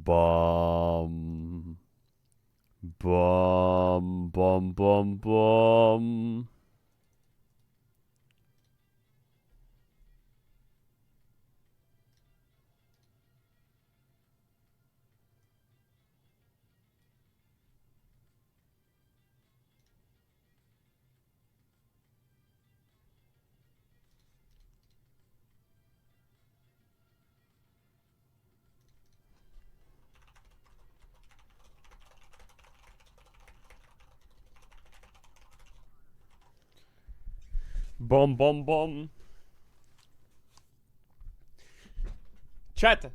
Bum. Bum, bum, bum, bum. Bum, bum, bum. Chat.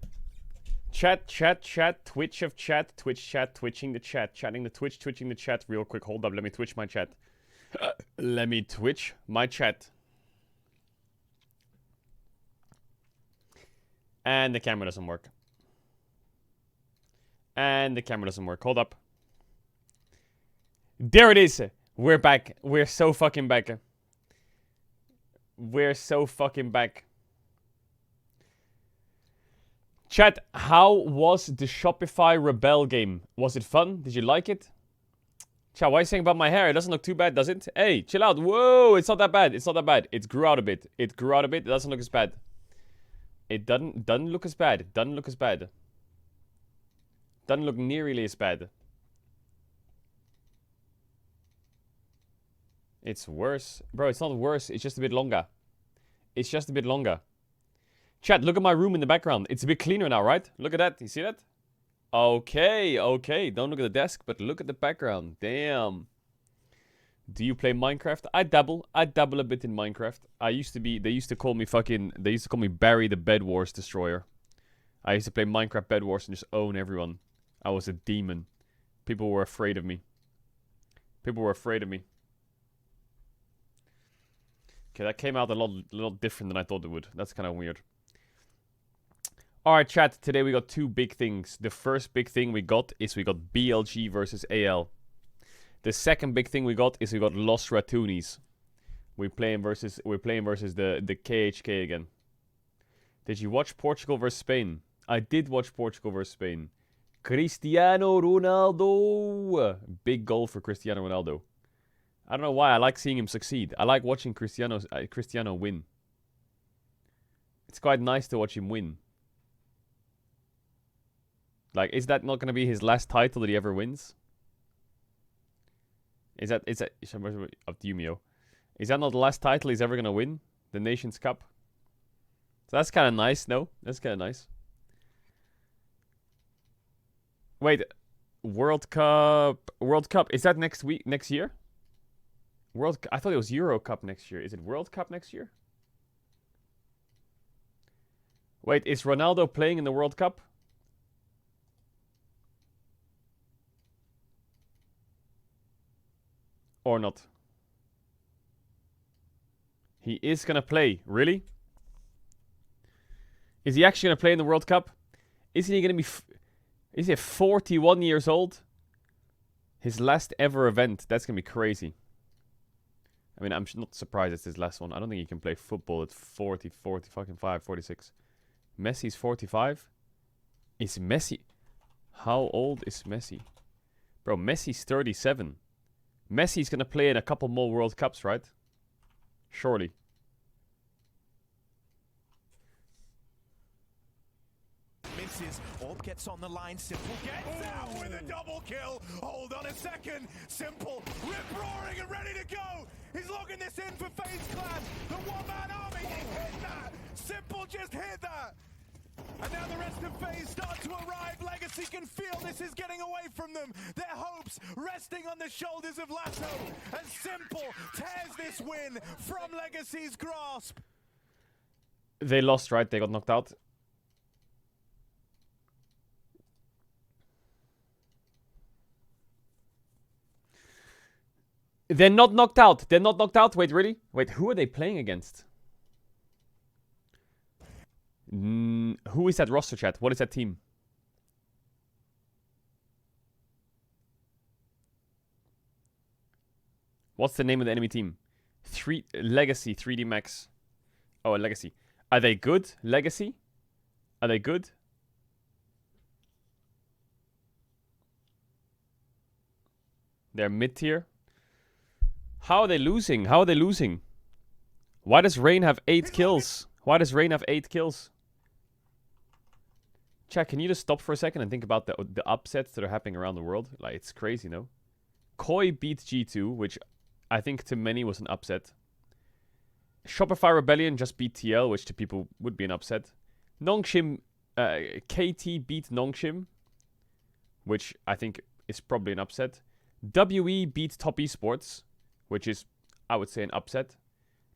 Chat. Twitch of chat. Twitch chat. Twitching the chat. Chatting the Twitch. Twitching the chat. Real quick. Hold up. Let me twitch my chat. Let me twitch my chat. And the camera doesn't work. And the camera doesn't work. Hold up. There it is. We're back. We're so fucking back. We're so fucking back. Chat, how was the Shopify Rebel game? Was it fun? Did you like it? Chat, why are you saying about my hair? It doesn't look too bad, does it? Hey, chill out. Whoa, it's not that bad. It's not that bad. It grew out a bit. It grew out a bit. It doesn't look as bad. It doesn't look as bad. It doesn't look as bad. Doesn't look nearly as bad. It's worse. Bro, it's not worse. It's just a bit longer. It's just a bit longer. Chat, look at my room in the background. It's a bit cleaner now, right? Look at that. You see that? Okay, okay. Don't look at the desk, but look at the background. Damn. Do you play Minecraft? I dabble. I dabble a bit in Minecraft. They used to call me Barry the Bed Wars Destroyer. I used to play Minecraft Bed Wars and just own everyone. I was a demon. People were afraid of me. People were afraid of me. Okay, that came out a lot different than I thought it would. That's kind of weird. Alright, chat. Today we got two big things. The first big thing we got is we got BLG versus AL. The second big thing we got is we got Los Ratoonies. We're playing versus the KHK again. Did you watch Portugal versus Spain? I did watch Portugal versus Spain. Cristiano Ronaldo. Big goal for Cristiano Ronaldo. I don't know why. I like seeing him succeed. I like watching Cristiano win. It's quite nice to watch him win. Like, is that not going to be his last title that he ever wins? Is that up to you, Mio? Is that not the last title he's ever going to win? The Nations Cup? So that's kind of nice, no? That's kind of nice. Wait, World Cup, is that next year? I thought it was Euro Cup next year. Is it World Cup next year? Wait, is Ronaldo playing in the World Cup? Or not? He is gonna play. Really? Is he actually gonna play in the World Cup? Isn't he gonna be... Is he 41 years old? His last ever event. That's gonna be crazy. I mean, I'm not surprised it's his last one. I don't think he can play football at 40, 45, 46. Messi's 45? Is Messi... How old is Messi? Bro, Messi's 37. Messi's gonna play in a couple more World Cups, right? Surely. Misses. Orb gets on the line. Simple gets out with a double kill. Hold on a second. Simple rip roaring and ready to go. He's logging this in for FaZe Clan. The one-man army. He hit that. Simple just hit that. And now the rest of FaZe start to arrive. Legacy can feel this is getting away from them. Their hopes resting on the shoulders of Lasso. And Simple tears this win from Legacy's grasp. They lost, right? They got knocked out. They're not knocked out. They're not knocked out. Wait, really? Wait, who are they playing against? Who is that roster, chat? What is that team? What's the name of the enemy team? Legacy 3D Max. Oh, a Legacy. Are they good? Legacy? Are they good? They're mid-tier. How are they losing? How are they losing? Why does Rain have 8 kills? Why does Rain have 8 kills? Chat, can you just stop for a second and think about the upsets that are happening around the world? Like, it's crazy, no? Koi beat G2, which I think to many was an upset. Shopify Rebellion just beat TL, which to people would be an upset. Nongshim, KT beat Nongshim, which I think is probably an upset. WE beat Top Esports, which is, I would say, an upset.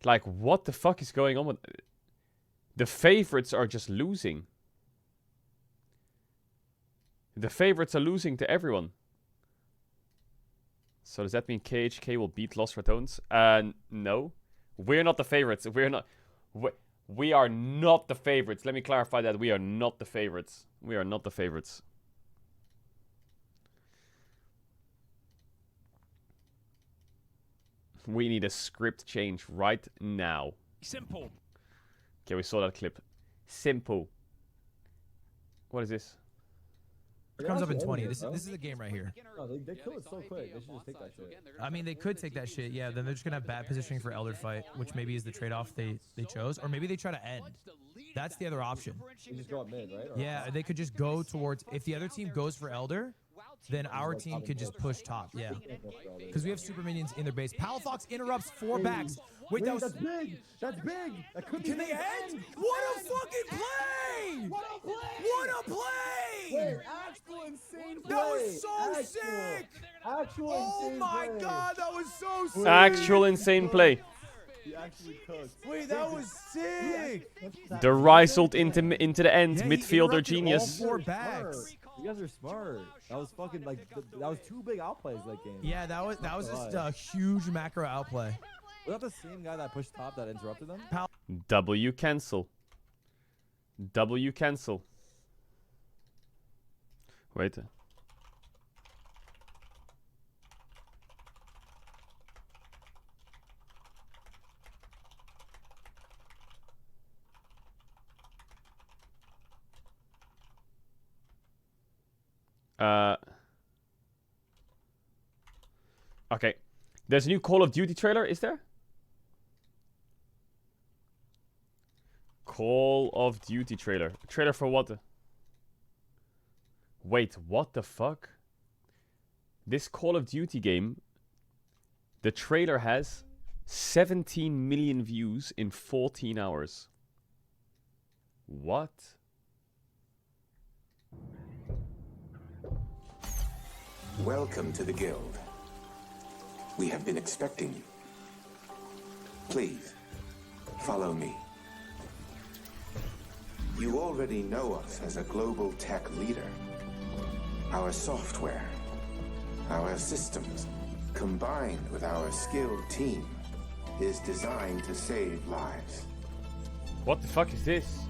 Like, what the fuck is going on with... The favorites are just losing. The favorites are losing to everyone. So does that mean KHK will beat Lost Ratones? No. We're not the favorites. We are not the favorites. Let me clarify that. We are not the favorites. We are not the favorites. We need a script change right now. Simple. Okay, we saw that clip. Simple. What is this? It comes up in 20. This is the game right here. No, they kill it so quick. They should just take that shit. I mean, they could take that shit. Yeah, then they're just going to have bad positioning for Elder fight, which maybe is the trade-off they chose. Or maybe they try to end. That's the other option. You just go up mid, right? Yeah, they could just go towards... If the other team goes for Elder, then our team could just push top. Yeah. Because we have super minions in their base. Palafox interrupts 4 backs. Wait, that was... That's big! That's big! That could Can they end? What a fucking play! What a play! What a play! Wait, actual insane play! That was so sick! Actual Oh insane my play. god, that was so sick! Actual insane play. He actually cooked. Wait, that was sick! The Reiselt into the end. Yeah, he Midfielder interrupted genius. all 4 backs. You guys are smart. That was fucking like that was 2 big outplays that game. Yeah, that was just a huge macro outplay. Was that the same guy that pushed top that interrupted them? W cancel. W cancel. Wait. Okay. There's a new Call of Duty trailer, is there? Call of Duty trailer. Trailer for what? Wait, what the fuck? This Call of Duty game, the trailer has 17 million views in 14 hours. What? Welcome to the Guild. We have been expecting you. Please, follow me. You already know us as a global tech leader. Our software, our systems, combined with our skilled team, is designed to save lives. What the fuck is this?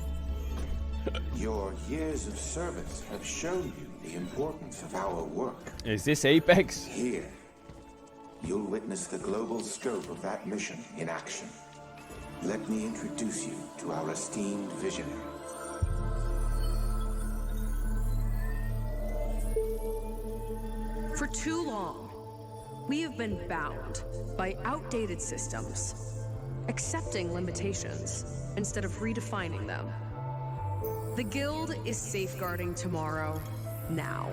Your years of service have shown you the importance of our work. Is this Apex? Here, you'll witness the global scope of that mission in action. Let me introduce you to our esteemed visionary. For too long, we have been bound by outdated systems, accepting limitations instead of redefining them. The Guild is safeguarding tomorrow, now.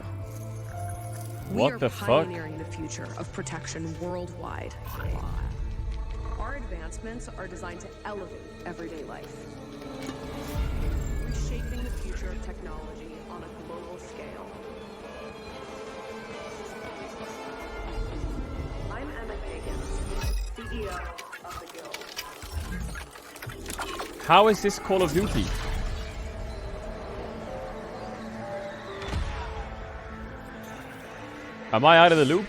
What the fuck? We are pioneering the future of protection worldwide. Our advancements are designed to elevate everyday life, reshaping the future of technology on a global scale. I'm Emma Kagan, CEO of the Guild. How is this Call of Duty? Am I out of the loop?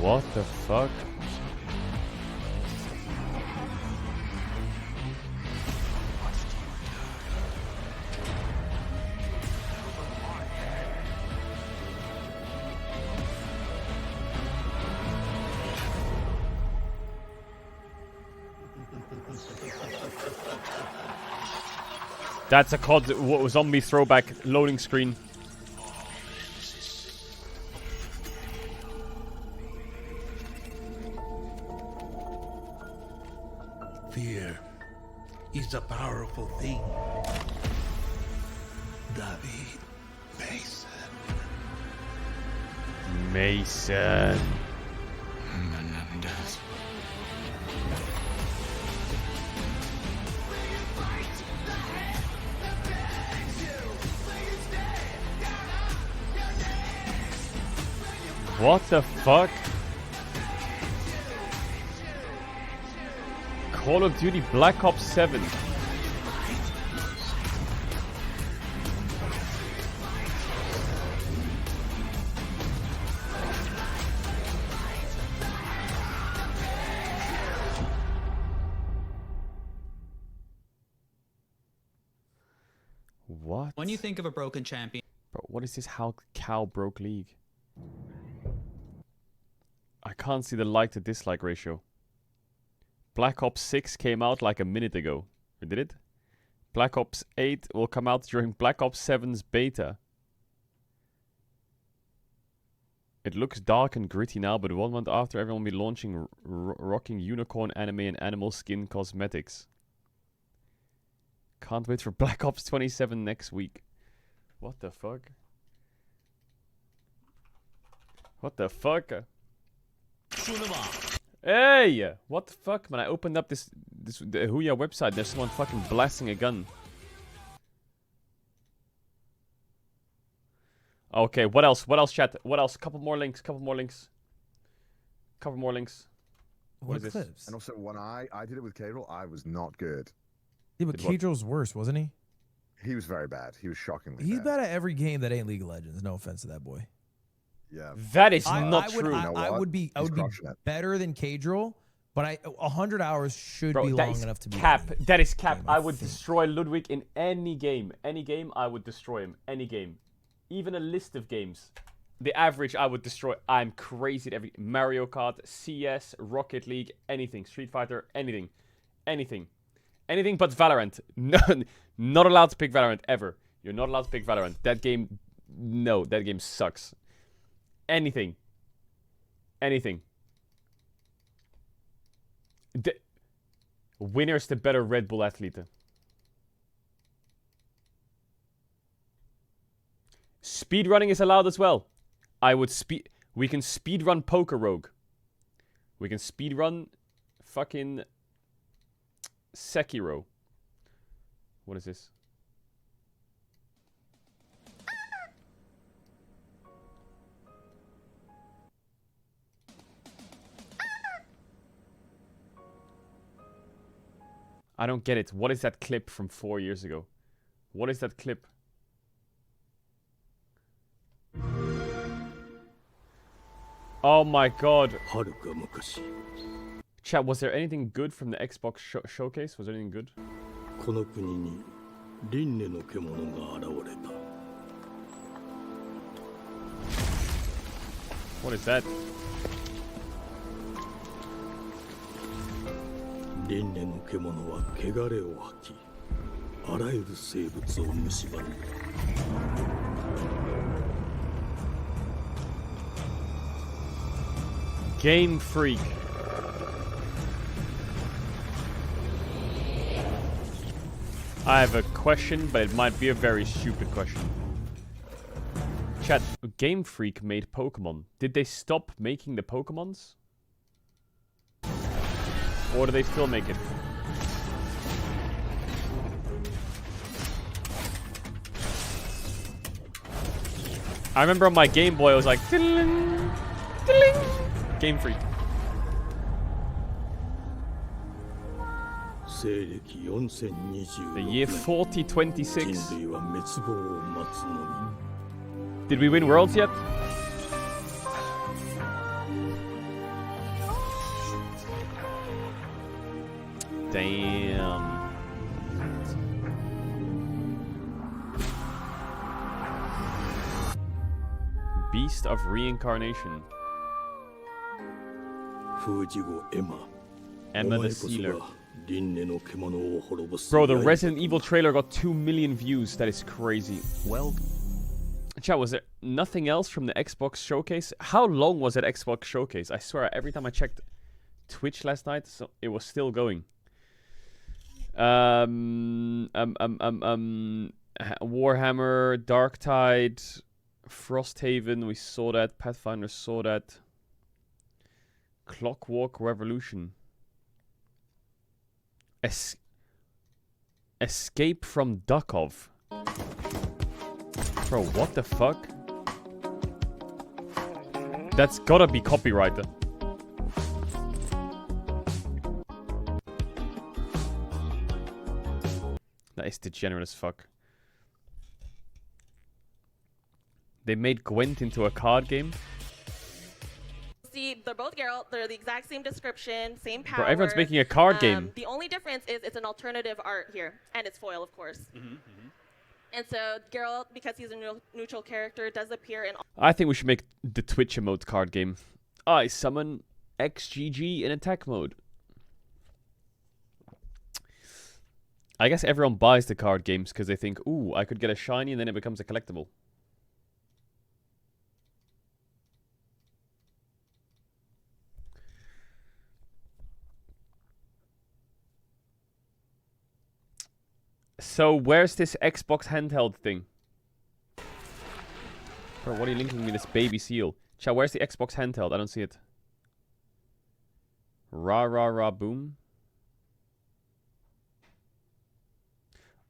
What the fuck? That's a COD zombie throwback loading screen. Fear is a powerful thing. David Mason. Mason. Menendez. What the fuck? Call of Duty Black Ops 7. What? When you think of a broken champion, Bro, what is this? How Cal broke League? I can't see the like to dislike ratio. Black Ops 6 came out like a minute ago. Or did it? Black Ops 8 will come out during Black Ops 7's beta. It looks dark and gritty now, but 1 month after, everyone will be launching rocking unicorn anime and animal skin cosmetics. Can't wait for Black Ops 27 next week. What the fuck? What the fuck? Hey! What the fuck, man? I opened up the Huya website. There's someone fucking blasting a gun. Okay, what else? What else, chat? What else? Couple more links. Couple more links. Couple more links. What is this? clips? And also, when I did it with Caedrel, I was not good. Yeah, but Did what? Caedrel's worse, wasn't he? He was very bad. He was shockingly He's bad. bad at every game that ain't League of Legends. No offense to that boy. Yeah. That is I not would, true. I would be crushing it. better than Caedrel, but 100 hours should Bro, be that long is enough to be cap. any That is cap. game, I would think. destroy Ludwig in any game. Any game, I would destroy him. Any game. Even a list of games. The average, I would destroy. I'm crazy at every Mario Kart, CS, Rocket League, anything. Street Fighter, anything. Anything. Anything but Valorant. No, not allowed to pick Valorant ever. You're not allowed to pick Valorant. That game, no, that game sucks. Anything. Anything. Winner's the better Red Bull athlete. Speedrunning is allowed as well. We can speedrun Poker Rogue. We can speedrun fucking Sekiro. What is this? I don't get it. What is that clip from 4 years ago? What is that clip? Oh my god. Chat, was there anything good from the Xbox showcase? Was there anything good? What is that? Game Freak. I have a question, but it might be a very stupid question. Chat, Game Freak made Pokemon. Did they stop making the Pokemons? Or do they still make it? I remember on my Game Boy, it was like... Tiddling, tiddling, Game Freak. The year 4026. Did we win Worlds yet? Damn. Beast of Reincarnation. Emma the Sealer. Bro, the Resident Evil trailer got 2 million views. That is crazy. Well, Chat, was there nothing else from the Xbox showcase? How long was that Xbox showcase? I swear, every time I checked Twitch last night, so it was still going. Warhammer, Darktide, Frosthaven, we saw that. Pathfinder saw that. Clockwork Revolution. Escape from Duckov. Bro, what the fuck? That's gotta be copyrighted. That is degenerate as fuck. They made Gwent into a card game? See, they're both Geralt. They're the exact same description, same power. Bro, everyone's making a card game. The only difference is it's an alternative art here, and it's foil, of course. And so Geralt, because he's a neutral character, does appear in. I think we should make the Twitch emote card game. I summon XGG in attack mode. I guess everyone buys the card games because they think, ooh, I could get a shiny and then it becomes a collectible. So, where's this Xbox handheld thing? Bro, what are you linking me this baby seal? Chat, where's the Xbox handheld? I don't see it. Rah, rah, rah, boom.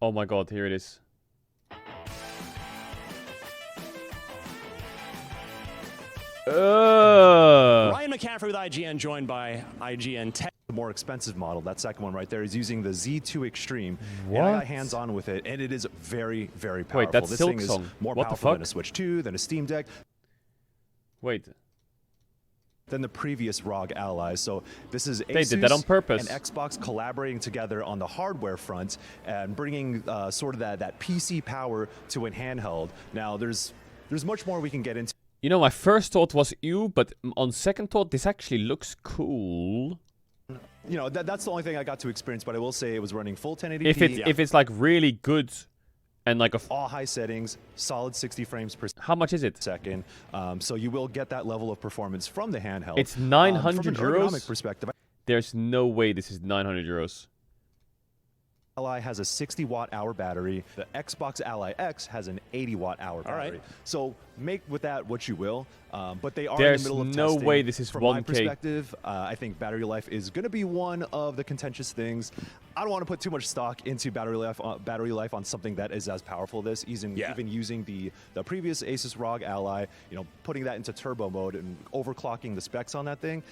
Oh my god, here it is. Ryan McCaffrey with IGN, joined by IGN Tech. The more expensive model, that second one right there, is using the Z2 Extreme. What? And I got hands on with it, and it is very, very powerful. Wait, that's this thing Silksong. is more What the powerful fuck? than a Switch 2, than a Steam Deck, Wait. than the previous ROG allies. So this is They did that on purpose. and Xbox collaborating together on the hardware front and bringing sort of that PC power to a handheld. Now, there's much more we can get into. You know, my first thought was ew, but on second thought, this actually looks cool. You know, that's the only thing I got to experience, but I will say it was running full 1080p. If it's like really good and like all high settings, solid 60 frames per how much is it? second. So you will get that level of performance from the handheld. It's 900 from an euros? ergonomic perspective, There's no way this is 900 euros. Ally has a 60 watt-hour battery. The Xbox Ally X has an 80 watt-hour battery. right. So make with that what you will. But they are There's in the middle of no testing. way this is From my 1K. perspective, I think battery life is going to be one of the contentious things. I don't want to put too much stock into battery life on something that is as powerful as this. Even using the previous Asus ROG Ally, you know, putting that into turbo mode and overclocking the specs on that thing.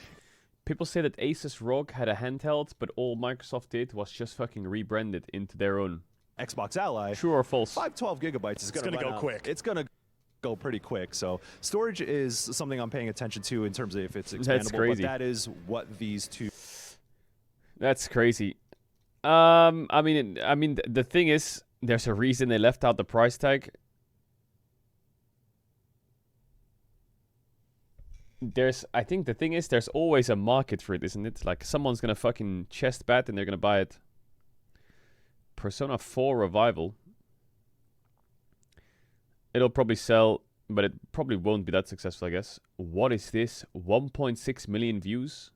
People say that Asus ROG had a handheld, but all Microsoft did was just fucking rebrand it into their own. Xbox Ally. True or false? 512 gigabytes is going to go quick. It's going to go pretty quick. So storage is something I'm paying attention to in terms of if it's expandable. That's crazy. But that is what these two. That's crazy. I mean, the thing is, there's a reason they left out the price tag. I think the thing is, there's always a market for it, isn't it? Like, someone's gonna fucking chest bat and they're gonna buy it. Persona 4 Revival. It'll probably sell, but it probably won't be that successful, I guess. What is this? 1.6 million views?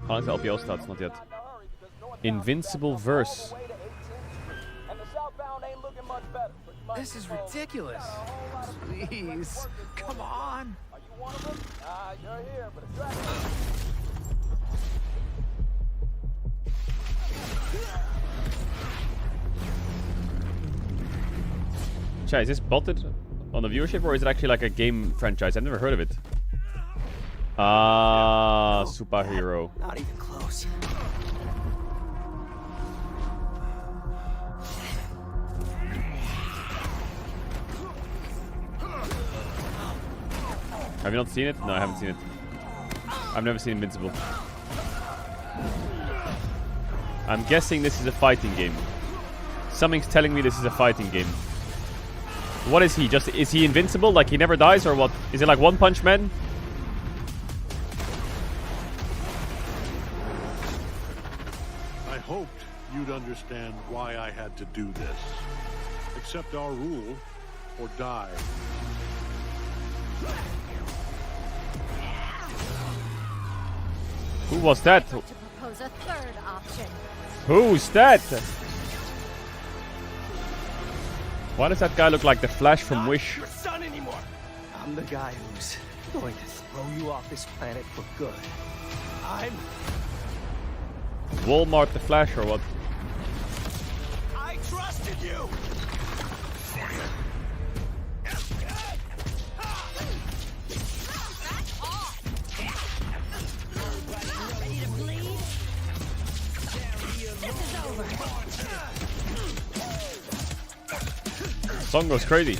How long is the LPL stats? Not yet. Invincible Verse. This is ridiculous. Please, come on. Are you one of them? You're here, but it's right. Chat, is this botted on the viewership, or is it actually like a game franchise? I've never heard of it. Ah, superhero. Not even close. Have you not seen it? No, I haven't seen it. I've never seen Invincible. I'm guessing this is a fighting game. Something's telling me this is a fighting game. What is he? Is he invincible? Like he never dies, or what? Is it like One Punch Man? hoped you'd understand why I had to do this. Accept our rule or die. Who was that? To propose a third option. Who's that? Why does that guy look like the Flash from Wish? Your son anymore. I'm the guy who's going to throw you off this planet for good. I'm Walmart the Flash or what? I trusted you. Ready to bleed? This is over. Song goes crazy.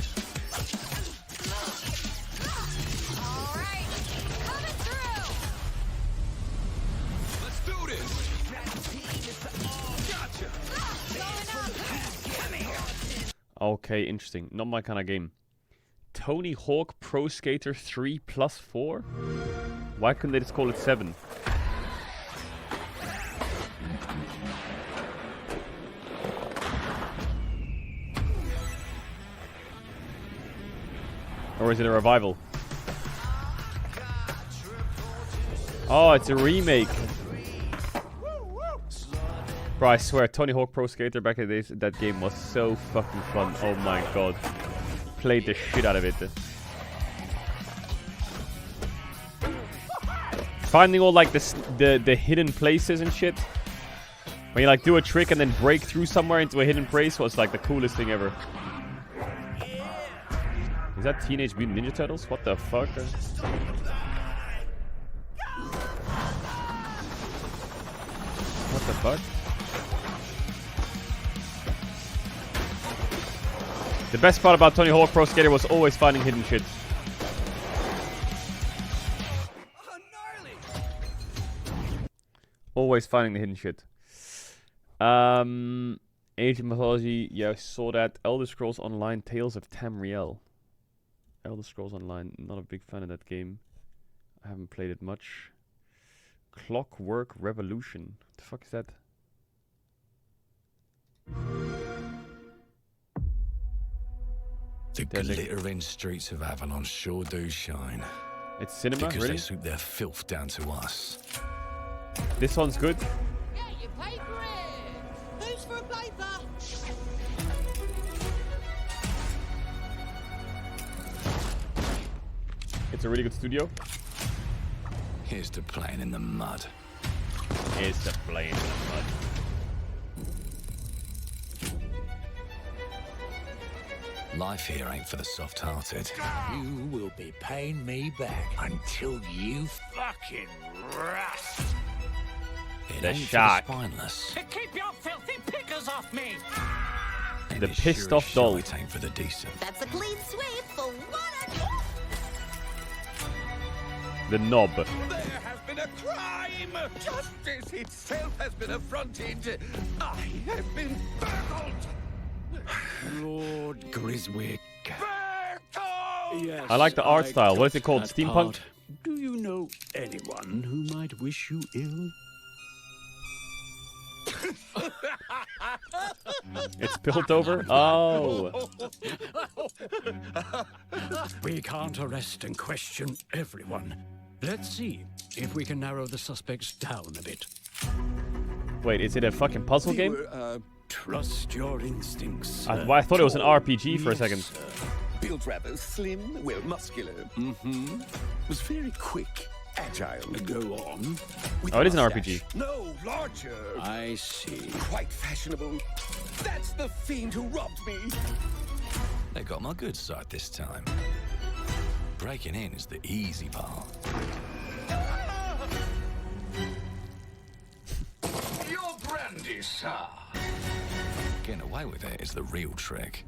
Okay, interesting. Not my kind of game. Tony Hawk Pro Skater 3+4? Why couldn't they just call it 7? Or is it a revival? Oh, it's a remake. Bro, I swear, Tony Hawk Pro Skater back in the days, that game was so fucking fun. Oh my god. Played the shit out of it. Finding all like the hidden places and shit. When you like do a trick and then break through somewhere into a hidden place was like the coolest thing ever. Is that Teenage Mutant Ninja Turtles? What the fuck? What the fuck? The best part about Tony Hawk Pro Skater was always finding hidden shit. Always finding the hidden shit. Age of Mythology, yeah, I saw that. Elder Scrolls Online, Tales of Tamriel. Elder Scrolls Online, not a big fan of that game. I haven't played it much. Clockwork Revolution. What the fuck is that? The glittering streets of Avalon sure do shine. It's cinema, because really? they swoop their filth down to us. This one's good. Get your paper in. Who's for a paper? It's a really good studio. Here's to playing in the mud. Here's to playing in the mud. Life here ain't for the soft-hearted. You will be paying me back until you fucking rust. It The ain't shark. for the spineless. Keep your filthy pickers off me. And The it pissed sure off as doll. shite ain't for the decent. That's a clean sweep for one. The knob. There has been a crime. Justice itself has been affronted. I have been burgled. Lord Griswick. Yes, I like the art style. What is it called? Steampunk? Do you know anyone who might wish you ill? It's built over? Oh. We can't arrest and question everyone. Let's see if we can narrow the suspects down a bit. Wait, is it a fucking puzzle game? Trust your instincts. I thought it was an RPG for a second. Built rather slim, well, muscular. Mm-hmm. Was very quick, agile. Go on. Oh, it is an RPG. No, larger. I see. Quite fashionable. That's the fiend who robbed me. They got my good side this time. Breaking in is the easy part. Your brandy, sir. Getting away with it is the real trick.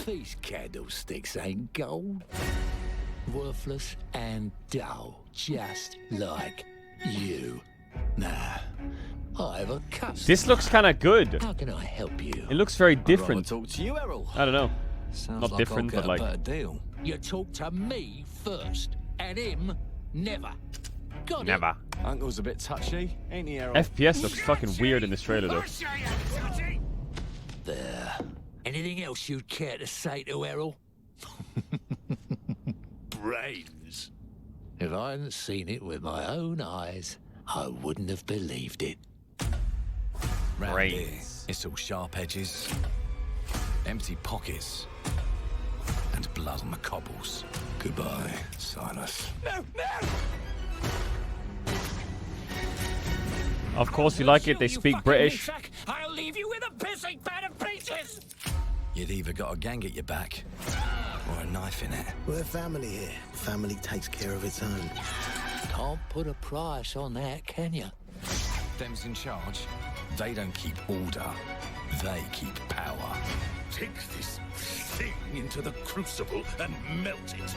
These candlesticks ain't gold. Worthless and dull, just like you. Nah, I have a custom. This looks kind of good. How can I help you? It looks very different. Talk to you, Errol. I don't know. Sounds Not like different, I'll but get like... a better deal. You talk to me first, and him never. Got Never. it. Uncle's a bit touchy, ain't he, Errol? FPS looks fucking weird in this trailer, though. There. Anything else you'd care to say to Errol? Brains. If I hadn't seen it with my own eyes, I wouldn't have believed it. Round here, it's all sharp edges, empty pockets, and blood on the cobbles. Goodbye, Silas. No, no! Of course you like it, they speak British. I'll leave you with a pissing pad of pieces! You'd either got a gang at your back, or a knife in it. We're family here. Family takes care of its own. Can't put a price on that, can you? Them's in charge. They don't keep order. They keep power. Take this thing into the crucible and melt it.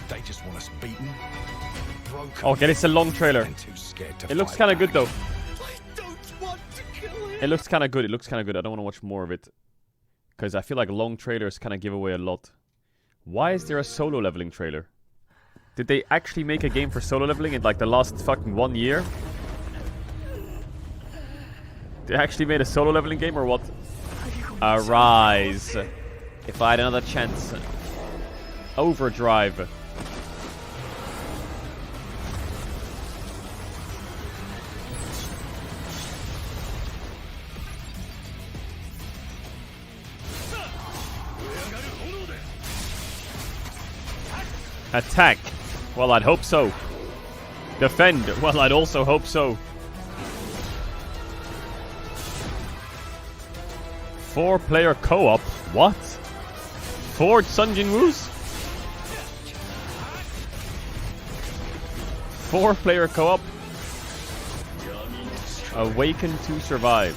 They just want us beaten, broken. Okay, it's a long trailer. And too scared to It looks fight kind of good, back. though. I don't want to kill him. It looks kind of good. It looks kind of good. I don't want to watch more of it. Because I feel like long trailers kind of give away a lot. Why is there a solo leveling trailer? Did they actually make a game for solo leveling in like the last fucking 1 year? They actually made a solo leveling game or what? Arise. If I had another chance. Overdrive. Attack. Well, I'd hope so. Defend. Well, I'd also hope so. 4-player co-op? What? 4 Sun Jin Woos? 4-player co-op? Awaken to survive.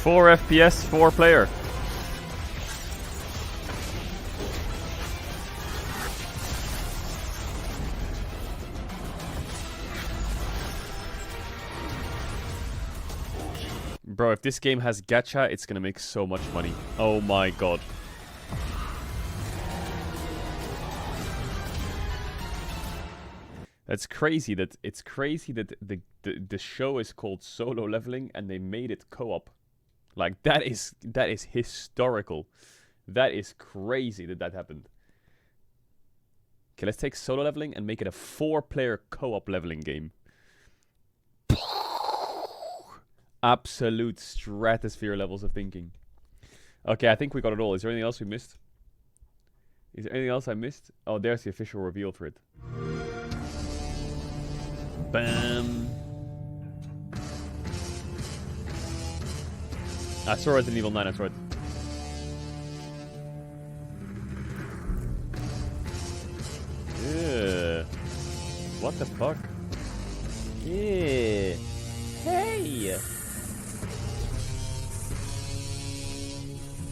4 FPS, 4-player. Bro, if this game has gacha, it's gonna make so much money. Oh my god. That's crazy that the show is called Solo Leveling and they made it co-op. Like that is historical. That is crazy that happened. Okay, let's take Solo Leveling and make it a 4-player co-op leveling game. Absolute stratosphere levels of thinking. Okay, I think we got it all. Is there anything else we missed? Is there anything else I missed? Oh, there's the official reveal for it. Bam. I saw it in Evil 9, I saw it. Yeah. What the fuck? Yeah. Hey.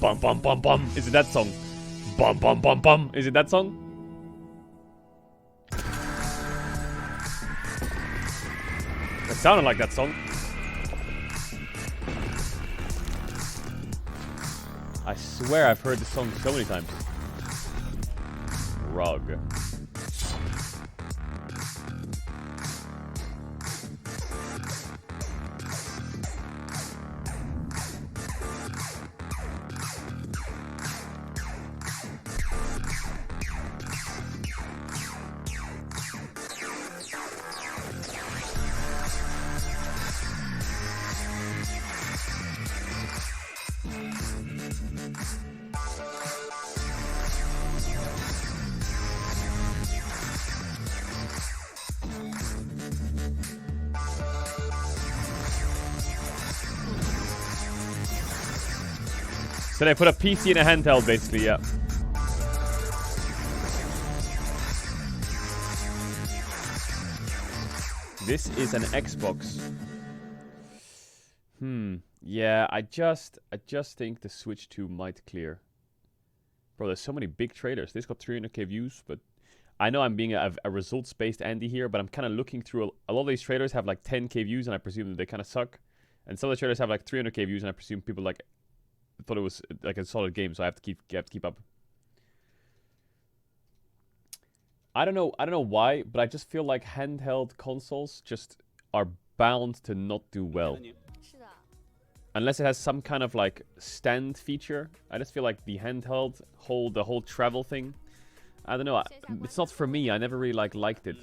Bum bum bum bum. Is it that song? Bum bum bum bum. Is it that song? It sounded like that song. I swear I've heard this song so many times. Rug. So they put a PC in a handheld, basically, yeah. This is an Xbox. Yeah, I just think the Switch 2 might clear. Bro, there's so many big trailers. This got 300k views, but I know I'm being a results-based Andy here, but I'm kind of looking through a lot of these trailers have like 10k views, and I presume that they kind of suck. And some of the trailers have like 300k views, and I presume people like thought it was like a solid game, so I have to keep up. I don't know why, but I just feel like handheld consoles just are bound to not do well. Unless it has some kind of like stand feature. I just feel like the handheld the whole travel thing. I don't know. It's not for me. I never really liked it.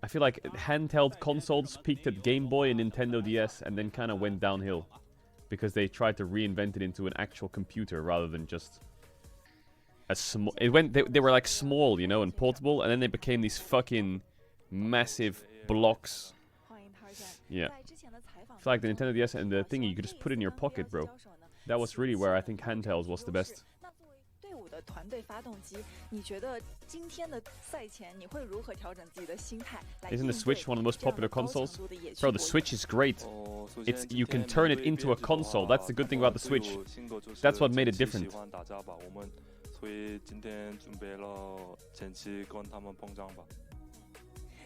I feel like handheld consoles peaked at Game Boy and Nintendo DS and then kind of went downhill because they tried to reinvent it into an actual computer rather than just a small. They were like small, you know, and portable, and then they became these fucking massive blocks. Yeah. It's like the Nintendo DS and the thingy, you could just put it in your pocket, bro. That was really where I think handhelds was the best. Isn't the Switch one of the most popular consoles? Bro, the Switch is great. You can turn it into a console. That's the good thing about the Switch. That's what made it different. 所以今天准备了前期跟他们碰撞吧。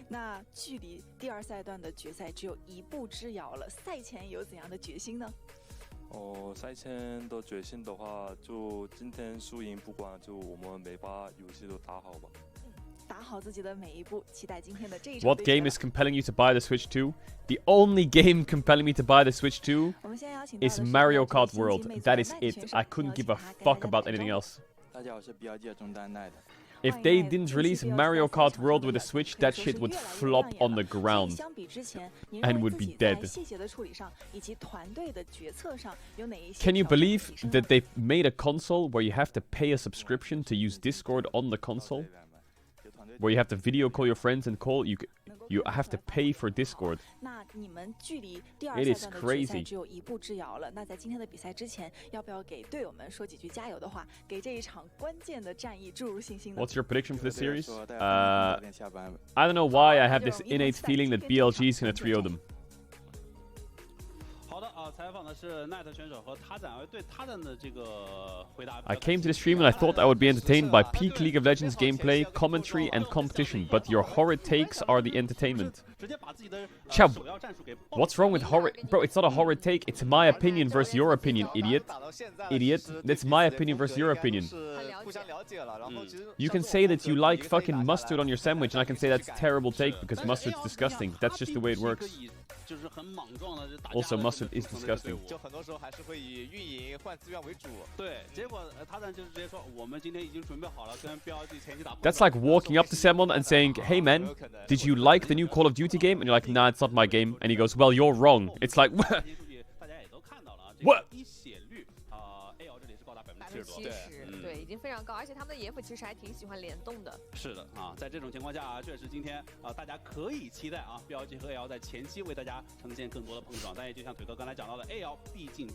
那距离第2赛段的决赛只有1步之遥了，赛前有怎样的决心呢？赛前的决心的话，就今天输赢不管，就我们每把游戏都打好吧。打好自己的每一步，期待今天的这一场。What game is compelling you to buy the Switch 2? The only game compelling me to buy the Switch 2 is Mario Kart World. That is it. I couldn't give a fuck about anything else. 大家好，我是 BLG 中单奈的。If they didn't release Mario Kart World with a Switch, that shit would flop on the ground and would be dead. Can you believe that they've made a console where you have to pay a subscription to use Discord on the console? Where you have to video call your friends and call, you have to pay for Discord. It is crazy. What's your prediction for the series? I don't know why I have this innate feeling that BLG is going to trio them. 好的采访的是奈特选手和他展对他展的这个回答。I came to the stream and I thought I would be entertained by peak League of Legends gameplay, commentary, and competition, but your horrid takes are the entertainment. Chab, what's wrong with horrid? Bro, it's not a horrid take. It's my opinion versus your opinion, idiot. Idiot. That's my opinion versus your opinion. You can say that you like fucking mustard on your sandwich, and I can say that's a terrible take because mustard's disgusting. That's just the way it works. Also, mustard is disgusting. That's like walking up to someone and saying, "Hey man, did you like the new Call of Duty game?" And you're like, "Nah, it's not my game." And he goes, "Well, you're wrong." It's like, what? 70%，对，已经非常高，而且他们的野辅其实还挺喜欢联动的。是的啊，在这种情况下确实今天大家可以期待BLG和 AL 在前期为大家呈现更多的碰撞。但也就像腿哥刚才讲到的 ，AL 毕竟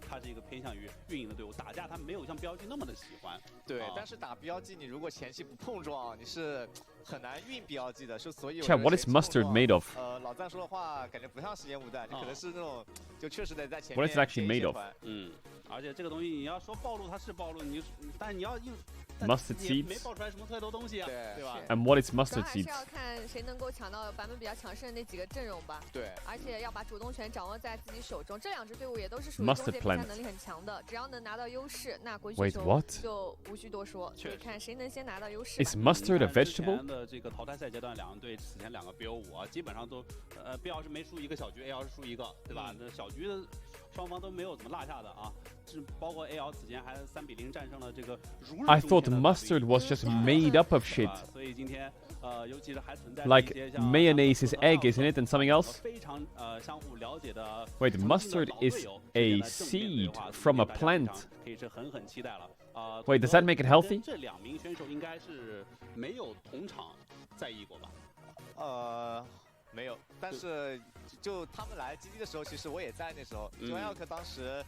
它是一个偏向于运营的队伍，打架他没有像BLG那么的喜欢。对，但是打 BLG 你如果前期不碰撞，你是很难运 BLG 的，所以。Chat, what is mustard made of? 老赞说的话感觉不像是烟雾弹，你可能是那种就确实得在前面。What is it actually made of? 而且这个东西你要说暴露它是暴露，但你要硬。Mustard seeds. 没爆出来什么太多东西啊，对吧 ？And what is mustard seeds? 主要还是要看谁能够抢到版本比较强势的那几个阵容吧。对。而且要把主动权掌握在自己手中。这2支队伍也都是属于中介比赛能力很强的，只要能拿到优势，那滚雪球就无需多说。所以看谁能先拿到优势。Is mustard a vegetable? 的这个淘汰赛阶段，2队此前2个 BO5基本上都BL 是没输一个小局 ，AL 是输一个，对吧？那小局的双方都没有怎么落下的啊，包括 AL 此前还3-0战胜了这个如日中天的 I thought mustard was just made up of shit. 所以今天尤其是还存在 Like mayonnaise is egg, isn't it, and something else? 非常相互了解的。Wait, mustard is a seed from a plant. 可以是很期待了。Wait, does that make it healthy? 这2名选手应该是没有同场在役过吧？没有，但是就他们来基地的时候，其实我也在那时候。就艾奥克当时，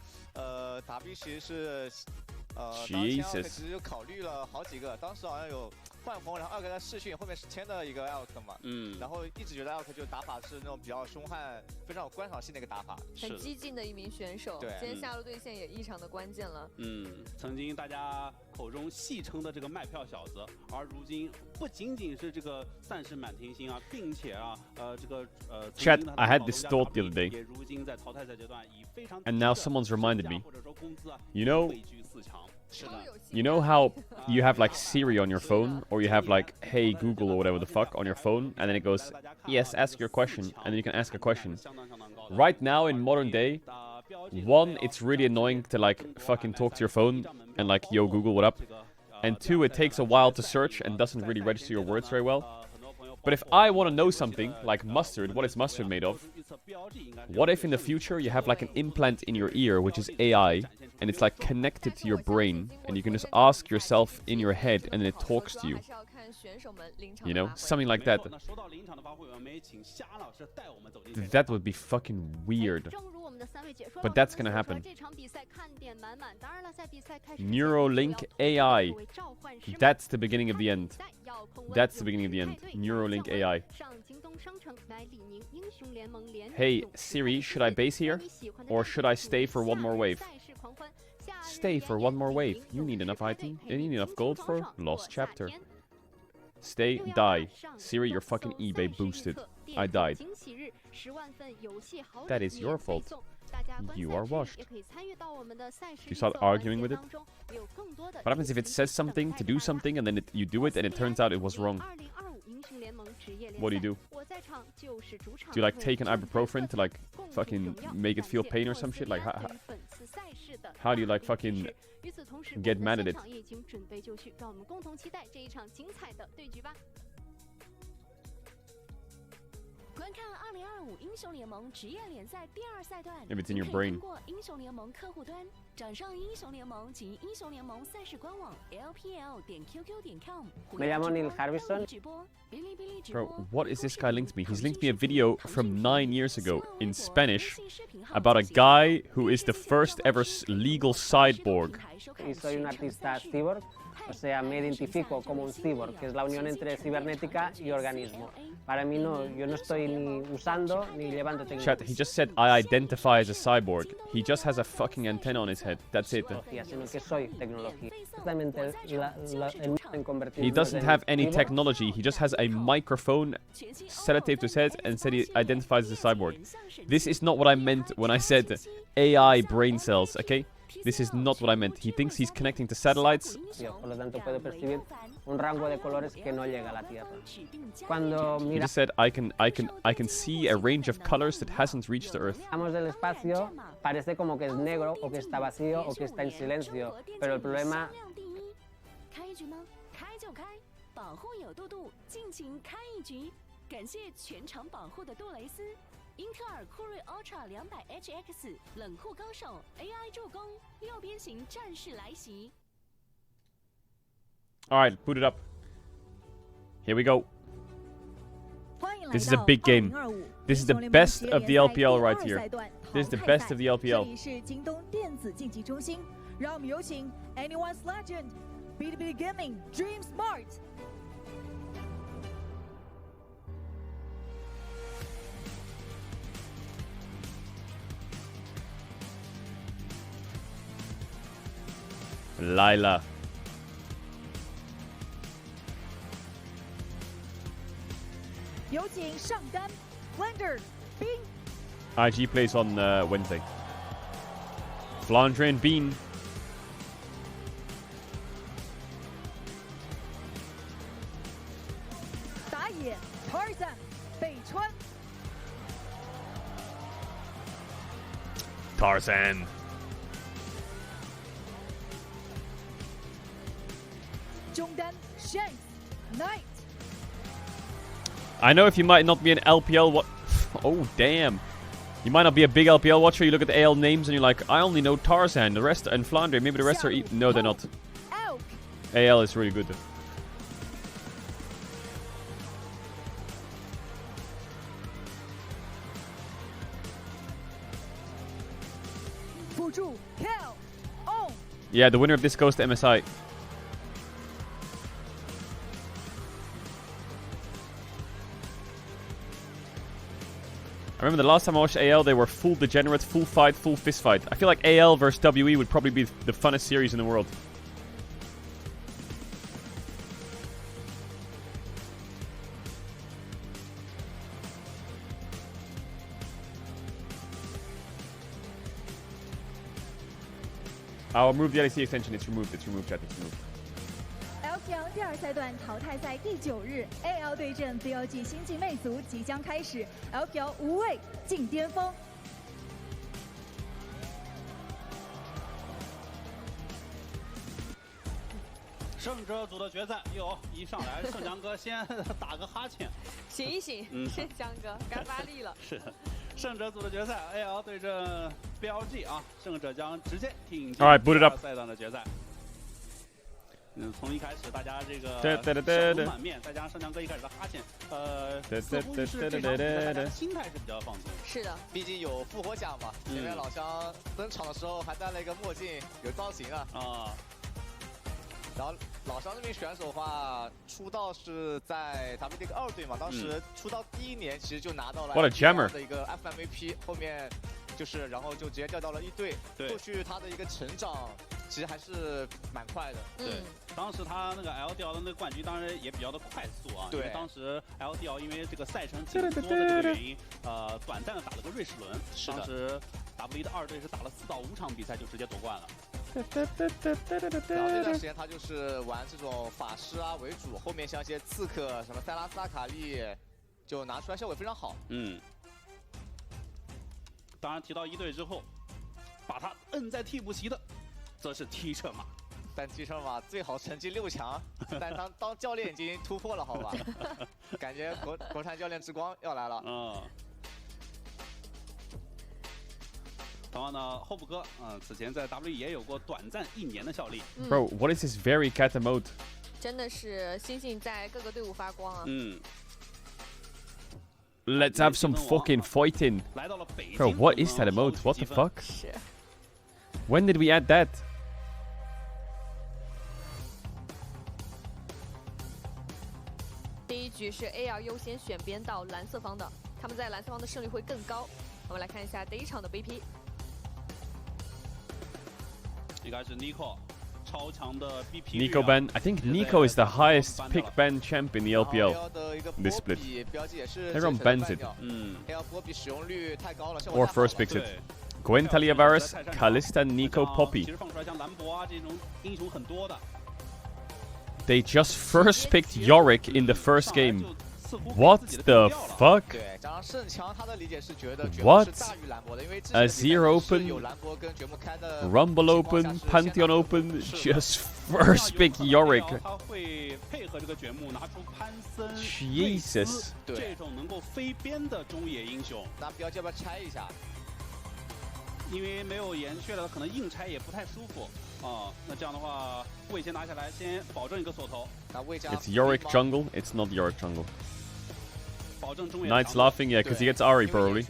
打 B 其实是，当时艾奥克其实就考虑了好几个，当时好像有换锋，然后艾奥克在试训后面是签的一个艾奥克嘛，然后一直觉得艾奥克就打法是那种比较凶悍、非常有观赏性的一个打法，很激进的一名选手。对，今天下路对线也异常的关键了。曾经大家口中戏称的这个卖票小子，而如今不仅仅是这个暂时满天星啊，并且啊，Chat, I had this thought the other day, and now someone's reminded me. You know how you have like Siri on your phone, or you have like Hey Google or whatever the fuck on your phone, and then it goes, yes, ask your question, and then you can ask a question. Right now in modern day, one, it's really annoying to like fucking talk to your phone and like, yo Google, what up? And two, it takes a while to search and doesn't really register your words very well. But if I want to know something, like mustard, what is mustard made of? What if in the future you have like an implant in your ear, which is AI, and it's like connected to your brain, and you can just ask yourself in your head, and then it talks to you? You know, something like that. That would be fucking weird. But that's gonna happen. Neuralink AI. That's the beginning of the end. That's the beginning of the end. Neuralink AI. Hey, Siri, should I base here? Or should I stay for one more wave? Stay for one more wave. You need enough item. You need enough gold for lost chapter. Stay, die. Siri, you're fucking eBay boosted. I died. That is your fault. You are washed. You start arguing with it? What happens if it says something to do something and then you do it and it turns out it was wrong? What do? Do you like take an ibuprofen to like fucking make it feel pain or some shit? Like how do you like fucking get mad at it? If it's in your brain. Bro, what is this guy linked me? He's linked me a video from 9 years ago in Spanish about a guy who is the first ever legal cyborg. O sea, me identifico como un cyborg, que es la unión entre cibernética y organismo. Para mí no, yo no estoy ni usando ni llevando tecnología. Chat, he just said I identify as a cyborg. He just has a fucking antenna on his head. That's it. Sino que soy tecnología. He doesn't have any technology. He just has a microphone, sedative to his head, and said he identifies as a cyborg. This is not what I meant when I said AI brain cells, okay? This is not what I meant. He thinks he's connecting to satellites. He just said I can see a range of colors that hasn't reached the Earth. Parece como que es negro o que está vacío o que está en silencio, pero el problema 英特尔酷睿 Ultra 200HX 冷酷高手 AI 助攻六边形战士来袭。All right, boot it up. Here we go. This is a big game. This is the best of the LPL right here. This is the best of the LPL. 这里是京东电子竞技中心，让我们有请 Anyone's Legend Bilibili Gaming Dream Smart。 Lila. IG plays on Wednesday. Flandre and Bean. Tarzan. I know if you might not be an LPL oh damn. You might not be a big LPL watcher, you look at the AL names and you're like, I only know Tarzan, the rest and Flandre, maybe the rest are no, they're not. AL is really good. Yeah, the winner of this goes to MSI. I remember the last time I watched AL, they were full degenerate, full fight, full fist fight. I feel like AL versus WE would probably be the funnest series in the world. I'll remove the LEC extension. It's removed. It's removed, chat. It's removed. LPL 第2赛段淘汰赛第9日 ，AL 对阵 BLG 新晋魅族即将开始 ，LPL 无畏进巅峰。胜者组的决赛，一上来盛强哥先打个哈欠，醒一醒，盛强哥该发力了。是，胜者组的决赛 ，AL 对阵 BLG 啊，胜者将直接挺进赛段的决赛。从一开始大家这个笑容满面，再加上盛强哥一开始的哈欠，似乎是这场比赛大家心态是比较放松。是的，毕竟有复活奖嘛，前面老乡登场的时候还戴了一个墨镜，有造型啊。然后老乡这名选手的话，出道是在 WD 2队嘛，当时出道第1年其实就拿到了的一个 FMVP， 后面然后就直接调到了1队。后续他的一个成长其实还是蛮快的。对，当时他那个 LDL 的那个冠军当然也比较的快速啊，因为当时 LDL 因为这个赛程紧缩的这个原因，短暂的打了个瑞士轮，当时 WD 的2队是打了4到5场比赛就直接夺冠了。然后这段时间他就是玩这种法师啊为主，后面像一些刺客什么塞拉斯阿卡丽，就拿出来效果非常好。当然提到1队之后，把他摁在替补席的，则是 T 车马。但 T 车马最好成绩6强，但当教练已经突破了，好吧？感觉国产教练之光要来了。同样呢，候补哥，此前在 W 也有过短暂1年的效力。Bro, what is this very cat mode? 真的是星星在各个队伍发光啊。Let's have some fucking fighting. Bro, what is that emote? What the fuck? When did we add that? 第1局是 AL 优先选边到蓝色方的，他们在蓝色方的胜率会更高。我们来看一下第1场的 BP。应该是 Nico 超强的 BP。Nico ban. I think Nico is the highest pick ban champ in the LPL. This split. Everyone bans it. Or first picks it. Gwen Taliavaris, Kalista, Nico, Poppy. They just first picked Yorick in the first game. What the fuck? What? Azir open, Rumble open, Pantheon open, just first pick Yorick. Jesus. 这种能够飞边的中野英雄，那标记要不要拆一下？因为没有岩雀了，可能硬拆也不太舒服啊。那这样的话，位先拿下来，先保证一个锁头。It's Yorick jungle. It's not Yorick jungle. Knight's laughing, yeah, because he gets Ahri probably.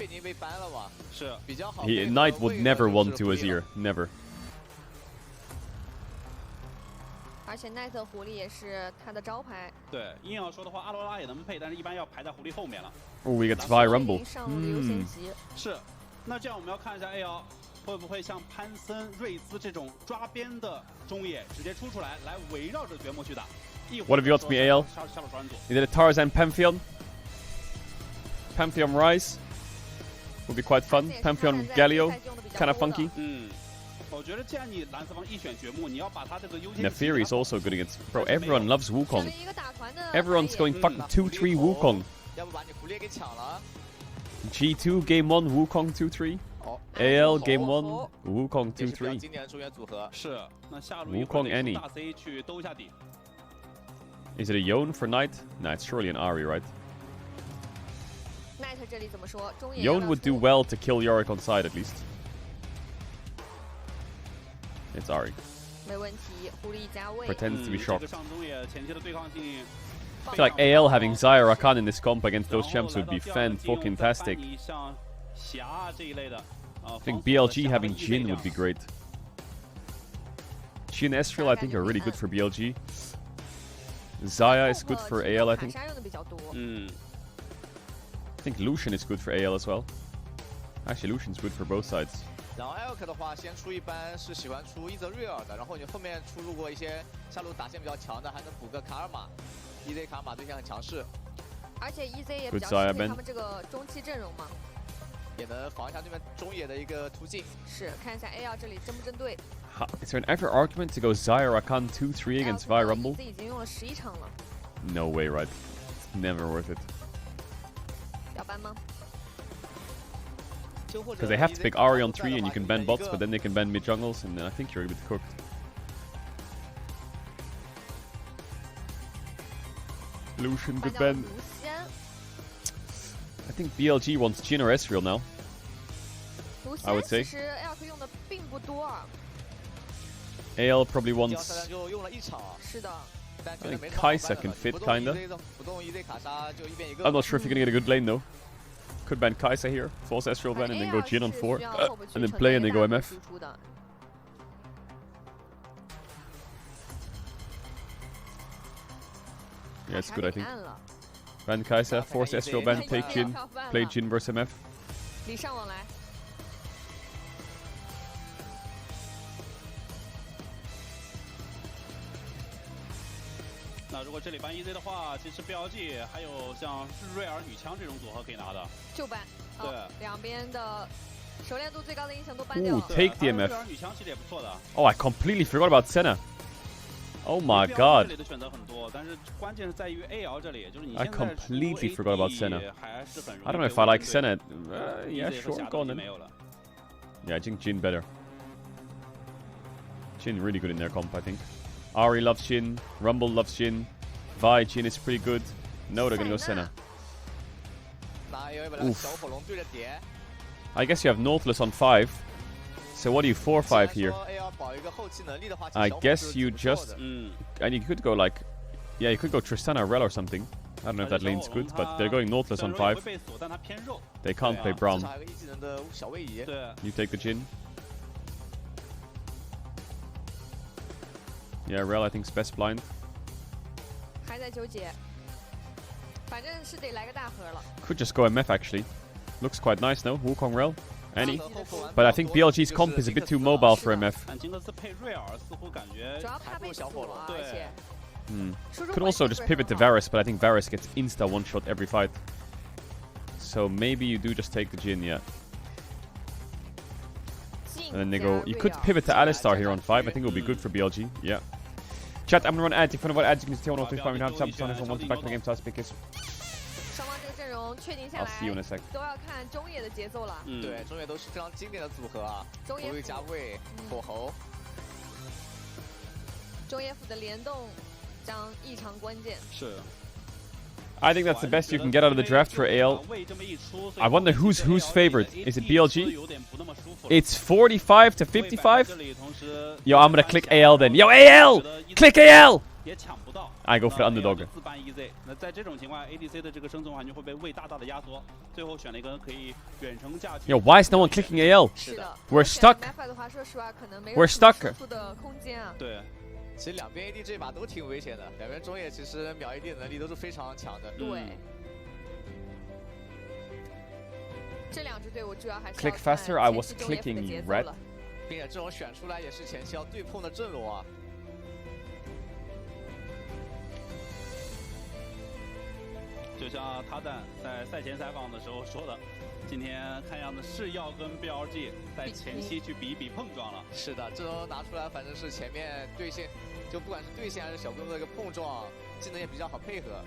Knight would never want to Azir, never. 而且奈特狐狸也是他的招牌。对，硬要说的话，阿罗拉也能配，但是一般要排在狐狸后面了。Oh, we get Vi Rumble. 上路的优先级。是，那这样我们要看一下 AL 会不会像潘森、瑞兹这种抓边的中野直接出来，来围绕着掘墓去打。What have you got for me, AL? Is it a Tarzan Pantheon? Pantheon Rise would be quite fun. Pantheon Galio, kind of funky. 我觉得既然你蓝色方一选掘墓，你要把他这个优先。Neferi is also good against. Bro, everyone loves Wukong. Everyone's going fucking 2-3 Wukong. 要不把你狐狸给抢了。G2 Game 1 Wukong 2-3. AL Game 1 Wukong 2-3. 今年的中原组合是。那下路 Wukong Annie. 大 C 去兜一下底。Is it a Yone for Knight? Nah, it's surely an Ahri, right? Yone would do well to kill Yorick on side at least. It's Ahri. Pretends to be shocked. I feel like AL having Xayah Rakan in this comp against those champs would be fan-fucking-tastic. I think BLG having Jhin would be great. Jhin Ezreal I think are really good for BLG. Xayah is good for AL I think. I think Lucian is good for AL as well. Actually, Lucian's good for both sides. 然后 Elk 的话，先出一般是喜欢出伊泽瑞尔的，然后你后面出入过一些下路打线比较强的，还能补个卡尔玛。EZ 卡尔玛对线很强势，而且 EZ 也比较适配他们这个中期阵容嘛，也能防一下对面中野的一个突进。是，看一下 AL 这里针不针对。Is there an ever argument to go Zaya Rakan 2-3 against Vi Rumble? No way, right? It's never worth it. Because they have to pick Ahri on 3 and you can ban bots, but then they can ban mid jungles, and then I think you're a bit cooked. Lucian good ban. I think BLG wants Jhin or Ezreal now. I would say. AL probably wants. I think Kai'Sa can fit, kinda. I'm not sure if you're gonna get a good lane though. Could ban Kai'Sa here, force Ezreal ban, and then go Jhin on 4, and then play and then go MF. Yeah, it's good, I think. Ban Kai'Sa, force Ezreal ban, take Jhin, play Jhin versus MF. 那如果这里搬 EZ 的话，其实 BLG 还有像瑞尔女枪这种组合可以拿的。就搬。对，两边的熟练度最高的英雄都搬掉了。Ooh, take the MF. 瑞尔女枪其实也不错的。Oh, I completely forgot about Senna. Oh my god. 这里的选择很多，但是关键是在于 AL 这里，就是你 I 现在 completely forgot about Senna. 还是很容易。 I don't know if I like Senna. Yeah, sure, go on then. 没有了。 Yeah, I think Jhin better. Jhin really good in their comp, I think. Ahri loves Jhin. Rumble loves Jhin. Vi Jhin is pretty good. No, they're gonna go Senna. Oof. I guess you have Nautilus on 5. So what do you 4-5 here? I guess you just... And you could go like... Yeah, you could go Tristana Rel or something. I don't know if that lane's good, but they're going Nautilus on 5. They can't play Braum. You take the Jhin. Yeah, Rel I think is best blind. Could just go MF actually. Looks quite nice, no? Wukong Rel. Any. But I think BLG's comp is a bit too mobile for MF. Could also just pivot to Varus, but I think Varus gets insta one-shot every fight. So maybe you do just take the Jhin, yeah. And then they go... You could pivot to Alistar here on 5. I think it will be good for BLG, yeah. Chat, I'm gonna run ads. If you want to watch ads, you can stay on 135 and have some if I want to back to the game to us because... I'll see you in a sec. 都要看中野的节奏了。对，中野都是非常经典的组合啊，中野加位、火候。中野辅的联动将异常关键。是。 I think that's the best you can get out of the draft for AL. I wonder who's favorite. Is it BLG? It's 45 to 55. Yo, I'm gonna click AL then. Yo, AL! Click AL! I go for the underdog. Yo, why is no one clicking AL? We're stuck. We're stuck. 其实两边 AD 这把都挺危险的，两边中野其实秒 AD 能力都是非常强的。对。这两支队伍主要还是 Click faster. I was clicking red. 并且这种选出来也是前期要对碰的阵容啊。就像他在赛前采访的时候说的。 今天看样子是要跟 BLG 在前期去比一比碰撞了。是的，这都拿出来，反正是前面对线，就不管是对线还是小规模的一个碰撞，技能也比较好配合。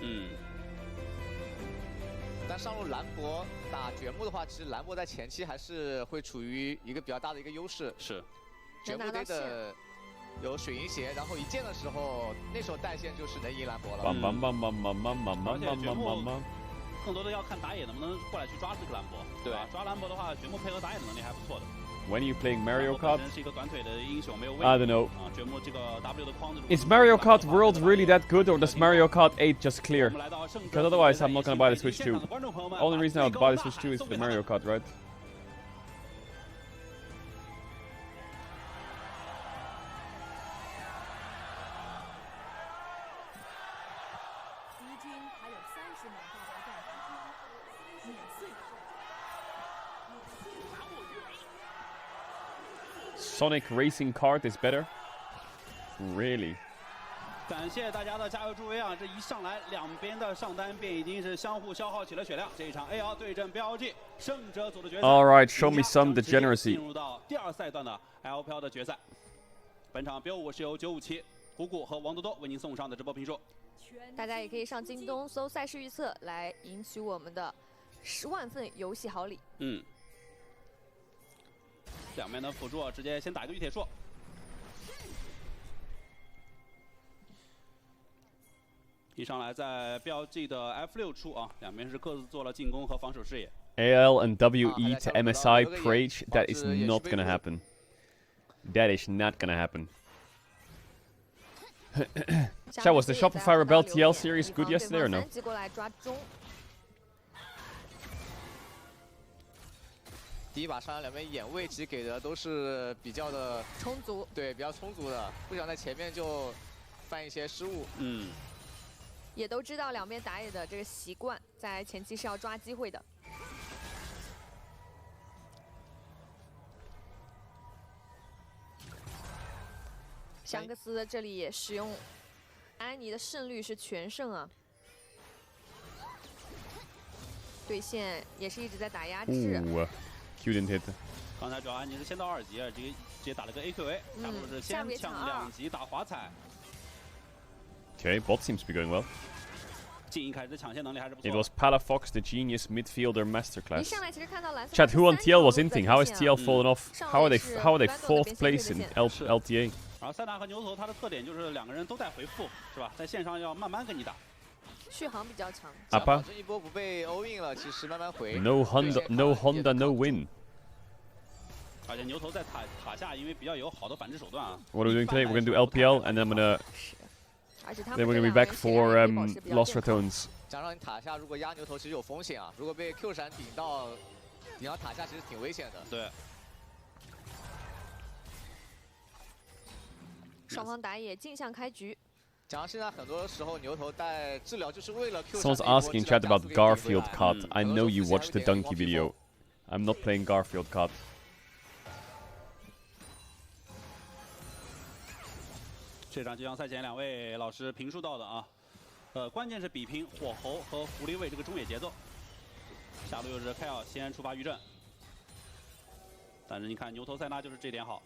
但上路兰博打掘木的话，其实兰博在前期还是会处于一个比较大的一个优势。是，掘木队的有水银鞋，然后一剑的时候，那时候带线就是能赢兰博了。更多的要看打野能不能过来去抓这个兰博，对吧？抓兰博的话，掘木配合打野的能力还不错的。When are you playing Mario Kart? 是一个短腿的英雄，没有位置。 I don't know. 掘木这个 W 的框子。Is Mario Kart World really that good, or does Mario Kart 8 just clear? Because otherwise, I'm not gonna buy the Switch 2. Only reason I would buy the Switch 2 is for the Mario Kart, right? Sonic Racing Kart is better? Really? 感谢大家的加油助威啊！这一上来，两边的上单便已经是相互消耗起了血量。这一场 AL 对阵 BLG 胜者组的决赛。 All right, show me some degeneracy. 进入到第二赛段的 LPL 的决赛。本场标舞是由957姑姑和王多多为您送上的直播评述。大家也可以上京东搜赛事预测来赢取我们的10万份游戏好礼。两边的辅助直接先打一个御铁术。一上来在标记的 F6处啊，两边是各自做了进攻和防守视野。AL and WE to MSI Prage, that is not gonna happen. That is not gonna happen. Chat, was the Shopify Rebel TL series good yesterday or no? 第一把上来两边眼位其实给的都是比较的充足，对，比较充足的，不想在前面就犯一些失误。也都知道两边打野的这个习惯，在前期是要抓机会的。香克斯这里也使用安妮的胜率是全胜啊，对线也是一直在打压制。Q didn't hit. 刚才主要安妮是先到2级，直接打了个 AQA， 下路是先抢2级打华彩。Okay, bot seems to be going well. 进一开始的抢线能力还是不错。 It was Palafox, the genius midfielder masterclass. 一上来其实看到蓝色。 Chat, who on TL was inting? How has TL fallen off? How are they 4th place in LTA? 然后塞纳和牛头，它的特点就是两个人都在回复，是吧？在线上要慢慢跟你打，续航比较强。保证一波不被欧印了，其实慢慢回。No Honda, no win. 而且牛头在塔下，因为比较有好的反制手段啊。What are we doing today? We're gonna do LPL, and then then we're gonna be back for Lost Ratones. 想让你塔下，如果压牛头其实有风险啊，如果被 Q 闪顶到塔下，其实挺危险的。对。 双方打野镜像开局。讲现在很多时候牛头带治疗就是为了 Q。 Someone's asking chat about Garfield cut. I know you watched the Donkey video. I'm not playing Garfield cut. 这场就像赛前两位老师评述到的啊，关键是比拼火猴和狐狸卫这个中野节奏。下路又是凯尔先出发预阵，但是你看牛头塞纳就是这点好，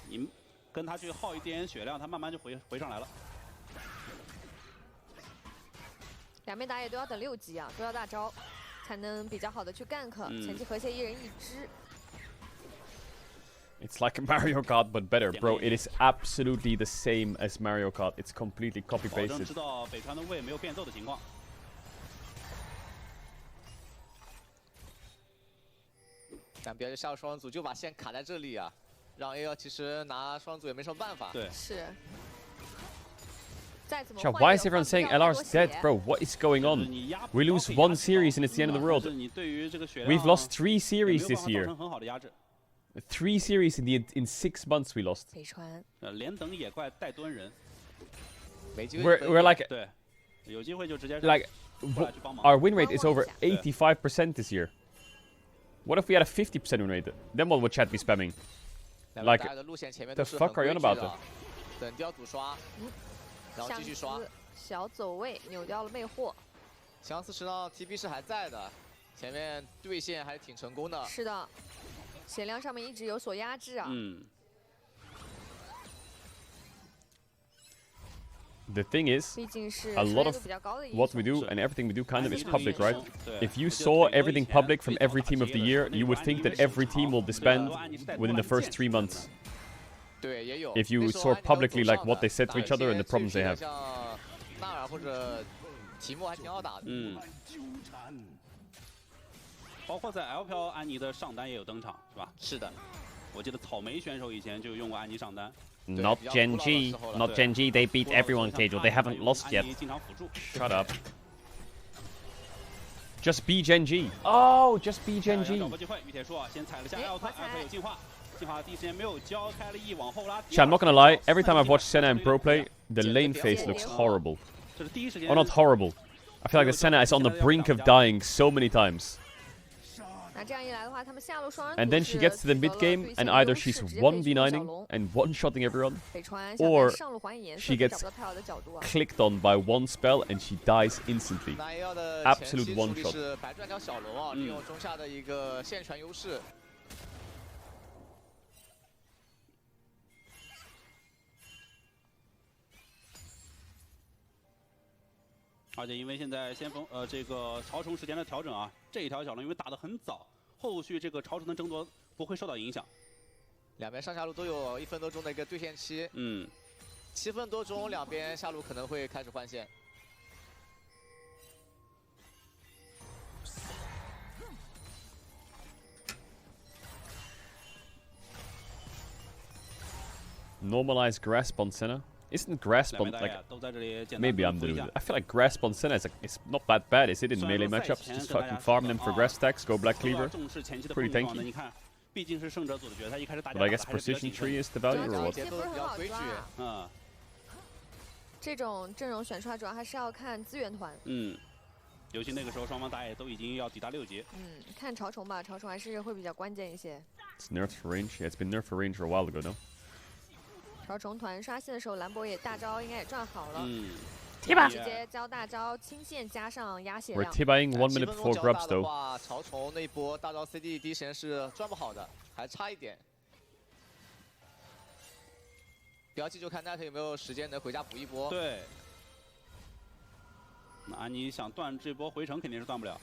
你跟他去耗一点血量，他慢慢就回上来了。两边打野都要等6级啊，都要大招，才能比较好的去gank。前期河蟹一人一只。 It's like a Mario Kart, but better, bro. It is absolutely the same as Mario Kart. It's completely copy 保证 pasted. 知道北川的位没有变奏的情况。但别的下路双组就把线卡在这里啊，让 AL 其实拿双组也没什么办法。对，是。 Chat, why is everyone saying LR's dead, bro? What is going on? We lose 1 series and it's the end of the world. We've lost 3 series this year. 3 series in 6 months we lost. 北川，连等野怪带蹲人， We're like 对，有机会就直接 like our win rate is over 85% this year. What if we had a 50% win rate? Then what would chat be spamming? Like the fuck are you on about? 等掉赌刷，然后继续刷。小走位扭掉了魅惑。相似实际上 TP 是还在的，前面对线还挺成功的。是的。 血量上面一直有所压制啊。The thing is, a lot of what we do and everything we do kind of is public, right? If you saw everything public from every team of the year, you would think that every team will disband within the first 3 months. If you saw publicly like what they said to each other and the problems they have. 纳尔或者题目还挺好打的。包括在 LPL 安妮的上单也有登场，是吧？是的，我记得草莓选手以前就用过安妮上单。Not Gen G, not Gen G. They beat everyone, Caedrel. They haven't lost yet. Shut up. Just be Gen G. Oh, just be Gen G. Chat, I'm not gonna lie. Every time I've watched Senna and Pro play, the lane phase looks horrible. Oh, not horrible. I feel like the Senna is on the brink of dying so many times. And then she gets to the mid game, and either she's 1v9ing and one-shotting everyone, or she gets clicked on by one spell and she dies instantly. Absolute one-shot. 而且因为现在先锋这个潮虫时间的调整啊，这一条小龙因为打得很早，后续这个潮虫的争夺不会受到影响。两边上下路都有1分多钟的一个对线期。嗯，7分多钟，两边下路可能会开始换线。 Normalize grasp on Senna. Isn't grasp on like maybe I'm the dude. I feel like grasp on Senna is like it's not that bad, is it? In melee matchups, just fucking farm them for grass stacks, go black cleaver. Pretty tanky. But I guess precision tree is the value or what? 不是很好抓啊。这种阵容选出来主要还是要看资源团。嗯，尤其那个时候双方打野都已经要抵达6级。嗯，看潮虫吧，潮虫还是会比较关键一些。It's nerfed for range. Yeah, it's been nerfed for range a while ago, no? 潮虫团刷新的时候，兰博也大招应该也赚好了。嗯，直接交大招清线加上压血量。 We're T-buying 1 minute before grubs though. 潮虫那一波大招 CD 第一时间是赚不好的，还差一点。标记就看奈特有没有时间能回家补一波。对。那你想断这波回城肯定是断不了。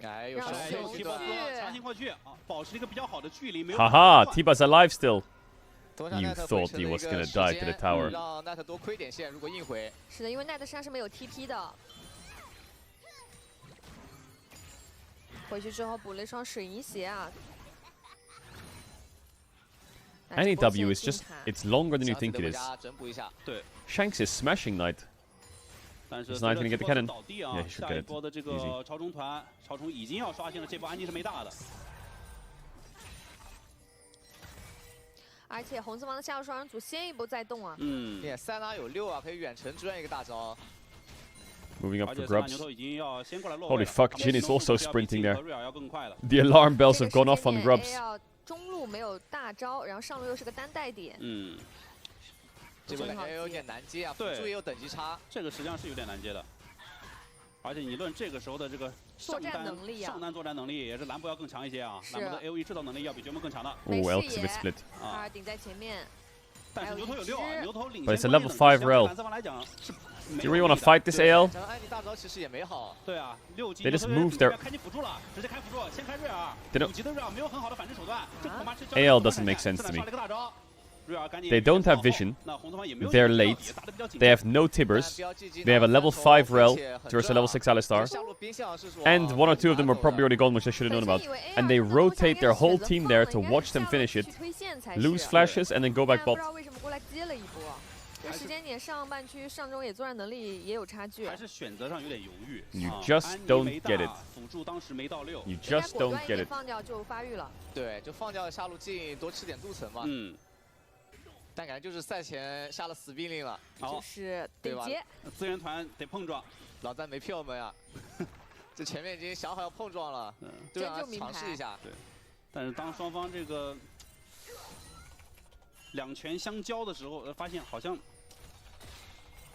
哎，有手踢爆强行过去啊，保持一个比较好的距离，没有。哈哈 ，T-Bus alive still. You thought he was gonna die to the tower. 让奈特多亏点线，如果硬回。是的，因为奈特身上是没有 TP 的。回去之后补了一双水银鞋啊。Any W is just it's longer than you think it is. 对 Shanks is smashing Knight. 但是 He's not even gonna get the cannon. 倒地啊 Yeah, he should 下 get 一 it. 波的这个 Easy. 潮虫团，潮虫已经要刷新了，这波安妮是没大的。 而且红色方的下路双人组先一步再动啊！嗯，塞拉有6啊，可以远程支援一个大招。 Moving up for grubs. 牛头已经要先过来落 Holy fuck, Jin is also sprinting there. 瑞尔要更快了。 The alarm bells have gone off on grubs. 中路没有大招，然后上路又是个单带点。嗯，这个感觉有点难接啊，辅助也有等级差。这个实际上是有点难接的。 而且你论这个时候的这个上单作战能力，也是兰博要更强一些啊。兰博的 AOE 制造能力要比掘梦更强的。Oh, Elk's a bit split. 卡尔顶在前面，但是牛头有6啊，牛头领先。 But it's a level 5 rel. Do you really want to fight this AL? 艾迪大招其实也没好。对啊，6级 They just moved their. 开启辅助了，直接开辅助，先开瑞尔。5级的瑞尔没有很好的反制手段，这恐怕是 AL doesn't make sense to me. They don't have vision. They're late. They have no Tibbers. They have a level 5 Rel versus a level 6 Alistar. And 1 or 2 of them are probably already gone, which I should have known about. And they rotate their whole team there to watch them finish it, lose flashes, and then go back bot. 这时间点上半区上中野作战能力也有差距，还是选择上有点犹豫。 You just don't get it. 辅助当时没到6。You just don't get it. 放掉就发育了。对，就放掉下路近，多吃点镀层嘛。嗯。 但感觉就是赛前下了死命令了，就是顶接，资源团得碰撞，老詹没骗我们呀，这前面已经想好要碰撞了，就让他尝试一下。对，但是当双方这个两权相交的时候，发现好像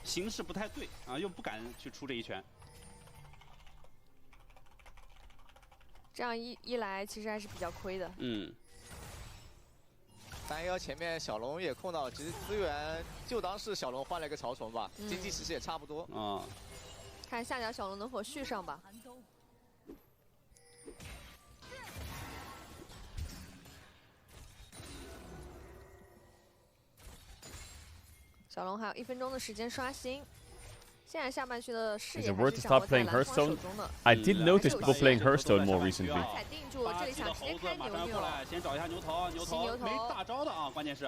形势不太对啊，又不敢去出这一拳。这样一来，其实还是比较亏的。嗯。 3-1前面小龙也控到，其实资源就当是小龙换了一个潮虫吧，经济其实也差不多。啊，看下角小龙能否续上吧。小龙还有1分钟的时间刷新。 现在下半区的视野还是掌握在蓝方手中的。I did notice people playing Hearthstone more recently. 踩定住，这里想直接开牛牛。先找一下牛头，牛头没大招的啊，关键是。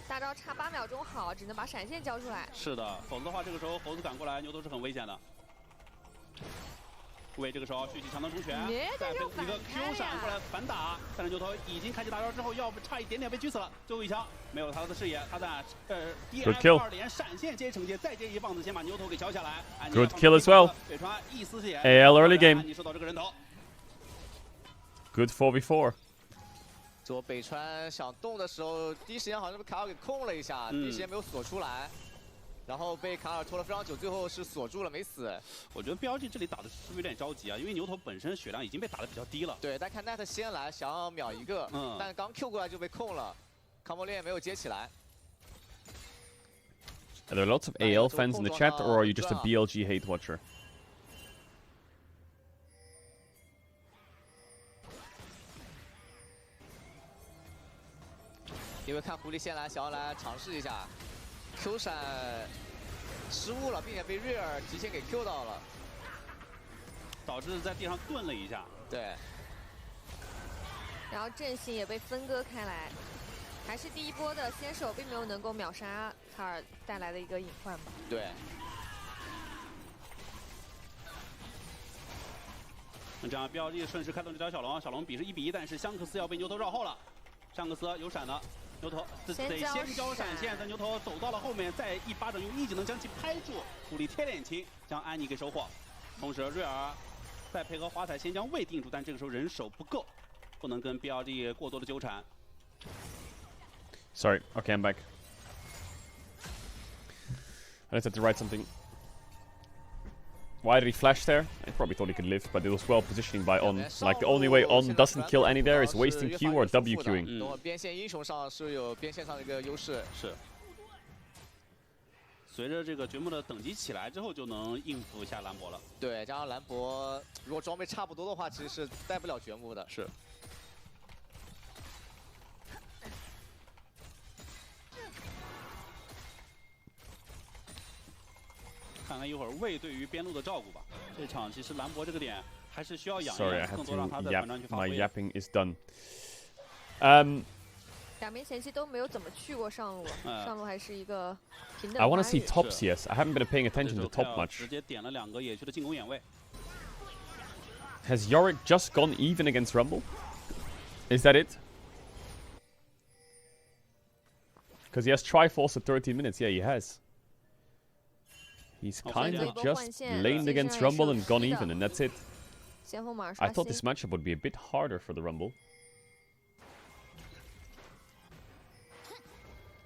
大招差8秒钟好，只能把闪现交出来。是的，否则的话，这个时候猴子赶过来，牛头是很危险的。为这个时候蓄起强能重拳，再一个 Q 闪过来反打，但是牛头已经开启大招之后，要不差一点点被狙死了。最后一枪没有他的视野，他在DF2连闪现接承接，再接一棒子，先把牛头给敲下来。Good kill as well. 北川一丝血 AL early game. 你收到这个人头。Good 4v4. 左北川想动的时候，第一时间好像被卡尔给控了一下，第一时间没有锁出来。 然后被卡尔拖了非常久，最后是锁住了，没死。我觉得 BLG 这里打的是不是有点着急啊？因为牛头本身血量已经被打的比较低了。对，但看奈特先来，想要秒一个，但刚 Q 过来就被控了，康莫链没有接起来。Are there lots of AL fans in the chat, or are you just a BLG hate watcher? 因为看狐狸先来，想要来尝试一下 Q 闪失误了，并且被瑞尔提前给 Q 到了，导致在地上顿了一下。对。然后阵型也被分割开来，还是第一波的先手并没有能够秒杀卡尔带来的一个隐患吧？对。那这样 BLG 顺势开动这条小龙，小龙比是1比1，但是香克斯要被牛头绕后了。香克斯有闪的。 牛头得先交闪现，但牛头走到了后面，再一巴掌用一技能将其拍住，狐狸贴脸擒将安妮给收获。同时瑞尔再配合华彩先将魏定住，但这个时候人手不够，不能跟 BLG 过多的纠缠。Sorry, okay, I'm back. I just had to write something. Why did he flash there? I probably thought he could live, but it was well positioning by On. Like, the only way On doesn't kill any there is wasting Q or W queuing. 边线英雄上是有边线上的一个优势。是。随着这个掘墓的等级起来之后，就能应付一下兰博了。对，加上兰博如果装备差不多的话，其实是带不了掘墓的。是。 看看一会儿魏对于边路的照顾吧。这场其实兰博这个点还是需要养一养，更多让他在团战去发挥。 My yapping is done. 两边前期都没有怎么去过上路，上路还是一个平等。 I want to see top CS. I haven't been paying attention to top much. 直接点了2个野区的进攻眼位。 Has Yorick just gone even against Rumble? Is that it? Because he has Triforce at 13 minutes. Yeah, he has. He's kind of just laned against Rumble and gone even, and that's it. I thought this matchup would be a bit harder for the Rumble.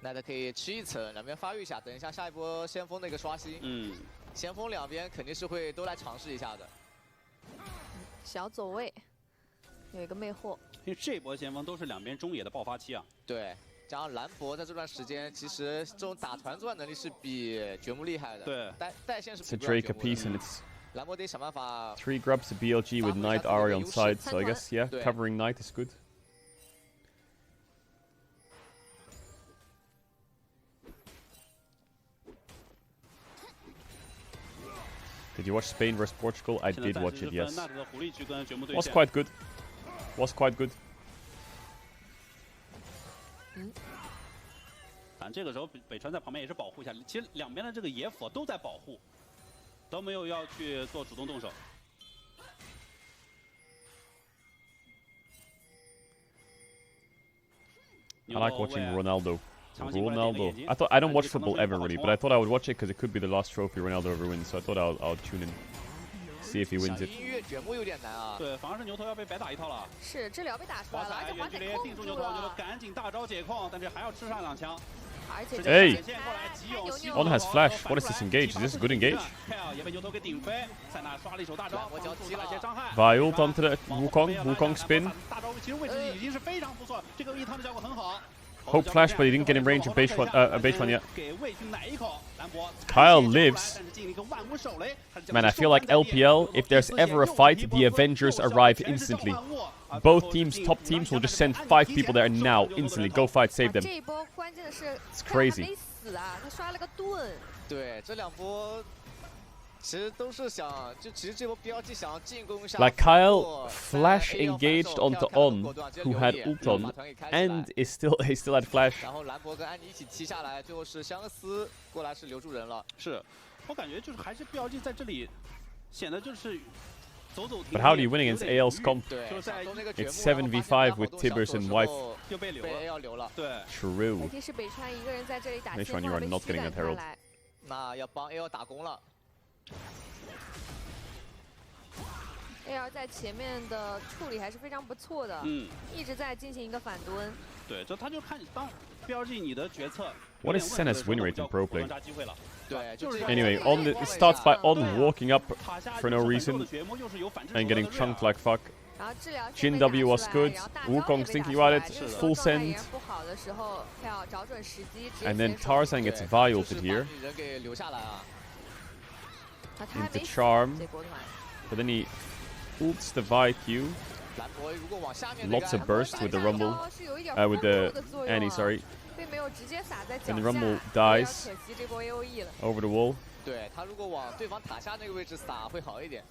那他可以吃一层，两边发育一下，等一下下一波先锋那个刷新。先锋两边肯定是会都来尝试一下的。小走位，有一个魅惑。因为这波先锋都是两边中野的爆发期啊。对。 加上兰博在这段时间，其实这种打团作能力是比掘墓厉害的。对，带线是比 It's a Drake apiece, and it's 兰博得想办法。 3 grubs, a BLG with Knight Ari on side, so I guess yeah, covering Knight is good. Did you watch Spain vs Portugal? I did watch it, yes. Was quite good. Was quite good. 但这个时候北川在旁边也是保护一下，其实两边的这个野辅都在保护，都没有要去做主动动手。I like watching Ronaldo. I thought I don't watch football ever really, but I thought I would watch it because it could be the last trophy Ronaldo ever wins. So I thought I'll tune in, see if he wins it. 音乐掘墓有点难啊。对，反而是牛头要被白打一套了。是，这里要被打出来了，而且华彩定住牛头，牛头赶紧大招解控，但是还要吃上2枪。 Hey! On has flash. What is this engage? Is this a good engage? Vi ult onto the Wukong. Wukong spin. Hope flash, but he didn't get in range of base one yet. Kyle lives. Man, I feel like LPL, if there's ever a fight, the Avengers arrive instantly. Both teams, top teams, will just send 5 people there now, instantly. Go fight, save them. It's crazy. 他刷了个盾。对，这2波其实都是想，就其实这波 BLG 想要进攻一下。 Like Kyle flash engaged onto On, who had ult on, and he still had flash. 然后兰博跟安妮一起踢下来，最后是香克斯过来是留住人了。是，我感觉就是还是 BLG 在这里显得就是。 But how do you win against AL's comp? It's 7v5 with Tibbers and Wife. True. Which one you are not getting that Herald? 那要帮 AL 打工了。AL 在前面的处理还是非常不错的，一直在进行一个反蹲。对，这他就看当 BLG 你的决策。 What is Senna's win rate in pro play? Anyway, it starts by On walking up for no reason and getting chunked like fuck. Jin W was good. Wukong thinking about it. Full send. 好的时候，要找准时机。 And then Tarzan gets violed here 人给留下来啊。 into charm, but then he ults the Vi Q. Lots of burst with the Rumble, with the Annie, sorry. And the Rumble dies over the wall. 对他如果往对方塔下那个位置撒会好一点。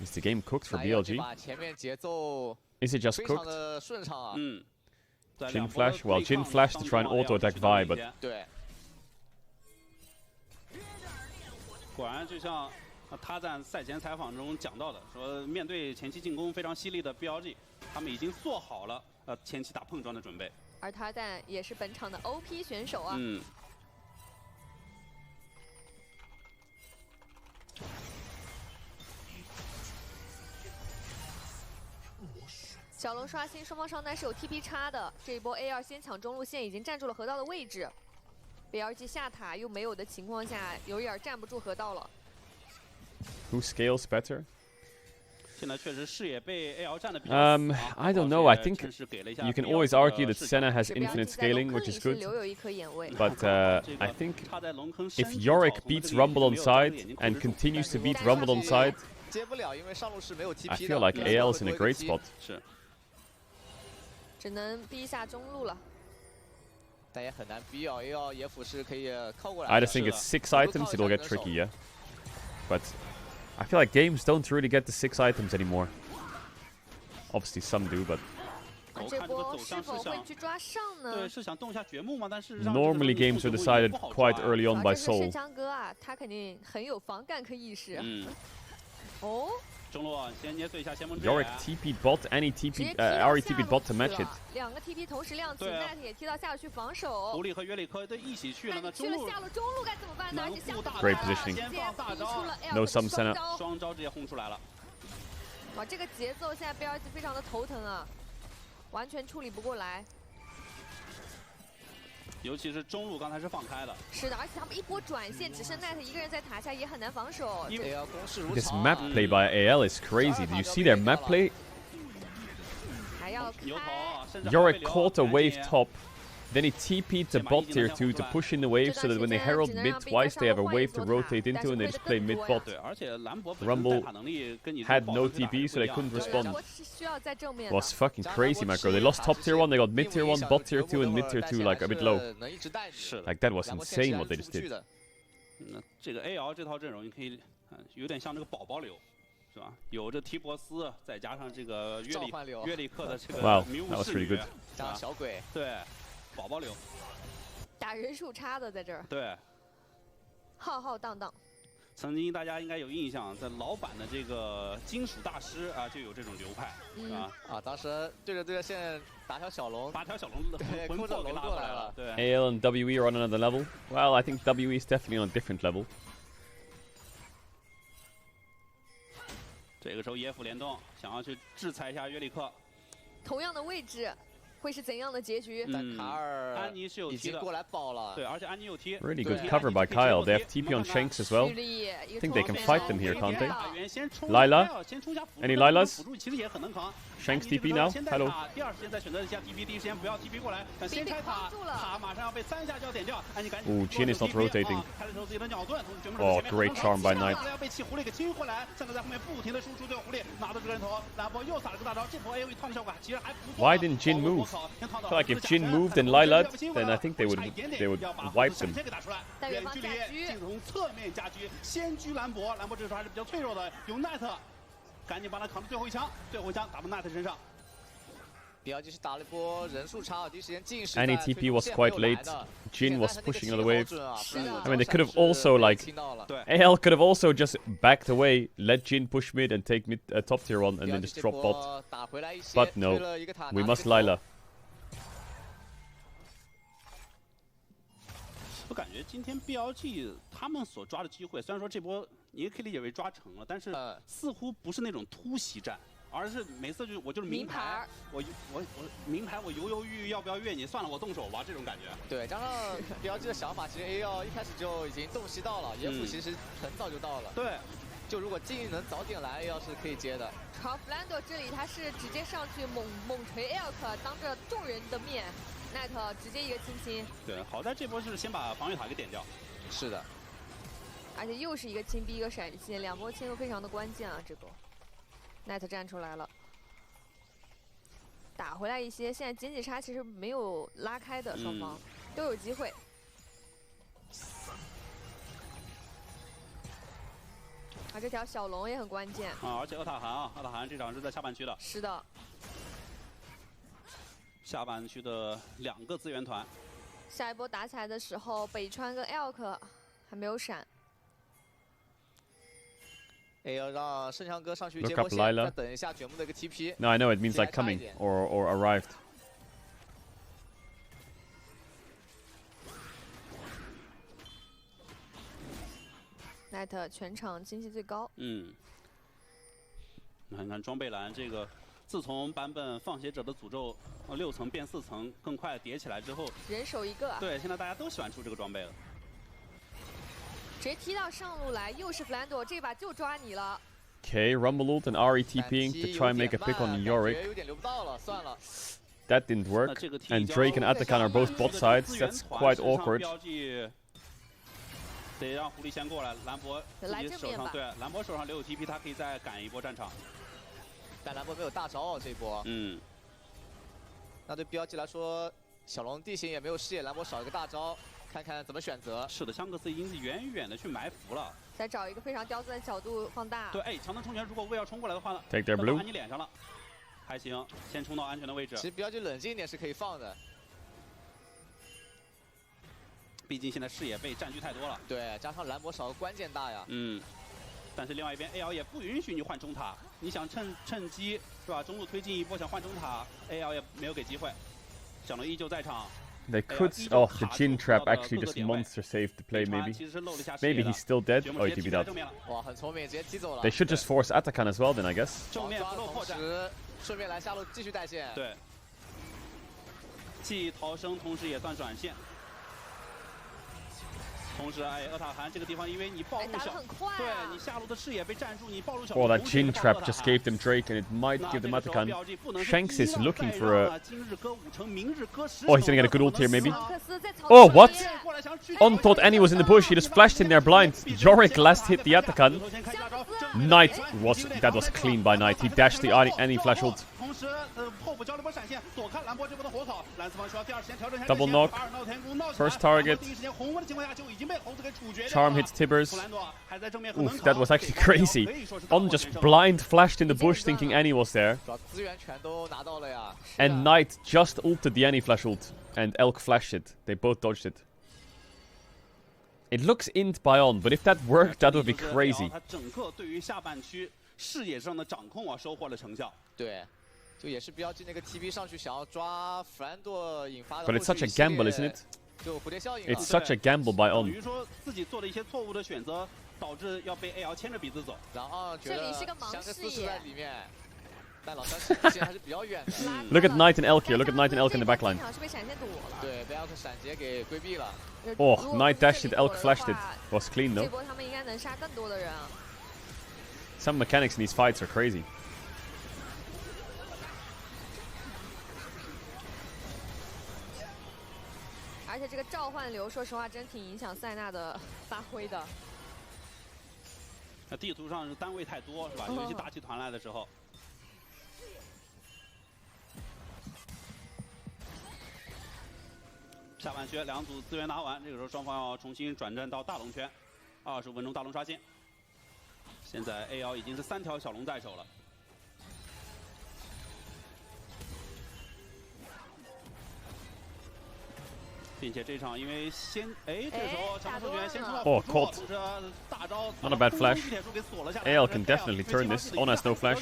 Is the game cooked for BLG? 把前面节奏 Is it just 非常 cooked? 的顺畅啊。Jin flash? Well, Jin flashed to try and auto attack Vi, but 对。果然就像他在赛前采访中讲到的，说面对前期进攻非常犀利的 BLG， 他们已经做好了前期打碰撞的准备。而他但也是本场的 OP 选手啊。小龙刷新，双方上单是有 TP 差的。这一波 A2 先抢中路线，已经站住了河道的位置。BLG 下塔又没有的情况下，有一点站不住河道了。who scales better? 现在确实视野被 AL 占的比较 I don't know. I think you can always argue that Senna has infinite scaling, which is good. But I think if Yorick beats Rumble on side and continues to beat Rumble on side, I feel like AL is in a great spot. 只能逼一下中路了。但也很难逼啊 ，AL 野辅是可以靠过来。 I just think it's 6 items, it'll get tricky, yeah. But I feel like games don't really get the 6 items anymore. Obviously, some do, but 这波是否会去抓上呢？对，是想动一下掘墓吗？但是 normally games are decided quite early on by Soul. 盛强哥啊，他肯定很有防gank意识。哦。 中路先捏碎一下先锋之眼。 Yorick TP bot, any TP, Ari TP bot to match it. 两个 TP 同时亮起 ，Net 也踢到下去防守。狐狸和约里克都一起去了，那中路下了中路该怎么办呢？而且下 Great positioning. No sum Senna. 双招直接轰出来了。哇，这个节奏现在 BLG 非常的头疼啊，完全处理不过来。 尤其是中路刚才是放开的，是的，而且他们一波转线，只剩 Net 一个人在塔下也很难防守。 This map play by AL is crazy. Did you see their map play? 还要开 Yorick caught a wave top, then he TP'd to bot tier 2 to push in the wave so that when they herald mid twice, they have a wave to rotate into and they just play mid bot. Rumble had no TP, so they couldn't respond. It was fucking crazy, macro. They lost top tier 1, they got mid tier 1, bot tier 2, and mid tier 2 like a bit low. Like that was insane what they just did. 这个 AL 这套阵容，你可以有点像这个宝宝流。 是吧？有着提博斯，再加上这个约里克的这个迷雾视觉，加上小鬼，对，宝宝流，打人数差的在这儿，对，浩浩荡荡。曾经大家应该有印象，在老版的这个金属大师啊，就有这种流派，啊啊，当时对着现在打条小龙魂魄给拉过来了，对。AL and WE are on another level. Well, I think WE is definitely on a different level. 这个时候野辅联动，想要去制裁一下约里克。同样的位置，会是怎样的结局？但卡尔安妮是有踢的，过来爆了。对，而且安妮有踢。Really good cover by Kyle. They have TP on Shanks as well. I think they can fight them here, can't they? Lila? Any Lilas? Shanks TP now? Hello. 第二时间再选择一下 TP， 第一时间不要 TP 过来，想先拆塔，塔马上要被3下就要点掉。安妮赶紧。Jin is not rotating. 开了头自己的鸟盾，从全部 Oh, great charm by Knight. 要被气狐狸给清回来，三个在后面不停的输出，对狐狸拿到这个人头，兰博又撒了个大招，这波 AoE 套的效果其实还不错。 Why didn't Jin move? I feel like if Jin moved and Lila, then I think they would wipe them. 远距离进从侧面夹狙，先狙兰博，兰博这个时候还是比较脆弱的，有奈特，赶紧把他扛住最后一枪，最后一枪打到奈特身上。 BLG 是打了一波人数差，第一时间进士。 Any TP was quite late. Jin was pushing on the wave. I mean, they could have also like AL could have also just backed away, let Jin push mid and take mid top tier 1 and then just drop bot. But no, we must Lila. 我感觉今天 BLG 他们所抓的机会，虽然说这波你也可以理解为抓成了，但是似乎不是那种突袭战。 而是每次我就是名牌，我名牌我犹豫要不要越你，算了我动手吧这种感觉。对，加上 BLG 的想法，其实 AL 一开始就已经洞悉到了，野辅其实很早就到了。对，就如果静能早点来，要是可以接的。好，弗兰多这里他是直接上去猛锤 Elk， 当着众人的面 ，Knight 直接一个轻轻。对，好在这波是先把防御塔给点掉。是的。而且又是一个清逼一个闪现，两波清都非常的关键啊！这波 ，Knight 站出来了，打回来一些。现在经济差其实没有拉开的，双方都有机会。啊，这条小龙也很关键啊！而且厄塔寒这场是在下半区的。是的。下半区的2个资源团。下一波打起来的时候，北川跟 Elk 还没有闪。要让盛强哥上去接波线，再等一下卷木的一个 TP。 No, I know it means like coming or arrived. Knight 全场经济最高。你看装备栏这个，自从版本放血者的诅咒6层变4层更快叠起来之后，人手一个。对，现在大家都喜欢出这个装备了。直接踢到上路来，又是弗兰多，这把就抓你了。Okay, Rumble ult and RE TPing to try and make a pick on Yorick. That didn't work. And Drake and Atakan are both bot sides. That's quite awkward. 得让狐狸先过来，兰博自己手上对，兰博手上留有 TP， 他可以再赶一波战场。但兰博没有大招这一波。那对标记来说，小龙地形也没有视野，兰博少一个大招。 看看怎么选择。是的，香克斯已经是远远的去埋伏了。再找一个非常刁钻的角度放大。对，哎，强能冲拳，如果魏要冲过来的话呢 ，Take their blue， 打你脸上了，还行，先冲到安全的位置。其实标记冷静一点是可以放的，毕竟现在视野被占据太多了。对，加上兰博少个关键大呀。但是另外一边 AL 也不允许你换中塔，你想趁机是吧？中路推进一波想换中塔 ，AL 也没有给机会。小龙依旧在场。 They could. Oh, the Jin trap actually just monster saved the play. Maybe he's still dead. Oh, he TP'd out. They should just force Atakan as well, then I guess. 正面不漏破绽，顺便来下路继续带线。对，既逃生，同时也算转线。 同时，哎，厄塔寒这个地方，因为你暴露小，对你下路的视野被占住，你暴露小。Oh, that Jin trap just gave them Drake, and it might give them Atakan. Shanks is looking for a. Oh, he's gonna get a good ult here, maybe. Oh, what? On thought Annie was in the bush. He just flashed in there blind. Yorick last hit the Atakan. Knight that was clean by Knight. He dashed the Annie flash ult. Double knock. First target. Charm hits Tibbers. Oof, that was actually crazy. On just blind flashed in the bush thinking Annie was there. And Knight just ulted the Annie flash ult. And Elk flashed it. They both dodged it. It looks int by on, but if that worked, that would be crazy. 视野上的掌控啊，收获了成效。对，就也是标记那个 TP 上去想要抓弗兰多引发的。 But it's such a gamble, isn't it? 就蝴蝶效应。 It's such a gamble by on. 等于说自己做了一些错误的选择，导致要被 AL 牵着鼻子走。然后觉得香克斯是在里面，但老三其实还是比较远的。Look at Knight and Elk here. Look at Knight and Elk in the backline. 对，被 Elk 闪截给规避了。 Oh, Knight dashed it, Elk flashed it. Was clean though. 这波他们应该能杀更多的人啊。 Some mechanics in these fights are crazy. 而且这个召唤流，说实话真挺影响塞纳的发挥的。那地图上是单位太多，是吧？尤其大集团来的时候。下半区两组资源拿完，这个时候双方要重新转战到大龙圈，25分钟大龙刷新。现在 AL 已经是3条小龙在手了。 并且这场因为先这时候强冲拳先冲到辅助，同时大招 Not a bad flash. AL can definitely turn this. On has no flash.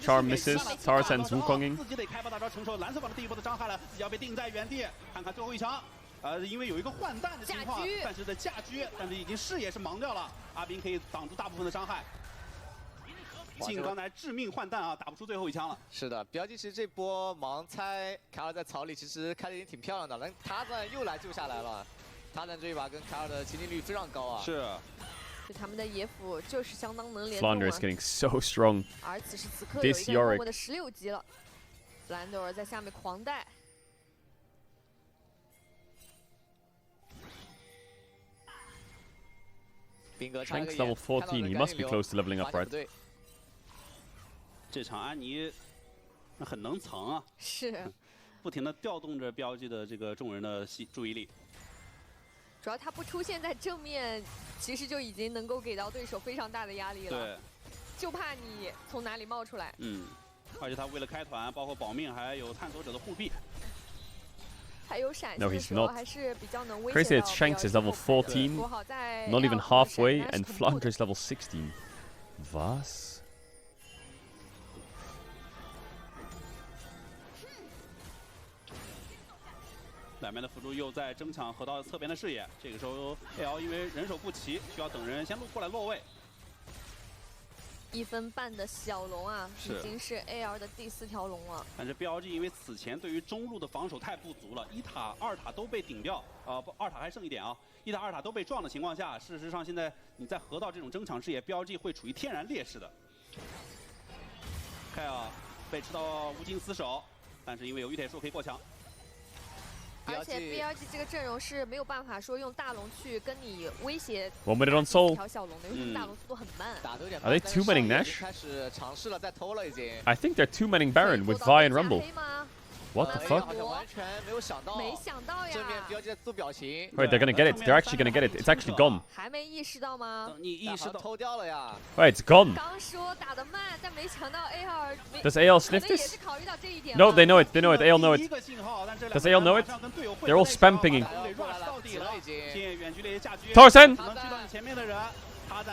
Charm misses. Tarzan's Wukonging. 自己得开爆大招承受蓝色方的第一波的伤害了，自己要被定在原地。看看最后一枪，因为有一个换弹的情况，但是的架狙，但是已经视野是盲掉了。阿斌可以挡住大部分的伤害。 进刚才致命换弹啊，打不出最后一枪了。是的，标记其实这波盲猜凯尔在草里其实开的也挺漂亮的，但塔赞又来救下来了。塔赞这一把跟凯尔的情境率非常高啊。是，就他们的野辅就是相当能联 Flounder is getting so strong. 而此时此刻有一个默默的16级了，弗兰德尔在下面狂带。Shank's level 14. He must be close to leveling up, right? 这场安妮很能藏啊，是，不停的调动着标记的这个众人的注意力。主要他不出现在正面，其实就已经能够给到对手非常大的压力了。对，就怕你从哪里冒出来。而且他为了开团，包括保命，还有探索者的护臂。 还有闪现 No, 的 he's 时候 not. 还是比较能威 Crazy 胁 that 到 Shanks is level 14, not even halfway, and Flounder is level 16. Was? 两边的辅助又在争抢河道侧边的视野，这个时候 AL 因为人手不齐，需要等人先过来落位。 1分半的小龙啊，已经是 AL 的第4条龙了。但是 BLG 因为此前对于中路的防守太不足了，1塔、2塔都被顶掉，不，2塔还剩一点啊，1塔、2塔都被撞的情况下，事实上现在你在河道这种争抢视野 ，BLG 会处于天然劣势的。凯尔被吃到无尽死守，但是因为有御铁术可以过墙。 而且 BLG 这个阵容是没有办法说用大龙去跟你威胁 1 minute on Soul. 一条小龙的，因为他们大龙速度很慢。 Are they 2-manning Nash? 开始尝试了，在偷了已经。 I think they're 2-manning Baron with Vi and Rumble. What the fuck? 好像完全没有想到。没想到呀！正面标记在做表情。 Wait, they're gonna get it. They're actually gonna get it. It's actually gone. 还没意识到吗？你意识到偷掉了呀 Wait, it's gone. 刚说打得慢，但没想到 AL Does AL sniff 可能也 this? 是考虑到这一点。 No, they know it. They know it. AL know it. Does AL know it? They're all spam pinging. Tarzan!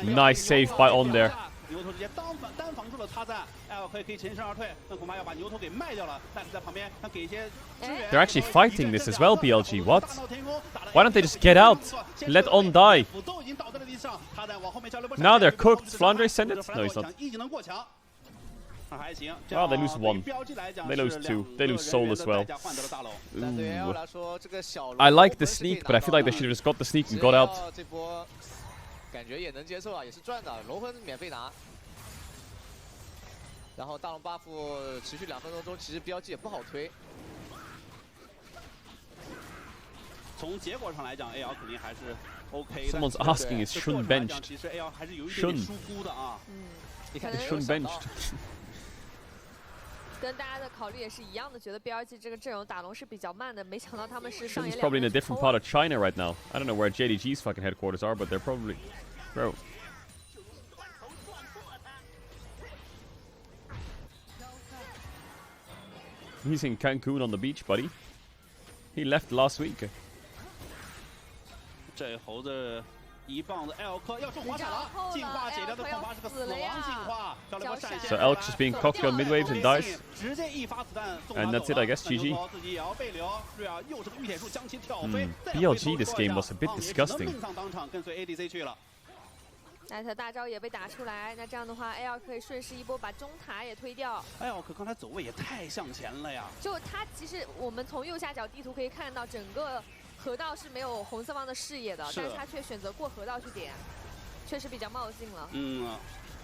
Nice save by On there. 牛头直接单防住了他在 ，L 可以全身而退，那恐怕要把牛头给卖掉了。但是在旁边，他给一些支援。 They're actually fighting this as well, BLG. What? Why don't they just get out? Let On die. Now they're cooked. Flandre send it? No, he's not. Wow, they lose 1. They lose 2. They lose Soul as well. Ooh. I like the sneak, but I feel like they should have just got the sneak and got out. 感觉也能接受啊，也是赚的，龙魂免费拿。然后大龙 buff 持续2分钟中，其实标记也不好推。从结果上来讲 ，AL 肯定还是 OK 的。 Someone's asking is Shun benched? 其实 AL 还是有一点疏忽的啊。Shun benched. 跟大家的考虑也是一样的，觉得 BLG 这个阵容打龙是比较慢的，没想到他们是上野 Shun's 两 probably in a 人 different part of China right now. I don't know where JDG's fucking headquarters are, but they're probably... Bro. He's in Cancun on the beach, buddy. He left last week. 这猴子1棒子 L 克要中滑铲了，进化解掉的恐怕是个死亡进化。漂流波闪现 So Elk's just being cocky on mid waves and dies. 直接1发子弹送 And that's it, I guess. GG. BLG this game was a bit disgusting. 当场跟随 ADC 去了。奈特大招也被打出来，那这样的话 ，AL 可以顺势一波把中塔也推掉。L 可刚才走位也太向前了呀！就他其实我们从右下角地图可以看到，整个河道是没有红色方的视野的，但是他却选择过河道去点，确实比较冒进了。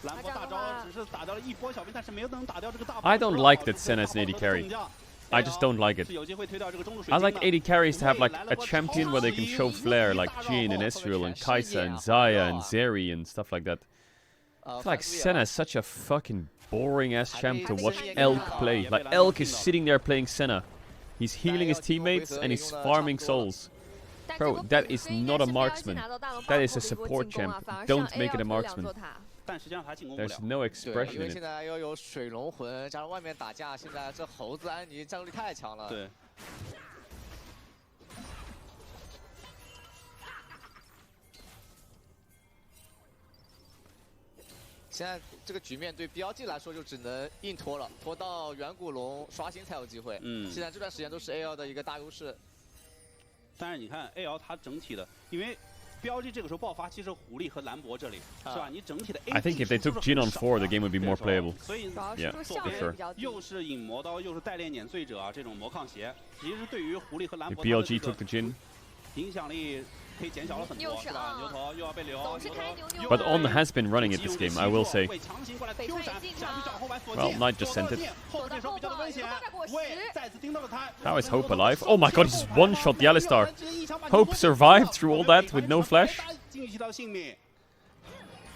蓝波大招只是打掉了1波小兵，但是没有能打掉这个大。I don't like that Senna's an AD carry. I just don't like it. I like AD carries to have like a champion where they can show flair, like Jhin and Ezreal and Kai'Sa and Xayah and Zeri and stuff like that. I feel like Senna is such a fucking boring ass champ to watch Elk play. Like Elk is sitting there playing Senna. He's healing his teammates and he's farming souls. Bro, that is not a marksman. That is a support champ. Don't make it a marksman. 但实际上他进攻不了。 There's no expression 因为 in 现 it. 在又有水龙魂，加上外面打架，现在这猴子安妮战斗力太强了。对。现在这个局面对 BLG 来说就只能硬拖了，拖到远古龙刷新才有机会。现在这段时间都是 AL 的一个大优势。但是你看 AL 它整体的，因为 BLG 这个时候爆发，其实狐狸和兰博这里是吧？你整体的 I think if they took Jhin on 4, the game would be more playable. 所以 Yeah, for sure. 又是引魔刀，又是代练碾碎者啊，这种魔抗鞋，其实对于狐狸和兰博 If BLG took the Jhin, 影响力可以减小了很多，是吧？牛头又要被留，But On has been running it this game, I will say. 强行过来 Q 闪，下去找后排锁 Well, 进， Knight just sent it. 后对手比较的危险，喂，再次盯到了他。 How is Hope alive? Oh my god, he's one-shot the Alistar. Hope survived through all that with no flash. 惊喜到性命。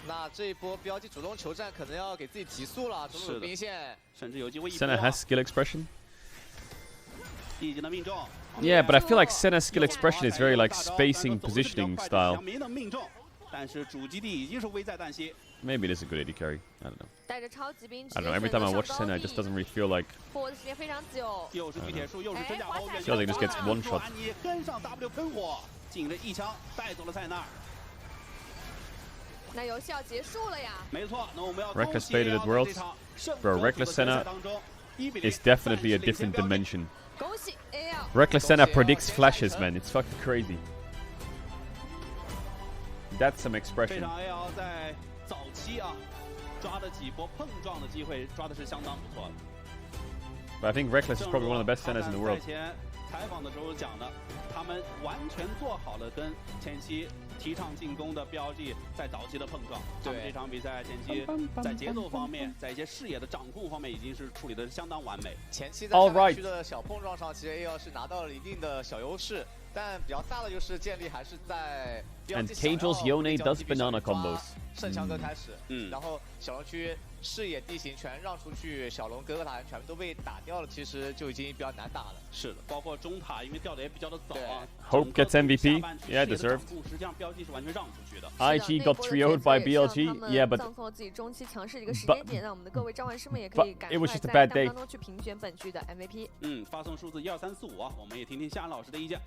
那这一波标记主动求战，可能要给自己提速了，中路兵线，甚至有机会。 Senna has skill expression. 已经的命中。 Yeah, but I feel like Senna's skill expression is very like spacing, positioning style. 但是主基地已经是危在旦夕。 Maybe it is a good AD carry. I don't know. 带着超级兵， I don't know. Every time I watch Senna, it just doesn't really feel like. 活的时间非常久。又是巨铁树，又是真假猴， Feels like he just gets one shot. 你跟上 W 喷火，进了一枪带走了塞纳。那游戏要结束了呀。没错，那我们要 Reckless faded at Worlds. Bro, Reckless Senna is definitely a different dimension. 恭喜 AL。 Reckless Senna predicts flashes, man. It's fucking crazy. That's some 非 expression. 常 AL 在早期啊，抓了几波碰撞的机会，抓的是相当不错的。 But I think Reckless is probably one of the best Sennas in the world. 赛前采访的时候讲的，他们完全做好了跟前期提倡进攻的标记在早期的碰撞。他们这场比赛前期在节奏方面，在一些视野的掌控方面，已经是处理的相当完美。前期在上半区的小碰撞上，其实 AL 是拿到了一定的小优势，但比较大的优势建立还是在 And Caedrel's Yone does banana combos. 圣枪哥开始，然后小龙区视野地形全让出去，小龙哥哥塔全部都被打掉了，其实就已经比较难打了。是的，包括中塔，因为掉的也比较的早啊。 Hope gets MVP. Yeah, deserved. 实际上标记是完全让出去的。 IG got 3-0'd by BLG. Yeah, but 葬送了自己中期强势的一个时间点，让我们的各位召唤师们也可以 but 赶 it 快 was 在 just a 弹 bad 幕 day. 当中去评选本局的 MVP。发送数字12345啊，我们也听听夏安老师的意见。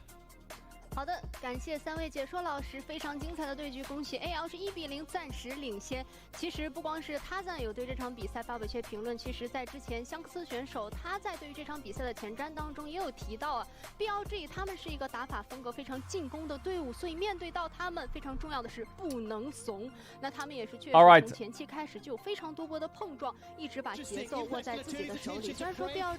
好的，感谢3位解说老师，非常精彩的对局，恭喜 AL 是1比0暂时领先。其实不光是他赞有对这场比赛发表一些评论，其实在之前香克斯选手他在对于这场比赛的前瞻当中也有提到啊 ，BLG 他们是一个打法风格非常进攻的队伍，所以面对到他们非常重要的是不能怂。那他们也是确实从前期开始就有非常多波的碰撞，一直把节奏握在自己的手里。虽然说 BLG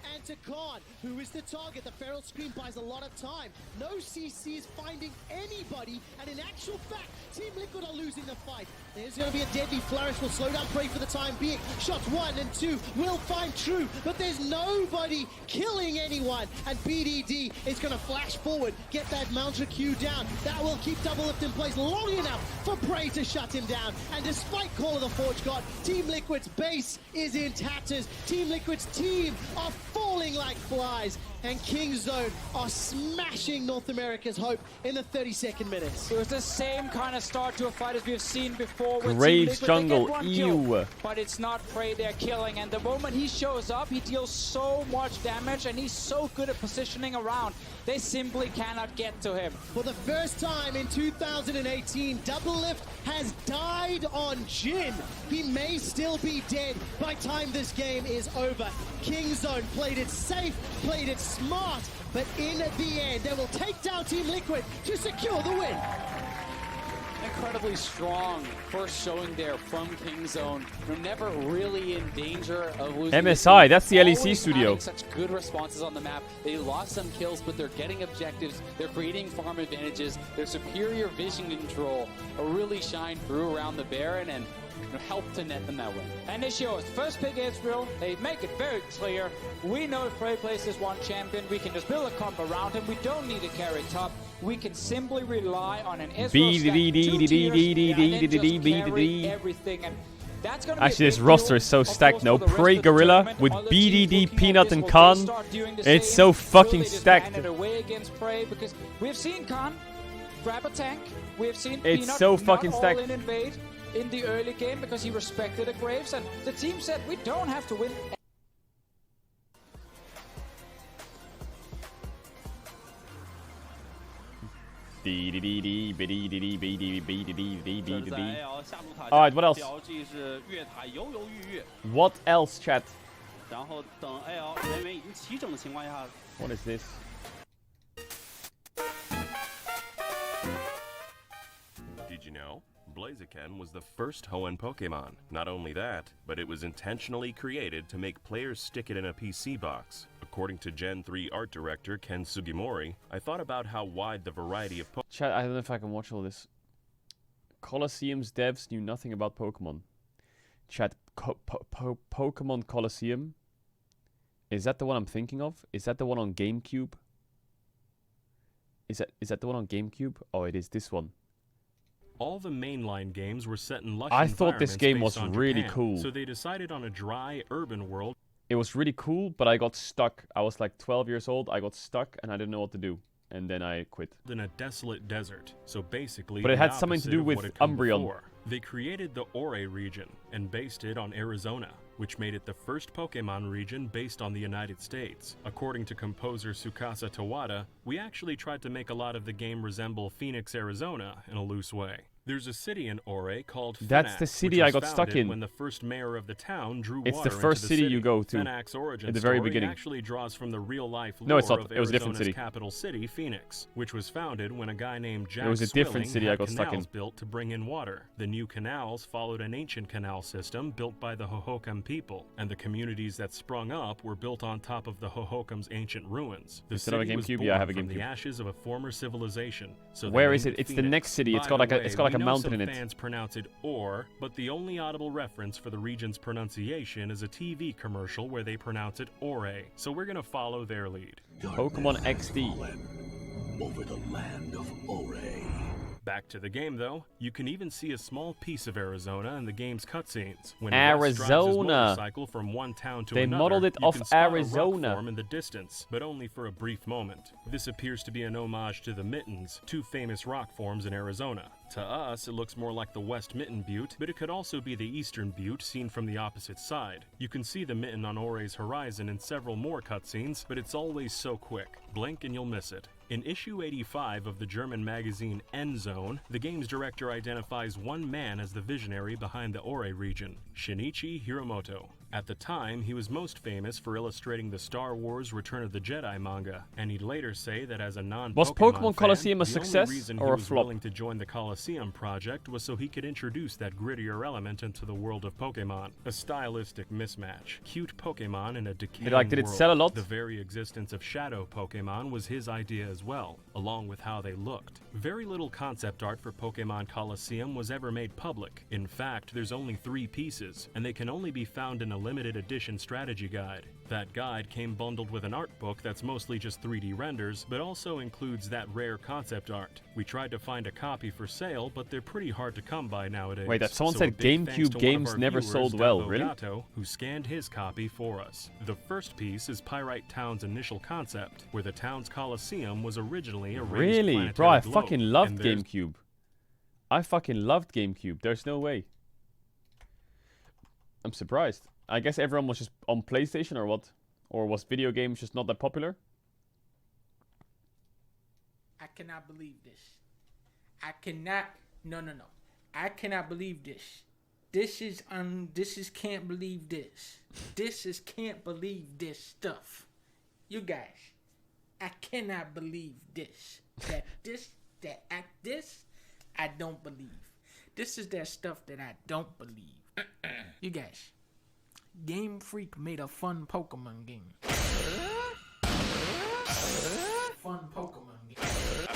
finding anybody, and in actual fact, Team Liquid are losing the fight. There's going to be a deadly flourish, will slow down Prey for the time being. Shots 1 and 2 will find True, but there's nobody killing anyone, and BDD is going to flash forward, get that Mounter Q down. That will keep Double Lift in place long enough for Prey to shut him down, and despite Call of the Forge God, Team Liquid's base is in tatters. Team Liquid's team are falling like flies, and Kingzone are smashing North America's hope in the 32nd minutes. It was the same kind of start to a fight as we've seen before with Graves Team Liquid. jungle, They get one ew. kill, but it's not Prey they're killing, and the moment he shows up, he deals so much damage, and he's so good at positioning around. They simply cannot get to him. For the first time in 2018, Double Lift has died on Jhin. He may still be dead by time this game is over. Kingzone played it safe, played it smart, but in the end, they will take down Team Liquid to secure the win. Incredibly strong first showing there from Kingzone. They're never really in danger of losing. MSI, that's the LEC Always studio. having such good responses on the map. They lost some kills, but they're getting objectives. They're creating farm advantages. Their superior vision control really shine through around the Baron and help to net them that win. And they show us first pick Israel. They make it very clear. We know if Prey plays this one champion, we can just build a comp around him. We don't need to carry top. We can simply rely on an Israel everything. And that's gonna actually, this roster is so stacked now. Prey Gorilla with BDD, Peanut, and Khan. It's so fucking stacked. Away against Prey because we've seen Khan grab a tank. We've seen It's Peanut so fucking not stacked. all in invade in the early game because he respected the Graves, and the team said we don't have to win. Alright, what else? What else, chat? 然后等 AL 人员已经齐整的情况下 What is this? Did you know? Blaziken was the first Hoenn Pokemon. Not only that, but it was intentionally created to make players stick it in a PC box. According to Gen 3 art director Ken Sugimori, I thought about how wide the variety of Chat, I don't know if I can watch all this. Colosseum's devs knew nothing about Pokemon. Chat, Pokemon Colosseum. Is that the one I'm thinking of? Is that the one on GameCube? Is that the one on GameCube? Oh, it is this one. All the mainline games were set in lush I thought this game was really Japan, cool. so they decided on a dry urban world. It was really cool, but I got stuck. I was like 12 years old. I got stuck and I didn't know what to do. And then I quit. In a desolate desert, so basically but it had something to do with Umbreon. Before. They created the Ore region and based it on Arizona, which made it the first Pokemon region based on the United States. According to composer Tsukasa Tawada, we actually tried to make a lot of the game resemble Phoenix, Arizona in a loose way. There's a city in Ore called Phoenix. That's the city I got stuck in. When the first mayor of the town drew it's water the first into the city you go to Phoenix origin at the very story beginning. Actually draws from the real-life lore no, it's not. of It was a different Arizona's city. capital city, Phoenix, which was founded when a guy named Jack It was a different Swilling city I had got stuck in. canals built to bring in water. The new canals followed an ancient canal system built by the Hohokam people, and the communities that sprung up were built on top of the Hohokam's ancient ruins. The Instead of a city was GameCube, born yeah, I have a from the GameCube. ashes of a former civilization. So Where they is it? named It's the Phoenix. next city. It's By got like the a it's way, got like a we know mountain some in it. fans pronounce it Or, but the only audible reference for the region's pronunciation is a TV commercial where they pronounce it Ore. So we're gonna follow their lead. Pokemon XD. Over the land of Ore. Back to the game, though. You can even see a small piece of Arizona in the game's cutscenes. When Arizona. Wes drives his motorcycle from one town to They another, modeled it you off can spot Arizona. a rock form in the distance, but only for a brief moment. This appears to be an homage to the Mittens, two famous rock forms in Arizona. To us, it looks more like the West Mitten Butte, but it could also be the Eastern Butte seen from the opposite side. You can see the Mitten on Ore's horizon in several more cutscenes, but it's always so quick. Blink and you'll miss it. In issue 85 of the German magazine Endzone, the game's director identifies one man as the visionary behind the Ore region, Shinichi Hiramoto. At the time, he was most famous for illustrating the Star Wars Return of the Jedi manga, and he'd later say that as a non-Pokemon Was Pokemon Colosseum a fan, success the only reason or he a was flop? willing to join the Colosseum project was so he could introduce that grittier element into the world of Pokemon. A stylistic mismatch. Cute Pokemon in a decaying did it world. sell a lot? The very existence of shadow Pokemon was his idea as well, along with how they looked. Very little concept art for Pokemon Colosseum was ever made public. In fact, there's only 3 pieces, and they can only be found in a limited edition strategy guide. That guide came bundled with an art book that's mostly just 3D renders, but also includes that rare concept art. We tried to find a copy for sale, but they're pretty hard to come by nowadays. Wait, that someone So said a big thanks GameCube to one of games our never viewers, sold well, Davo really? Gato, who scanned his copy for us. The first piece is Pyrite Town's initial concept, where the town's Colosseum was originally a raised Really? planetary Bro, I globe, fucking loved and there's- GameCube. I fucking loved GameCube. There's no way. I'm surprised. I guess everyone was just on PlayStation or what? Or was video games just not that popular? I cannot believe this. I cannot. No. I cannot believe this. This is can't believe this. This is can't believe this stuff. You guys, I cannot believe this. I don't believe. This is that stuff that I don't believe. You guys, Game Freak made a fun Pokemon game. Fun Pokemon game.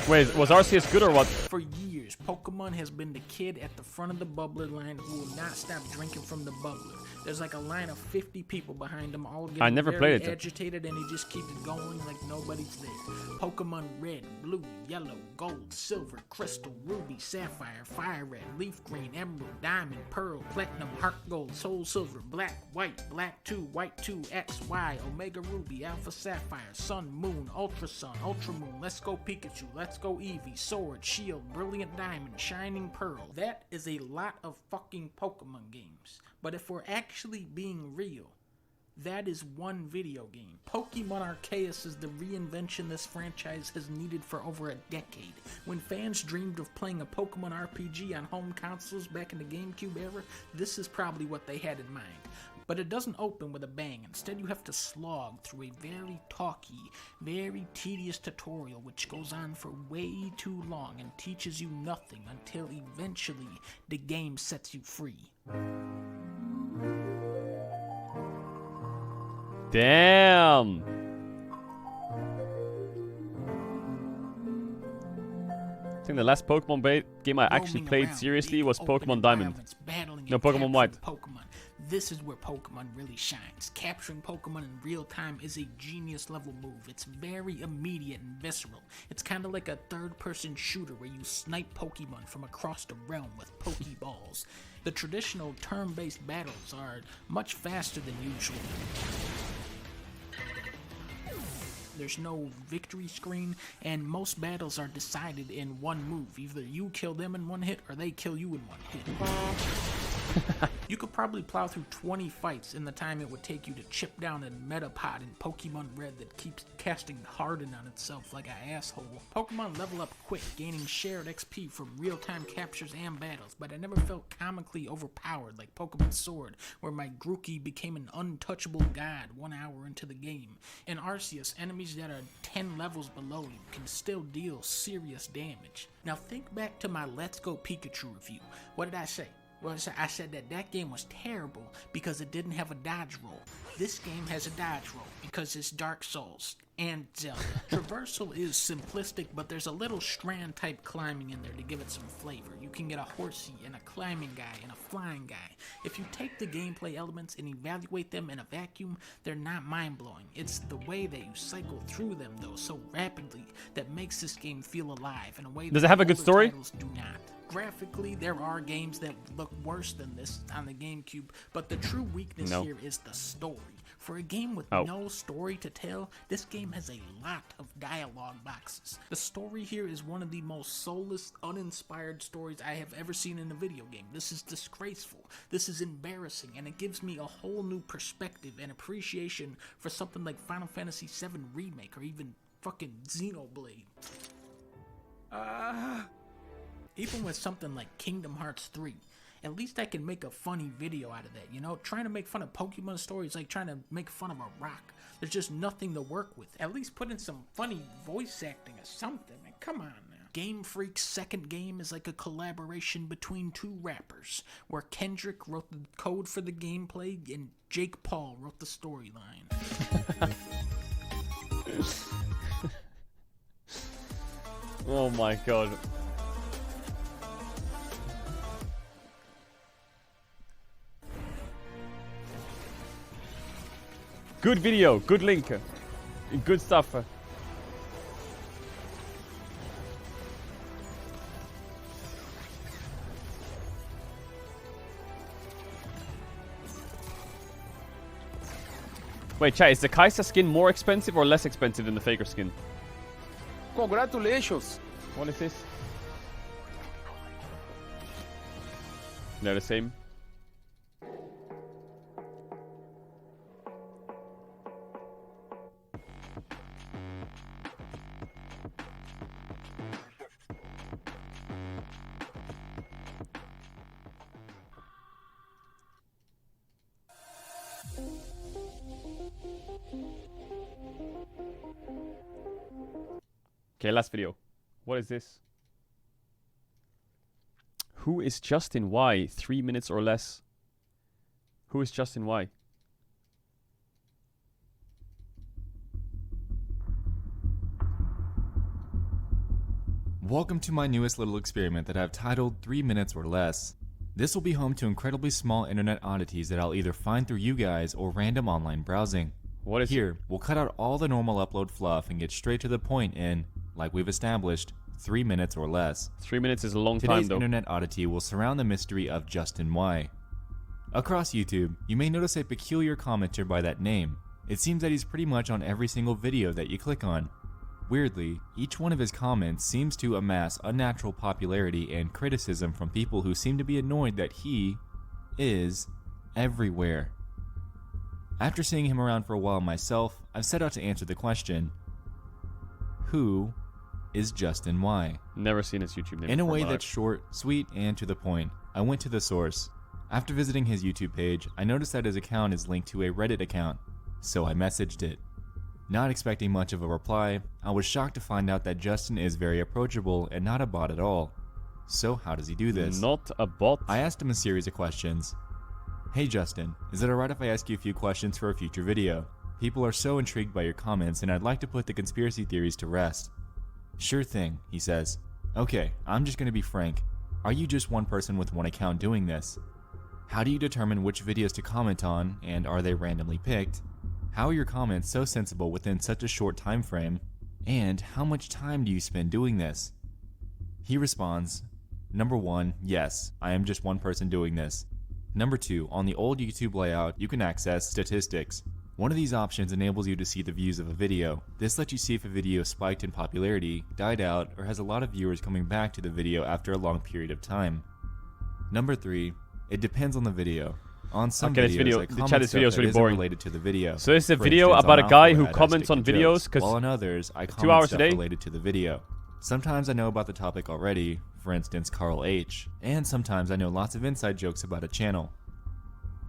Wait, was Arceus good or what? For years, Pokemon has been the kid at the front of the bubbler line who will not stop drinking from the bubbler. There's like a line of 50 people behind him, all getting I never very played it. agitated, and he just keeps going like nobody's there. Pokemon Red, Blue, Yellow, Gold, Silver, Crystal, Ruby, Sapphire, Fire Red, Leaf Green, Emerald, Diamond, Pearl, Platinum, Heart Gold, Soul Silver, Black, White, Black 2, White 2, X, Y, Omega Ruby, Alpha Sapphire, Sun, Moon, Ultra Sun, Ultra Moon, Let's Go Pikachu, Let's Go Eevee, Sword, Shield, Brilliant Diamond, Shining Pearl. That is a lot of fucking Pokemon games. But if we're actually being real, that is one video game. Pokemon Arceus is the reinvention this franchise has needed for over a decade. When fans dreamed of playing a Pokemon RPG on home consoles back in the GameCube era, this is probably what they had in mind. But it doesn't open with a bang. Instead, you have to slog through a very talky, very tedious tutorial which goes on for way too long and teaches you nothing until eventually the game sets you free. Damn! think the last Pokemon game I actually played seriously was Pokemon Diamond. No, Pokemon White. Pokemon. This is where Pokemon really shines. Capturing Pokemon in real time is a genius level move. It's very immediate and visceral. It's kind of like a third-person shooter where you snipe Pokemon from across the realm with Pokeballs. The traditional turn-based battles are much faster than usual. There's no victory screen, and most battles are decided in one move. Either you kill them in one hit, or they kill you in one hit. You could probably plow through 20 fights in the time it would take you to chip down a Metapod in Pokemon Red that keeps casting Harden on itself like an asshole. Pokemon level up quick, gaining shared XP from real-time captures and battles, but I never felt comically overpowered like Pokemon Sword, where my Grookey became an untouchable god 1 hour into the game. In Arceus, enemies that are 10 levels below you can still deal serious damage. Now think back to my Let's Go Pikachu review. What did I say? Well, I said that game was terrible because it didn't have a dodge roll. This game has a dodge roll because it's Dark Souls and Zelda. Traversal is simplistic, but there's a little strand type climbing in there to give it some flavor. You can get a horsey and a climbing guy and a flying guy. If you take the gameplay elements and evaluate them in a vacuum, they're not mind-blowing. It's the way that you cycle through them though so rapidly that makes this game feel alive in a way Does that it have a good older story? titles do not. Graphically, there are games that look worse than this on the GameCube, but the true weakness here is the story. For a game with no story to tell, this game has a lot of dialogue boxes. The story here is one of the most soulless, uninspired stories I have ever seen in a video game. This is disgraceful, this is embarrassing, and it gives me a whole new perspective and appreciation for something like Final Fantasy VII Remake or even fucking Xenoblade. Even with something like Kingdom Hearts 3, at least I can make a funny video out of that, you know? Trying to make fun of Pokemon stories like trying to make fun of a rock. There's just nothing to work with. At least put in some funny voice acting or something, man. Come on now. Game Freak's second game is like a collaboration between two rappers, where Kendrick wrote the code for the gameplay and Jake Paul wrote the storyline. Oh my god. Good video, good link, good stuff. Wait, chat, is the Kai'Sa skin more expensive or less expensive than the Faker skin? Congratulations! What is this? They're the same. Okay, last video. What is this? Who is Justin Y? 3 minutes or less. Who is Justin Y? Welcome to my newest little experiment that I've titled 3 minutes or less. This will be home to incredibly small internet oddities that I'll either find through you guys or random online browsing. What is Here, we'll cut out all the normal upload fluff and get straight to the point in, like we've established, 3 minutes or less. 3 minutes is a long time Today's though. internet oddity will surround the mystery of Justin Y. Across YouTube, you may notice a peculiar commenter by that name. It seems that he's pretty much on every single video that you click on. Weirdly, each one of his comments seems to amass unnatural popularity and criticism from people who seem to be annoyed that he is everywhere. After seeing him around for a while myself, I've set out to answer the question, who is Justin Y? Never seen his YouTube name In a before way in my that's life. short, sweet, and to the point, I went to the source. After visiting his YouTube page, I noticed that his account is linked to a Reddit account, so I messaged it. Not expecting much of a reply, I was shocked to find out that Justin is very approachable and not a bot at all. So how does he do this? Not a bot? I asked him a series of questions. Hey Justin, is it alright if I ask you a few questions for a future video? People are so intrigued by your comments and I'd like to put the conspiracy theories to rest. Sure thing, he says. Okay, I'm just gonna be frank. Are you just one person with one account doing this? How do you determine which videos to comment on, and are they randomly picked? How are your comments so sensible within such a short time frame? And how much time do you spend doing this? He responds, number 1, yes, I am just one person doing this. Number 2, on the old YouTube layout, you can access statistics. One of these options enables you to see the views of a video. This lets you see if a video spiked in popularity, died out, or has a lot of viewers coming back to the video after a long period of time. Number 3, it depends on the video. On some videos, the chat this video is really boring. Related to the video. So this is a For video instance, about a on guy Alpha who Red, I comments stick on to videos jokes, because while on others, I 2 comment hours a stuff day. related to the video. Sometimes I know about the topic already, for instance Carl H, and sometimes I know lots of inside jokes about a channel.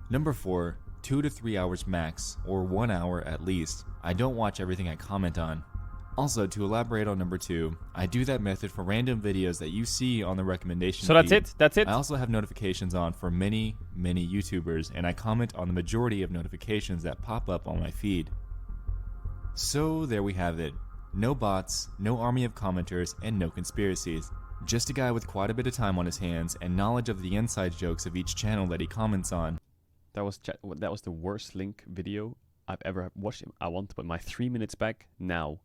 Number 4, 2 to 3 hours max, or 1 hour at least. I don't watch everything I comment on. Also, to elaborate on number 2, I do that method for random videos that you see on the recommendation So that's feed. it? That's it? I also have notifications on for many YouTubers, and I comment on the majority of notifications that pop up on my feed. So there we have it. No bots, no army of commenters, and no conspiracies. Just a guy with quite a bit of time on his hands and knowledge of the inside jokes of each channel that he comments on. That was the worst Link video I've ever watched. I want to put my 3 minutes back now.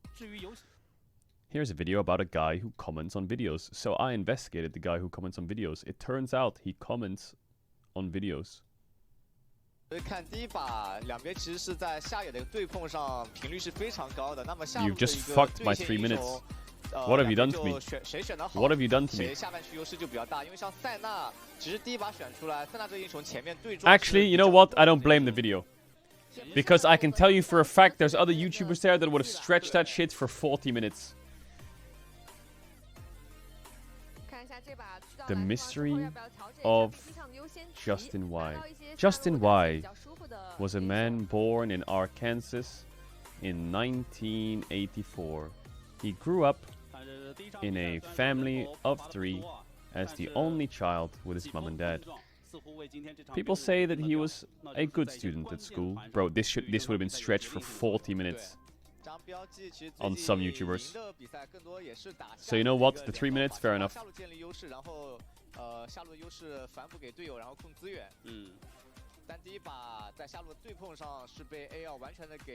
Here's a video about a guy who comments on videos. So I investigated the guy who comments on videos. It turns out he comments on videos. 看第一把，两边其实是在下野的对碰上频率是非常高的。那么下路 You've 的 just 一个 fucked 对 my 线 3 英 minutes. 雄， What have you done to 两 me? 边就谁选得好 What have you done to 谁 me? 下半区优势就比较大。因为像塞纳，其实第一把选出来，塞纳这个英雄前面对撞。 Actually, you know what? I don't blame the video. Because I can tell you for a fact there's other YouTubers there that would have stretched that shit for 40 minutes. The mystery of Justin Y. Justin Y was a man born in Arkansas in 1984. He grew up in a family of 3 as the only child with his mom and dad. People say that he was a good student at school. Bro, this would have been stretched for 40 minutes on some YouTubers. So you know what? The 3 minutes, fair enough.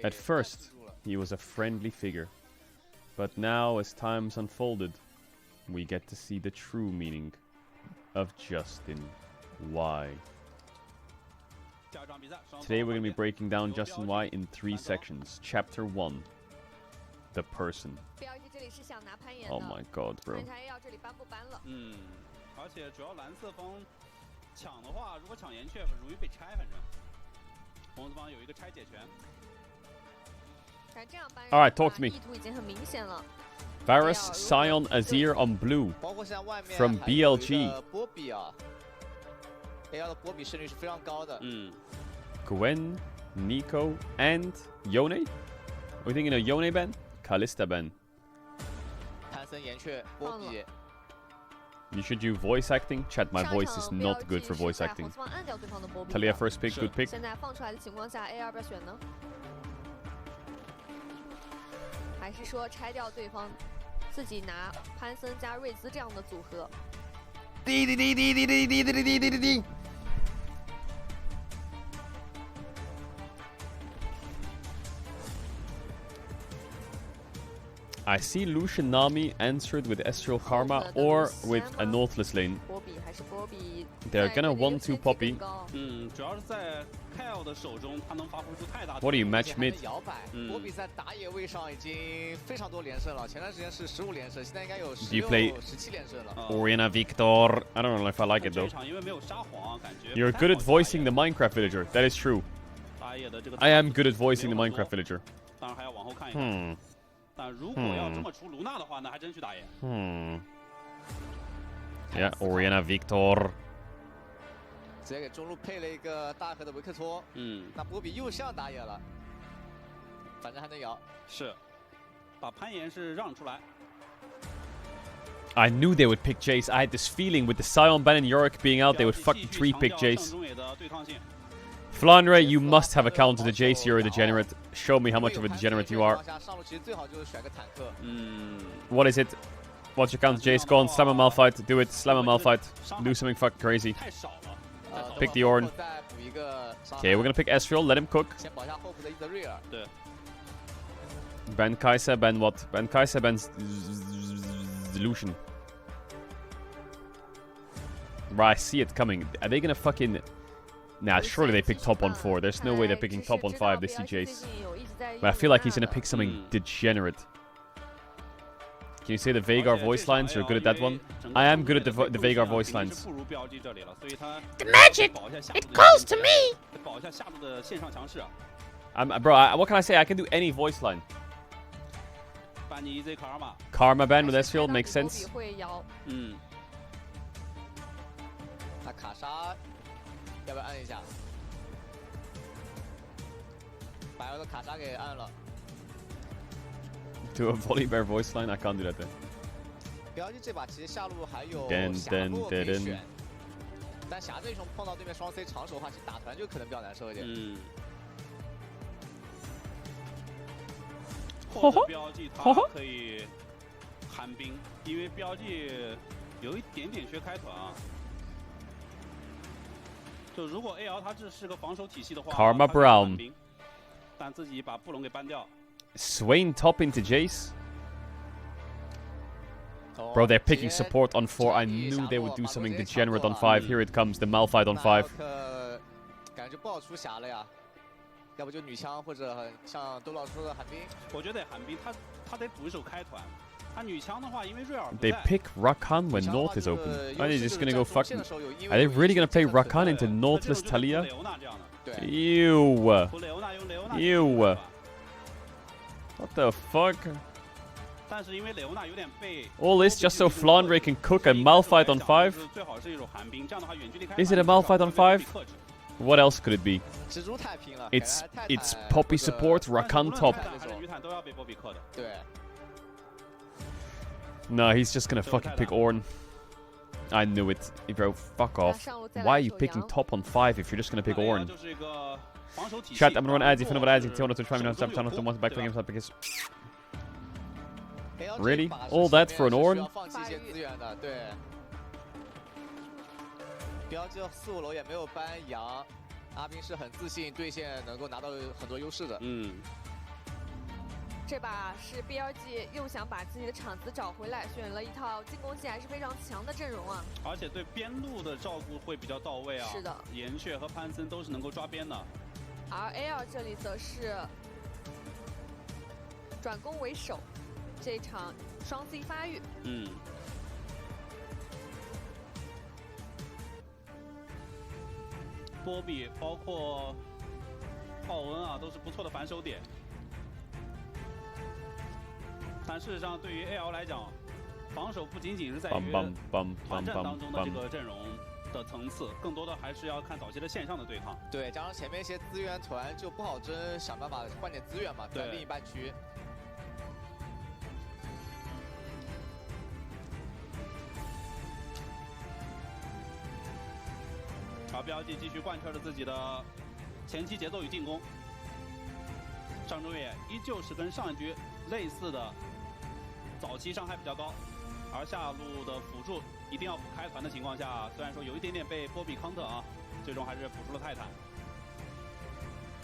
At first, he was a friendly figure. But now, as time's unfolded, we get to see the true meaning of Justin Y. Today we're going to be breaking down Justin Y in 3 sections. Chapter 1. The person. Oh my god, bro. 而且主要蓝色方抢的话，如果抢岩雀容易被拆，反正红色方有一个拆解权。 Alright, talk to me. Varus Scion Azir on blue from BLG. Gwen, Nico, and Yone? Are we thinking of Yone Ben? Kalista Ben. You should do voice acting. Chat, my voice is not good for voice acting. Talia first pick, good pick. 还是说拆掉对方，自己拿潘森加瑞兹这样的组合。滴滴滴滴滴滴滴滴滴滴滴滴。I see Lucian Nami answered with Astral Karma or with a Nautilus lane. They're gonna 1-2 Poppy. What do you match mid? Do you play Oriana Victor? I don't know if I like it though. You're good at voicing the Minecraft villager. That is true. I am good at voicing the Minecraft villager. Yeah, Oriana Victor. 直接给中路配了一个大河的维克托，那波比又上打野了，反正还能摇。是，把攀岩是让出来。 I knew they would pick Jace. I had this feeling with the Sion ban and Yorick being out, they would fucking 3-pick Jace. Flanre, you must have a counter to Jace. You're a degenerate. Show me how much of a degenerate you are. What is it? Watch your counter, Jace. Go on, slam a Malphite. Do it. Slam a Malphite. Do something fucking crazy. Pick the Ornn. Okay, we're gonna pick Ezreal. Let him cook. Ban Kai'Sa, ban what? Ban Kai'Sa, ban Lucian. Right, I see it coming. Are they gonna fucking... Nah, surely they pick top on 4. There's no way they're picking top on 5. They see Jace. But I feel like he's gonna pick something degenerate. Can you say the Veigar voice lines? You're good at that one? I am good at the Veigar voice lines. The magic! It calls to me! Bro, what can I say? I can do any voice line. Karma ban with Ezreal makes sense. 那卡莎要不要按一下？把我的卡莎给按了。Do a Volibear voice line? I can't do that then. 标记这把其实下路还有霞洛可以选，但霞这一雄碰到对面双 C 长手的话，其实打团就可能比较难受一点。或者标记他可以寒冰，因为标记有一点点缺开团啊。 就如果 AL 他这是个防守体系的话 ，Karma Brown， 但自己把布隆给搬掉。Swain top into Jace. Bro, they're picking support on 4. I knew they would do something degenerate on 5. Here it comes, the Malphite on 5. 感觉不好出霞了呀，要不就女枪或者像周老师说的寒冰。我觉得寒冰他得补一手开团。 They pick Rakan when North is open. Are they just gonna go fuck? Are they really gonna play Rakan into Northless Talia? Ew. Ew. What the fuck? All this just so Flandre can cook a Malphite on 5? Is it a Malphite on 5? What else could it be? It's Poppy support, Rakan top. No, he's just gonna fucking pick Ornn. I knew it. Bro, fuck off. Why are you picking top on 5 if you're just gonna pick Ornn? Chat, I'm gonna run ads. If you know what ads, you can try me now. Stop channel to back for games because. Really? All that for an Ornn? 标记4、5楼也没有搬羊，阿斌是很自信对线能够拿到很多优势的。这把是 BLG 又想把自己的场子找回来，选了一套进攻性还是非常强的阵容啊！而且对边路的照顾会比较到位啊。是的，岩雀和潘森都是能够抓边的。而 AL 这里则是转攻为守，这场双 C 发育。波比包括浩恩啊，都是不错的反手点。 但事实上，对于 AL 来讲，防守不仅仅是在于团战当中的这个阵容的层次，更多的还是要看早期的线上的对抗。对，加上前面一些资源团就不好争，想办法换点资源嘛，在另一半区。而标记继续贯彻着自己的前期节奏与进攻。上中野依旧是跟上一局类似的。 早期伤害比较高，而下路的辅助一定要补开团的情况下，虽然说有一点点被波比康特啊，最终还是补出了泰坦。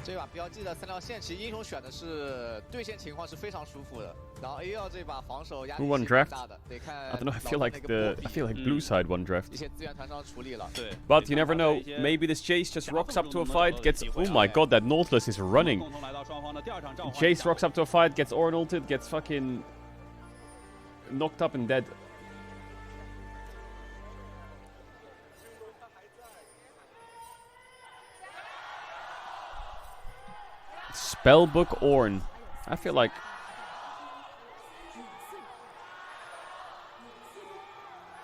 这把标记的3条线，其实英雄选的是对线情况是非常舒服的。然后 AL 这把防守压力是很大的，得看。I don't know. I feel like blue side won draft. 一些资源团上处理了。对。But you never know. Maybe this Jace just rocks up to a fight, gets. Oh my god, that Nautilus is running. Jace rocks up to a fight, gets Ornn ulted, gets fucking. Knocked up and dead. Spellbook Ornn. I feel like...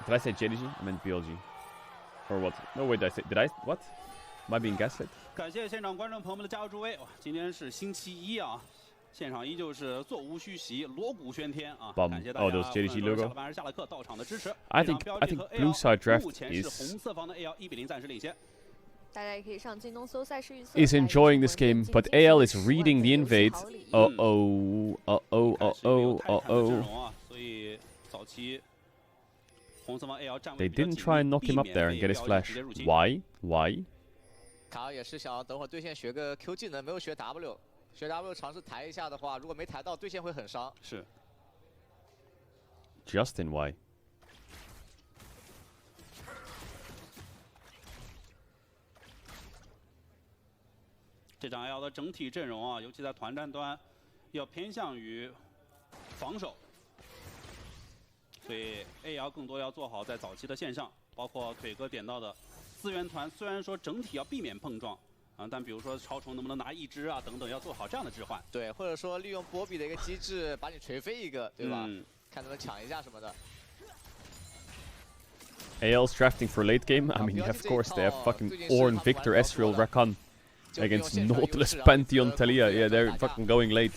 Did I say JDG? I meant BLG. Or what? No, wait, did I? What? Am I being gaslit? 感谢现场观众朋友们的加入助威。今天是星期一啊。 现场依旧是座无虚席，锣鼓喧天啊！感谢大家 JDG logo. 下了班还是下了课到场的支持。 I think blue side draft 目前是红色方的 AL 1-0暂时领先。大家也可以上京东搜赛事预测。 Is enjoying this game, but AL is reading the invade. Uh oh. 所以早期红色方 AL 站位 They 比较 didn't 紧 try and 密， knock 避 him up 免 there 被 and get his 标记 flash. 直接入侵。 Why? 卡尔也是想等会儿对线学个 Q 技能，没有学 W， 学 W 尝试抬一下的话，如果没抬到，对线会很伤。是。Justin, why? 这场 AL 的整体阵容啊，尤其在团战端，要偏向于防守，所以 AL 更多要做好在早期的线上，包括腿哥点到的资源团，虽然说整体要避免碰撞啊，但比如说超虫能不能拿一只啊等等，要做好这样的置换。对，或者说利用波比的一个机制把你锤飞一个，对吧？看能不能抢一下什么的。 AL's drafting for late game. I mean, of course, they have fucking Ornn, Victor, Ezreal, Rakan against Nautilus, Pantheon, Taliyah. Yeah, they're fucking going late.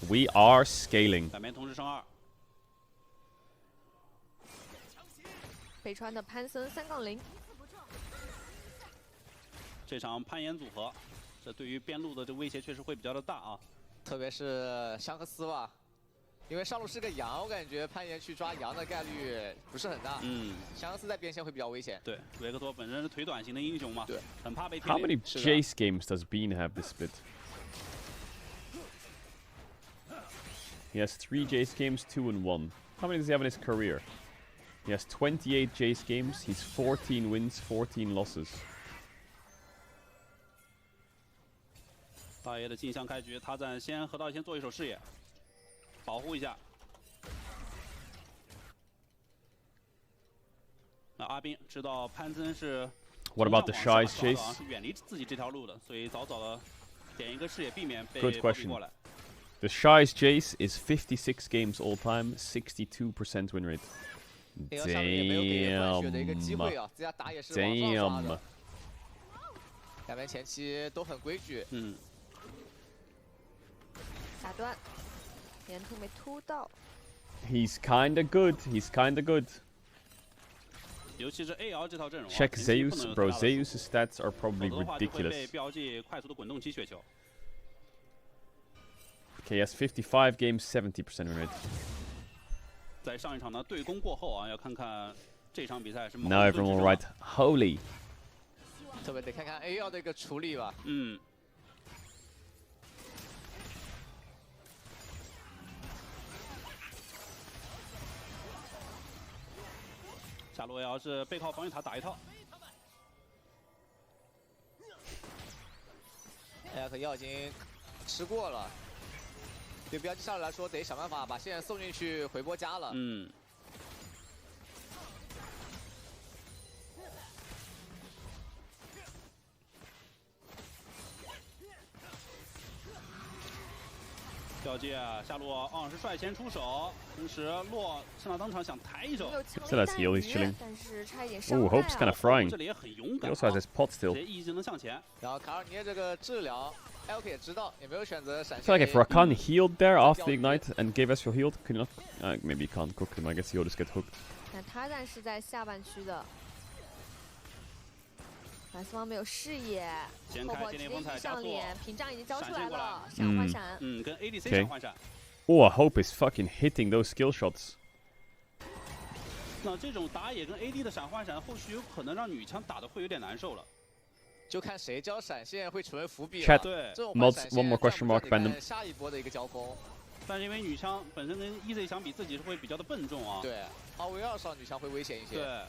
We are scaling. 两边同时升2。北川的潘森3-0。这场攀岩组合，这对于边路的这威胁确实会比较的大啊，特别是香克斯吧。 因为上路是个羊，我感觉攀岩去抓羊的概率不是很大。香克斯在边线会比较危险。对，维克多本身是腿短型的英雄嘛，对，很怕被贴。 How many Jace games does Bean have this split? He has 3 Jace games, 2 and 1. How many does he have in his career? He has 28 Jace games. He's 14 wins, 14 losses. 大爷的镜像开局，他在先河道先做一手视野。 保护一下。那阿斌知道潘森是 What about the Shy's Jace? 是远离自己这条路的，所以早早的点一个视野，避免被 Good 包庇 question. 过来。 The Shy's Jace is 56 games all time, 62% win rate. Damn. Damn. 两边前期都很规矩。打断。 沿途没突到。He's kinda good. He's kinda good. 尤其是 AL 这套阵容。Check Zeus, bro. Zeus' stats are probably ridiculous. 被标记快速的滚动期雪球。Okay, he has 55 games, 70% win rate. 在上一场的对攻过后啊，要看看这场比赛是。Now everyone will write holy. 特别得看看 AL 的一个处理吧。下路 AL 是背靠防御塔打一套。可能药已经吃过了，对标记上来说得想办法把线送进去回波加了。标记下路是率先出手，同时洛上到当场想抬一手。 So let's heal. He's chilling. 但是差一点伤 Ooh, 害 Hope's kind of frying. 这里也很勇 He 敢。 also has his pot still. 直接一技能向前。然后卡尔尼这个治疗 ，LK 也知道，也没有选择闪 I feel like if Rakan healed there after the ignite and gave Ezreal healed, could not. Maybe he can't cook him. I guess he'll just get hooked. 那他暂是在下半区的。 蓝斯方没有视野，泡泡直接一上脸，屏障已经交出来了，闪换闪，跟 ADC 闪换闪。 Oh, Hope is fucking hitting those skill shots. 那这种打野跟 AD 的闪换闪，后续有可能让女枪打的会有点难受了。就看谁交闪现会成为伏笔了。 Chat. 对，这种 One more question mark. Random. 下一波的一个交锋。但是因为女枪本身跟 EZ 相比，自己是会比较的笨重啊。对，2v2上女枪会危险一些。对。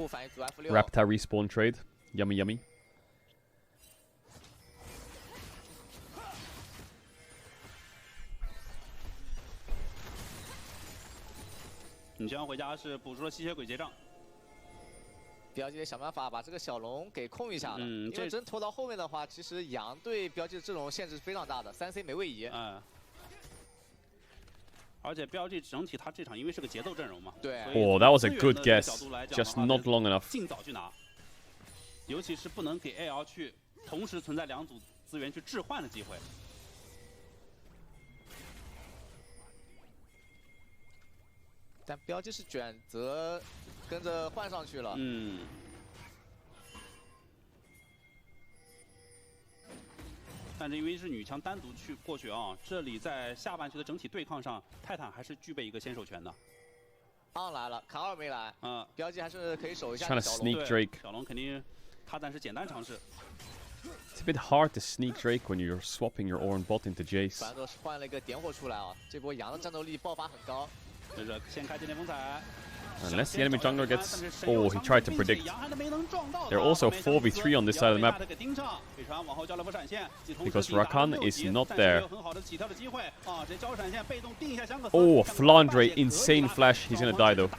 反应组 F6。 Raptor respawn trade. Yummy, yummy. 女枪回家是补出了吸血鬼结账。标记得想办法把这个小龙给控一下了。因为真拖到后面的话，其实羊对标记的阵容限制是非常大的，3C 没位移。而且标记整体他这场因为是个节奏阵容嘛，对。Oh, that was a good guess. Just not long enough. 尽早去拿，尤其是不能给 AL 去同时存在2组资源去置换的机会。但标记是选择跟着换上去了。但是因为是女枪单独过去啊，这里在下半区的整体对抗上，泰坦还是具备一个先手权的。昂来了，卡尔没来，标记还是可以守一下。Trying to sneak Drake. 小龙肯定，他暂时简单尝试。 It's a bit hard to sneak Drake when you're swapping your Ornn bot into Jace. 反正是换了一个点火出来啊，这波羊的战斗力爆发很高。这是先开经典风采。 Unless the enemy jungler gets... Oh, he tried to predict. They're also 4v3 on this side of the map. Because Rakan is not there. Oh, Flandre, insane flash. He's gonna die though.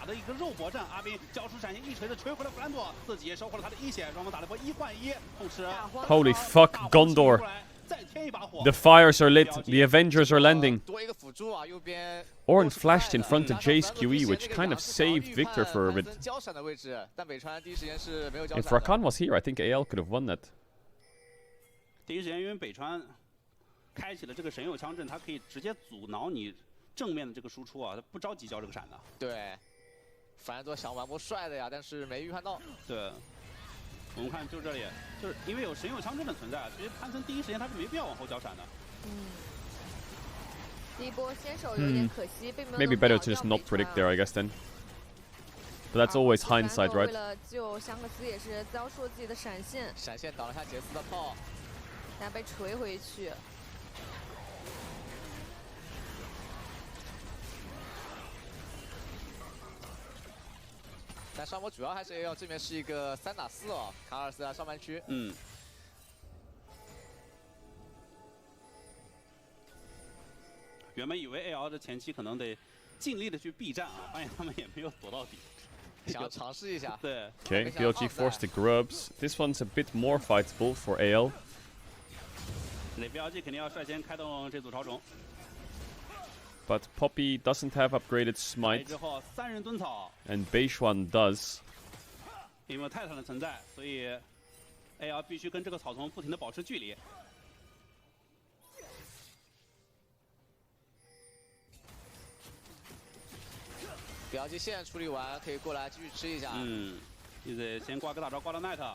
Holy fuck, Gondor. The fires are lit. The Avengers are landing. Ornn flashed in front of Jace QE, which kind of saved Victor for a bit. If Rakan was here, I think AL could have won that. 第一时间，因为北川开启了这个神佑枪阵，它可以直接阻挠你正面的这个输出啊，他不着急交这个闪的。对，反正都想玩波帅的呀，但是没预判到。对。 我们看，就这里，就是因为有神佑枪阵的存在，所以潘森第一时间他是没必要往后交闪的。第一波先手有点可惜，并没有。Maybe better to just not predict there, I guess then. But that's always hindsight, right? 为了救香克斯，也是遭受自己的闪现。闪现挡了下杰斯的炮，然后被锤回去。 但上波主要还是 AL 这边是一个3打4哦，卡尔斯在上半区。原本以为 AL 的前期可能得尽力的去避战啊，发现他们也没有躲到底。想要尝试一下。对。Okay, BLG forced the grubs. This one's a bit more fightable for AL. 那 BLG 肯定要率先开动这组超种。 But Poppy doesn't have upgraded Smite. And Beishuan does. 因为有泰坦的存在，所以 AL 必须跟这个草丛不停的保持距离。表技线处理完，可以过来继续吃一下。现在先挂个大招，挂到奈特。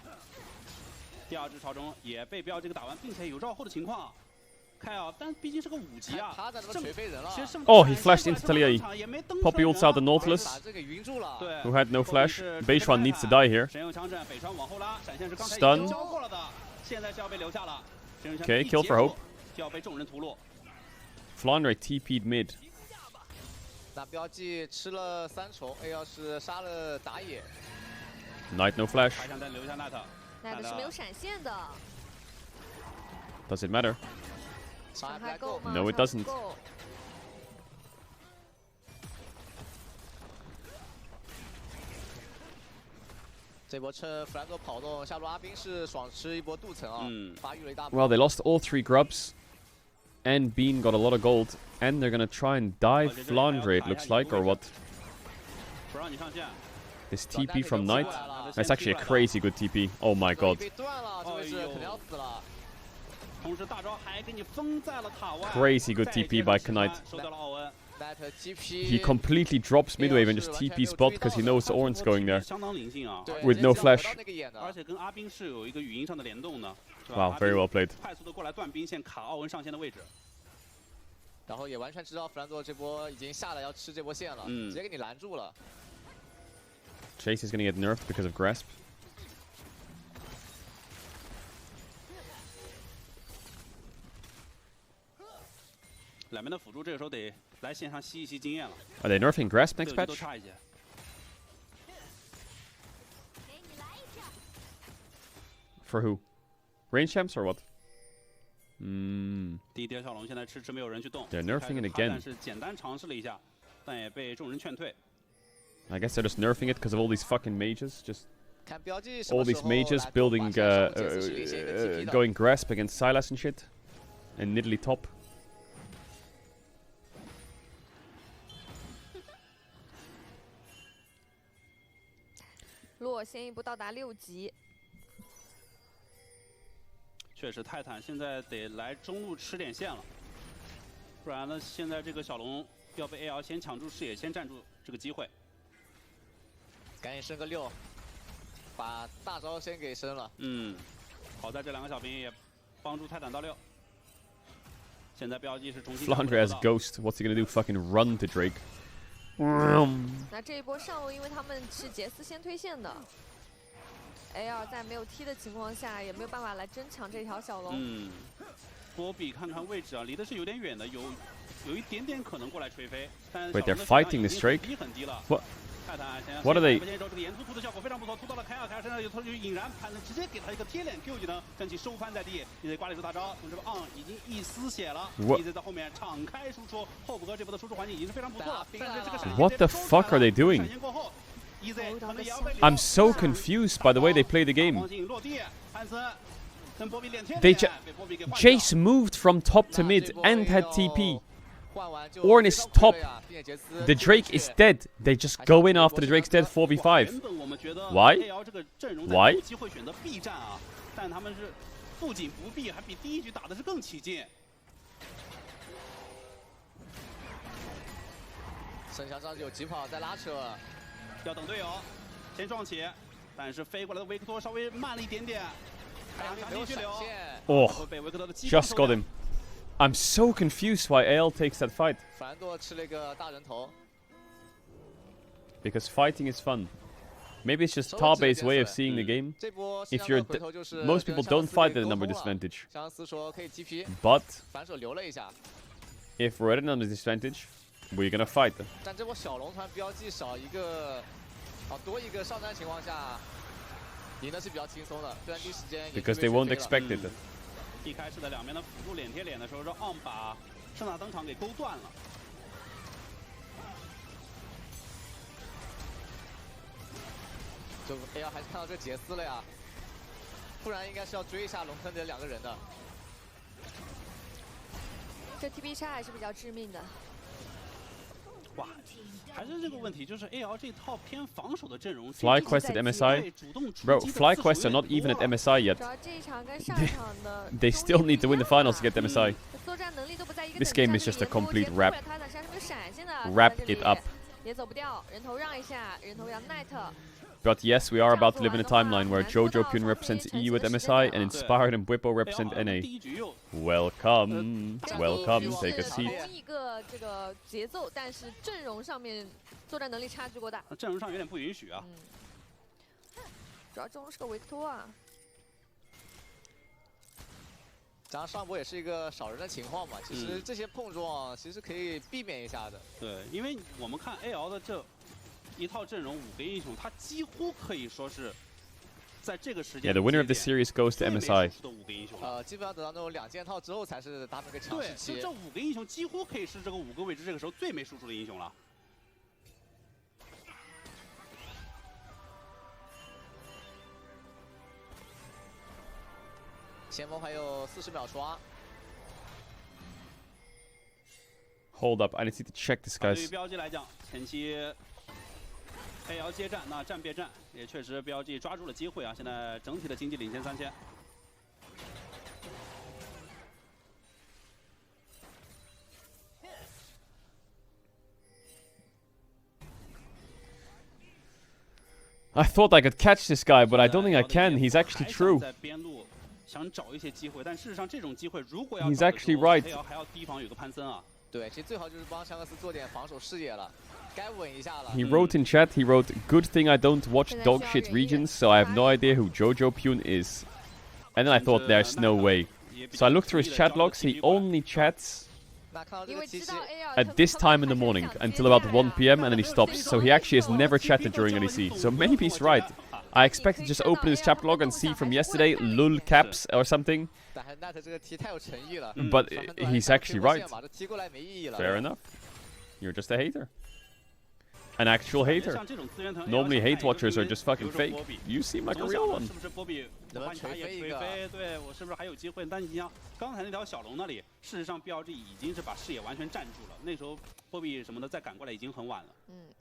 第二只潮中也被标这个打完，并且有绕后的情况。 看啊，但毕竟是个5级啊，他在那边锤飞人了。Oh, he flashed into Talia. Poppy ults out the Nautilus, 对 who had no flash. Beishuan needs to die here. 神佑枪阵，北川往后拉，闪现是刚才 Stun. 交过了的，现在是要被留下了。 Okay, kill for hope. 就要被众人屠戮。Flandre TP'd mid. 那标记吃了3重 ，AL 是杀了打野。Knight no flash. 还想再留下奈特。奈特是没有闪现的。 Does it matter? 伤害够吗 No, it doesn't. 这波趁弗兰多跑动，下路阿兵是爽吃一波镀层啊，发育了一大波。 Well, they lost all 3 grubs. And Bean got a lot of gold. And they're gonna try and dive Flandre, it looks like, or what? This TP from Knight? That's actually a crazy good TP. Oh my god. Crazy good TP by Knight. He completely drops mid wave and just TP spot because he knows Ornn's going there. With no flash. Wow, very well played. 然后也完全知道弗兰多这波已经下来要吃这波线了，直接给你拦住了。Chase is gonna get nerfed because of Grasp. 两边的辅助这个时候得来线上吸一吸经验了。Are they nerfing Grasp next patch? 都差一些。For who? Range champs or what? 第一条小龙现在迟迟没有人去动。 They're nerfing it again. 但是简单尝试了一下，但也被众人劝退。 I guess they're just nerfing it because of all these fucking mages. Just 看标记 all these mages building, going Grasp against Sylas and shit. And Nidalee top. 洛先一步到达6级。 确实，泰坦现在得来中路吃点线了，不然呢，现在这个小龙要被 AL 先抢住视野，先占住这个机会。赶紧升个6，把大招先给升了。好在这2个小兵也帮助泰坦到6。现在标记是重新 Flandre has Ghost. What's he gonna do? Fucking run to Drake. 那这一波上路，因为他们是杰斯先推线的 ，AR 在没有 T 的情况下，也没有办法来争抢这条小龙。波比看看位置啊，离的是有点远的，有一点点可能过来锤飞，但 Wait, they're fighting this Drake? What? What are they? 这个沿突的效果非常不错，突到了凯尔身上，有突就引燃，潘直接给他一个贴脸 Q 技能，将其收翻在地。你得挂了一手大招，从这个已经一丝血了。EZ 在后面敞开输出，后补哥这波的输出环境已经是非常不错了。但是这个闪 What the fuck are they doing? I'm so confused by the way they play the game. Jace moved from top to mid and had TP. Ornn is top. The Drake is dead. They just go in after the Drake's dead 4v5. Why? Why? 机会选择 B 站啊，但他们是不仅不避，还比第一局打的是更起劲。剩下上有疾跑在拉扯，要等队友先撞起，但是飞过来的维克多稍微慢了一点点。Oh, just got him. I'm so confused why AL takes that fight. 凡多吃了一个大人头。 Because fighting is fun. Maybe it's just Tabe's way of seeing the game. If you're most people don't fight at a number disadvantage. But if we're at a number disadvantage, we're gonna fight. 但这波小龙团标记少一个，多一个上单情况下，赢的是比较轻松的。虽然第一时间 Because they won't expect it. 一开始的两边的辅助脸贴脸的时候，让 On 把圣塔登场给勾断了。 就 AL 还是看到这杰斯了呀，不然应该是要追一下龙坑的两个人的。这 TP 差还是比较致命的。哇，还是这个问题，就是 AL 这套偏防守的阵容。Fly quest at MSI, bro. Fly quests are not even at MSI yet. 这一场跟上场的 They still need to win the finals to get MSI. This game is just a complete wrap. Wrap it up. 也走不掉，人头让一下，人头让 Knight。 But yes, we are about to live in a timeline where Jojo Pyun represents EU at MSI and Inspired and Bwipo represent NA. Welcome, welcome, take a seat. 同一个这个节奏，但是阵容上面作战能力差距过大。阵容上有点不允许啊。主要中路是个维克托啊。 加上上波也是一个少人的情况嘛，其实这些碰撞其实可以避免一下的。对，因为我们看 AL 的这一套阵容5个英雄，他几乎可以说是在这个时间。Yeah, the winner of the series goes to MSI. 基本上等到那种2件套之后才是他们个强势期。对，这5个英雄几乎可以是这个5个位置这个时候最没输出的英雄了。 前锋还有40秒刷。Hold up, I need to check this, guys. 对于标记来讲，前期 AL 接战，那战别战，也确实标记抓住了机会啊！现在整体的经济领先3000。I thought I could catch this guy, but I don't think I can. He's actually true. 在边路想找一些机会，但事实上这种机会如果要 He's actually right. AL 还要提防有个潘森啊。对，其实最好就是帮香克斯做点防守视野了，该稳一下了。He wrote in chat, he wrote, "Good thing I don't watch dog shit regions, so I have no idea who Jojo Pyun is." And then I thought, there's no way. So I looked through his chat logs, he only chats at this time in the morning until about 1 PM and then he stops. So he actually has never chatted during NEC. So maybe he's right. I expect to just open his chat log and see from yesterday, lul caps or something. But he's actually right. Fair enough. You're just a hater. An actual hater. Normally hate watchers are just fucking fake. You seem like a real one. 对，我是不是还有机会？但你像刚才那条小龙那里，事实上 BLG 已经是把视野完全占住了。那时候波比什么的再赶过来已经很晚了。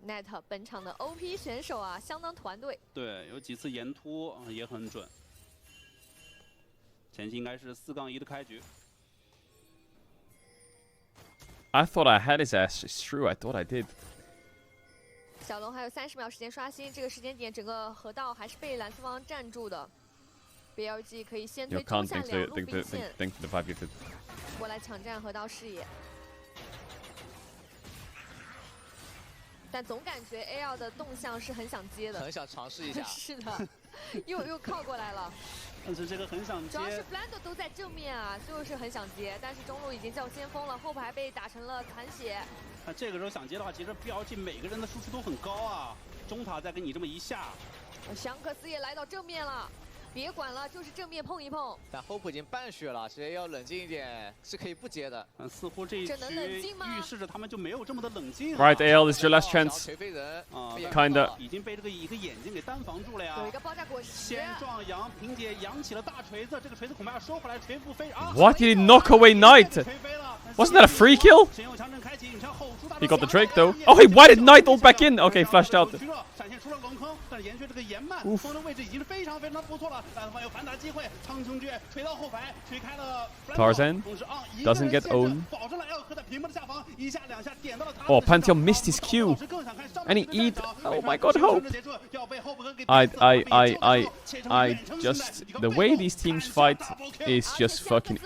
Net 本场的 OP 选手啊，相当团队。对，有几次沿突也很准。前期应该是4-1的开局。I thought I had his ass. It's true. I thought I did. 小龙还有30秒时间刷新，这个时间点整个河道还是被蓝四方占住的。BLG 可以先 You 推中 can't 下 think 两 the 路兵线 think the 5 gifted. 过来抢占河道视野。但总感觉 AL 的动向是很想接的，很想尝试一下。是的，又靠过来了。但是这个很想接，主要是 Blando 都在正面啊，就是很想接，但是中路已经叫先锋了，后排被打成了残血。那这个时候想接的话，其实 BLG 每个人的输出都很高啊，中塔再给你这么一下，香克斯也来到正面了。别管了，就是正面碰一碰。但 Hope 已经半血了，其实要冷静一点，是可以不接的。似乎这一局预示着他们就没有这么的冷静。Right, AL, this is your last chance. 锤飞人啊 Kinda. 已经被这个一个眼睛给单防住了呀。有一个爆炸果实。先撞杨萍姐扬起了大锤子，这个锤子恐怕要收回来，锤不飞啊 What did he knock away Knight? Wasn't that a free kill? He got the Drake though. Oh, hey, why did Knight ult back in? Okay, flashed out. 闪现出了龙坑，但是延续这个延慢，风的位置已经是非常不错了。但他们有反打机会，苍穹诀锤到后排，锤开了 Tarzan doesn't get owned. 保证了 L 克在屏幕的下方，一下两下点到了他。Oh, Pantheon missed his Q. And he eat. Oh my god, Hope. I just the way these teams fight is just fucking.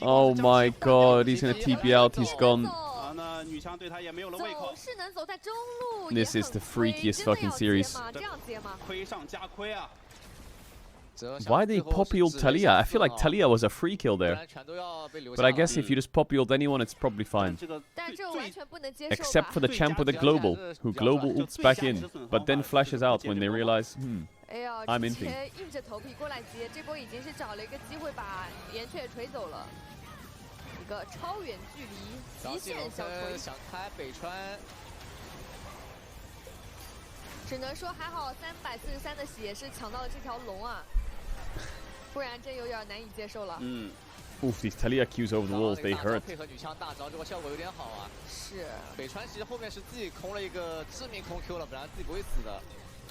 Oh my god, he's gonna TP out, he's gone. This is the freakiest fucking series. Why did he poppy ult Talia? I feel like Talia was a free kill there. But I guess if you just poppy ult anyone, it's probably fine. Except for the champ with the global, who global ults back in, but then flashes out when they realize, I'm inting. 硬着头皮过来接，这波已经是找了一个机会把岩雀锤走了，一个超远距离极限小锤。想开北川，只能说还好343的血是抢到了这条龙啊，不然真有点难以接受了。Oof, these Talia Qs over the walls, they hurt. 配合女枪大招，这个效果有点好啊。是。北川其实后面是自己空了一个致命空 Q 了，本来自己不会死的。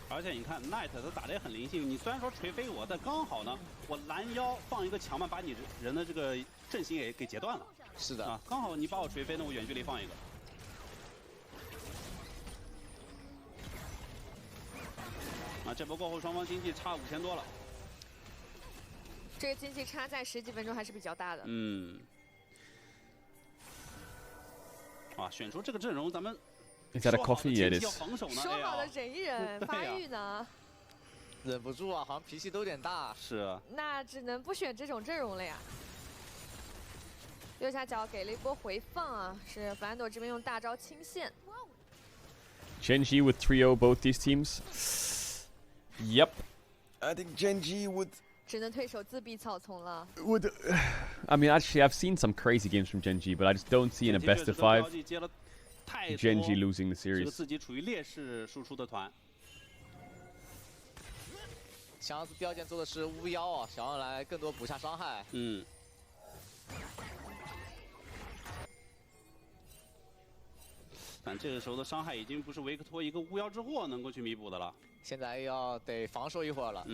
而且你看 Knight 他打得也很灵性，你虽然说锤飞我，但刚好呢，我拦腰放一个强慢，把你人的这个阵型给截断了。是的啊，刚好你把我锤飞，那我远距离放一个。啊，这波过后双方经济差5000多了。这个经济差在10几分钟还是比较大的。啊，选出这个阵容，咱们。Is that a coffee? Yeah, it is. 说好的忍一忍，发育呢？忍不住啊，好像脾气都有点大。是啊。那只能不选这种阵容了呀。右下角给了一波回放啊，是弗兰朵这边用大招清线。Genji would trio both these teams. Yep. I think Genji would. 只能退守自闭草丛了。I mean, actually, I've seen some crazy games from Genji, but I just don't see in a best of 5. Genji losing the series. 自己处于劣势输出的团。箱子第二件做的是巫妖啊，想要来更多补下伤害。但这个时候的伤害已经不是维克托一个巫妖之祸能够去弥补的了。现在要得防守一会儿了。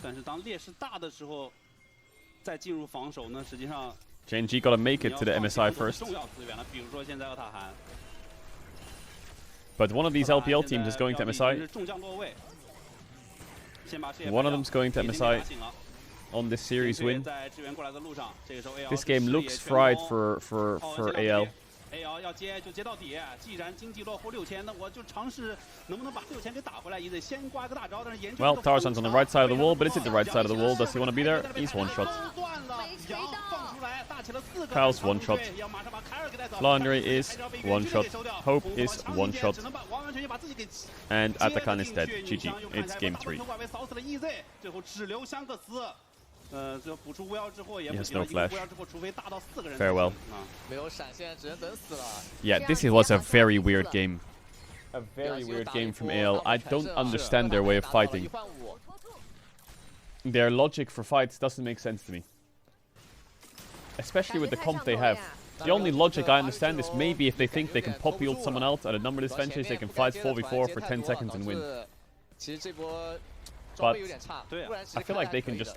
但是当劣势大的时候，再进入防守呢，实际上。Genji gotta make it to the MSI first. But one of these LPL teams is going to MSI. One of them's going to MSI on this series win. This game looks fried for AL. AL 要接就接到底，既然经济落后6000，那我就尝试能不能把6000给打回来。也得先刮个大招，但是严。Well, Tarzan's on the right side of the wall, but is it the right side of the wall? Does he want to be there? He's one shot. Kyle's one shot. Flandre is one shot. Hope is one shot. And Atakan is dead. GG. It's game 3. He has no flash. Farewell. Yeah, this was a very weird game. A very weird game from AL. I don't understand their way of fighting. Their logic for fights doesn't make sense to me. Especially with the comp they have. The only logic I understand is maybe if they think they can pop ult someone out at a number disadvantage, they can fight 4v4 for 10 seconds and win. But I feel like they can just...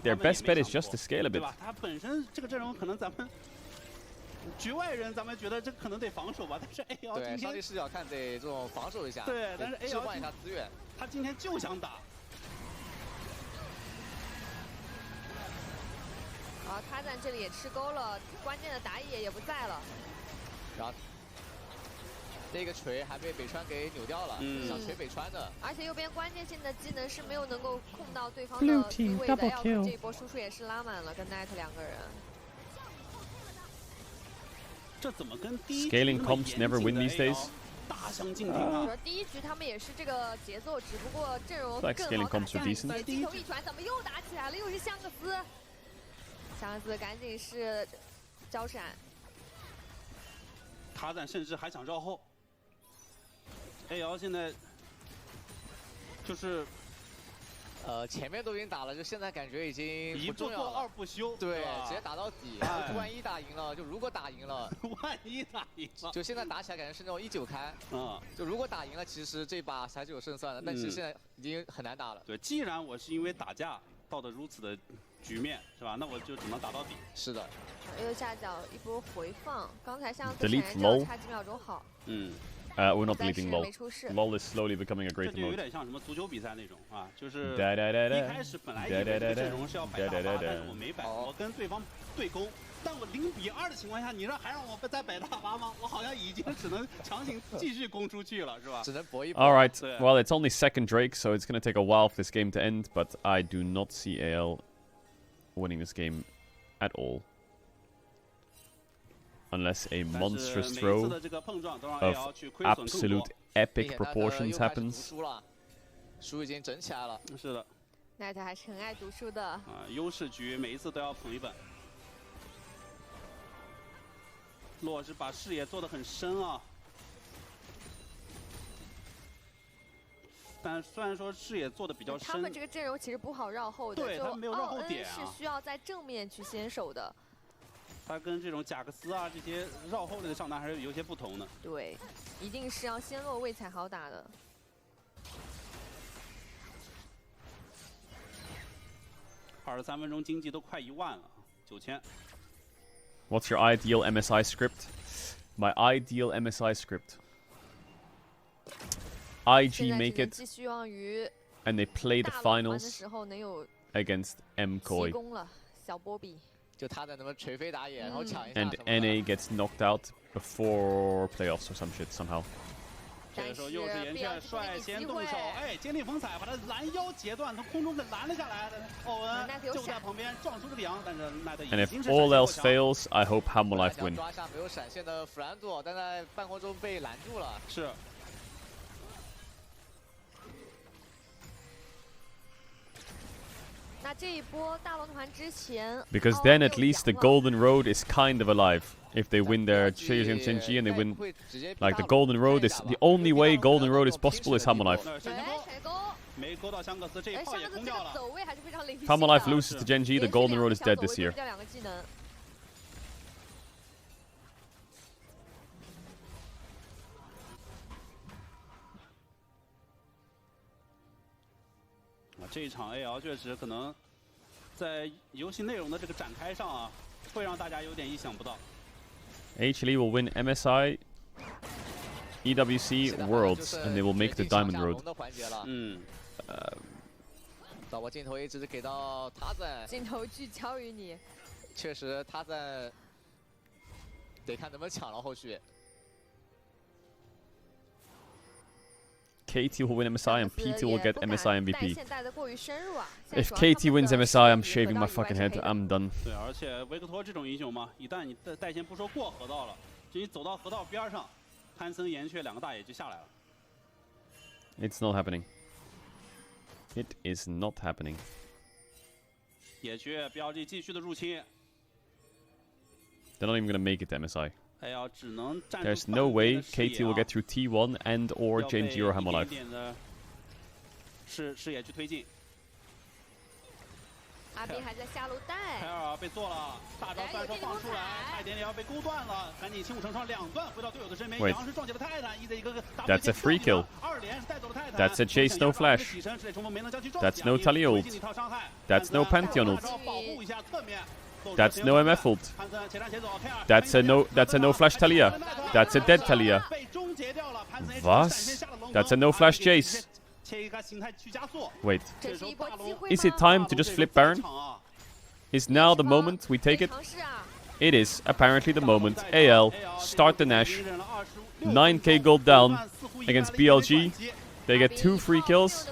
Their best bet is just to scale a bit. 局外人咱们觉得这可能得防守吧，但是 AL 对，今天上帝视角看得这种防守一下，对，但是置换一下资源，他今天就想打。好，他在这里也吃钩了，关键的打野也不在了。然后那个锤还被北川给扭掉了，想锤北川的。而且右边关键性的技能是没有能够控到对方的低位的 ，L 这一波输出也是拉满了，跟 Knight 2个人。这怎么跟第一 Scaling comps never win these days. 大相径庭啊！第一局他们也是这个节奏，只不过阵容更 Like 好 scaling 打 comps are 架。 decent. 镜头一传，怎么又打起来了？又是香克斯，香克斯赶紧是交闪。塔赞甚至还想绕后。AL 现在就是前面都已经打了，就现在感觉已经一不做二不休，对，直接打到底。万一打赢了，就如果打赢了，万一打赢了，就现在打起来感觉是那种1-9开，就如果打赢了，其实这把还是有胜算的，但是现在已经很难打了。对，既然我是因为打架到的如此的局面，是吧？那我就只能打到底。是的。右下角一波回放，刚才像Delete low 差几秒钟好。we're not deleting LOL. LOL is slowly becoming a great 这就有 mode. 点像什么足球比赛那种啊，就是一开始本来以为这个阵容是要摆大巴，但是我没摆，我跟对方对攻，但我0-2的情况下，你还让我再摆大巴吗？我好像已经只能强行继续攻出去了，是吧？只能搏一搏。All right. Well, it's only second Drake, so it's going to take a while for this game to end, but I do not see AL winning this game at all. Unless a monstrous throw of absolute epic proportions happens. 书已经整起来了。是的。Knight 还是很爱读书的。优势局每一次都要捧一本。洛是把视野做得很深啊。但虽然说视野做的比较深，他们这个阵容其实不好绕后的，对，他们没有绕后点啊，是需要在正面去先手的。他跟这种贾克斯啊这些绕后的上单还是有些不同的。对，一定是要先落位才好打的。23分钟经济都快1万了，9000。What's your ideal MSI script? My ideal MSI script. IG make it, and they play the finals against MCoy. 小波比。就他的那么锤飞打野，然后抢一下。And NA gets knocked out before playoffs or some shit somehow. 这个时候又是岩雀率先动手，哎，坚定风采把他拦腰截断，从空中给拦了下来。欧文就在旁边撞出这个羊，但是奈德已经 And if all else fails, I hope Hammerlife win. 抓下没有闪现的弗兰多，但在半空中被拦住了。是。那这一波大龙团之前 Because then at least the Golden Road is kind of alive. If they win their Chase and Shenji and they win, like the Golden Road is the only way Golden Road is possible is Hammerlife. If Hammerlife loses to Genji, the Golden Road is dead this year. 这一场 AL 确实可能在游戏内容的这个展开上啊，会让大家有点意想不到。H-Lee will win MSI, EWC, Worlds, and they will make the Diamond Road. 导播镜头一直给到塔赞，镜头聚焦于你。确实，塔赞得看能不能抢了后续。 KT will win MSI and PT will get MSI MVP. If KT wins MSI, I'm shaving my fucking head. I'm done. 对，而且维克托这种英雄嘛，一旦你带线不说过河道了，就你走到河道边上，潘森、岩雀2个大爷就下来了。It's not happening. It is not happening. 野区 BLG 继续的入侵。They're not even gonna make it to MSI. There's no way KT will get through T1 and or Genji or Hammerlife. 视野去推进。阿斌还在下路带。凯尔被做了，大招虽然说放出来，差一点点要被勾断了，赶紧轻弩成双2段回到队友的身边，杨是撞击了泰坦，一个 That's a free kill. 2连是带走了泰坦。That's a chase no flash. That's no Tali ult. That's no Pantheon ult. That's no MF ult. That's a no flash Talia. That's a dead Talia. Was? That's a no flash Jace. Wait. Is it time to just flip Baron? Is now the moment we take it? It is apparently the moment. AL, start the Nash. 9k gold down against BLG. They get 2 free kills.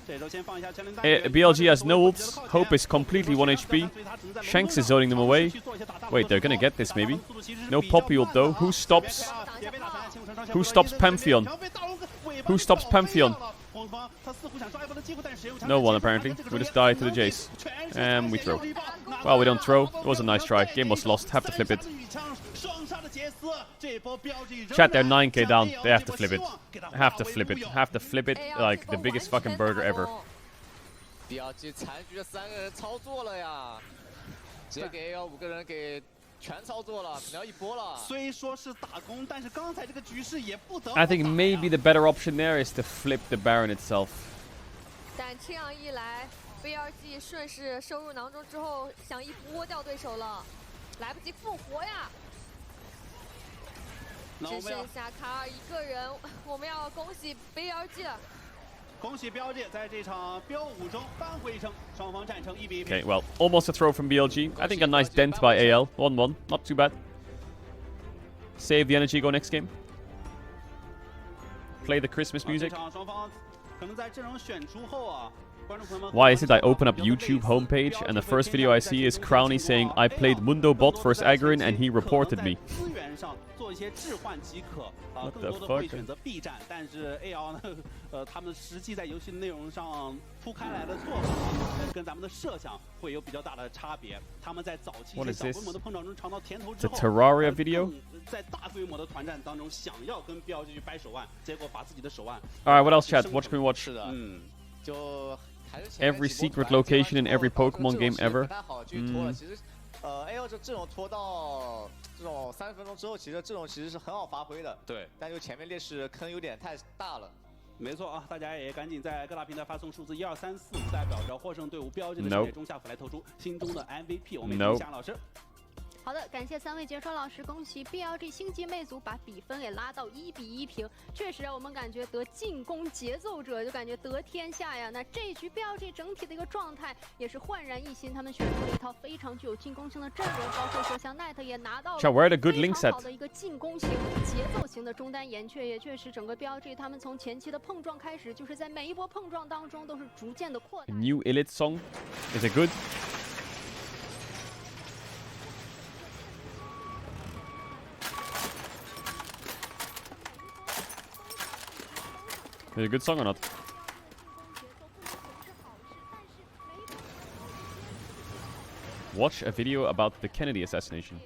BLG has no ults. Hope is completely 1 HP. Shanks is zoning them away. Wait, they're gonna get this maybe. No Poppy ult though. Who stops? Who stops Pantheon? Who stops Pantheon? No one apparently. We just die to the Jace. And we throw. Well, we don't throw. It was a nice try. Game was lost. Have to flip it. Chat, they're 9k down. They have to flip it. Have to flip it. Have to flip it like the biggest fucking burger ever. I think maybe the better option there is to flip the Baron itself. 但这样一来 ，VRG 顺势收入囊中之后，想一波掉对手了，来不及复活呀！只剩下卡尔一个人，我们要恭喜 VRG 了。恭喜标记在这场标舞中扳回一城，双方战成1-1。Okay, well, almost a throw from BLG. I think a nice dent by AL. 1-1, not too bad. Save the energy, go next game. Play the Christmas music. Why is it I open up YouTube homepage and the first video I see is Crowny saying I played Mundo bot versus Agrin and he reported me? What the fuck? 选择 B 站，但是 AL 呢，他们实际在游戏内容上铺开来的做法，跟咱们的设想会有比较大的差别。他们在早期一些小规模的碰撞中尝到甜头之后， The Terraria video? 在大规模的团战当中，想要跟 BLG 去掰手腕，结果把自己的手腕。Alright, what else, chat? What can we watch? 是的，就 Every secret location in every Pokemon game ever. AL 这阵容拖到这种30分钟之后，其实阵容其实是很好发挥的。对，但就前面劣势坑有点太大了。没错啊，大家也赶紧在各大平台发送数字1234，代表着获胜队伍标记的胜利中下府来投出心中的 MVP。我们听夏老师。 好的，感谢3位解说老师，恭喜 BLG 星际魅族把比分给拉到1-1平。确实，我们感觉得进攻节奏者就感觉得天下呀。那这一局 BLG 整体的一个状态也是焕然一新，他们选出了一套非常具有进攻性的阵容，包括说像奈特也拿到了非常好的一个进攻型、节奏型的中单岩雀，也确实整个 BLG 他们从前期的碰撞开始，就是在每一波碰撞当中都是逐渐的扩大。New Elite song, is it good? Is it a good song or not? Watch a video about the Kennedy assassination.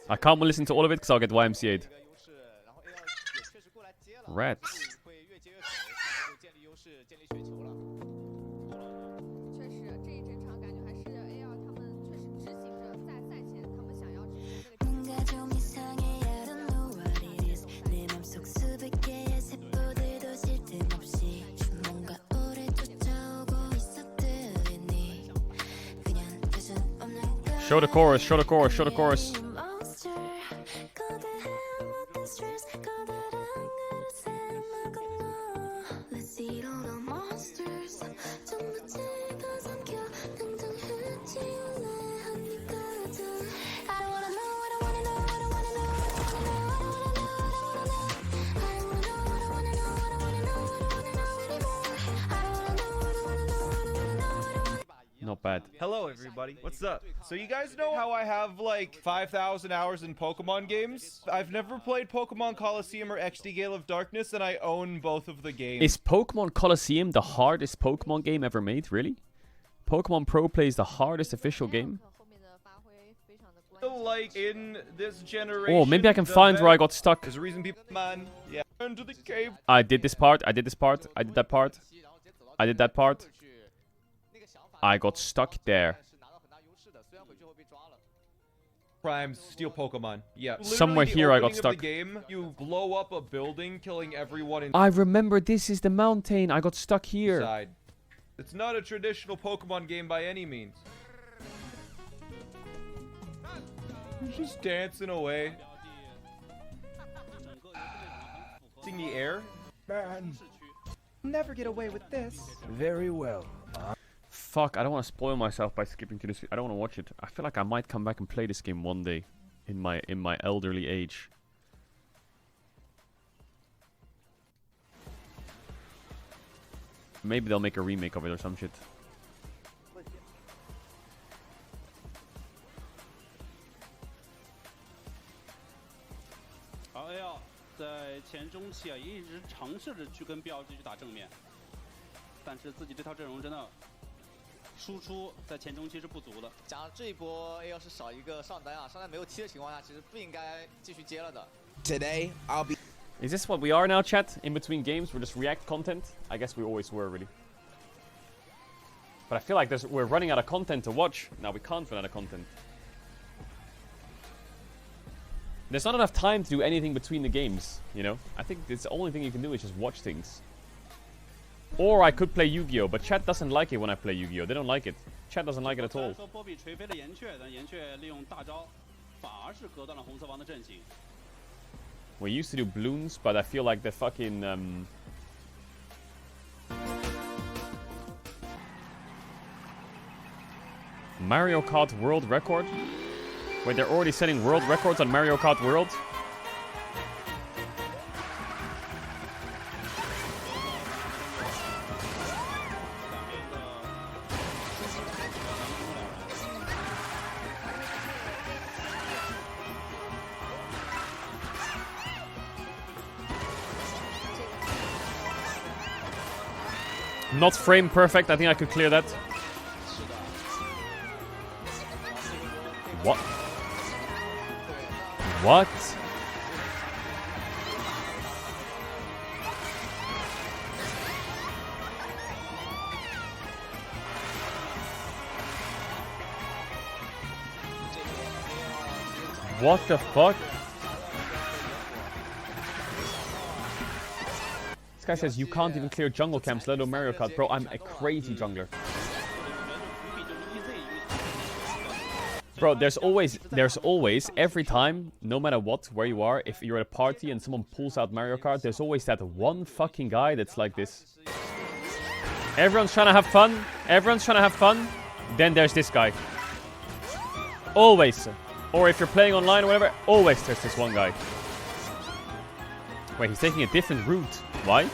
I can't listen to all of it because I'll get YMCA'd. Rats. 确实，这一整场感觉还是 AL 他们确实执行着在赛前他们想要执行这个。 Show the chorus, show the chorus, show the chorus. Not bad. Hello everybody, what's up? So you guys know how I have like 5,000 hours in Pokemon games? I've never played Pokemon Coliseum or XD Gale of Darkness and I own both of the games. Is Pokemon Coliseum the hardest Pokemon game ever made? Really? Pokemon Pro plays the hardest official game? Like in this generation, Oh, maybe I can find where I got stuck. There's a reason people, man, yeah, into the cave. I did this part, I did this part, I did that part. I did that part. I got stuck there. Prime steal Pokemon. Yeah. Somewhere Literally, here I got opening of stuck. The game, you blow up a building, killing everyone I remember this is the mountain. I got stuck here. inside. It's not a traditional Pokemon game by any means. He's just dancing away. In the air. Man, never get away with this. Very well. Fuck, I don't want to spoil myself by skipping to this. I don't want to watch it. I feel like I might come back and play this game one day in my elderly age. Maybe they'll make a remake of it or some shit. AL 在前中期啊，也一直尝试着去跟 BLG 去打正面，但是自己这套阵容真的输出在前中期是不足的。假如这一波 AL 是少一个上单啊，上单没有踢的情况下，其实不应该继续接了的。Today, I'll be. Is this what we are now, chat? In between games, we're just react content? I guess we always were, really. But I feel like we're running out of content to watch. Now we can't run out of content. There's not enough time to do anything between the games, you know? I think the only thing you can do is just watch things. Or I could play Yu-Gi-Oh, but chat doesn't like it when I play Yu-Gi-Oh. They don't like it. Chat doesn't like it at all. 说波比锤飞了岩雀，但岩雀利用大招，反而是隔断了红色方的阵型。 We used to do balloons, but I feel like the fucking Mario Kart World Record? Wait, they're already setting world records on Mario Kart World? Not frame perfect, I think I could clear that. What? What? What the fuck? This guy says you can't even clear jungle camps, let alone Mario Kart. Bro, I'm a crazy jungler. Bro, there's always, every time, no matter what, where you are, if you're at a party and someone pulls out Mario Kart, there's always that one fucking guy that's like this. Everyone's trying to have fun. Everyone's trying to have fun. Then there's this guy. Always. Or if you're playing online or whatever, always there's this one guy. Wait, he's taking a different route. Why?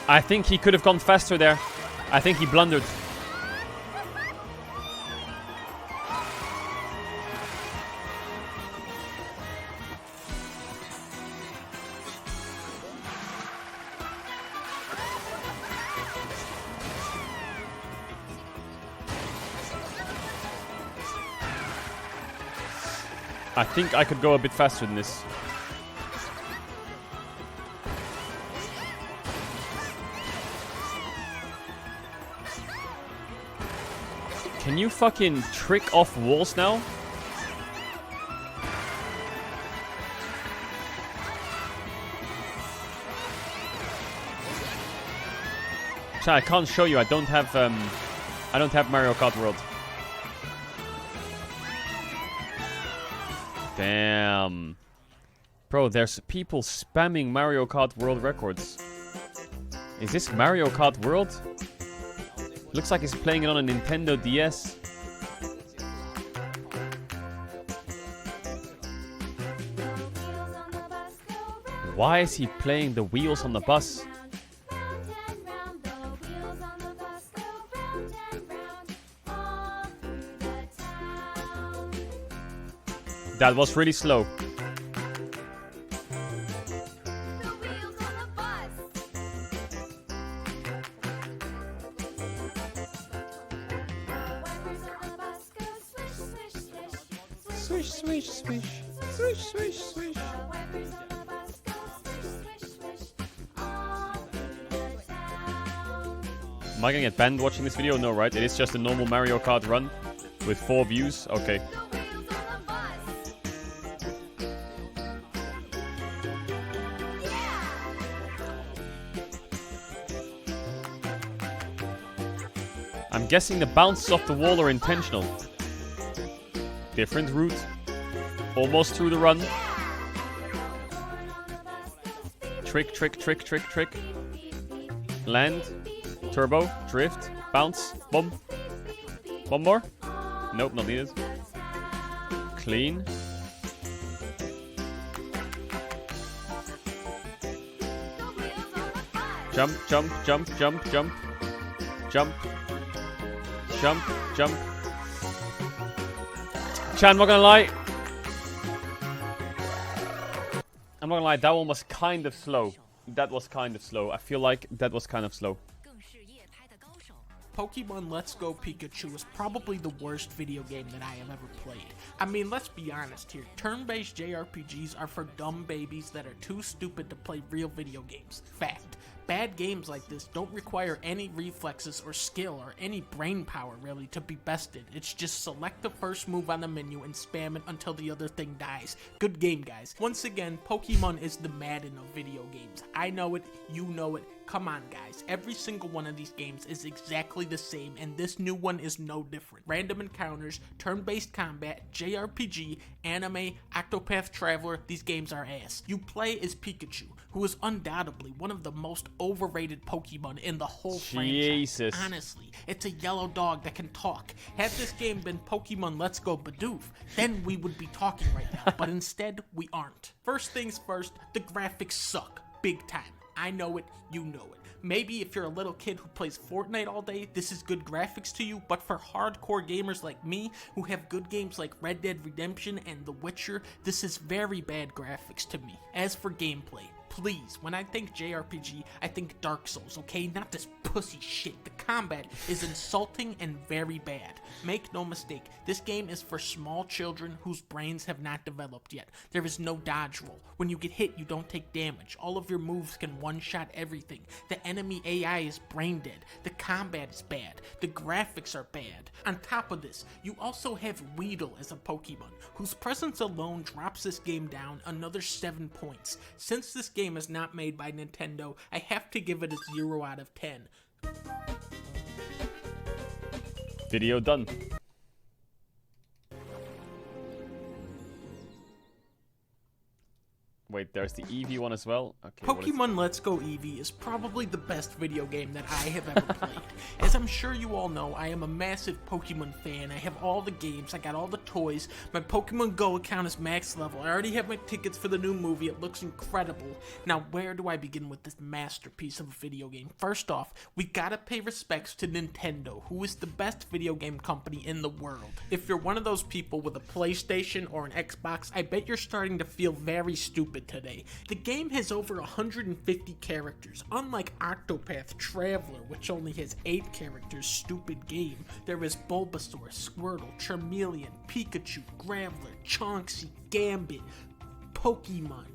I think he could have gone faster there. I think he blundered. I think I could go a bit faster than this. Can you fucking trick off walls now? I can't show you. I don't have Mario Kart World. Damn. Bro, there's people spamming Mario Kart World records. Is this Mario Kart World? Looks like he's playing it on a Nintendo DS. Why is he playing the wheels on the bus? That was really slow. Swish, swish, swish. Swish, swish, swish. Am I gonna get banned watching this video? No, right? It is just a normal Mario Kart run with 4 views. Okay. I'm guessing the bounces off the wall are intentional. Different route. Almost through the run. Trick, trick, trick, trick, trick. Land. Turbo. Drift. Bounce. Boom. One more. Nope, not needed. Clean. Jump, jump, jump, jump, jump. Jump. Jump, jump. Chan, I'm not gonna lie. I'm not gonna lie, that one was kind of slow. That was kind of slow. I feel like that was kind of slow. Pokemon Let's Go Pikachu is probably the worst video game that I have ever played. I mean, let's be honest here. Turn-based JRPGs are for dumb babies that are too stupid to play real video games. Fact. Bad games like this don't require any reflexes or skill or any brain power really to be bested. It's just select the first move on the menu and spam it until the other thing dies. Good game, guys. Once again, Pokemon is the Madden of video games. I know it, you know it. Come on, guys. Every single one of these games is exactly the same, and this new one is no different. Random encounters, turn-based combat, JRPG, anime, Octopath Traveler, these games are ass. You play as Pikachu, who is undoubtedly one of the most overrated Pokemon in the whole franchise. Honestly, it's a yellow dog that can talk. Had this game been Pokemon Let's Go Bidoof, then we would be talking right now, but instead, we aren't. First things first, the graphics suck. Big time. I know it, you know it. Maybe if you're a little kid who plays Fortnite all day, this is good graphics to you, but for hardcore gamers like me, who have good games like Red Dead Redemption and The Witcher, this is very bad graphics to me. As for gameplay, please, when I think JRPG, I think Dark Souls, okay? Not this pussy shit. The combat is insulting and very bad. Make no mistake, this game is for small children whose brains have not developed yet. There is no dodge roll. When you get hit, you don't take damage. All of your moves can one-shot everything. The enemy AI is brain dead. The combat is bad. The graphics are bad. On top of this, you also have Weedle as a Pokemon, whose presence alone drops this game down another 7 points. Since this game is not made by Nintendo, I have to give it a 0 out of 10. Video done. Wait, there's the Eevee one as well? Okay. Pokemon Let's Go Eevee is probably the best video game that I have ever played. As I'm sure you all know, I am a massive Pokemon fan. I have all the games, I got all the toys, my Pokemon Go account is max level, I already have my tickets for the new movie, it looks incredible. Now, where do I begin with this masterpiece of a video game? First off, we gotta pay respects to Nintendo, who is the best video game company in the world. If you're one of those people with a PlayStation or an Xbox, I bet you're starting to feel very stupid today. The game has over 150 characters. Unlike Octopath Traveler, which only has 8 characters, stupid game, there is Bulbasaur, Squirtle, Charmeleon, Pikachu, Graveler, Chauncey, Gambit, Pokemon,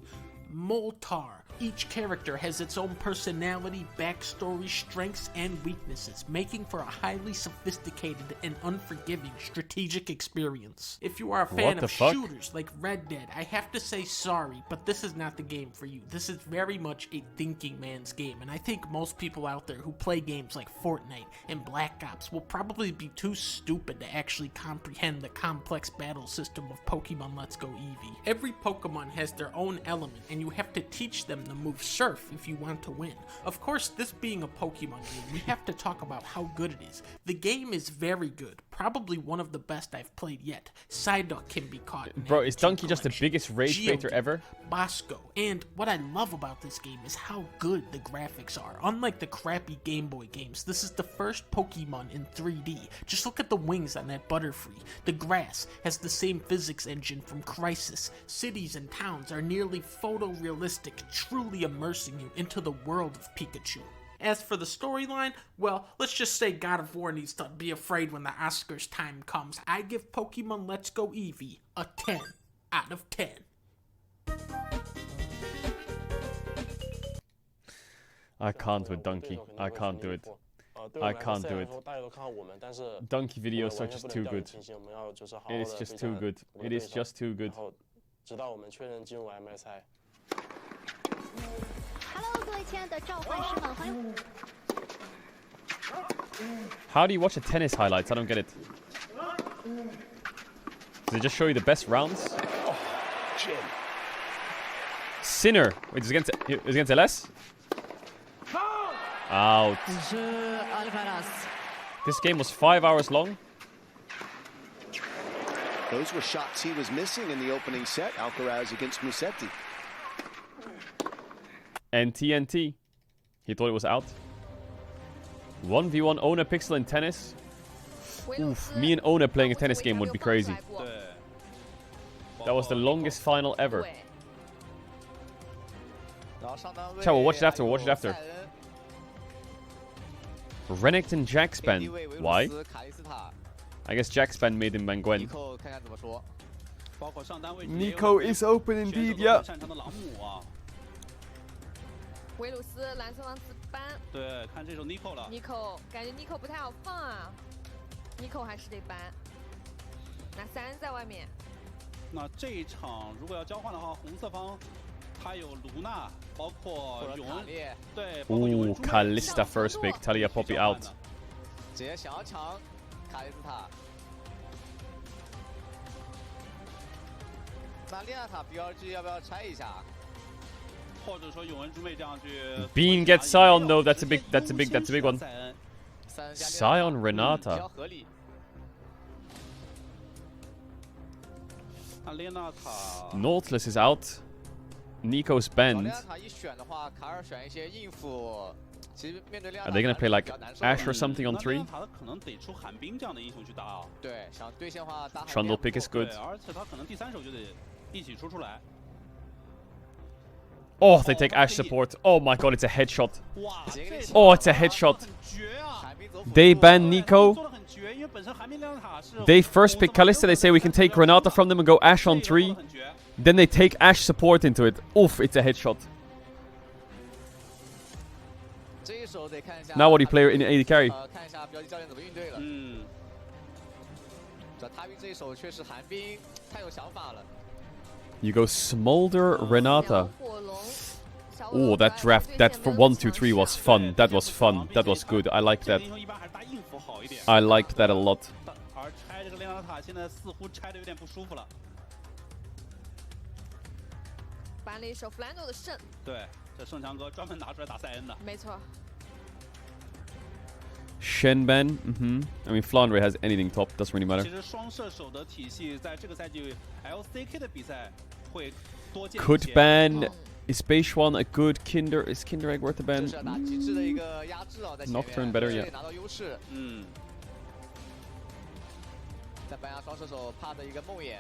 Moltar. Each character has its own personality, backstory, strengths, and weaknesses, making for a highly sophisticated and unforgiving strategic experience. If you are a fan of shooters like Red Dead, I have to say sorry, but this is not the game for you. This is very much a thinking man's game, and I think most people out there who play games like Fortnite and Black Ops will probably be too stupid to actually comprehend the complex battle system of Pokemon Let's Go Eevee. Every Pokemon has their own element, and you have to teach them the move Surf if you want to win. Of course, this being a Pokemon game, we have to talk about how good it is. The game is very good, probably one of the best I've played yet. Psyduck can be caught. Bro, is Donkey just the biggest rage baiter ever? Bosco. And what I love about this game is how good the graphics are. Unlike the crappy Game Boy games, this is the first Pokemon in 3D. Just look at the wings on that Butterfree. The grass has the same physics engine from Crysis. Cities and towns are nearly photorealistic, truly immersing you into the world of Pikachu. As for the storyline, well, let's just say God of War needs to be afraid when the Oscars time comes. I give Pokemon Let's Go Eevee a 10 out of 10. I can't with Donkey. I can't do it. I can't do it. Donkey videos are just too good. It is just too good. It is just too good. How do you watch the tennis highlights? I don't get it. Does it just show you the best rounds? Sinner. Wait, it's against LS? Out. This game was 5 hours long. Those were shots he was missing in the opening set. Alcaraz against Musetti. And TNT. He thought it was out. 1v1 Ona Pixel in tennis. Oof, me and Ona playing a tennis game would be crazy. That was the longest final ever. Ciao, we'll watch it after, we'll watch it after. Renekton Jackspan. Why? I guess Jackspan made him ban Gwen. Nico is open indeed, yeah. 维鲁斯蓝色王子班。对，看这手 Nico 了。Nico 感觉 Nico 不太好放啊 ，Nico 还是得搬。那3在外面。那这一场如果要交换的话，红色方他有卢娜，包括永恩，对，包括永恩。Kalista first pick, Talia Poppy out. 直接想要抢卡莉斯塔。那丽娜塔 BRG 要不要拆一下？ Bean gets Sion though. That's a big one. Sion Renata. Nautilus is out. Nico's banned. Are they gonna play like Ashe or something on 3? Trundle pick is good. Oh, they take Ashe support. Oh my god, it's a headshot. Oh, it's a headshot. They ban Nico. They first pick Kalista. They say we can take Renata from them and go Ashe on 3. Then they take Ashe support into it. Oof, it's a headshot. Now what do you play in AD carry? You go Smolder Renata. Oh, that draft, that for 1, 2, 3 was fun. That was fun. That was good. I liked that. I liked that a lot. 搬了一手 Flando 的圣。对，这圣强哥专门拿出来打塞恩的。没错。Shenban, I mean, Flandre has anything top, doesn't really matter. 其实双射手的体系在这个赛季 LCK 的比赛会多见一些。 Could ban. Is Beishuan a good Kinder? Is Kinder Egg worth a ban? Nocturne better, yeah. 再搬下双射手怕的一个梦魇。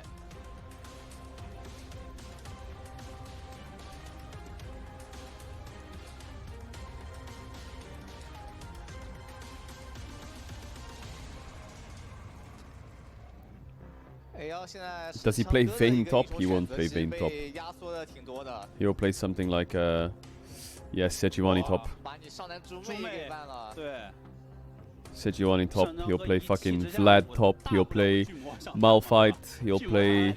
Does he play Vayne top? He won't play Vayne top. He'll play something like, yeah, Sejuani top. Sejuani top. He'll play fucking Vlad top. He'll play Malphite. He'll play...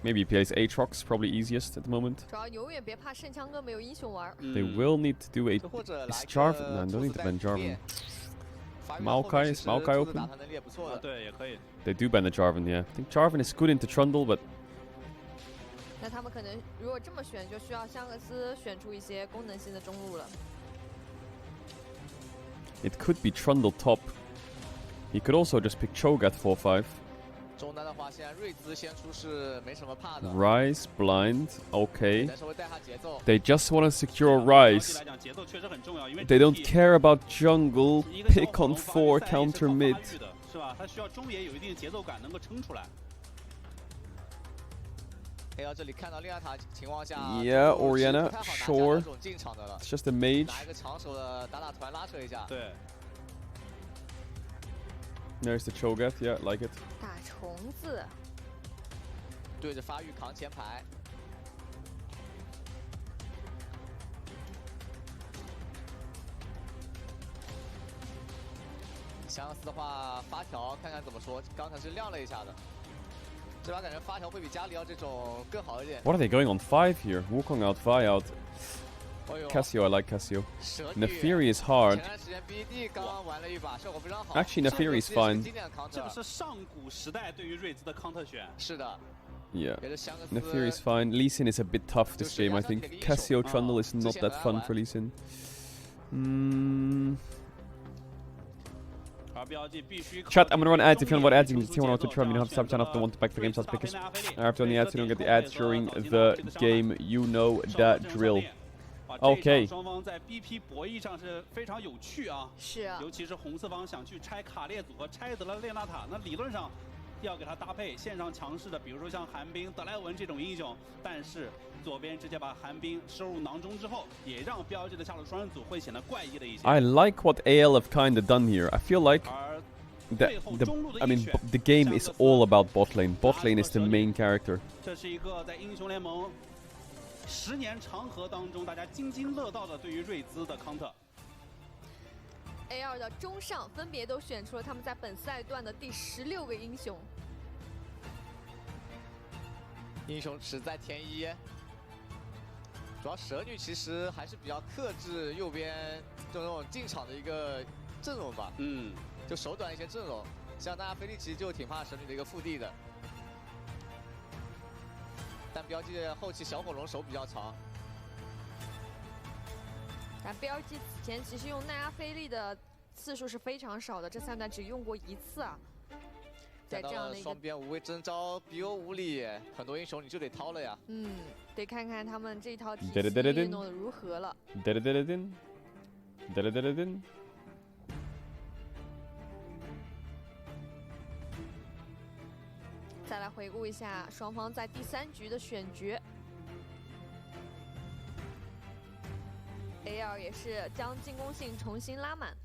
maybe he plays Aatrox, probably easiest at the moment. They will need to do a... Is Jarvan? No, don't need to ban Jarvan. Maokai? Is Maokai open? They do ban the Jarvan, yeah. I think Jarvan is good into Trundle, but... 那他们可能如果这么选，就需要香克斯选出一些功能性的中路了。 It could be Trundle top. He could also just pick Cho'Gath 4-5. 中单的话，现在瑞兹先出是没什么怕的。 Rise, blind, okay. They just want to secure Rise. They don't care about jungle, pick on 4, counter mid. Yeah, Orianna, sure. It's just a mage. There's the Cho'Gath, yeah, like it. 大虫子，对着发育扛前排。香克斯的话，发条看看怎么说，刚才是亮了一下的。这把感觉发条会比加里奥这种更好一点。 What are they going on 5 here? Wukong out, Vi out. Cassio, I like Cassio. Neferi is hard. Actually, Neferi is fine. 这个是上古时代对于瑞兹的 counter 选。是的。 Yeah. Neferi is fine. Lee Sin is a bit tough this game, I think. Cassio Trundle is not that fun for Lee Sin. Chat, I'm gonna run ads. If you want ads, you can just want to try. You don't have to turn off the one to back for game starts because after on the ads, you don't get the ads during the game. You know that drill. OK。双方在 BP 博弈上是非常有趣啊。是啊。尤其是红四方想去拆卡列组合，拆得了列娜塔，那理论上要给他搭配线上强势的，比如说像寒冰、德莱文这种英雄，但是左边直接把寒冰收入囊中之后，也让标记的下路双人组会显得怪异了一些。I like what AL have kind of done here. I feel like I mean, the game is all about bot lane. Bot lane is the main character. 这是一个在英雄联盟10年长河当中大家津津乐道的对于瑞兹的 counter。 A2 的中上分别都选出了他们在本赛段的第16个英雄。英雄池在天一，主要蛇女其实还是比较克制右边就那种进场的一个阵容吧，就手短一些阵容，像大家菲利其实就挺怕蛇女的一个腹地的，但标记后期小火龙手比较长。 但标记此前其实用奈阿菲利的次数是非常少的，这3段只用过1次啊。在这样的一个双边无畏真招 BO 无力，很多英雄你就得掏了呀。得看看他们这一套体系运用的如何了。再来回顾一下双方在第3局的选角。 A2 也是将进攻性重新拉满。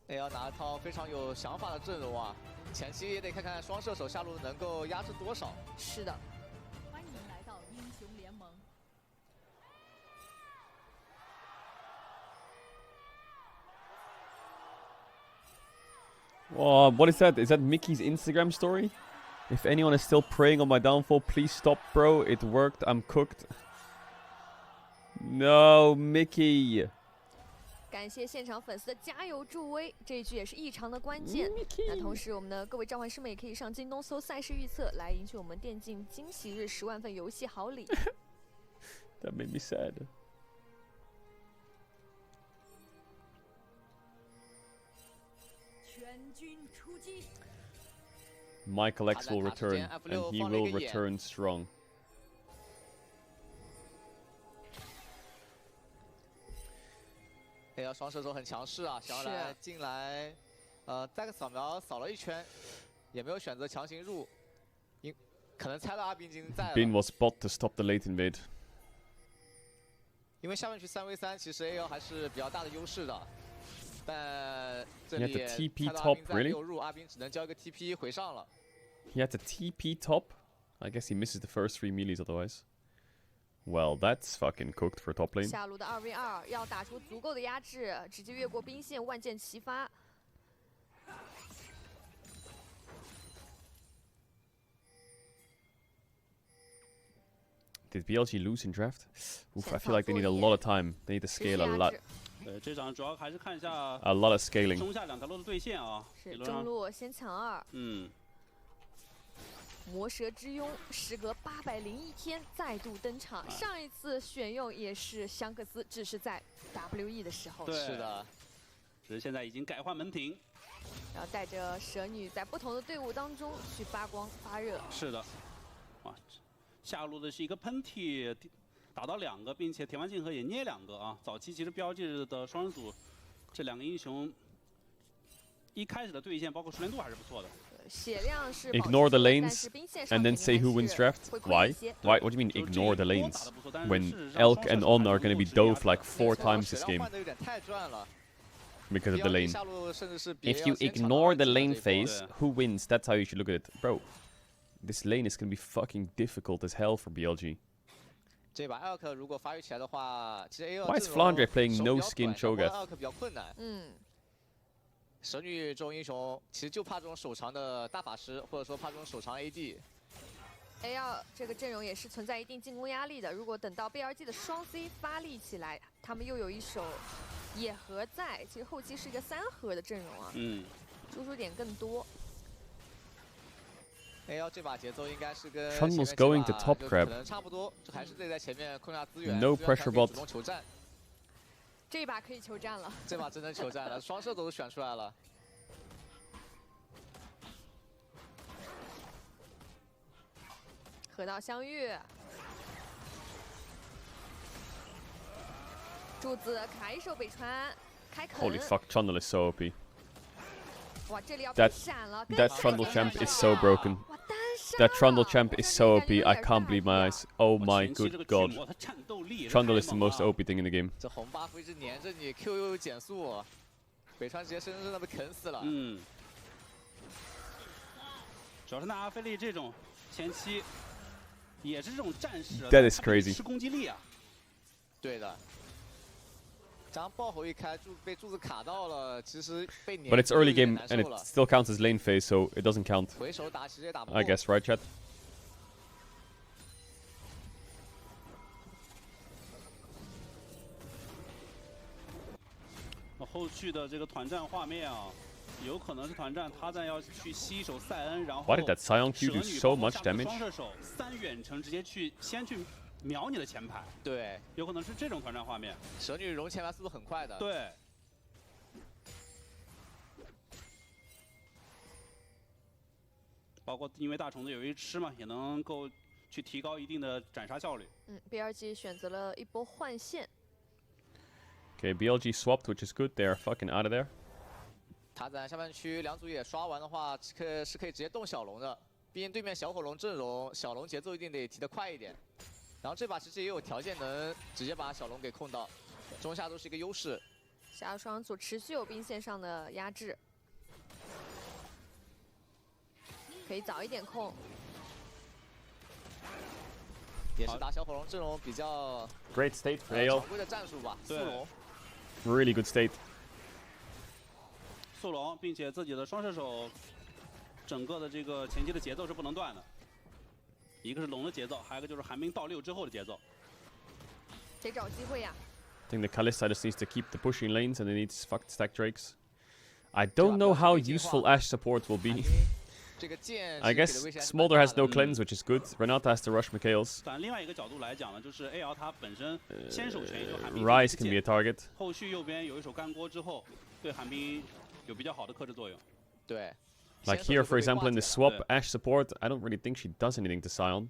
A2 拿了套非常有想法的阵容啊，前期也得看看双射手下路能够压制多少。是的。欢迎来到英雄联盟。Wow, what is that? Is that Mickey's Instagram story? If anyone is still preying on my downfall, please stop, bro. It worked. I'm cooked. No, Mickey. 感谢现场粉丝的加油助威，这一局也是异常的关键。那同时，我们的各位召唤师们也可以上京东搜赛事预测，来赢取我们电竞惊喜日10万份游戏好礼。That made me sad. Michael X will return, and he will return strong. A2 双射手很强势啊，想要来进来，再个扫描扫了一圈，也没有选择强行入，可能猜到阿斌已经在了。Bin was bot to stop the late invade. 因为下半区3v3，其实 A2 还是比较大的优势的，但这里 TP 猜到阿斌 top 在 really? 没有入，阿斌只能交一个 TP 回上了。He had to TP top. I guess he misses the first 3 melees otherwise. Well, that's fucking cooked for top lane. 下路的2v2要打出足够的压制，直接越过兵线，万箭齐发。Did BLG lose in draft? Oof, I feel like they need a lot of time. They need to scale a lot. 这场主要还是看一下 A lot of scaling. 中下2条路的对线啊。是中路先抢2。魔蛇之拥时隔801天再度登场，上一次选用也是香克斯，只是在 WE 的时候。是的，只是现在已经改换门庭，然后带着蛇女在不同的队伍当中去发光发热。是的，啊，下路的是一个喷嚏，打到2个，并且铁腕镜河也捏2个啊。早期其实标记的双人组这2个英雄一开始的对线，包括熟练度还是不错的。 Ignore the lanes and then say who wins draft. Why? Why? What do you mean ignore the lanes? When Elk and On are going to be dove like 4 times this game. because of the lane. If you ignore the lane phase, who wins? That's how you should look at it. Bro, this lane is going to be fucking difficult as hell for BLG. Why is Flandre playing no skin Cho'Gath? 神女这种英雄其实就怕这种手长的大法师，或者说怕这种手长 AD。AL 这个阵容也是存在一定进攻压力的。如果等到 BLG 的双 C 发力起来，他们又有一手野核在，其实后期是一个3核的阵容啊。输出点更多。AL 这把节奏应该是跟 Trundle's going to top crab. 可能差不多，就还是得在前面控下资源。 No pressure bot. 主动求战。 这一把可以求战了，这把真的求战了，双射都选出来了。河道相遇，柱子卡一手北川，开坑。 Holy fuck, Trundle is so OP. 哇，这里要被闪了。That Trundle champ is so broken. That Trundle champ is so OP. I can't believe my eyes. Oh my good god. Trundle is the most OP thing in the game. 这红 buff 一直黏着你 ，Q 又有减速，北川直接生生的被啃死了。主要是那阿菲利这种前期也是这种战士 That is crazy. 吃攻击力啊。对的。 张爆头一开，被柱子卡到了，其实被黏。 But it's early game and it still counts as lane phase, so it doesn't count. 回手打其实也打不过。 I guess, right, chat? 后续的这个团战画面啊，有可能是团战，他在要去吸一手塞恩，然后 Why did that Sion Q do so much damage? 双射手3远程直接先去秒你的前排，对，有可能是这种团战画面。蛇女融前排速度很快的，对。包括因为大虫子有一吃嘛，也能够去提高一定的斩杀效率。BLG 选择了一波换线。 Okay, BLG swapped, which is good. They're fucking out of there. 塔子下半区两组也刷完的话，是可以直接动小龙的。毕竟对面小火龙阵容，小龙节奏一定得提得快一点。然后这把其实也有条件能直接把小龙给控到，中下都是一个优势。下双组持续有兵线上的压制，可以早一点控。也是打小火龙阵容比较 Great state for AO. 常规的战术吧，速龙。 Really good state. 速龙，并且自己的双射手，整个的这个前期的节奏是不能断的。一个是龙的节奏，还有一个就是寒冰到6之后的节奏。得找机会呀。I think the Kalista just needs to keep the pushing lanes and they need to fuck stack Drakes. I don't know how useful Ashe support will be. I guess Smolder has no cleanse, which is good. Renata has to rush Mikhails. 但另外一个角度来讲呢，就是 AL 它本身先手权就寒冰 Rise can be a target. 后续右边有一手干锅之后，对寒冰有比较好的克制作用。对。 Like here, for example, in the swap, Ashe support, I don't really think she does anything to Sion.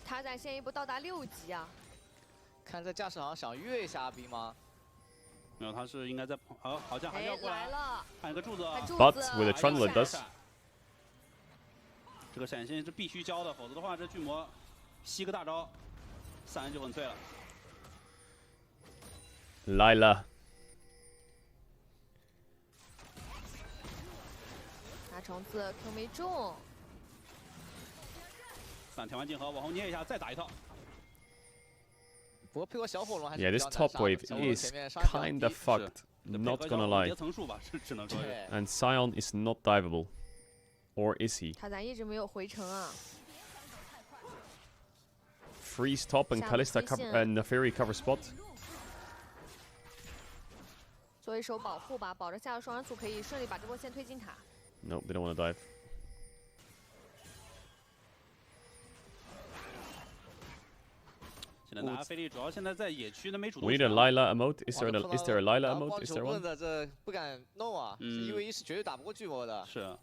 他在先一步到达6级啊！看这架势好像想越一下阿冰吗？没有，他是应该在好像还要过来了，按个柱子。But with a Trundle, it does. 这个闪现是必须交的，否则的话，这巨魔吸个大招，3人就很脆了。 Lila. 大虫子 Q 没中。3调完竞合，往后捏一下，再打一套。不过配合小火龙还是 Yeah, this top wave is kinda fucked. Not gonna lie. And Sion is not diveable. Or is he? 他咋一直没有回城啊 Freeze top and Kalista and Neferi cover spot. 做一手保护吧，保着下路双人组可以顺利把这波线推进塔。 Nope, they don't want to dive. 现在拿菲利主要现在在野区的没主动。 We need a Lila emote. Is there a Lila emote? Is there one? 这不敢弄啊，是因为一是绝对打不过巨魔的。是。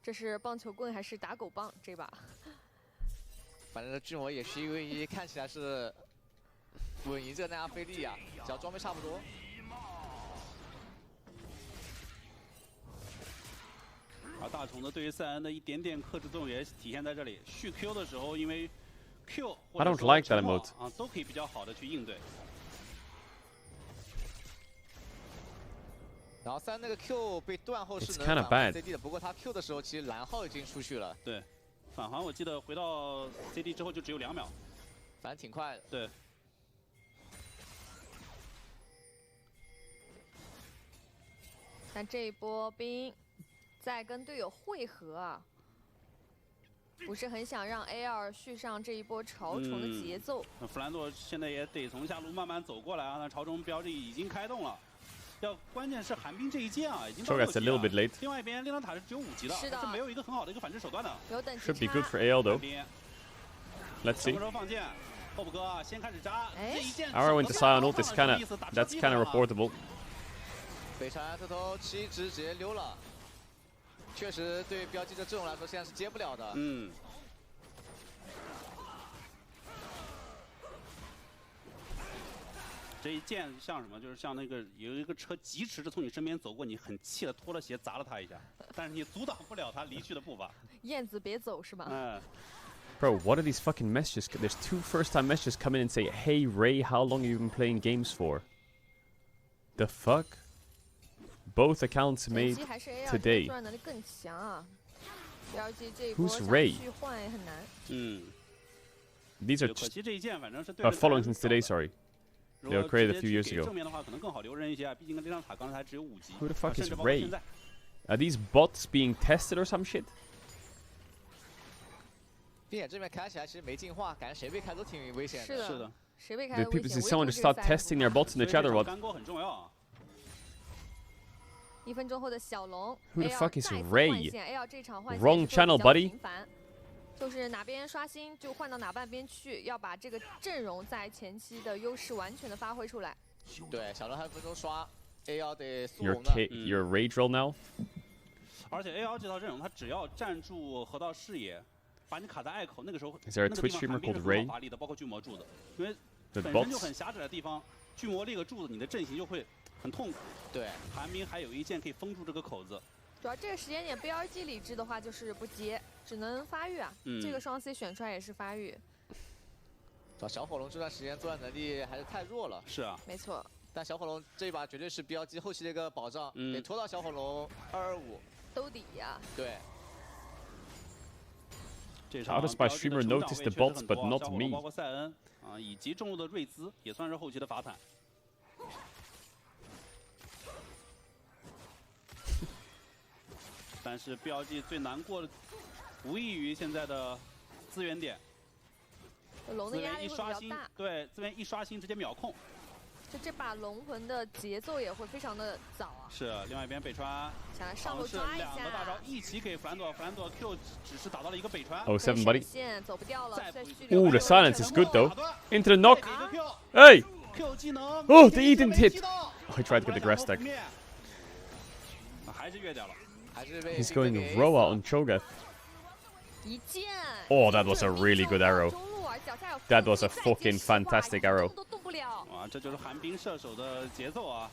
这是棒球棍还是打狗棒？这把。反正巨魔也是1v1，看起来是稳赢这个奈阿菲利啊，只要装备差不多。 而大虫子对于塞恩的一点点克制作用也体现在这里。续 Q 的时候，因为 Q I don't like that emote. 啊，都可以比较好的去应对。然后3那个 Q 被断后是 It's 能 kinda 返回 bad. CD 的，不过他 Q 的时候其实蓝号已经出去了。对，返还我记得回到 CD 之后就只有2秒，反正挺快的。对。但这一波兵在跟队友汇合啊，不是很想让 A2续上这一波潮虫的节奏。那弗兰多现在也得从下路慢慢走过来啊，那潮虫标记已经开动了。 关键是寒冰这一剑啊，已经到6级了。另外一边，炼钢塔是只有5级的，是的，是没有一个很好的一个反制手段的。有等级 Should be good for AL though. Let's see. 什么时候放箭？后补哥先开始扎。这一剑。Our went to Sion ult. That's kind of reportable. 北川这头7直接溜了，确实对标记的阵容来说现在是接不了的。嗯。 这一剑像什么？就是像那个有一个车疾驰着从你身边走过，你很气的脱了鞋砸了他一下，但是你阻挡不了他离去的步伐。燕子别走是吧？嗯。Bro, what are these fucking messages? There's 2 first-time messages come in and say, "Hey Ray, how long have you been playing games for?" The fuck? Both accounts made today. Who's Ray? These are following since today. Sorry. They were created a few years ago. 正面的话可能更好留人一些啊，毕竟跟这张塔刚才只有5级。 Who the fuck is Ray? Are these bots being tested or some shit? 并且这边开起来其实没进化，感觉谁被开都挺危险的。是的，谁被开都危险。 Did someone just start testing their bots in the chat or what? 干锅很重要啊。 1分钟后的小龙 ，Who the fuck is Ray? AL 这场换线 Wrong channel, buddy. 就是哪边刷新就换到哪半边去，要把这个阵容在前期的优势完全的发挥出来。对，小龙还有1分钟刷 ，AL 得速 You're Caedrel now. 而且 AL 这套阵容，他只要站住河道视野，把你卡在隘口，那个时候 Is there a Twitch streamer called Ray? 发力的，包括巨魔柱子，因为本身就很狭窄的地方，巨魔立个柱子，你的阵型就会很痛苦。对，寒冰还有一剑可以封住这个口子。 主要这个时间点 BLG 理智的话就是不接，只能发育啊。这个双 C 选出来也是发育。主要小火龙这段时间作战能力还是太弱了。是啊，没错。但小火龙这一把绝对是 BLG 后期的一个保障，得拖到小火龙225兜底呀。对。How does my streamer notice the bots but not me? 包括塞恩啊，以及中路的瑞兹也算是后期的法坦。 但是 BLG 最难过的，无异于现在的资源点。龙的压力会比较大。对，资源一刷新直接秒控。就这把龙魂的节奏也会非常的早啊。是，另外一边北川想来上路抓一下。2个大招一起给弗兰多，弗兰多 Q 只是打到了一个北川。Oh, 7 buddy. 线走不掉了。Ooh, the silence is good though. Into the knock. Hey. Oh, the E didn't hit. Oh, I tried to get the grass stack. 还是越掉了。 He's going Roa on Cho'Gath. Oh, that was a really good arrow. That was a fucking fantastic arrow. 哇，这就是寒冰射手的节奏啊。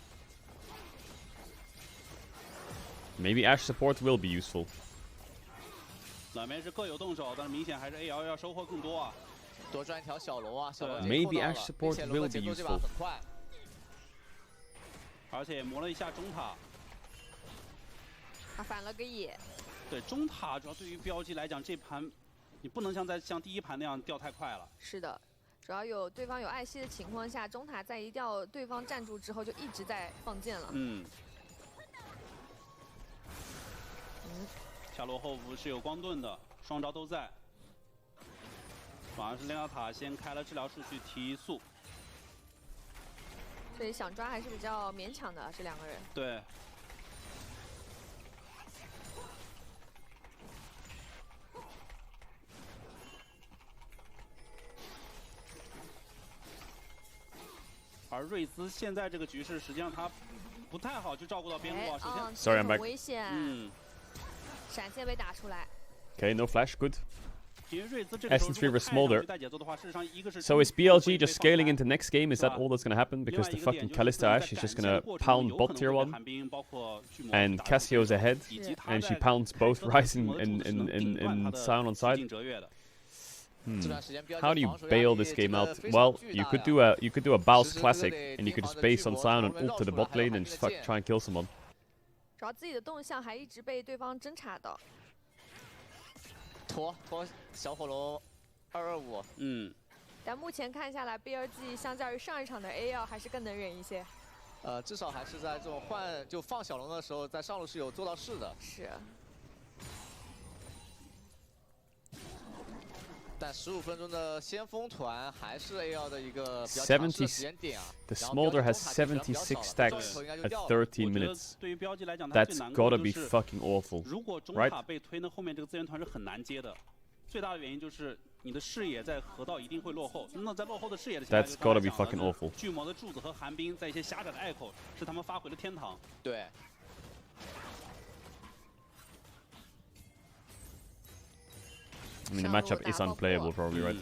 Maybe Ashe support will be useful. 两边是各有动手，但是明显还是 AL 要收获更多啊。多赚一条小龙啊，小龙 Maybe Ashe support will be useful. 而且磨了一下中塔。 他反了个野。对中塔，主要对于标记来讲，这盘你不能像第一盘那样掉太快了。是的，主要有对方有艾希的情况下，中塔在一掉对方站住之后，就一直在放箭了。下路后补是有光盾的，双招都在。反而是炼钢塔先开了治疗术去提速。所以想抓还是比较勉强的，这2个人。对。 而瑞兹现在这个局势，实际上他不太好去照顾到边路啊。首先 ，Sorry, I'm back. 危险。闪现被打出来。Okay, no flash, good. 因为瑞兹这个时候 Essence Reaver Smolder. 带节奏的话，事实上一个是 So is BLG just scaling into next game? Is that all that's gonna happen? Because the fucking Kalista Ashe is just gonna pound bot tier 1, and Cassio's ahead, and she pounds both Ryze and Sion on side. How do you bail this game out? Well, you could do a Baus classic, and you could just base on Sion and ult to the bot lane and just try and kill someone. 主要自己的动向还一直被对方侦查到。拖小火龙225。但目前看下来 ，BLG 相较于上一场的 AL 还是更能忍一些。至少还是在这种放小龙的时候，在上路是有做到事的。是。 但15分钟的先锋团还是 AL 的一个比较强势的时间点啊。The Smolder has 76 stacks at 13 minutes. That's gotta be fucking awful, 如果中 right? 塔被推呢，后面这个资源团是很难接的。最大的原因就是你的视野在河道一定会落后。那在落后的视野的情况下 That's gotta be fucking awful. 巨魔的柱子和寒冰在一些狭窄的隘口是他们发挥的天堂。对。 I mean, the matchup is unplayable, probably, right?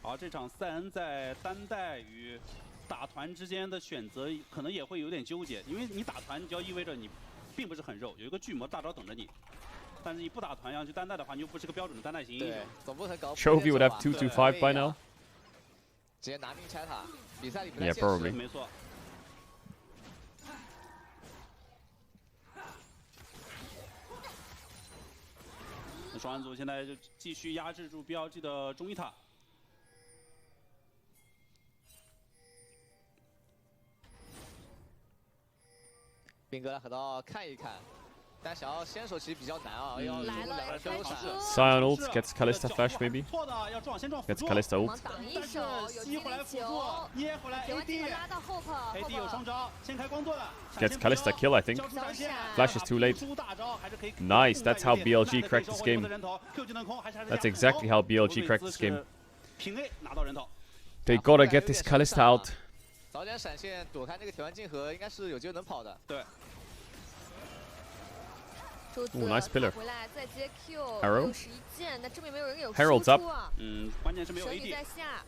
好，这场赛恩在单带与打团之间的选择可能也会有点纠结，因为你打团就意味着你并不是很肉，有一个巨魔大招等着你。但是你不打团要去单带的话，你又不是个标准的单带型英雄。对，总不能搞。Chovy would have 225 by now. 直接拿命拆塔，比赛里不 Yeah, probably. 没错。 双人组现在就继续压制住 BLG 的中一塔。兵哥来河道看一看，但想要先手其实比较难啊，要来了，两个都闪。Sion ult gets Kalista flash maybe. 错的，要撞先撞辅 Gets 助。 Kalista ult. 挡一手，有吸回来辅助，捏回来 AD， 拉到后头 AD 有双招，先开光盾。 Gets Kalista kill, I think. Flash is too late. Nice, that's how BLG cracked this game. That's exactly how BLG cracked this game. They gotta get this Kalista out. 早点闪现躲开那个铁环镜河，应该是有机会能跑的。对。 nice pillar. 回来再接 Q， Arrow 又是一剑，那这边没有人有 Herald's up. 关键是没有 AD。在下。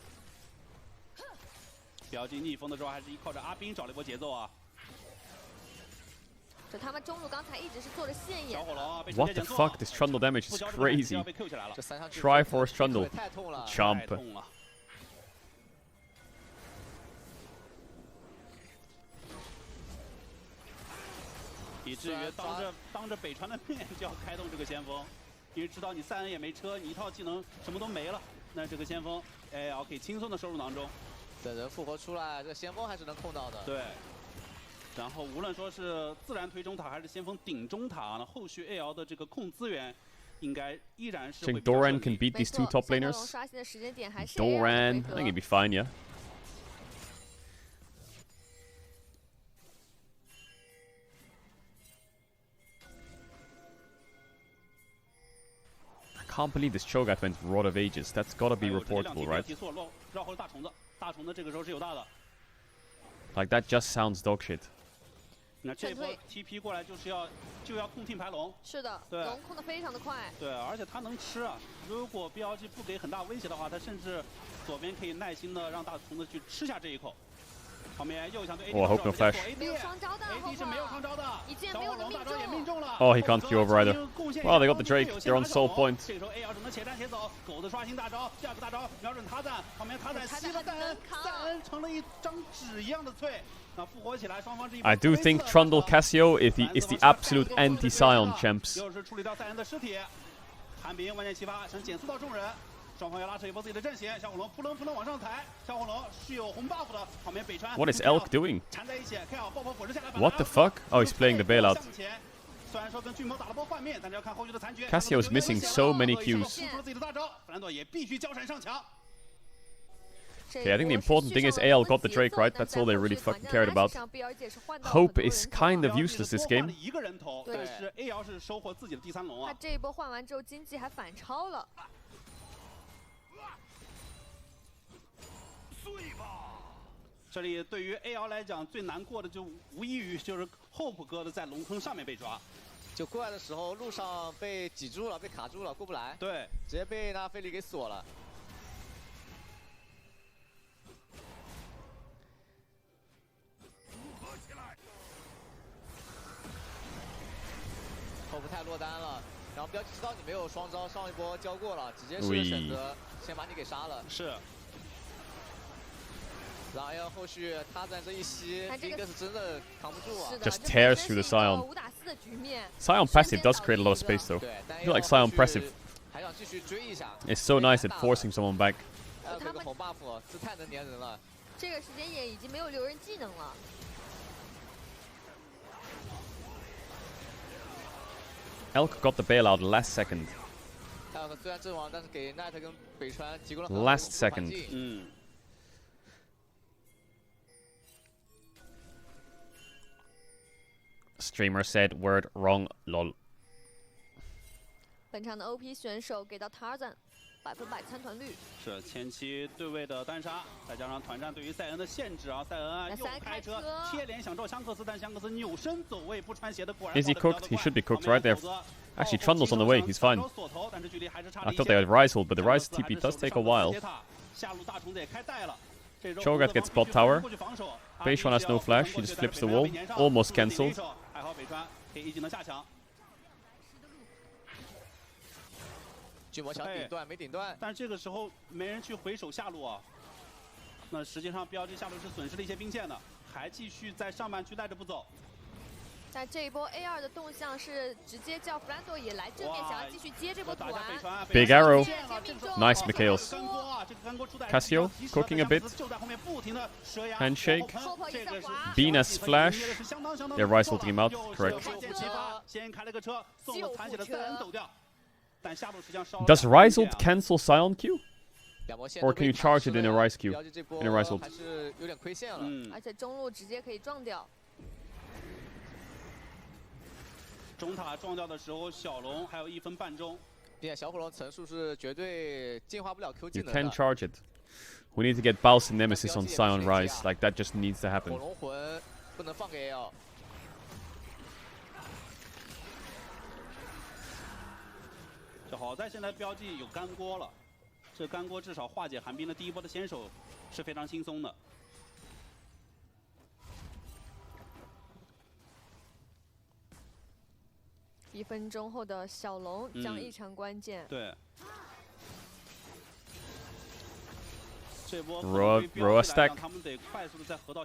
BLG逆风的时候还是靠着阿斌找了一波节奏啊。就他们中路刚才一直是做着线眼。 What the fuck? This Trundle damage is crazy. Triforce Trundle. Jump. 以至于当着北川的面就要开动这个先锋，因为知道你赛恩也没车，你一套技能什么都没了，那这个先锋AL可以轻松的收入囊中。等人复活出来，这个先锋还是能控到的。对。然后无论说是自然推中塔还是先锋顶中塔，那后续 AL 的这个控资源应该依然是。Think Doran can beat these two top laners? Doran, I think he'd be fine, yeah. I can't believe this Cho'Gath went Rod of Ages. That's gotta be reportable, right? Like that just sounds dog shit. 那这波 TP 过来就要控听牌龙。是的，龙控的非常的快。对，而且他能吃啊。如果 BLG 不给很大威胁的话，他甚至左边可以耐心的让大虫子去吃下这一口。 旁边右想对 AD 我 hope no flash. 没有双招的 ，AD 是没有双招的，一剑没有能命中。也命中了。Oh, he can't Q over either. Wow, they got the Drake. They're on soul point. 这个时候 AL 只能且战且走，狗子刷新大招，第二个大招瞄准塔赞，旁边塔赞吸了赛恩成了一张纸一样的脆。那复活起来，双方这一 I do think Trundle Cassio is the absolute anti-Sion champs. 又是处理掉赛恩的尸体，寒冰万箭齐发，想减速到众人。 双方要拉扯一波自己的阵型，小火龙扑棱往上抬，小火龙是有红 buff 的，旁边北川。What is Elk doing? 缠在一起，看好爆破火势下来。What the fuck? Oh, he's playing the bailout. 虽然说跟巨魔打了波换面，但是要看后续的残局。Cassio is missing so many Qs. Okay, I think the important thing is AL got the Drake, right? That's all they really fucking cared about. Hope is kind of useless this game. 但是 AL 是收获自己的第3龙啊。他这一波换完之后，经济还反超了。 这里对于 AL 来讲最难过的就无异于就是 Hope 哥的在龙坑上面被抓，就过来的时候路上被挤住了，被卡住了，过不来。对，直接被那菲利给锁了。Hope 太落单了，然后标记知道你没有双招，上一波交过了，直接是选择先把你给杀了。是。然后要后续他在这一吸，这个是真的扛不住啊。Just tears through the Scion. Scion passive does create a lot of space though. I feel like Scion passive. 还想继续追一下。 It's so nice at forcing someone back. 这个红 buff 这太能粘人了。这个时间也已经没有留人技能了。 Elk got the bailout last second. Elk 虽然阵亡，但是给奈特跟北川提供了 last second. Streamer said word wrong. Lol. 本场的 OP 选手给到 Tarzan， 100%参团率。是前期对位的单杀，再加上团战对于塞恩的限制啊，塞恩啊又开车贴脸想揍香克斯，但香克斯扭身走位不穿鞋的，果然 Is he cooked? He should be cooked right there. Actually, Trundle's on the way. He's fine. I thought they had Rise hold, but the Rise TP does take a while. Cho'Gath gets bot tower. Beishuan has no flash. He just flips the wall. Almost cancelled. 巨魔想顶断没顶断，但这个时候没人去回守下路啊。那实际上 BLG 下路是损失了一些兵线的，还继续在上半区带着不走。但这一波 A2 的动向是直接叫弗兰多也来正面，想要继续接这波团。Big arrow. Nice, Mikhails. Cassio cooking a bit. Handshake. Venus flash. Their Rise ulting him out. Correct. Does Rise ult cancel Scion Q? Or can you charge it in a Rise Q? In a Rise ult. 还是有点亏线了。而且中路直接可以撞掉。 中塔撞掉的时候，小龙还有1分半钟。并且小火龙层数是绝对进化不了 Q 技 You 能的。 can charge it. We need to get Baus and Nemesis on Scion Rise. Like that just needs to happen. 火龙魂不能放给 AL。这好在现在标记有干锅了，这干锅至少化解寒冰的第一波的先手是非常轻松的。 1分钟后的小龙将异常关键。对。Roa stack.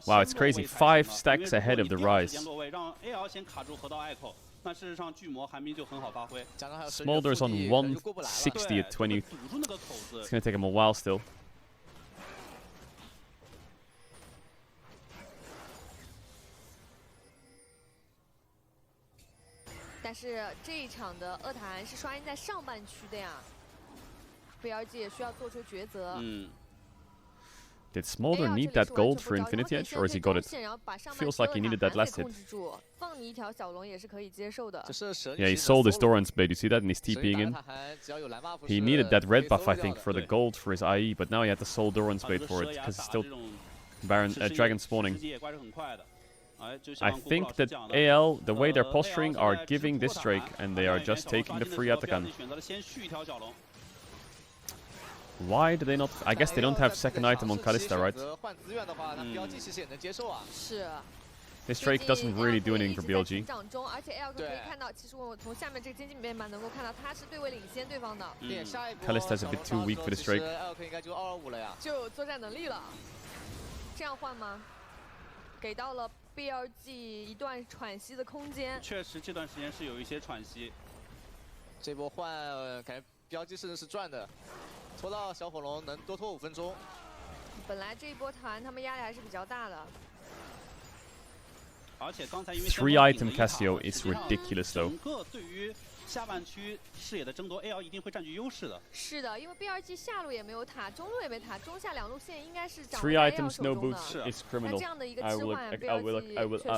Wow, it's crazy. 5 stacks ahead of the Rise. 让 AL 先卡住河道 Echo。那事实上巨魔寒冰就很好发挥。 Smolder's on 160 at 20. It's gonna take him a while still. 但是这一场的恶坛是刷赢在上半区的呀 ，BLG 也需要做出抉择。Did Smolder need that gold for Infinity Edge, or has he got it? Feels like he needed that last hit. 放你一条小龙也是可以接受的。 Yeah, he sold his Doran's blade. You see that? And he's TPing in. He needed that red buff, I think, for the gold for his IE, but now he had to sold Doran's blade for it because it's still Dragon spawning. I think that AL, the way they're posturing, are giving this Drake, and they are just taking the free Atakan. Why do they not? I guess they don't have second item on Kalista, right? This Drake doesn't really do anything for BLG. 而且 AL 可以看到，其实我从下面这个经济面板能够看到，他是对位领先对方的。Kalista's a bit too weak for this Drake. 就作战能力了。这样换吗？给到了 BLG 一段喘息的空间。确实，这段时间是有一些喘息。这波换感觉BLG甚至是赚的。 拖到小火龙能多拖5分钟。本来这一波团他们压力还是比较大的。而且刚才因为 3 item Cassio is ridiculous though. 整个对于下半区视野的争夺 ，AL 一定会占据优势的。是的，因为 BLG 下路也没有塔，中路也没塔，中下2路线应该是掌握 3 AL items 手 no 中的。 boots is criminal. 那这样的一个置换 ，BLG 确实是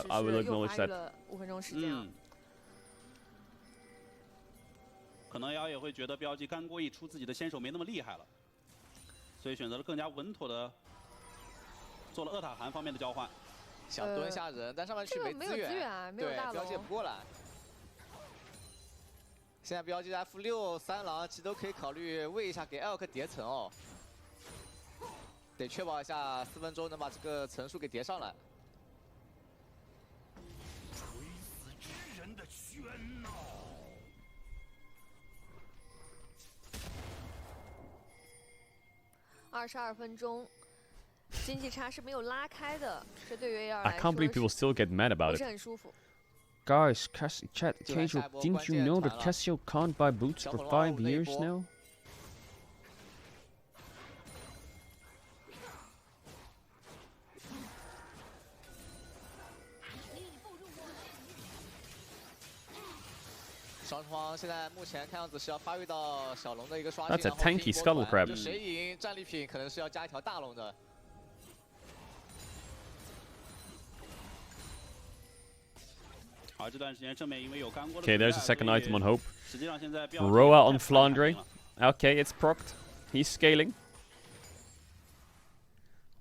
又花了5分钟时间啊。 可能 AL 也会觉得BLG干锅一出，自己的先手没那么厉害了，所以选择了更加稳妥的做了恶塔寒方面的交换。想蹲下人，但上半区没资源，对，BLG也不过来。现在BLG F6、3狼其实都可以考虑喂一下给Elk叠层哦，得确保一下4分钟能把这个层数给叠上来。垂死之人的喧闹。22分钟，经济差是没有拉开的，这对于 AR I can't believe people still get mad 不 about 是 it. 很舒服。 Guys, chat, Caedrel, didn't you know that Casio can't buy boots for 5 years now? 双方现在目前看样子是要发育到小龙的一个刷新， That's a tanky scuttle crab. 就谁赢战利品可能是要加一条大龙的。 Okay, there's a second item on Hope. Roa on Flandre. Okay, it's procced. He's scaling.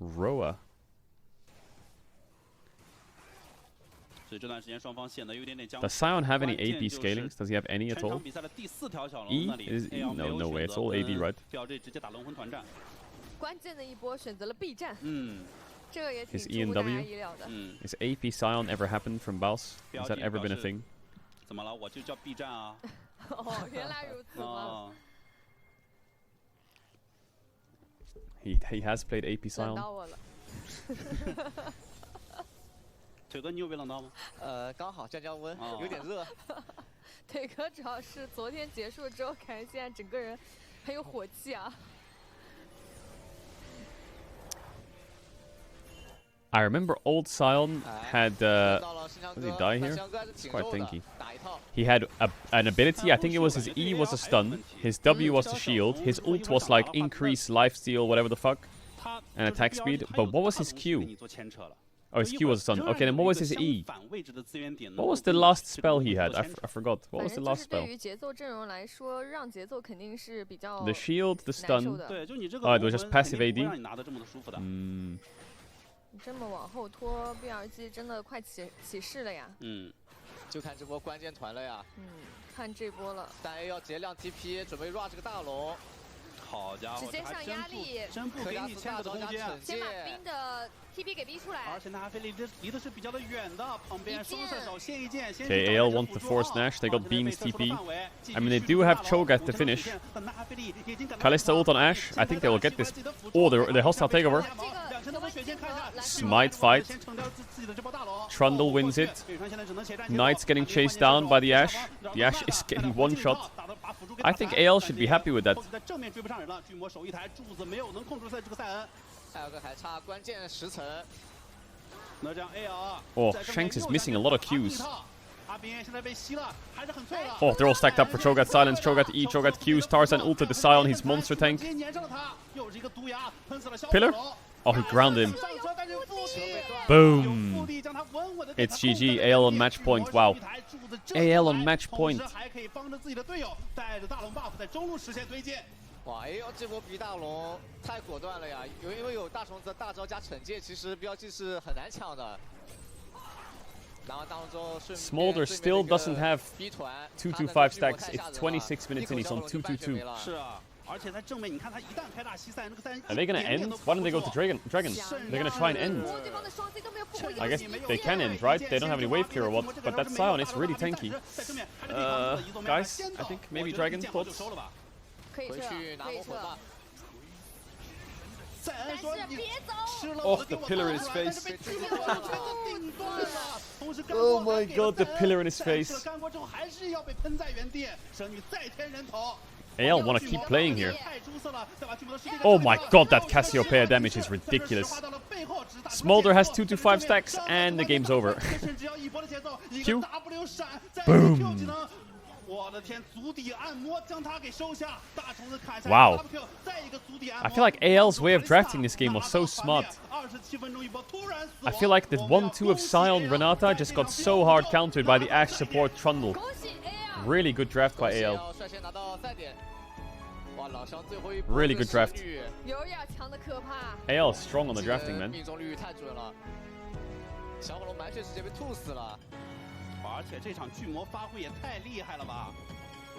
Roa. Does Sion have any AP scalings? Does he have any at all? E? No, no way. It's all AD, right? 关键的一波选择了 B 站。这个也挺 Is 出 E 乎 and 大家 W? 意料的。Is AP Sion ever happened from Baus? Has that ever been a thing? 怎么了？我就叫 B 站啊。哦，原来如此吗？ He has played AP 冷 Sion. 到我了。腿哥，你有被冷到吗？刚好降降温，有点热。腿哥主要是昨天结束之后，感觉现在整个人很有火气啊。 I remember old Sion had. Does he die here? It's quite tanky. He had an ability. I think it was his E was a stun, his W was the shield, his ult was like increase lifesteal, whatever the fuck, and attack speed. But what was his Q? Oh, his Q was a stun. Okay, then what was his E? What was the last spell he had? I forgot. What was the last spell? 对于节奏阵容来说，让节奏肯定是比较 The shield, the stun. Oh, it was just passive AD. 你这么往后拖 ，BRG 真的快起势了呀！就看这波关键团了呀！看这波了。但 A 要截亮 TP， 准备 rua 这个大龙。好家伙，直接上压力，真不给你牵扯的空间。先把冰的 TP 给逼出来。而且他还离的是比较的远的，旁边双射手先一箭。Okay, AL wants the force Nash. They got Beam's TP. I mean, they do have Cho'Gath to finish. Kalista ult on Ashe. I think they will get this. Oh, the hostile takeover. Smite fight. Trundle wins it. Knight's getting chased down by the Ashe. The Ashe is getting one shot. I think AL should be happy with that. Oh, Shanks is missing a lot of Qs. Oh, they're all stacked up for Cho'Gath silence, Cho'Gath E, Cho'Gath Qs, Tarzan ulted the Sion, he's monster tank. Pillar? Oh, he grounded him. Boom! It's GG, AL on match point, wow. AL on match point. 哇 ，AL 这波逼大龙太果断了呀！因为有大虫子的大招加惩戒，其实标记是很难抢的。然后当中顺 Smolder still doesn't have 225 stacks. It's 26 minutes in, he's on 222. 是啊。 而且在正面，你看他一旦开大西塞，那个单 Are they gonna end? Why don't they go to Dragon? They're gonna try and end. I guess they can end, right? They don't have any wave clear or what? But that Sion is really tanky. Guys, I think maybe Dragon thoughts. 回去拿魔魂吧。 Oh, the pillar in his face. Oh my god, the pillar in his face. AL want to keep playing here. Oh my god, that Cassiopeia damage is ridiculous. Smolder has 225 stacks and the game's over. Q. Boom. Wow. I feel like AL's way of drafting this game was so smart. I feel like the 1-2 of Sion Renata just got so hard countered by the Ashe support Trundle. Really good draft by AL. Really good draft. AL is strong on the drafting, man. 而且这场巨魔发挥也太厉害了吧！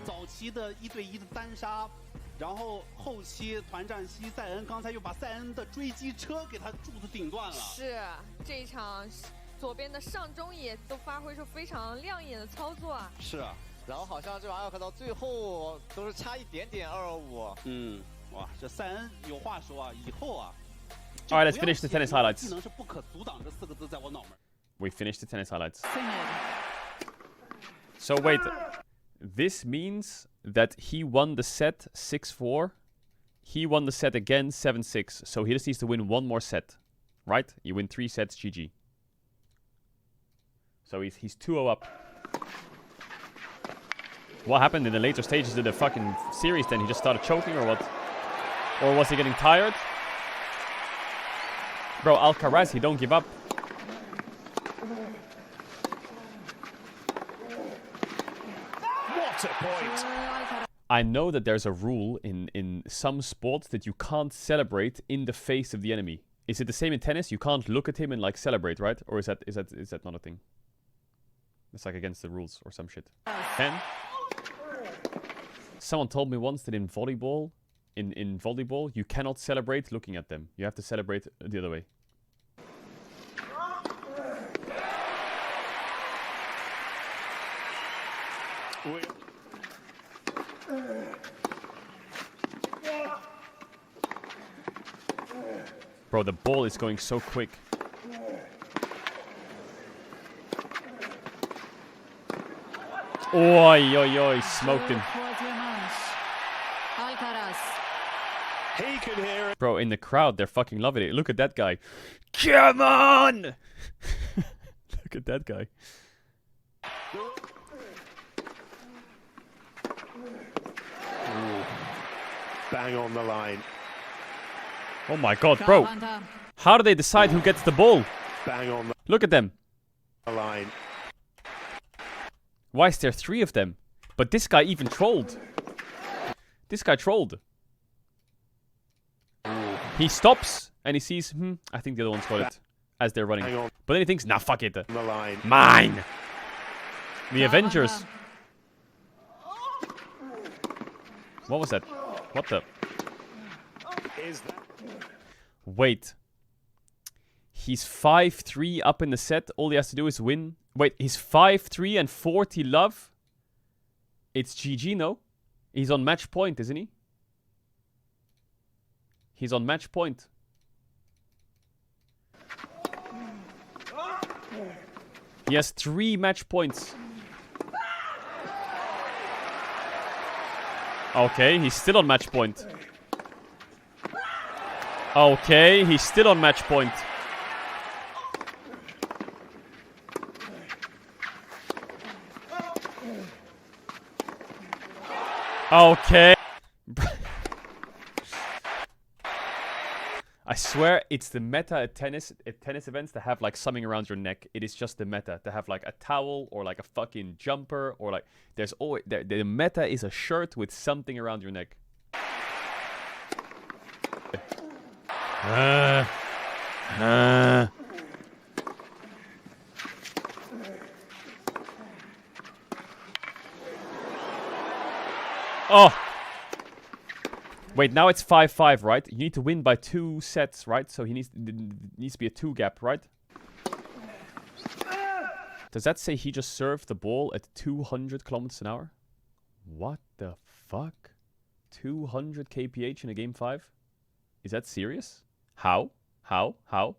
早期的1对1的单杀，然后后期团战西塞恩，刚才又把塞恩的追击车给他柱子顶断了。是这一场，左边的上中野都发挥出非常亮眼的操作啊。是啊，然后好像这把2克到最后都是差一点点225。哇，这塞恩有话说啊，以后啊。All right, let's finish the tennis highlights. 技能是不可阻挡这4个字在我脑门。We finished the tennis highlights. So wait, this means that he won the set 6-4. He won the set again 7-6. So he just needs to win one more set, right? You win 3 sets, GG. So he's 2-0 up. What happened in the later stages of the fucking series then? He just started choking or what? Or was he getting tired? Bro, Alcaraz, he don't give up. What a point! I know that there's a rule in some sports that you can't celebrate in the face of the enemy. Is it the same in tennis? You can't look at him and like celebrate, right? Or is that not a thing? It's like against the rules or some shit. 10. Someone told me once that in volleyball, in volleyball, you cannot celebrate looking at them. You have to celebrate the other way. Bro, the ball is going so quick. Oi, oi, oi, smoked him. He can hear it. Bro, in the crowd, they're fucking loving it. Look at that guy. Come on! Look at that guy. Ooh. Bang on the line. Oh my god, bro. How do they decide who gets the ball? Bang on the Look at them. line. Why is there 3 of them? But this guy even trolled. This guy trolled. Ooh. He stops and he sees, I think the other one's got it as they're running. But then he thinks, nah, fuck it. The line. Mine. The Avengers. What was that? What the? Is that... Wait. He's 5-3 up in the set. All he has to do is win. Wait, he's 5-3 and 40 love. It's GG, no? He's on match point, isn't he? He's on match point. He has 3 match points. Okay, he's still on match point. Okay, he's still on match point. Okay. I swear it's the meta at tennis events to have like something around your neck. It is just the meta to have like a towel or like a fucking jumper or like there's always the meta is a shirt with something around your neck. Oh. Wait, now it's 5-5, right? You need to win by 2 sets, right? So he needs to be a 2 gap, right? Does that say he just served the ball at 200 kilometers an hour? What the fuck? 200 kph in a game 5? Is that serious? How? How? How?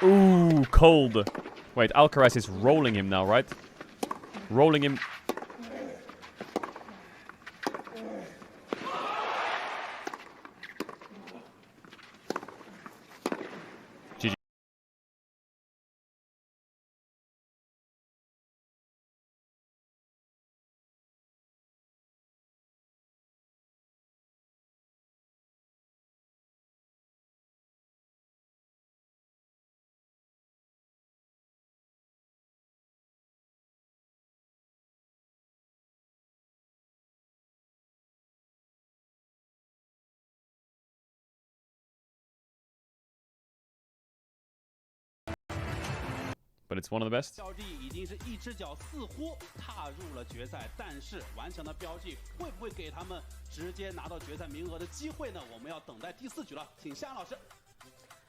Ooh, cold. Wait, Alcaraz is rolling him now, right? Rolling him. GG. But it's one of the best. 标记已经是一只脚似乎踏入了决赛，但是顽强的标记会不会给他们直接拿到决赛名额的机会呢？我们要等待第4局了，请夏老师。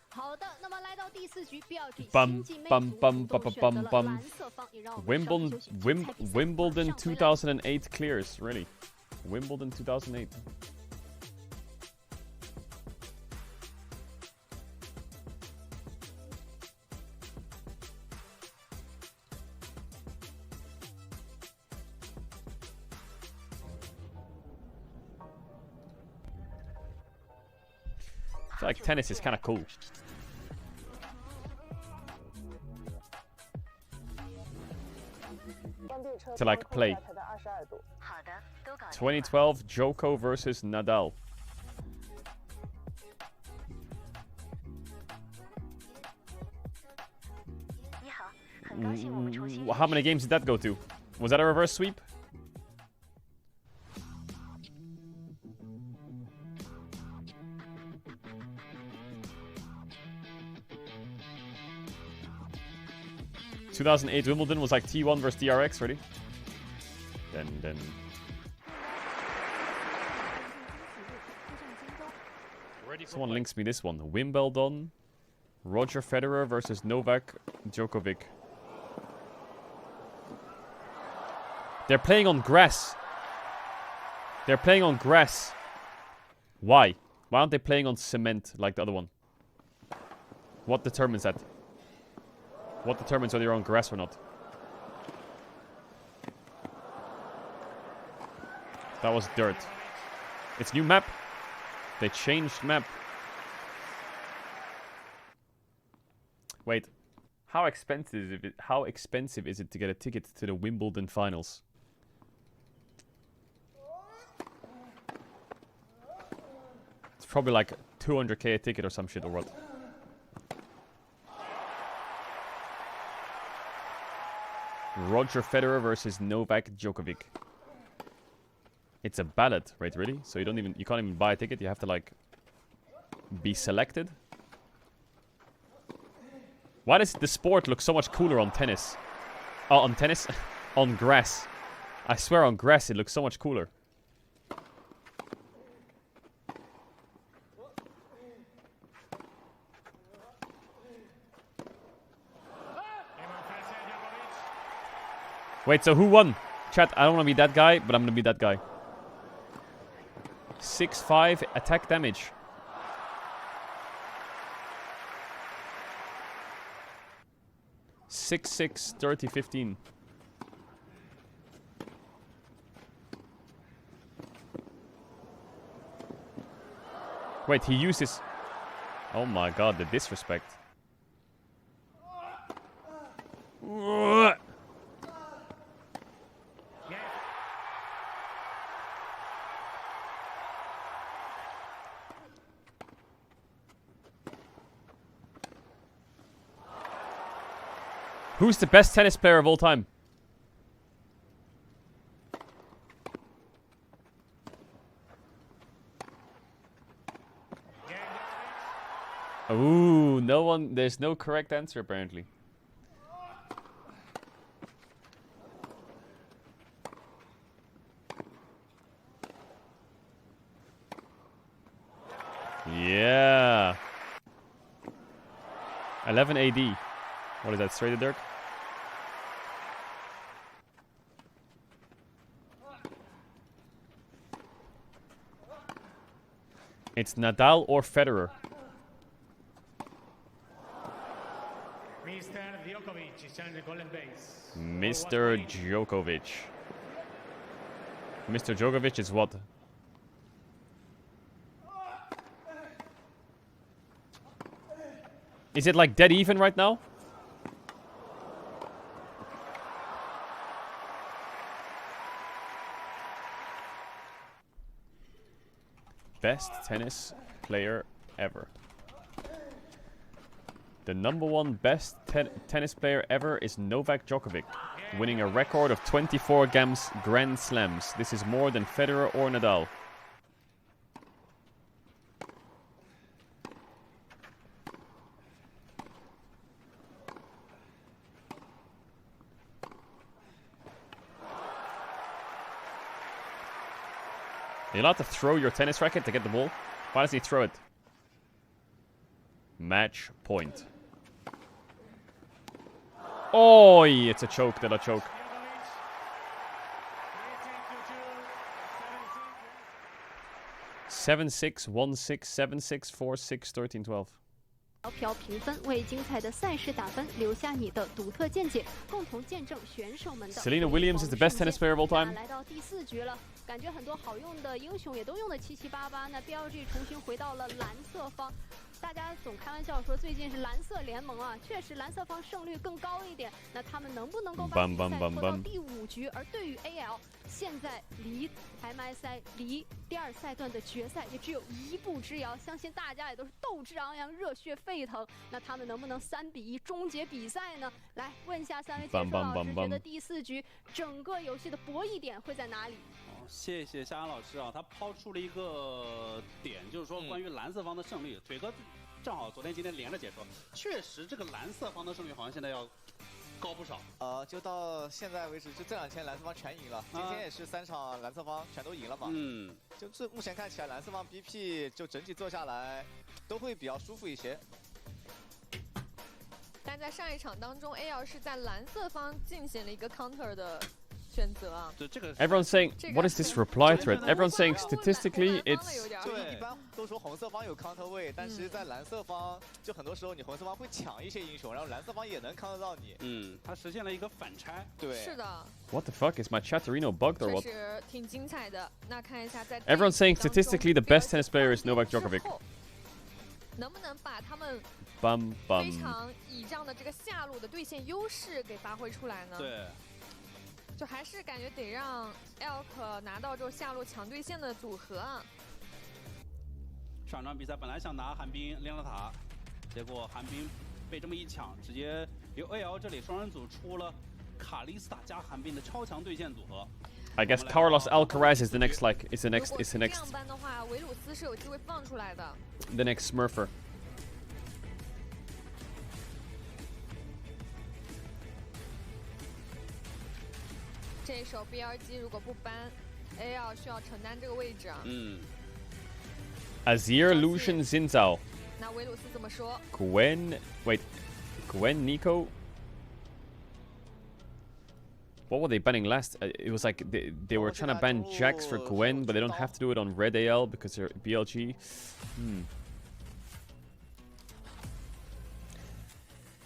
好的，那么来到第4局，标记 Bum 新晋魅 bum 族 bum 主 bum 动选择 bum 了 bum. 蓝色方，也让我们稍事休息。 Wimbledon 2008 clears, really. Wimbledon 2008. I feel like tennis is kind of cool. To like play. 2012 Djoko versus Nadal. How many games did that go to? Was that a reverse sweep? ...2008 Wimbledon was like T1 versus DRX, ready? Then... Someone links me this one. Wimbledon, Roger Federer versus Novak Djokovic. They're playing on grass. They're playing on grass. Why? Why aren't they playing on cement like the other one? What determines that? What determines whether you're on grass or not? That was dirt. It's new map. They changed map. Wait. How expensive is it to get a ticket to the Wimbledon finals? It's probably like 200k a ticket or some shit or what? Roger Federer versus Novak Djokovic. It's a ballot, right? Really? So you can't even buy a ticket. You have to like be selected. Why does the sport look so much cooler on tennis? Oh, on tennis? On grass. I swear on grass it looks so much cooler. Wait, so who won? Chat, I don't want to be that guy, but I'm going to be that guy. 6-5 attack damage. (6-6) 30-15. Wait, he uses... Oh my god, the disrespect. Who's the best tennis player of all time? Ooh, no one. There's no correct answer apparently. Yeah. 11 AD. What is that? Straight to Dirk? It's Nadal or Federer. Mr. Djokovic. Mr. Djokovic is what? Is it like dead even right now? Best tennis player ever. The #1 best tennis player ever is Novak Djokovic, winning a record of 24 Grand Slams. This is more than Federer or Nadal. Are you allowed to throw your tennis racket to get the ball? Why does he throw it? Match point. Oh, it's a choke. Did I choke? 7-6, 1-6, 7-6, 4-6, 13-12. 票评分，为精彩的赛事打分，留下你的独特见解，共同见证选手们的。Serena Williams is the best tennis player of all time. 来到第4局了，感觉很多好用的英雄也都用的七七八八。那 BLG 重新回到了蓝色方，大家总开玩笑说最近是蓝色联盟啊，确实蓝色方胜率更高一点。那他们能不能够把比赛拖到第5局？而对于 AL， 现在离 MSI 离第2赛段的决赛也只有1步之遥，相信大家也都是斗志昂扬、热血沸腾。那他们能不能3比1终结比赛呢？来问一下3位解说老师，觉得第4局整个游戏的博弈点会在哪里？谢谢夏阳老师啊，他抛出了一个点，就是说关于蓝色方的胜率。腿哥正好昨天今天连着解说，确实这个蓝色方的胜率好像现在要高不少。就到现在为止，就这2天蓝色方全赢了，今天也是3场蓝色方全都赢了嘛。就是目前看起来蓝色方 BP 就整体做下来都会比较舒服一些。但在上一场当中 ，AL 是在蓝色方进行了一个 counter 的选择啊。Everyone's saying, what is this reply thread? Everyone's saying statistically it's. 对，一般都说红色方有 counter 位，但是在蓝色方，就很多时候你红色方会抢一些英雄，然后蓝色方也能 counter 到你。他实现了一个反拆。对，是的。What the fuck is my Chatterino bugged or what? 确实挺精彩的。那看一下在 Everyone's saying statistically the best tennis player is Novak Djokovic. 能不能把他们非常倚仗的这个下路的对线优势给发挥出来呢？对。就还是感觉得让 Elk 拿到之后下路抢对线的组合啊。上场比赛本来想拿寒冰亮了塔，结果寒冰被这么一抢，直接由 AL 这里双人组出了卡莉斯塔加寒冰的超强对线组合。I guess Carlos Alcaraz is the next like is the next. 这样般的话，维鲁斯是有机会放出来的。The next Smurfer. 这一手 BRG 如果不搬 ，AL 需要承担这个位置啊。Azir, Lucian, Xin Zhao. 那维鲁斯怎么说 ？Gwen, Nico. What were they banning last? It was like they were trying to ban Jax for Gwen, but they don't have to do it on Red AL because they're BLG.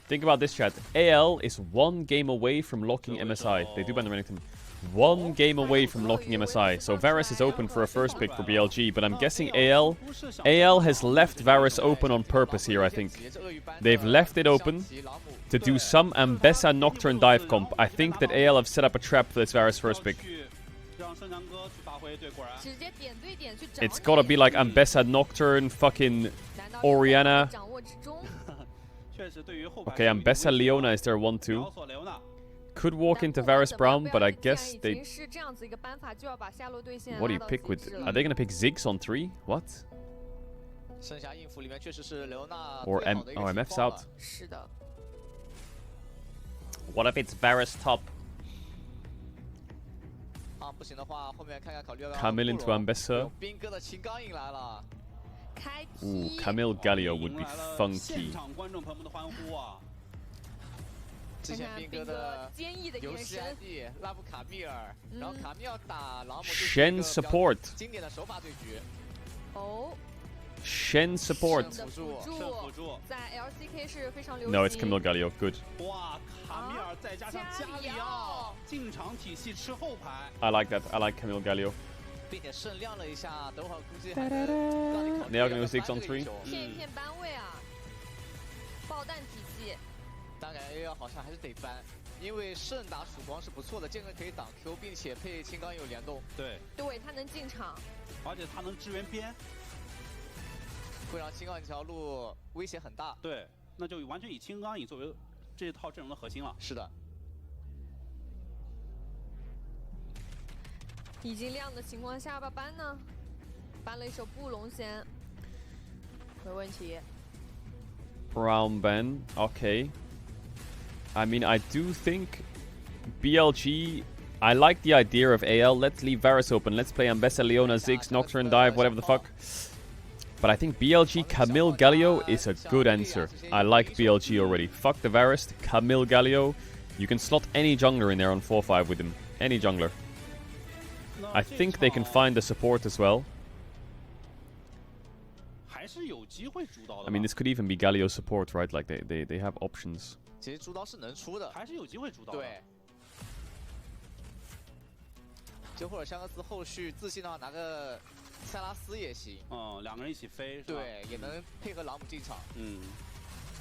Think about this, chat. AL is 1 game away from locking MSI. They do ban the Renekton. 1 game away from locking MSI. So Varus is open for a first pick for BLG, but I'm guessing AL has left Varus open on purpose here, I think. They've left it open to do some Ambessa Nocturne dive comp. I think that AL have set up a trap for this Varus first pick. It's gotta be like Ambessa Nocturne, fucking Oriana. Okay, Ambessa Leona is their 1-2. Could walk into Varus Brown, but I guess they... What do you pick with... Are they gonna pick Ziggs on 3? What? Or MF's out. What if it's Varus top? Camille into Ambessa. Ooh, Camille Galio would be funky. 之前斌哥的游戏 ID 拉布卡密尔，然后卡密尔打朗姆 Shen support 经典的手法对局。Shen support. 辅助在 LCK 是非常流行。No, it's Camille Galio. Good. 哇，卡米尔再加上加里奥，进场体系吃后排。I like that. I like Camille Galio. 并且胜亮了一下，等会儿估计还能让你考虑。They are going to 6 on 3. 片一片班位啊，爆弹体系。当然 AL 好像还是得搬，因为圣打曙光是不错的，剑客可以挡 Q， 并且配青钢有联动。对，他能进场，而且他能支援边，会让青钢一条路威胁很大。对，那就完全以青钢影作为这套阵容的核心了。是的。已经亮的情况下吧，搬呢？搬了一手布隆先，没问题。Brown ban, okay. I mean, I do think BLG... I like the idea of AL. Let's leave Varus open. Let's play Ambessa, Leona, Ziggs, Nocturne, Dive, whatever the fuck. But I think BLG Camille Galio is a good answer. I like BLG already. Fuck the Varus, Camille Galio. You can slot any jungler in there on 4-5 with him. Any jungler. I think they can find the support as well. 是有机会主导的。 I mean, this could even be Galio support, right? Like they have options. 其实主导是能出的，还是有机会主导的。对。就或者香克斯后续自信的话拿个塞拉斯也行。两个人一起飞。对，也能配合朗姆进场。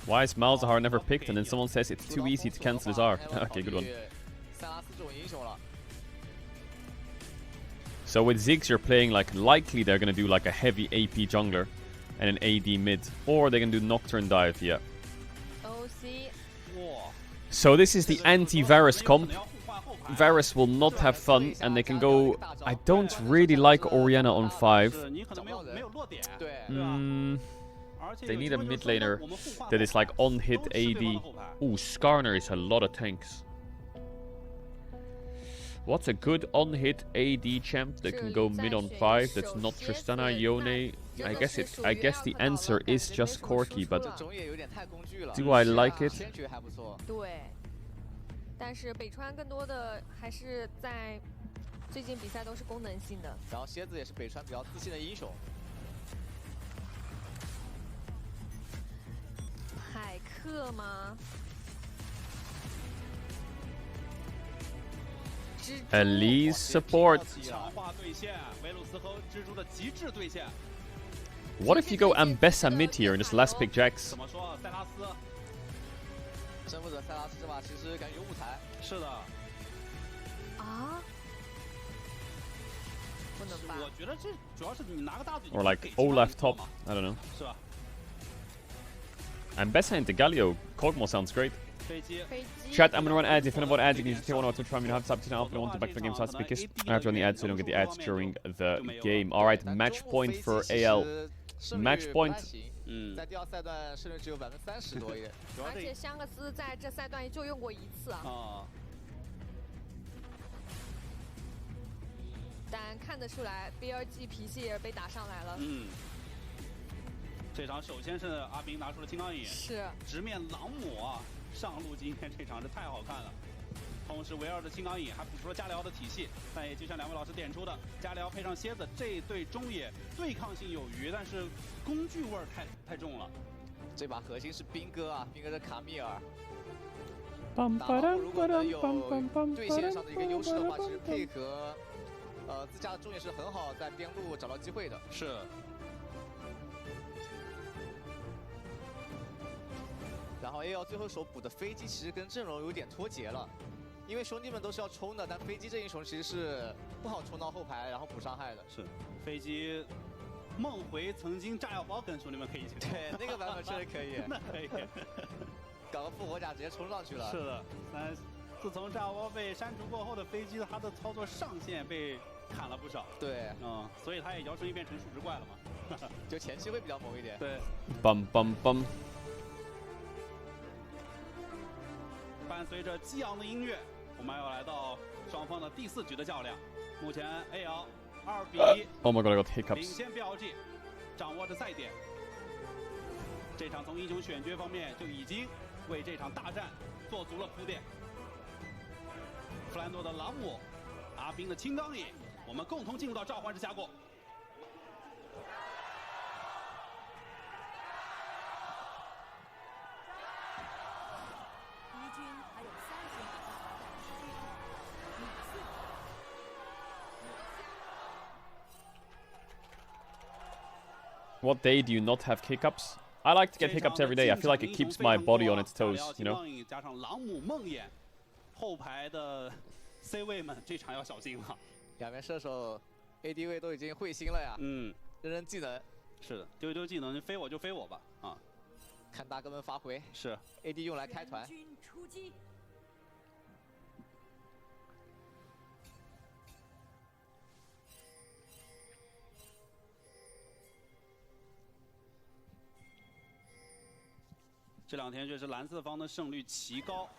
Why is Malzahar never picked? And then someone says it's too easy to cancel his R. Okay, good one. 塞拉斯这种英雄了。 So with Ziggs, you're playing like likely they're gonna do like a heavy AP jungler and an AD mid, or they're gonna do Nocturne dive. Yeah. OC. So this is the anti-Varus comp. Varus will not have fun, and they can go. I don't really like Orianna on 5. They need a mid laner that is like on hit AD. Ooh, Skarner is a lot of tanks. What's a good on-hit AD champ that can go mid on 5? That's not Tristana, Yone. I guess the answer is just Corki, but do I like it? 对，但是北川更多的还是在最近比赛都是功能性的。然后蝎子也是北川比较自信的英雄。海克吗？ Elise support. What if you go Ambessa mid here and just last pick Jax? 征服者塞拉斯这把其实感觉有舞台。是的。啊？不能吧？我觉得这主要是你拿个大嘴。Or like Olaf top. I don't know. 是吧 Ambessa into Galio. Kog'Maw sounds great. Chat, I'm gonna run ads. If anyone ads, you can just take one or two try. You have to substitute up. I want to back the game starts because I have to run the ads so you don't get the ads during the game. Alright, match point for AL. Match point. 在第二赛段胜率只有30%多一点。而且香克斯在这赛段就用过1次啊。但看得出来 ，BLG 脾气也是被打上来了。这场首先是阿斌拿出了金刚饮，是直面朗姆啊。 上路今天这场是太好看了，同时围绕着青钢影还补出了加里奥的体系，但也就像两位老师点出的，加里奥配上蝎子，这对中野对抗性有余，但是工具味儿太重了。这把核心是兵哥啊，兵哥的卡米尔。打狼如果能有对线上的一个优势的话，其实配合自家的中野是很好在边路找到机会的。是。 然后 AL 最后手补的飞机其实跟阵容有点脱节了，因为兄弟们都是要冲的，但飞机这英雄其实是不好冲到后排然后补伤害的。是，飞机梦回曾经炸药包跟兄弟们可以一起。对，那个版本确实可以。那可以。搞个复活甲直接冲上去了。是的，但自从炸药包被删除过后的飞机，它的操作上限被砍了不少。对，所以它也摇身一变成数值怪了嘛。就前期会比较猛一点。对。Bum bum bum。 伴随着激昂的音乐，我们要来到双方的第4局的较量。目前 AL 2比1。Oh my god, I got hiccups. 领先 BLG， 掌握着赛点。这场从英雄选角方面就已经为这场大战做足了铺垫。弗兰多的朗姆，阿斌的青钢影，我们共同进入到召唤之峡谷。 What day do you not have hiccups? I like to get hiccups every day. I feel like it keeps my body on its toes, you know? 加上朗姆梦魇，后排的 C 位们这场要小心了。两边射手 AD 位都已经会心了呀。扔技能。是的，丢技能，飞我就飞我吧啊！看大哥们发挥。是 AD 用来开团。 这2天确实蓝色方的胜率奇高，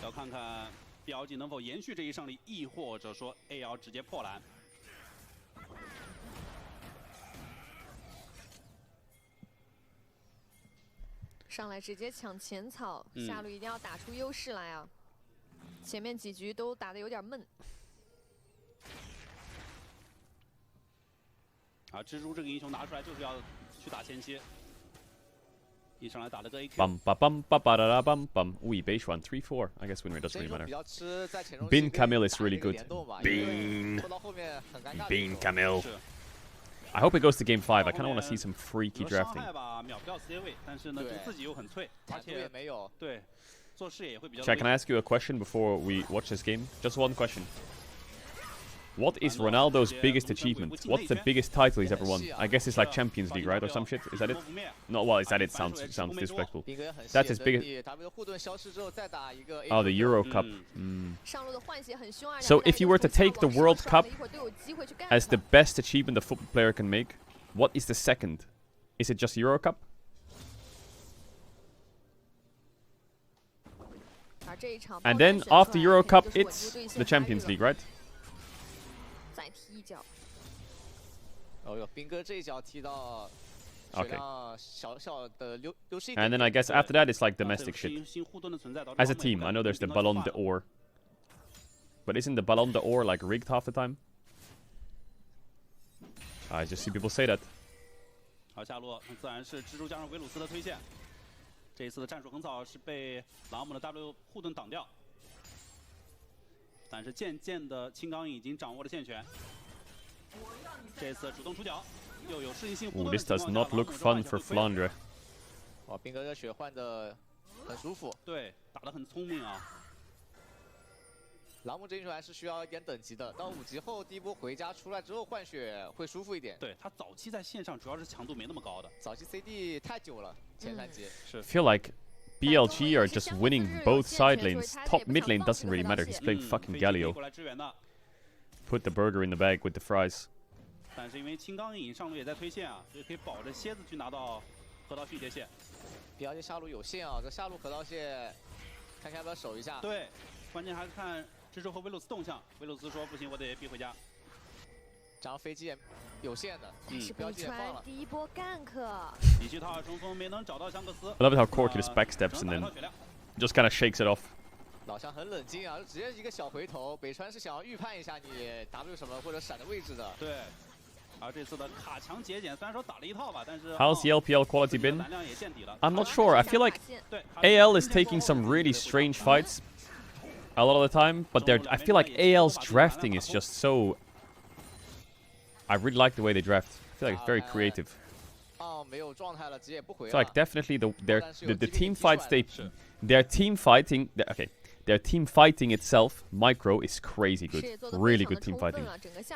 要看看 BLG 能否延续这一胜利，亦或者说 AL 直接破蓝。上来直接抢前草，下路一定要打出优势来啊！前面几局都打得有点闷。啊，蜘蛛这个英雄拿出来就是要去打前期。一上来打了个 AQ。Bum ba bum ba ba da da bum bum. Ooh, base run 3-4. I guess win rate doesn't really matter. Bin Camille is really good. Bean Camille. I hope it goes to game 5. I kind of want to see some freaky drafting. Chad, can I ask you a question before we watch this game? Just one question. What is Ronaldo's biggest achievement? What's the biggest title he's ever won? I guess it's like Champions League, right? Or some shit? Is that it? No, well, is that it? Sounds disrespectful. That's his biggest... Oh, the Euro Cup. So if you were to take the World Cup as the best achievement a football player can make, what is the second? Is it just Euro Cup? And then after Euro Cup, it's the Champions League, right? Okay. And then I guess after that it's like domestic shit. As a team, I know there's the Ballon d'Or. But isn't the Ballon d'Or like rigged half the time? I just see people say that. 好，下路自然是蜘蛛加上维鲁斯的推线。这一次的战术横扫是被朗姆的 W 护盾挡掉，但是渐渐的青钢已经掌握了线权。这次主动出脚，又有适应性护盾。 This does not look fun for Flandre. 哇，兵哥这血换的很舒服。对，打得很聪明啊。 朗姆这一球还是需要一点等级的，到5级后第一波回家出来之后换血会舒服一点。对他早期在线上主要是强度没那么高的，早期 CD 太久了，前3级。I feel like BLG are just winning both side lanes. Top mid lane doesn't really matter. He's playing fucking Galio. Put the burger in the bag with the fries. 但是因为青钢影上路也在推线啊，所以可以保着蝎子去拿到河道续接线。BLG 下路有线啊，这下路河道线，看看要不要守一下。对，关键还是看。 蜘蛛和维鲁斯动向，维鲁斯说不行，我得逼回家。然后飞机也有线的，标记也放了。第一波 gank。一局套2冲锋没能找到香克斯。I love it how Corky just backsteps and then just kind of shakes it off. 老乡很冷静啊，就直接一个小回头。北川是想要预判一下你 W 什么或者闪的位置的。对。而这次的卡墙节俭，虽然说打了一套吧，但是 How's the LPL quality been? I'm not sure. I feel like AL is taking some really strange fights. A lot of the time, but I feel like AL's drafting is just so... I really like the way they draft. I feel like it's very creative. So like definitely the team fights their team fighting their team fighting itself, micro, is crazy good. Really good team fighting.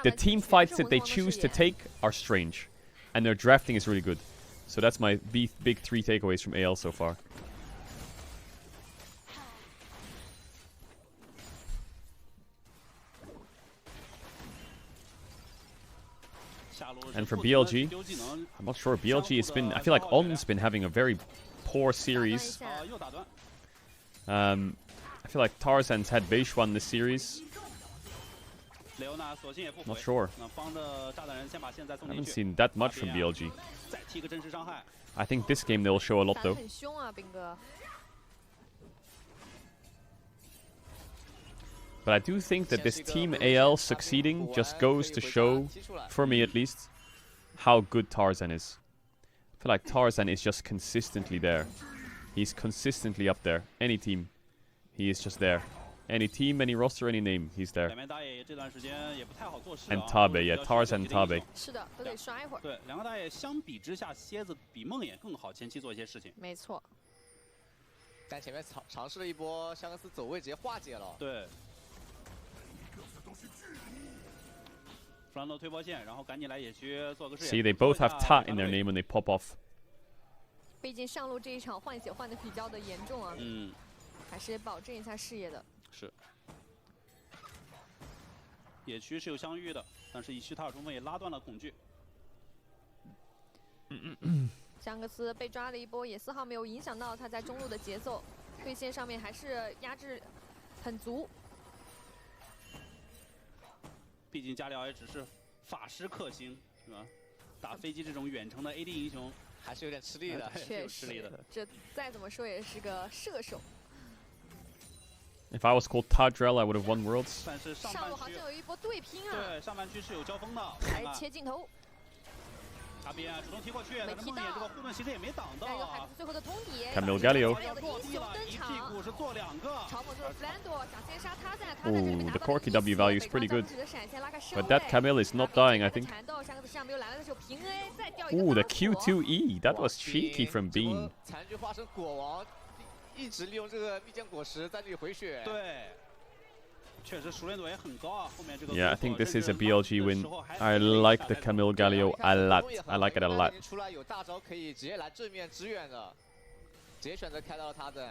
The team fights that they choose to take are strange. And their drafting is really good. So that's my big 3 takeaways from AL so far. And for BLG, I'm not sure. BLG has been... I feel like On's been having a very poor series. I feel like Tarzan's had Beishuan this series. Not sure. I haven't seen that much from BLG. I think this game they'll show a lot though. But I do think that this Team AL succeeding just goes to show, for me at least, how good Tarzan is. I feel like Tarzan is just consistently there. He's consistently up there. Any team, he is just there. Any team, any roster, any name, he's there. And Tabe, yeah, Tarzan Tabe. 是的，都得刷一会儿。对，两个大爷相比之下，蝎子比梦魇更好前期做一些事情。没错。但前面尝试了一波香克斯走位，直接化解了。对。 弗兰多推波线，然后赶紧来野区做个视野。See, they both have Ta in their name when they pop off. 毕竟上路这一场换血换的比较的严重啊。还是保证一下视野的。是。野区是有相遇的，但是一区塔尔冲锋也拉断了恐惧。香克斯被抓了一波，也丝毫没有影响到他在中路的节奏，对线上面还是压制很足。 毕竟加里奥也只是法师克星，是吧？打飞机这种远程的 AD 英雄还是有点吃力的，确实，这再怎么说也是个射手。If I was called Caedrel, I would have won Worlds. 但是上路好像有一波对拼啊！对，上半区是有交锋的。来切镜头。他边主动踢过去，但是梦魇这个护盾其实也没挡到啊。最后的通底 Camille Galio. Ooh, the Corki W value is pretty good. But that Camille is not dying, I think. Ooh, the Q2E. That was cheeky from Bean. 残局化身果王，一直利用这个蜜饯果实在这里回血。对。 Yeah, I think this is a BLG win. I like the Camille Galio a lot. I like it a lot. 出来有大招可以直接来正面支援的，直接选择开到了他的。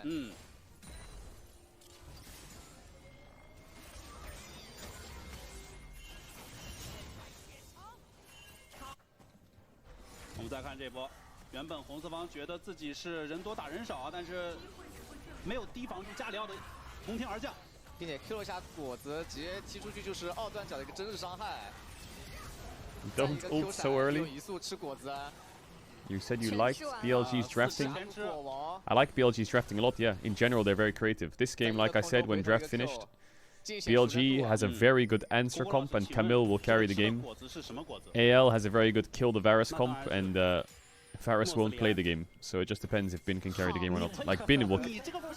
我们再看这波，原本红四方觉得自己是人多打人少，但是没有提防住加里奥的从天而降。 并且 Q 了下果子，直接踢出去就是二段脚的一个真实伤害。 Don't ult so early. 移速吃果子。 You said you liked BLG's drafting. I like BLG's drafting a lot, yeah. In general, they're very creative. This game, like I said, when draft finished, BLG has a very good answer comp, and Camille will carry the game. AL has a very good kill the Varus comp, and Varus won't play the game. So it just depends if Bin can carry the game or not. Like, Bin will...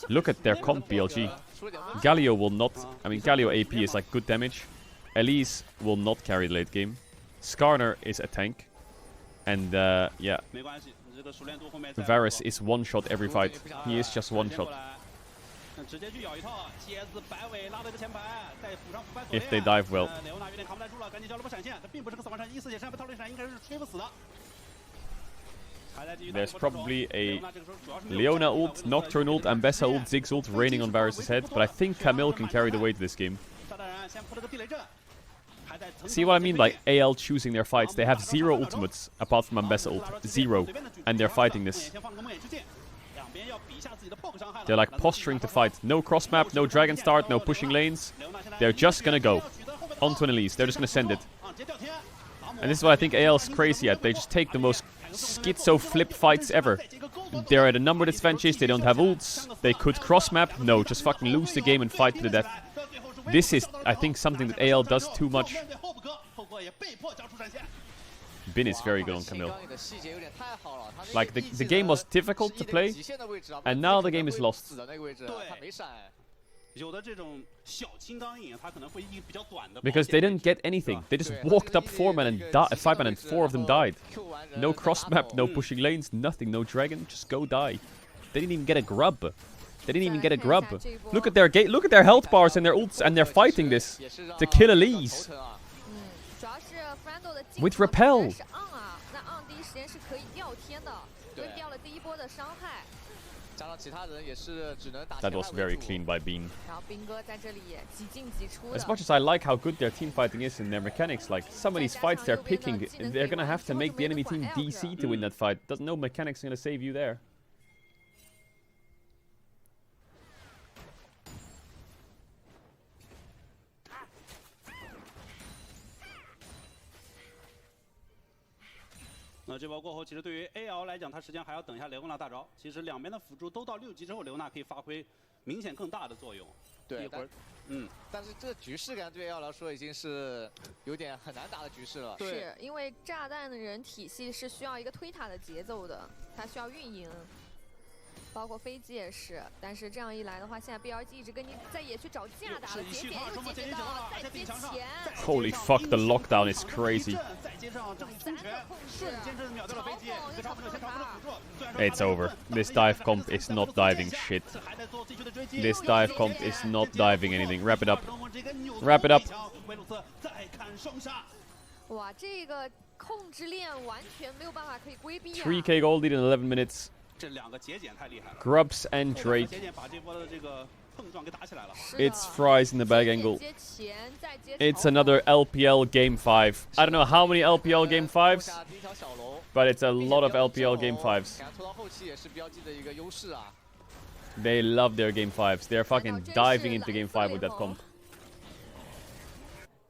Look at their comp, BLG. Galio will not... I mean, Galio AP is like good damage. Elise will not carry the late game. Skarner is a tank. And, yeah. Varus is one-shot every fight. He is just one-shot. If they dive well. There's probably a Leona ult, Nocturne ult, Ambessa ult, Ziggs ult raining on Varus' head, but I think Camille can carry the weight of this game. See what I mean? Like AL choosing their fights. They have 0 ultimates apart from Ambessa ult. 0. And they're fighting this. They're like posturing to fight. No cross map, no dragon start, no pushing lanes. They're just gonna go. Onto an Elise. They're just gonna send it. And this is what I think AL's crazy at. They just take the most schizo flip fights ever. They're at a number disadvantage, they don't have ults, they could cross map, no, just fucking lose the game and fight to the death. This is, I think, something that AL does too much. Bin is very good on Camille. Like, the game was difficult to play, and now the game is lost. Because they didn't get anything. They just walked up 4-man and 5-man and 4 of them died. No cross map, no pushing lanes, nothing, no dragon, just go die. They didn't even get a grub. They didn't even get a grub. Look at their health bars and their ults, and they're fighting this to kill Elise. With repel. That was very clean by Bean. As much as I like how good their team fighting is and their mechanics, like some of these fights they're picking, they're gonna have to make the enemy team DC to win that fight. No mechanics gonna save you there.那这波过后，其实对于 AL 来讲，他实际上还要等一下雷欧娜大招。其实两边的辅助都到6级之后，雷欧娜可以发挥明显更大的作用。对，一会儿，但是这个局势感对 AL 来说已经是有点很难打的局势了。是因为炸弹的人体系是需要一个推塔的节奏的，它需要运营。 包括飞机也是，但是这样一来的话，现在 BLG 一直跟你在野区找架打了，节点又节点到了，再接前。Holy fuck, the lockdown is crazy. It's over. This dive comp is not diving shit. This dive comp is not diving anything. Wrap it up. Wrap it up. 哇，这个控制链完全没有办法可以规避啊。 3K gold lead in 11 minutes. 这两个节点太厉害了。 Grubs and Drake. 节点把这波的这个碰撞给打起来了。 It's Fries in the back angle. It's another LPL Game 5. I don't know how many LPL Game 5s, but it's a lot of LPL Game 5s. They love their Game 5s. They're fucking diving into Game 5 with that comp.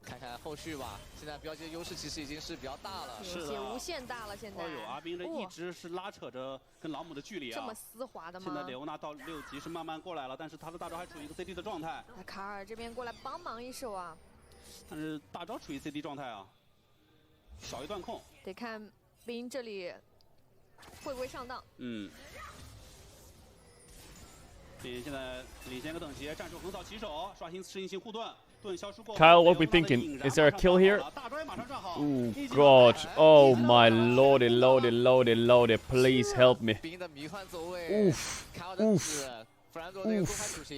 看看后续吧。 现在标记的优势其实已经是比较大了，是无限大了。现在，哦呦，阿斌这一直是拉扯着跟老母的距离啊，这么丝滑的吗？现在雷欧娜到6级是慢慢过来了，但是他的大招还处于一个 CD 的状态。卡尔这边过来帮忙一手啊，但是大招处于 CD 状态啊，少一段控。得看林这里会不会上当？林现在领先个等级，战术横扫起手，刷新适应性护盾。 Kyle, what we thinking? Is there a kill here? Oh god. Oh my lordy, lordy, lordy, lordy. Please help me. Oof. Oof. Oof.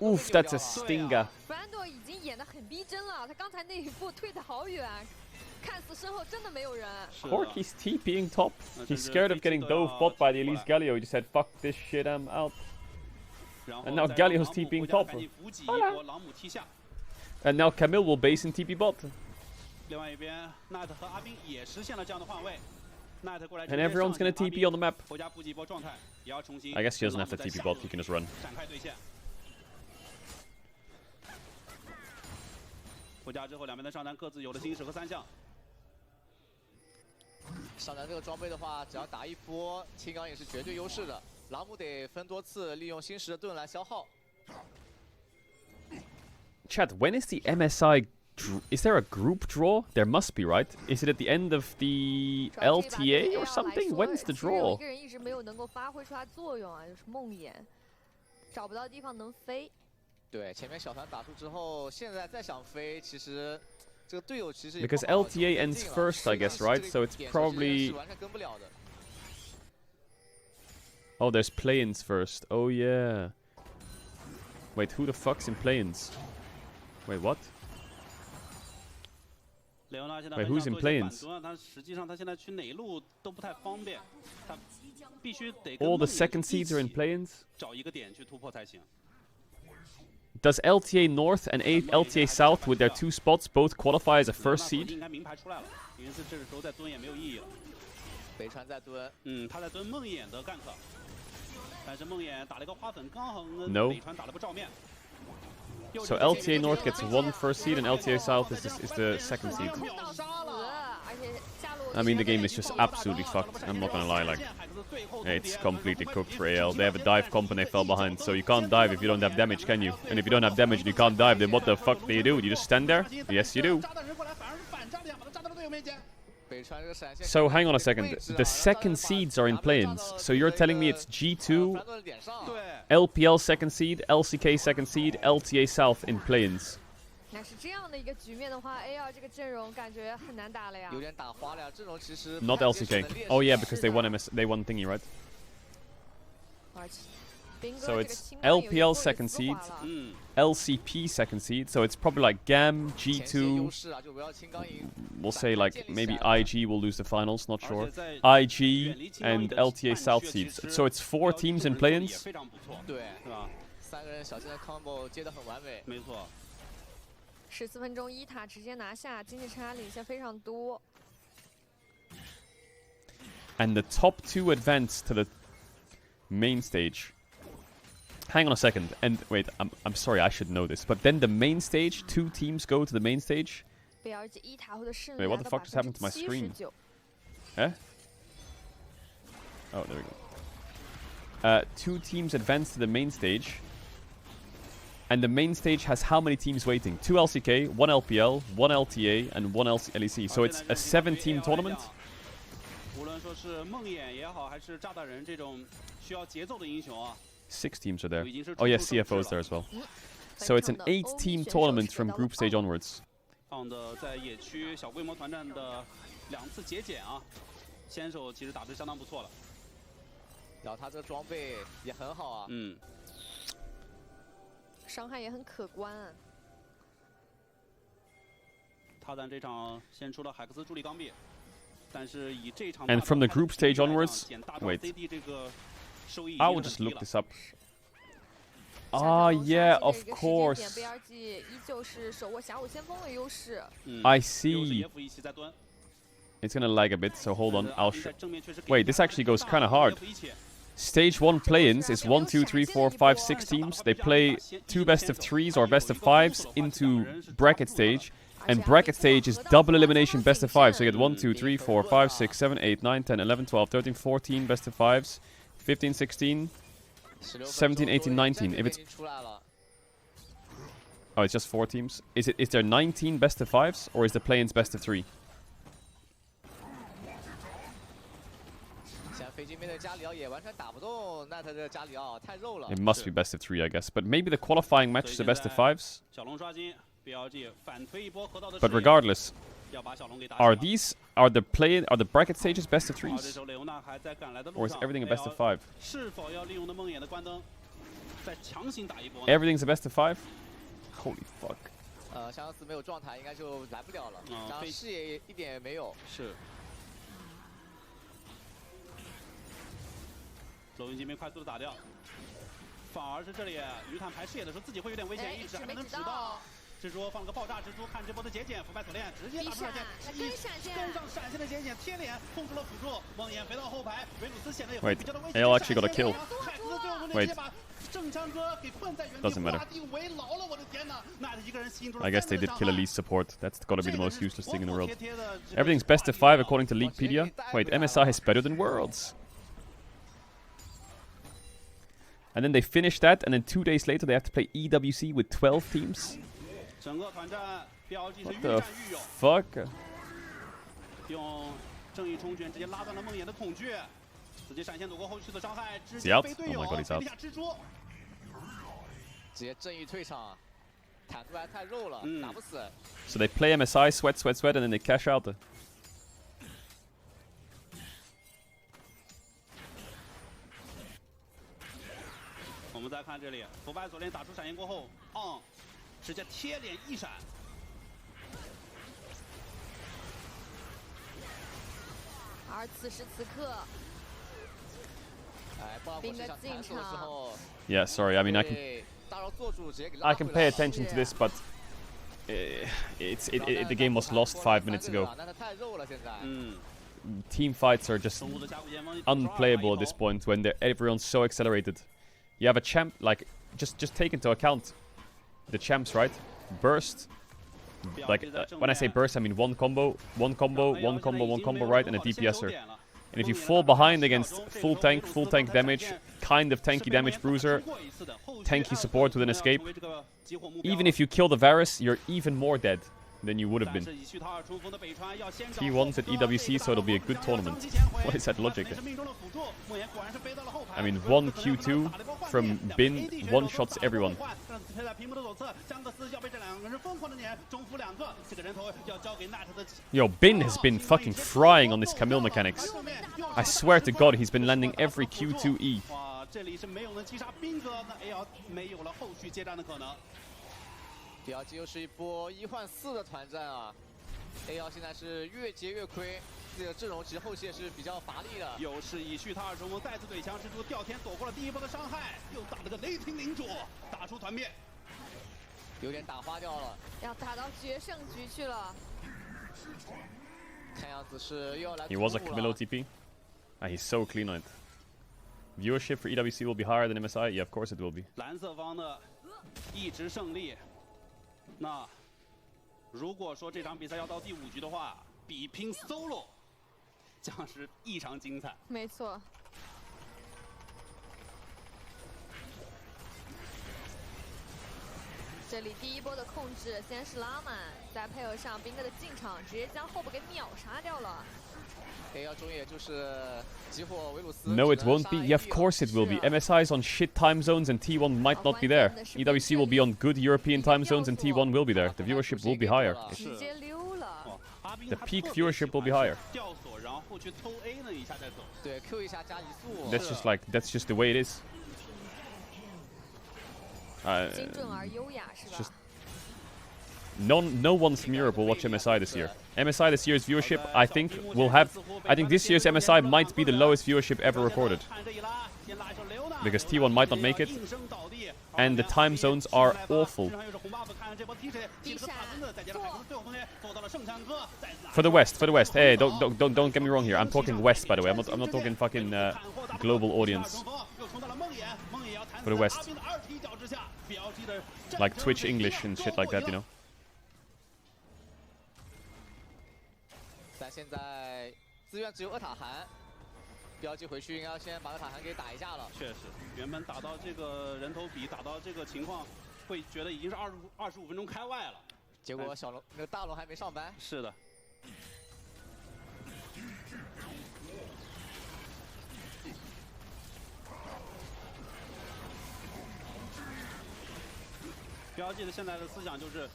Oof, that's a stinger. Brando 已经演得很逼真了，他刚才那一步退得好远，看似身后真的没有人。Corky's TPing top. He's scared of getting dove bot by the Elise Galio. He just said, fuck this shit, I'm out. And now Galio's TPing top. And now Camille will base in TP bot. And everyone's gonna TP on the map. I guess she doesn't have to TP bot, he can just run. 回家之后，两边的上单各自有了星矢和3项。上单这个装备的话，只要打一波，青钢也是绝对优势的。朗姆得分多次，利用星矢的盾来消耗。 Chat, when is the MSI... Is there a group draw? There must be, right? Is it at the end of the LTA or something? When's the draw? 有一个人一直没有能够发挥出它作用啊，就是梦魇，找不到地方能飞。对，前面小团打出之后，现在再想飞，其实这个队友其实 Because LTA ends first, I guess, right? So it's probably... Oh, there's play-ins first. Oh, yeah. Wait, who the fuck's in play-ins? Wait, what? Wait, who's in play-ins? All the second seeds are in play-ins? Does LTA North and LTA South, with their 2 spots, both qualify as a first seed? No. So LTA North gets 1 first seed and LTA South is the second seed. I mean, the game is just absolutely fucked. I'm not gonna lie, like, it's completely cooked for AL. They have a dive comp and they fell behind, so you can't dive if you don't have damage, can you? And if you don't have damage and you can't dive, then what the fuck do? You just stand there? Yes, you do. So hang on a second. The second seeds are in play-ins. So you're telling me it's G2, LPL second seed, LCK second seed, LTA South in play-ins. 那是这样的一个局面的话 ，AL 这个阵容感觉很难打了呀。有点打花了呀，阵容其实 Not LCK. Oh yeah, because they won they won thingy, right? So it's LPL second seed, LCP second seed. So it's probably like GAM, G2. We'll say like maybe IG will lose the finals, not sure. IG and LTA South seeds. So it's 4 teams in play-ins. 3个人小心的 combo 接得很完美。没错。 14分钟1塔直接拿下，经济差领先非常多。And the top 2 advance to the main stage. Hang on a second. And wait, I'm sorry, I should know this. But then the main stage, 2 teams go to the main stage. Wait, what the fuck just happened to my screen? Eh? Oh, there we go. 2 teams advance to the main stage. And the main stage has how many teams waiting? 2 LCK, 1 LPL, 1 LTA, and 1 LEC. So it's a 7-team tournament. 无论说是梦魇也好，还是炸弹人这种需要节奏的英雄啊。 6 teams are there. Oh yeah, CFO is there as well. So it's an 8-team tournament from group stage onwards. 放的在野区小规模团战的2次节俭啊，先手其实打得相当不错了。然后他这个装备也很好啊。伤害也很可观啊。他在这场先出了海克斯助力钢臂，但是以这场 And from the group stage onwards, wait. I will just look this up. Ah, yeah, of course. I see. It's gonna lag a bit, so hold on. I'll show. Wait, this actually goes kind of hard. Stage 1 play-ins is 1, 2, 3, 4, 5, 6 teams. They play 2 best-of-3s or best-of-5s into bracket stage. And bracket stage is double elimination best-of-5. So you get 1, 2, 3, 4, 5, 6, 7, 8, 9, 10, 11, 12, 13, 14 best-of-5s. 15, 16, 17, 18, 19. If it's... Oh, it's just 4 teams. Is there 19 best-of-5s or is the play-ins best-of-3? 推进面对加里奥也完全打不动奈特的加里奥，太肉了。 It must be best of 3, I guess. But maybe the qualifying match is a best of 5s. 小龙刷金 ，BLG 反推一波河道的。 But regardless, 要把小龙给打。are the bracket stages best of 3s? Or is everything a best of 5? 是否要利用的梦魇的关灯，再强行打一波 Everything's a best of 5? Holy fuck. 香克斯没有状态，应该就来不了了。然后视野一点也没有。是。走运金兵快速的打掉，反而是这里鱼探排视野的时候自己会有点危险，一直还没能指到。蜘蛛放了个爆炸蜘蛛，看这波的节俭，腐败锁链直接打出闪现，跟上闪现的节俭，贴脸控制了辅助，梦魇飞到后排，维鲁斯显得也会比较的危险。AL actually got a kill. 海斯最后能直接把正枪哥给困在原地， Doesn't matter. 画地为牢了，我的天哪！那一个人吸引住了。 I guess they did kill elite support. That's gotta be the most useless thing in the world. Everything's best of 5 according to Leaguepedia. Wait, MSI is better than Worlds. And then they finish that, and then 2 days later they have to play EWC with 12 teams. 整个团战 BLG 是 What 愈 the 战愈勇， fuck? 用正义冲拳直接拉断了梦魇的恐惧，直接闪现躲过后续的伤害，直 Is 接 he out? 飞队 Oh 友 my god, he's 飞 out. 下蜘蛛，直接正义退场，坦度还太肉了，打不死。 So they play MSI, sweat, and then they cash out. 我们再看这里，腐败锁链打出闪现过后，直接贴脸一闪。而此时此刻，兵的进场。 Yeah, sorry. I mean, I can pay attention to this, but the game was lost 5 minutes ago. Team fights are just unplayable at this point when everyone's so accelerated. You have a champ, like, just take into account the champs, right? Burst. Like, when I say burst, I mean one combo, right? And a DPSer. And if you fall behind against full tank damage, kind of tanky damage bruiser, tanky support with an escape, even if you kill the Varus, you're even more dead than you would have been. T1's at EWC, so it'll be a good tournament. What is that logic? I mean, 1 Q2 from Bin one-shots everyone. Yo, Bin has been fucking frying on this Camille mechanics. I swear to God, he's been landing every Q2E. BLG 又是一波1换4的团战啊 ！AL 现在是越接越亏，这个阵容其实后期也是比较乏力的。又是以续他二重锋再次怼墙蜘蛛掉天躲过了第一波的伤害，又打了个雷霆领主，打出团灭，有点打花掉了，要打到决胜局去了。看样子是又要来。 He was a Camille TP. He's so clean on it. Viewership for EWC will be higher than MSI. Yeah, of course it will be. 蓝色方的一直胜利。 那如果说这场比赛要到第5局的话，比拼 solo 将是异常精彩。没错。这里第一波的控制先是拉满，再配合上兵哥的进场，直接将后部给秒杀掉了。 AL 中野就是激活维鲁斯。 No, it won't be. Yeah, of course it will be. MSI is on shit time zones and T1 might not be there. EWC will be on good European time zones and T1 will be there. The viewership will be higher. The peak viewership will be higher. That's just the way it is. Just no one from Europe will watch MSI this year. MSI this year's viewership, I think this year's MSI might be the lowest viewership ever recorded. Because T1 might not make it. And the time zones are awful. For the West. Hey, don't get me wrong here. I'm talking West, by the way. I'm not talking fucking global audience. For the West. Like Twitch English and shit like that, you know. 但现在资源只有厄塔韩，BLG回去应该要先把厄塔韩给打一下了。确实，原本打到这个人头比，打到这个情况，会觉得已经是25分钟开外了。结果小龙那个大龙还没上班。是的。BLG 的现在的思想就是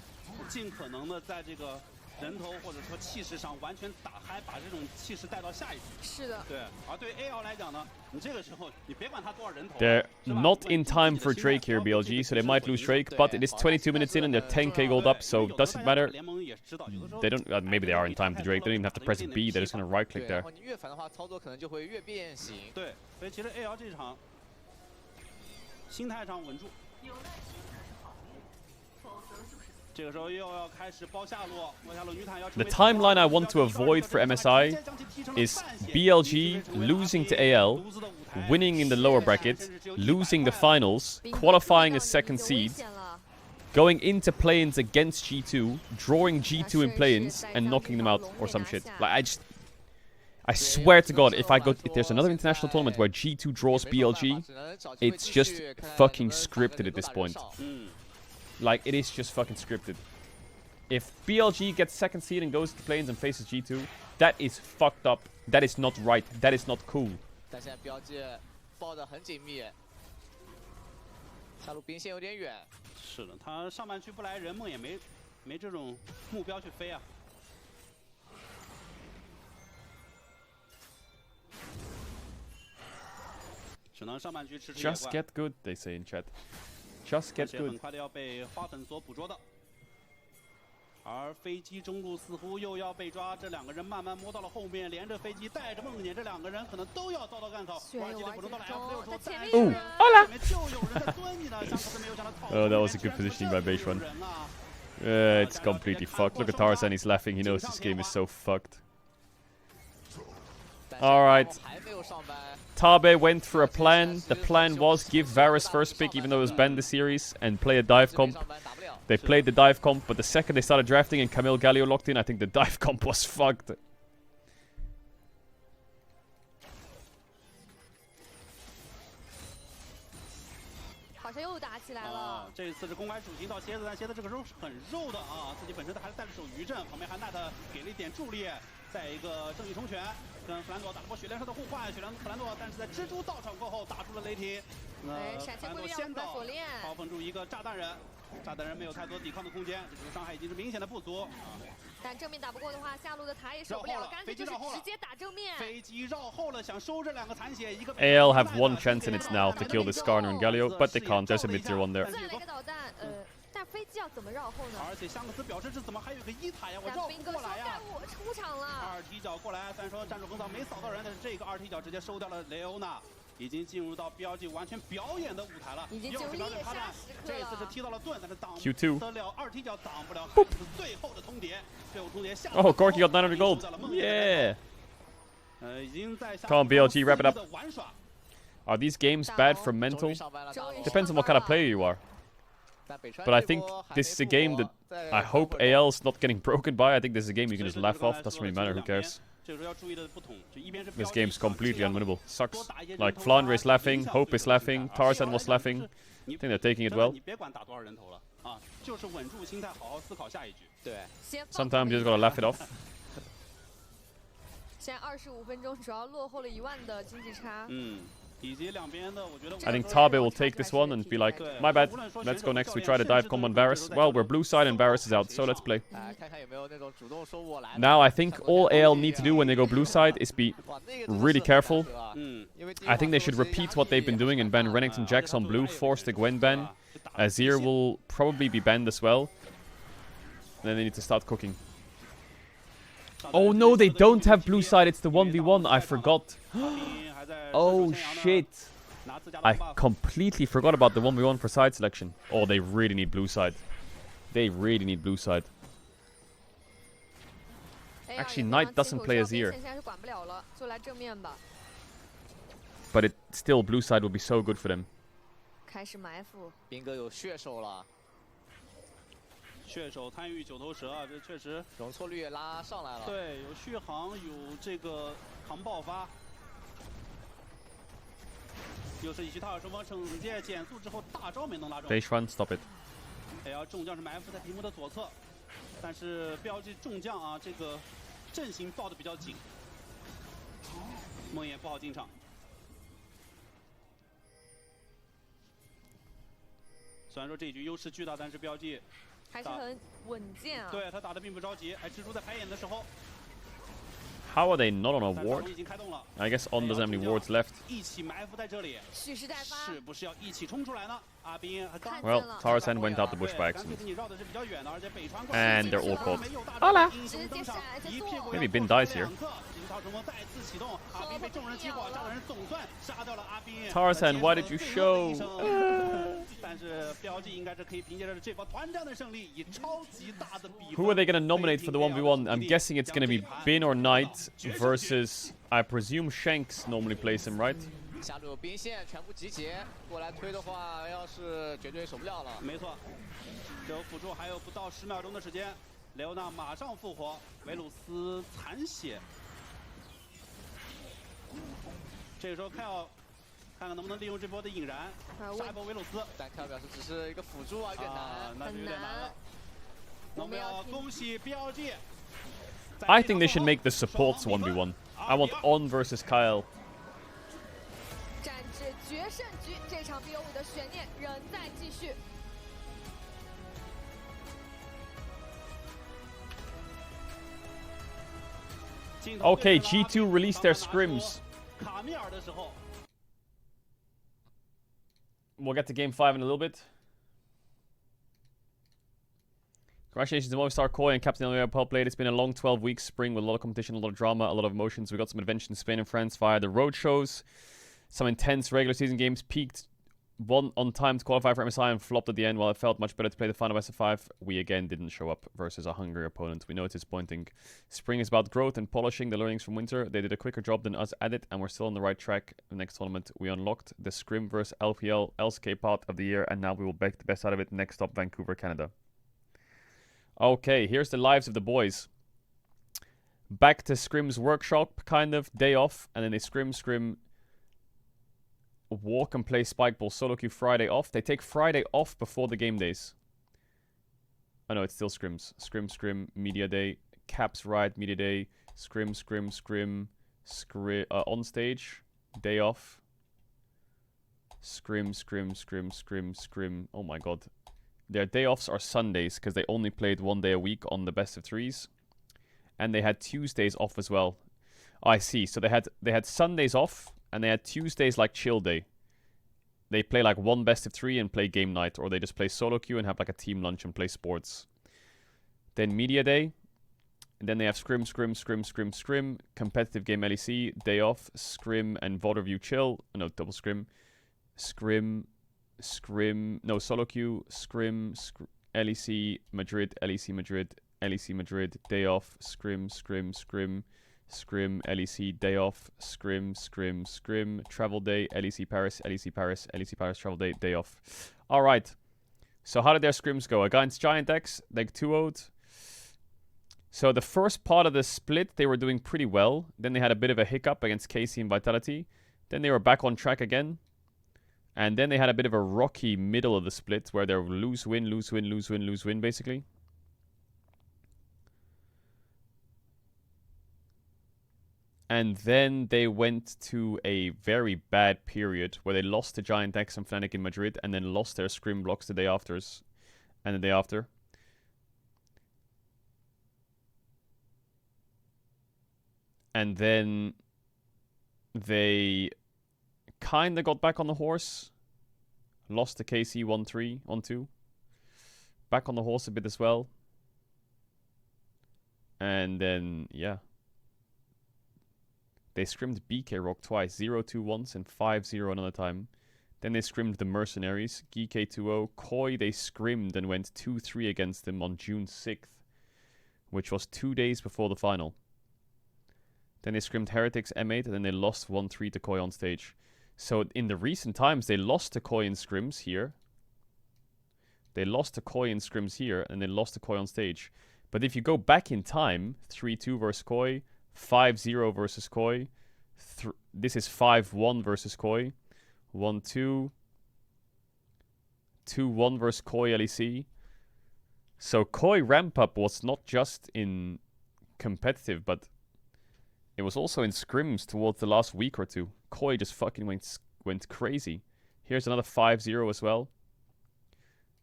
尽可能的在这个人头或者说气势上完全打嗨，把这种气势带到下一局。是的。对，而对 AL 来讲呢，你这个时候你别管他多少人头。 They're not in time for Drake here, BLG, so they might lose Drake, but it is 22 minutes in and they're 10k gold up, so doesn't matter. They don't, maybe they are in time to Drake, they don't even have to press a B, they're just gonna right click there. 你越烦的话，操作可能就会越变形。对，所以其实 AL 这场心态上稳住。 The timeline I want to avoid for MSI is BLG losing to AL, winning in the lower bracket, losing the finals, qualifying as second seed, going into play-ins against G2, drawing G2 in play-ins, and knocking them out or some shit. Like I swear to God, if there's another international tournament where G2 draws BLG, it's just fucking scripted at this point. Like, it is just fucking scripted. If BLG gets second seed and goes to play-ins and faces G2, that is fucked up. That is not right. That is not cool. 但现在BLG抱得很紧密，下路兵线有点远。是的，他上半区不来人梦也没这种目标去飞啊。只能上半区吃吃野怪。 Just get good, they say in chat. Just get good. 很快的要被花粉所捕捉到。 而飞机中路似乎又要被抓，这两个人慢慢摸到了后面，连着飞机带着梦魇，这两个人可能都要遭到干扰。玩机的捕捉到了 F6之后，再来一人，前面就有人在蹲你呢，香克斯没有想到套。Oh, that was a good positioning by Beishwan. It's completely fucked. Look at Tarzan, he's laughing. He knows this game is so fucked. Alright. Tabe went for a plan. The plan was give Varus first pick, even though it was banned this series, and play a dive comp. They played the dive comp, but the second they started drafting and Camille Galio locked in, I think the dive comp was fucked. 好像又打起来了。这一次是公开属性到蝎子，但蝎子这个时候是很肉的啊，自己本身还是带着手余阵，旁边还奈特给了一点助力，再一个正义冲拳跟弗兰朵打了波血莲上的互换，弗兰朵但是在蜘蛛到场过后打出了雷霆，闪现规律先倒锁链，嘲讽住一个炸弹人，炸弹人没有太多抵抗的空间，这种伤害已经是明显的不足。但正面打不过的话，下路的塔也守不了，干脆就是直接打正面。飞机绕后了，想收这两个残血，一个 AL have one chance in it now to kill this Skarner and Galio, but they can't. There's a mid tier one there. 再来一个导弹，但飞机要怎么绕后呢？而且香克斯表示这怎么还有个一塔呀？我绕不过来呀！我出场了。二踢脚过来，虽然说战术横扫没扫到人，但是这个二踢脚直接收掉了雷欧娜。 已经进入到 BLG 完全表演的舞台了，已经进入猎杀时刻了。这次是踢到了盾，但是挡不得了二踢脚，挡不了最后的通牒。最后通牒下。Oh, Gorky got 900 gold. Yeah. 已经在 Come on, BLG, wrap it up. Are these games bad for mental? Depends on what kind of player you are. But I think this is a game that I hope AL is not getting broken by. I think this is a game you can just laugh off. Doesn't really matter. Who cares? This game's completely unwinnable. Sucks. Like, Flandre is laughing, Hope is laughing, Tarzan was laughing. I think they're taking it well. Sometimes you just gotta laugh it off. 现在25分钟，主要落后了1万的经济差。I think Tabe will take this one and be like, my bad, let's go next, we try to dive combo on Varus. Well, we're blue side and Varus is out, so let's play. Now I think all AL need to do when they go blue side is be really careful. I think they should repeat what they've been doing and ban Renekton Jax on blue, force the Gwen ban. Azir will probably be banned as well. And then they need to start cooking. Oh no, they don't have blue side, it's the 1v1, I forgot. Oh shit. I completely forgot about the 1v1 for side selection. Oh, they really need blue side. They really need blue side. Actually, Knight doesn't play Azir. But it still, blue side would be so good for them. 开始埋伏。兵哥有血手了。 血手参与九头蛇啊，这确实容错率也拉上来了。对，有续航，有这个扛爆发，又是以去塔尔收风惩戒减速之后大招没能拉中。Base run, stop it. AL 众将是埋伏在屏幕的左侧，但是BLG众将啊，这个阵型抱得比较紧，梦魇不好进场。虽然说这一局优势巨大，但是标记还是很稳健啊。对他打的并不着急。哎，蜘蛛在排眼的时候。 How are they not on a ward? I guess On doesn't have any wards left. 一起埋伏在这里，蓄势待发，是不是要一起冲出来呢？阿斌和 Well, Tarzan went out the bush by accident. And they're all caught. Hola! Maybe Bin dies here. Tarzan, why did you show? 但是标记应该是可以凭借着这波团战的胜利，以超级大的比分。 Who are they going to nominate for the 1v1? I'm guessing it's going to be Bin or Knight versus, I presume Shanks normally plays him, right? 下路兵线全部集结过来推的话，要是绝对守不了了。没错，只有辅助还有不到10秒钟的时间，雷欧娜马上复活，维鲁斯残血。这个时候看看能不能利用这波的引燃，杀一波维鲁斯。但看表示只是一个辅助啊，有点难，那就有点难了。那我们要恭喜 BLG。 I think they should make the supports 1v1. I want On versus Kyle. 战至决胜局，这场 BO5 的悬念仍在继续。 Okay, G2 released their scrims. We'll get to game 5 in a little bit. Congratulations to Movistar, Koi, and Captain Elio Pop played. It's been a long 12-week spring with a lot of competition, a lot of drama, a lot of emotions. We got some adventure in Spain and France via the road shows. Some intense regular season games peaked one on time to qualify for MSI and flopped at the end. While it felt much better to play the final best of 5, we again didn't show up versus a hungry opponent. We know it's disappointing. Spring is about growth and polishing the learnings from winter. They did a quicker job than us at it, and we're still on the right track. The next tournament, we unlocked the Scrim vs LPL LSK part of the year, and now we will make the best out of it. Next up, Vancouver, Canada. Okay, here's the lives of the boys. Back to Scrim's workshop, kind of, day off, and then they scrim, walk and play Spike Ball solo queue Friday off. They take Friday off before the game days. Oh no, it's still scrims. Scrim, media day, Caps Ride, media day, scrim, on stage, day off. Scrim. Oh my god. Their day offs are Sundays because they only played 1 day a week on the best of 3s. And they had Tuesdays off as well. Oh, I see. So they had Sundays off. And they had Tuesdays like chill day. They play like 1 best of 3 and play game night. Or they just play solo queue and have like a team lunch and play sports. Then media day. And then they have scrim. Competitive game LEC. Day off. Scrim and VOD review chill. No, double scrim. Scrim. No, solo queue. Scrim. LEC Madrid. LEC Madrid. Day off. Scrim. LEC day off, scrim, travel day, LEC Paris, travel day off. Alright. So how did their scrims go? Against Giant X, they 2-0'd. So the first part of the split, they were doing pretty well. Then they had a bit of a hiccup against KC and Vitality. Then they were back on track again. And then they had a bit of a rocky middle of the split where they were lose, win, basically. And then they went to a very bad period where they lost to Giant X and Fnatic in Madrid and then lost their scrim blocks the day after. And the day after. And then they kind of got back on the horse. Lost to KC 1-3, 1-2. Back on the horse a bit as well. And then, yeah. They scrimmed BK Rock twice, 0-2 once and 5-0 another time. Then they scrimmed the Mercenaries, GK 2-0. Koi, they scrimmed and went 2-3 against them on June 6th, which was 2 days before the final. Then they scrimmed Heretics M8 and then they lost 1-3 to Koi on stage. So in the recent times, they lost to Koi in scrims here. They lost to Koi in scrims here and they lost to Koi on stage. But if you go back in time, 3-2 versus Koi, 5-0 versus Koi. This is 5-1 versus Koi. 1-2. 2-1 versus Koi LEC. So Koi ramp up was not just in competitive, but it was also in scrims towards the last week or two. Koi just fucking went crazy. Here's another 5-0 as well.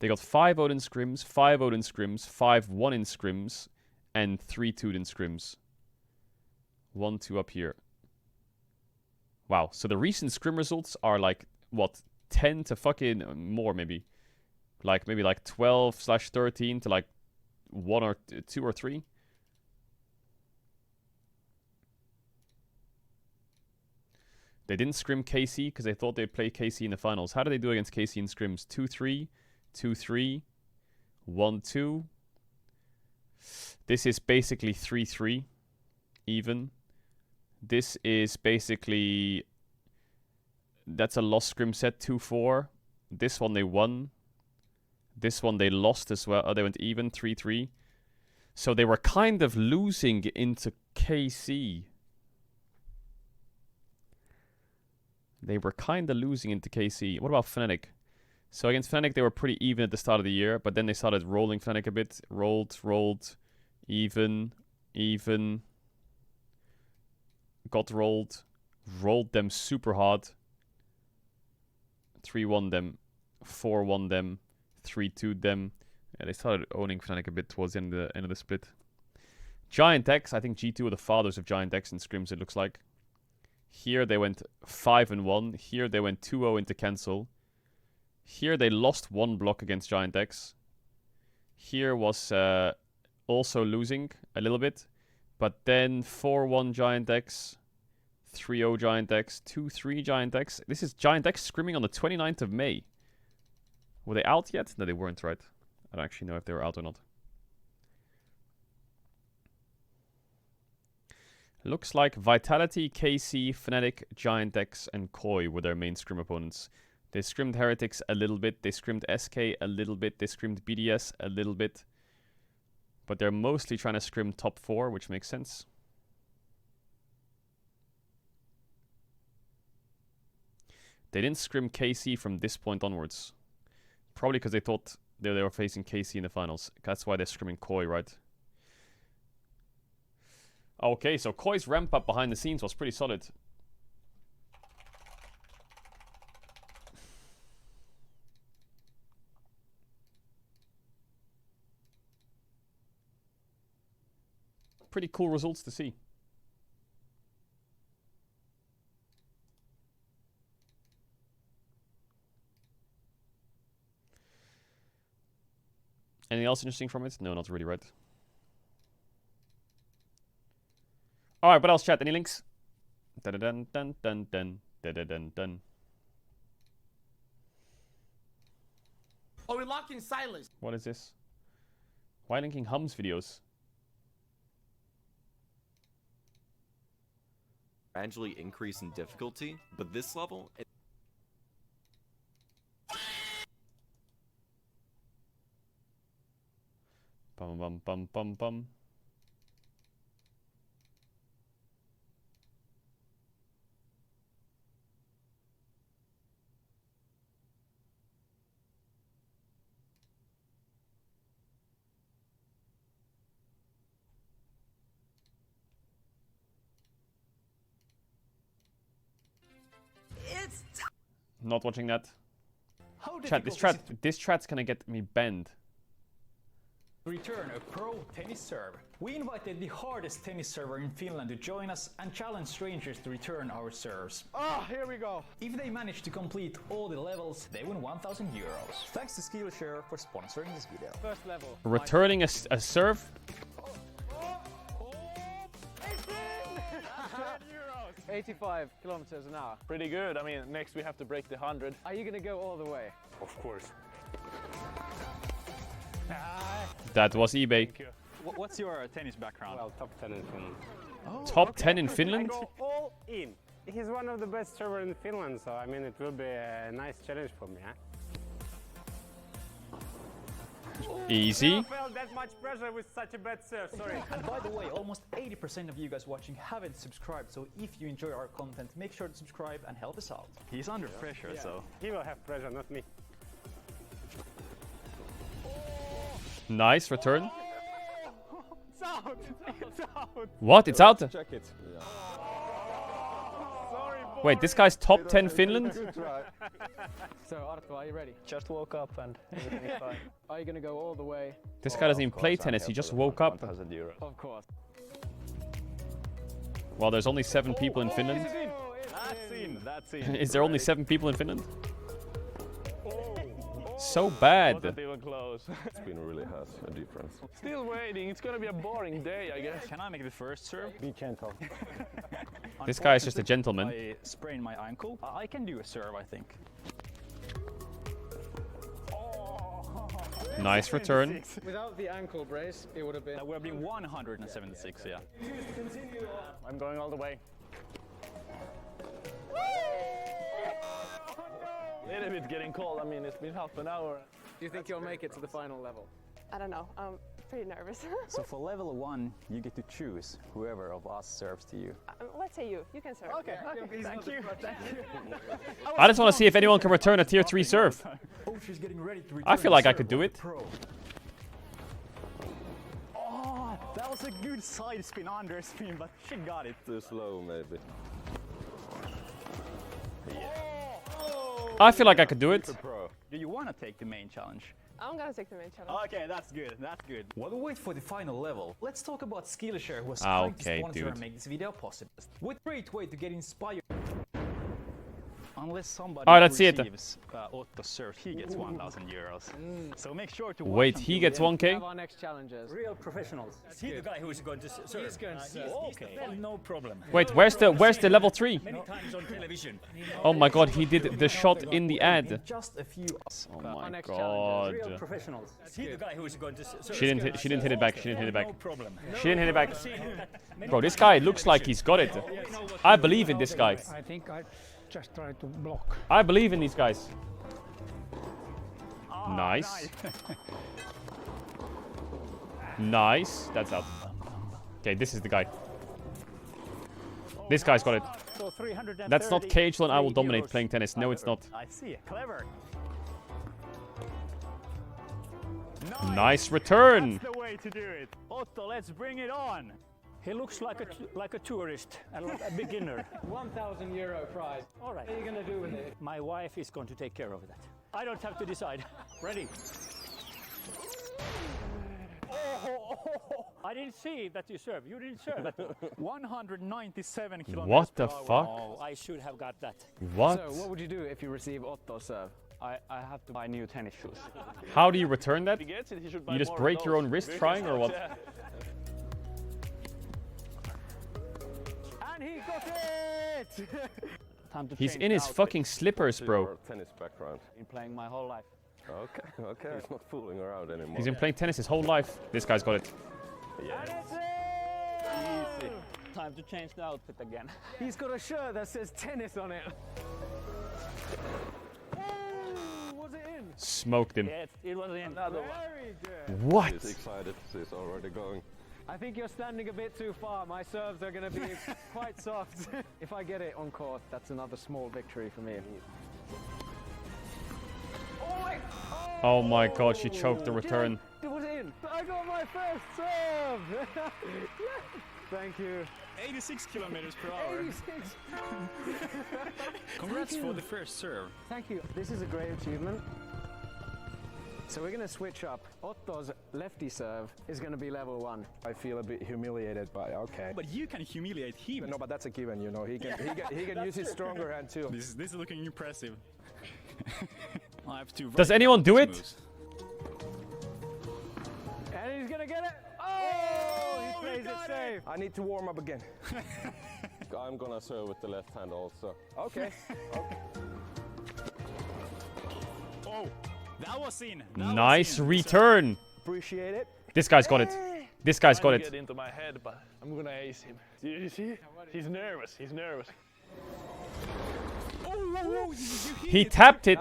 They got 5-0 in scrims, 5-0 in scrims, 5-1 in scrims, and 3-2 in scrims. 1-2 up here. Wow, so the recent scrim results are like, what, 10 to fucking more maybe. Like, maybe like 12/13 to like 1 or 2 or 3. They didn't scrim KC because they thought they'd play KC in the finals. How did they do against KC in scrims? 2-3, 2-3, 1-2. This is basically 3-3, even. This is basically... That's a lost scrim set, 2-4. This one they won. This one they lost as well. Oh, they went even, 3-3. So they were kind of losing into KC. They were kind of losing into KC. What about Fnatic? So against Fnatic, they were pretty even at the start of the year, but then they started rolling Fnatic a bit. Rolled, even, got rolled them super hard. 3-1 them, 4-1 them, 3-2 them. Yeah, they started owning Fnatic a bit towards the end of the split. Giant X, I think G2 are the fathers of Giant X in scrims, it looks like. Here they went 5-1. Here they went 2-0 into cancel. Here they lost 1 block against Giant X. Here was also losing a little bit. But then 4-1 Giant X. 3-0 Giant X. 2-3 Giant X. This is Giant X scrimming on the 29th of May. Were they out yet? No, they weren't, right? I don't actually know if they were out or not. Looks like Vitality, KC, Fnatic, Giant X, and Koi were their main scrim opponents. They scrimmed Heretics a little bit. They scrimmed SK a little bit. They scrimmed BDS a little bit. But they're mostly trying to scrim top 4, which makes sense. They didn't scrim KC from this point onwards. Probably because they thought they were facing KC in the finals. That's why they're scrimming Koi, right? Okay, so Koi's ramp up behind the scenes was pretty solid. Pretty cool results to see. Anything else interesting from it? No, not really, right? Alright, what else, chat? Any links? Dun dun dun dun dun dun dun dun dun. Oh, we locked in Silas. What is this? Why linking Hums videos? Gradually increase in difficulty, but this level... Bum bum bum bum bum. Not watching that. Chat, this chat's gonna get me banned. Return a pro tennis serve. We invited the hardest tennis server in Finland to join us and challenge strangers to return our serves. Ah, here we go. If they manage to complete all the levels, they win 1,000 euros. Thanks to Skillshare for sponsoring this video. First level. Returning a serve? 85 kilometers an hour. Pretty good. I mean, next we have to break the 100. Are you gonna go all the way? Of course. That was eBay. What's your tennis background? Well, top 10 in Finland. Oh, top 10 in Finland? I go all in. He's one of the best servers in Finland, so I mean it will be a nice challenge for me, huh? Easy. I felt that much pressure with such a bad serve, sorry. And by the way, almost 80% of you guys watching haven't subscribed, so if you enjoy our content, make sure to subscribe and help us out. He's under pressure, yeah. So... He will have pressure, not me. Nice return. It's out! It's out! What? It's out? Check it. Yeah. Sorry, Wait, this guy's top 10 Finland? So, Arttu, are you ready? Just woke up and everything's fine. Are you gonna go all the way? This guy doesn't even play tennis, he just woke up. Of course. Well, there's only 7 people in Finland. That's in. Is there only 7 people in Finland? So bad. Wasn't even close. Spin really has a difference. Still waiting. It's gonna be a boring day, I guess. Can I make the first serve? Be gentle. This guy is just a gentleman. I sprained my ankle. I can do a serve, I think. Nice return. Without the ankle brace, it would have been. That would have been 176, yeah. I'm going all the way. A little bit getting cold. I mean, it's been half an hour. Do you think you'll make it to the final level? I don't know. I'm pretty nervous. So for level 1, you get to choose whoever of us serves to you. Let's say you. You can serve. Okay. Thank you. I just want to see if anyone can return a tier 3 serve. Oh, she's getting ready to return. I feel like I could do it. Oh, that was a good side spin, under spin, but she got it. Too slow, maybe. I feel like I could do it. Do you want to take the main challenge? I'm gonna take the main challenge. Okay, that's good. That's good. While we wait for the final level, let's talk about Skillshare, who was trying to sponsor and make this video possible. With a great way to get inspired. Unless somebody receives Otto's serve, he gets 1,000 euros. So make sure to watch. Wait, he gets 1k? Our next challengers. Real professionals. Is he the guy who is going to serve? He's going to serve. Okay, no problem. Wait, where's the level 3? Many times on television. Oh my god, he did the shot in the ad. Just a few. Oh my god. Real professionals. Is he the guy who is going to serve? She didn't hit it back. She didn't hit it back. No problem. She didn't hit it back. Bro, this guy looks like he's got it. I believe in this guy. I think I just try to block. I believe in these guys. Nice. Nice. That's out. Okay, this is the guy. This guy's got it. That's not Caedrel and I will dominate playing tennis. No, it's not. I see. Clever. Nice return. That's the way to do it. Otto, let's bring it on. He looks like a tourist and like a beginner. 1,000 euro prize. All right. What are you going to do with it? My wife is going to take care of that. I don't have to decide. Ready? I didn't see that you served. You didn't serve. 197 kilometers What the per hour. fuck? Oh, I should have got that. What? So, what would you do if you receive Otto's serve? I have to buy new tennis shoes. How do you return that? If he gets it, he should buy You just more break of your own those. wrist trying or what? Yeah. And he got it! Time to He's change in his outfit. fucking slippers, bro. Your tennis background. Been playing my whole life. Okay. He's not fooling around anymore. He's been playing tennis his whole life. This guy's got it. Easy. Time to change the outfit again. He's got a shirt that says tennis on it. Was it in? Smoked him. Yes, it was in. Another one. Very good. What? He's excited. He's already going. I think you're standing a bit too far. My serves are going to be quite soft. If I get it on court, that's another small victory for me. Oh my god, she choked the return. It was in. I got my first serve. Thank you. 86 kilometers per hour. 86. Congrats for the first serve. Thank you. This is a great achievement. So we're going to switch up. Otto's lefty serve is going to be level 1. I feel a bit humiliated, but okay. But you can humiliate him. No, but that's a given, you know. He can use his stronger hand too. This is looking impressive. I have to. Does anyone do it? Moves. And he's going to get it. Oh, he plays it safe. I need to warm up again. I'm gonna serve with the left hand also. Okay. Oh, that was in. Nice return. Appreciate it. This guy's got it. This guy's got it. Get into my head, but I'm gonna ace him. You see? He's nervous. He's nervous. He tapped it.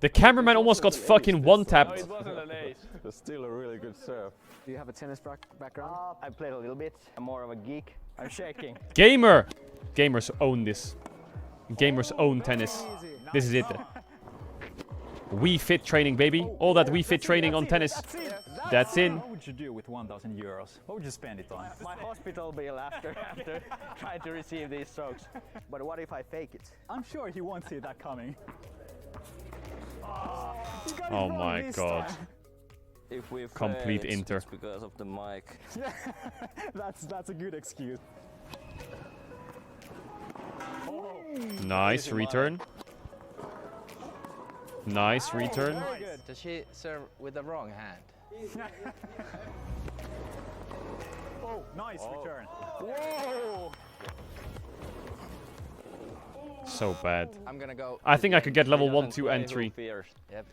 The cameraman almost got fucking one-tapped. It wasn't an ace. It's still a really good serve. Do you have a tennis background? I played a little bit. I'm more of a geek. I'm shaking. Gamer! Gamers own this. Gamers own tennis. This is it. Wii Fit training, baby. All that Wii Fit training on tennis. That's in. What would you do with 1,000 euros? What would you spend it on? My hospital bill after trying to receive these strokes. But what if I fake it? I'm sure he won't see that coming. Oh my god. If we Complete fail, inter. it's because of the mic. That's a good excuse. Nice return. Nice return. Very good. Does she serve with the wrong hand? Oh, nice return. Whoa! So bad. I'm gonna go. I think I could get level 1, 2, and 3. Yep.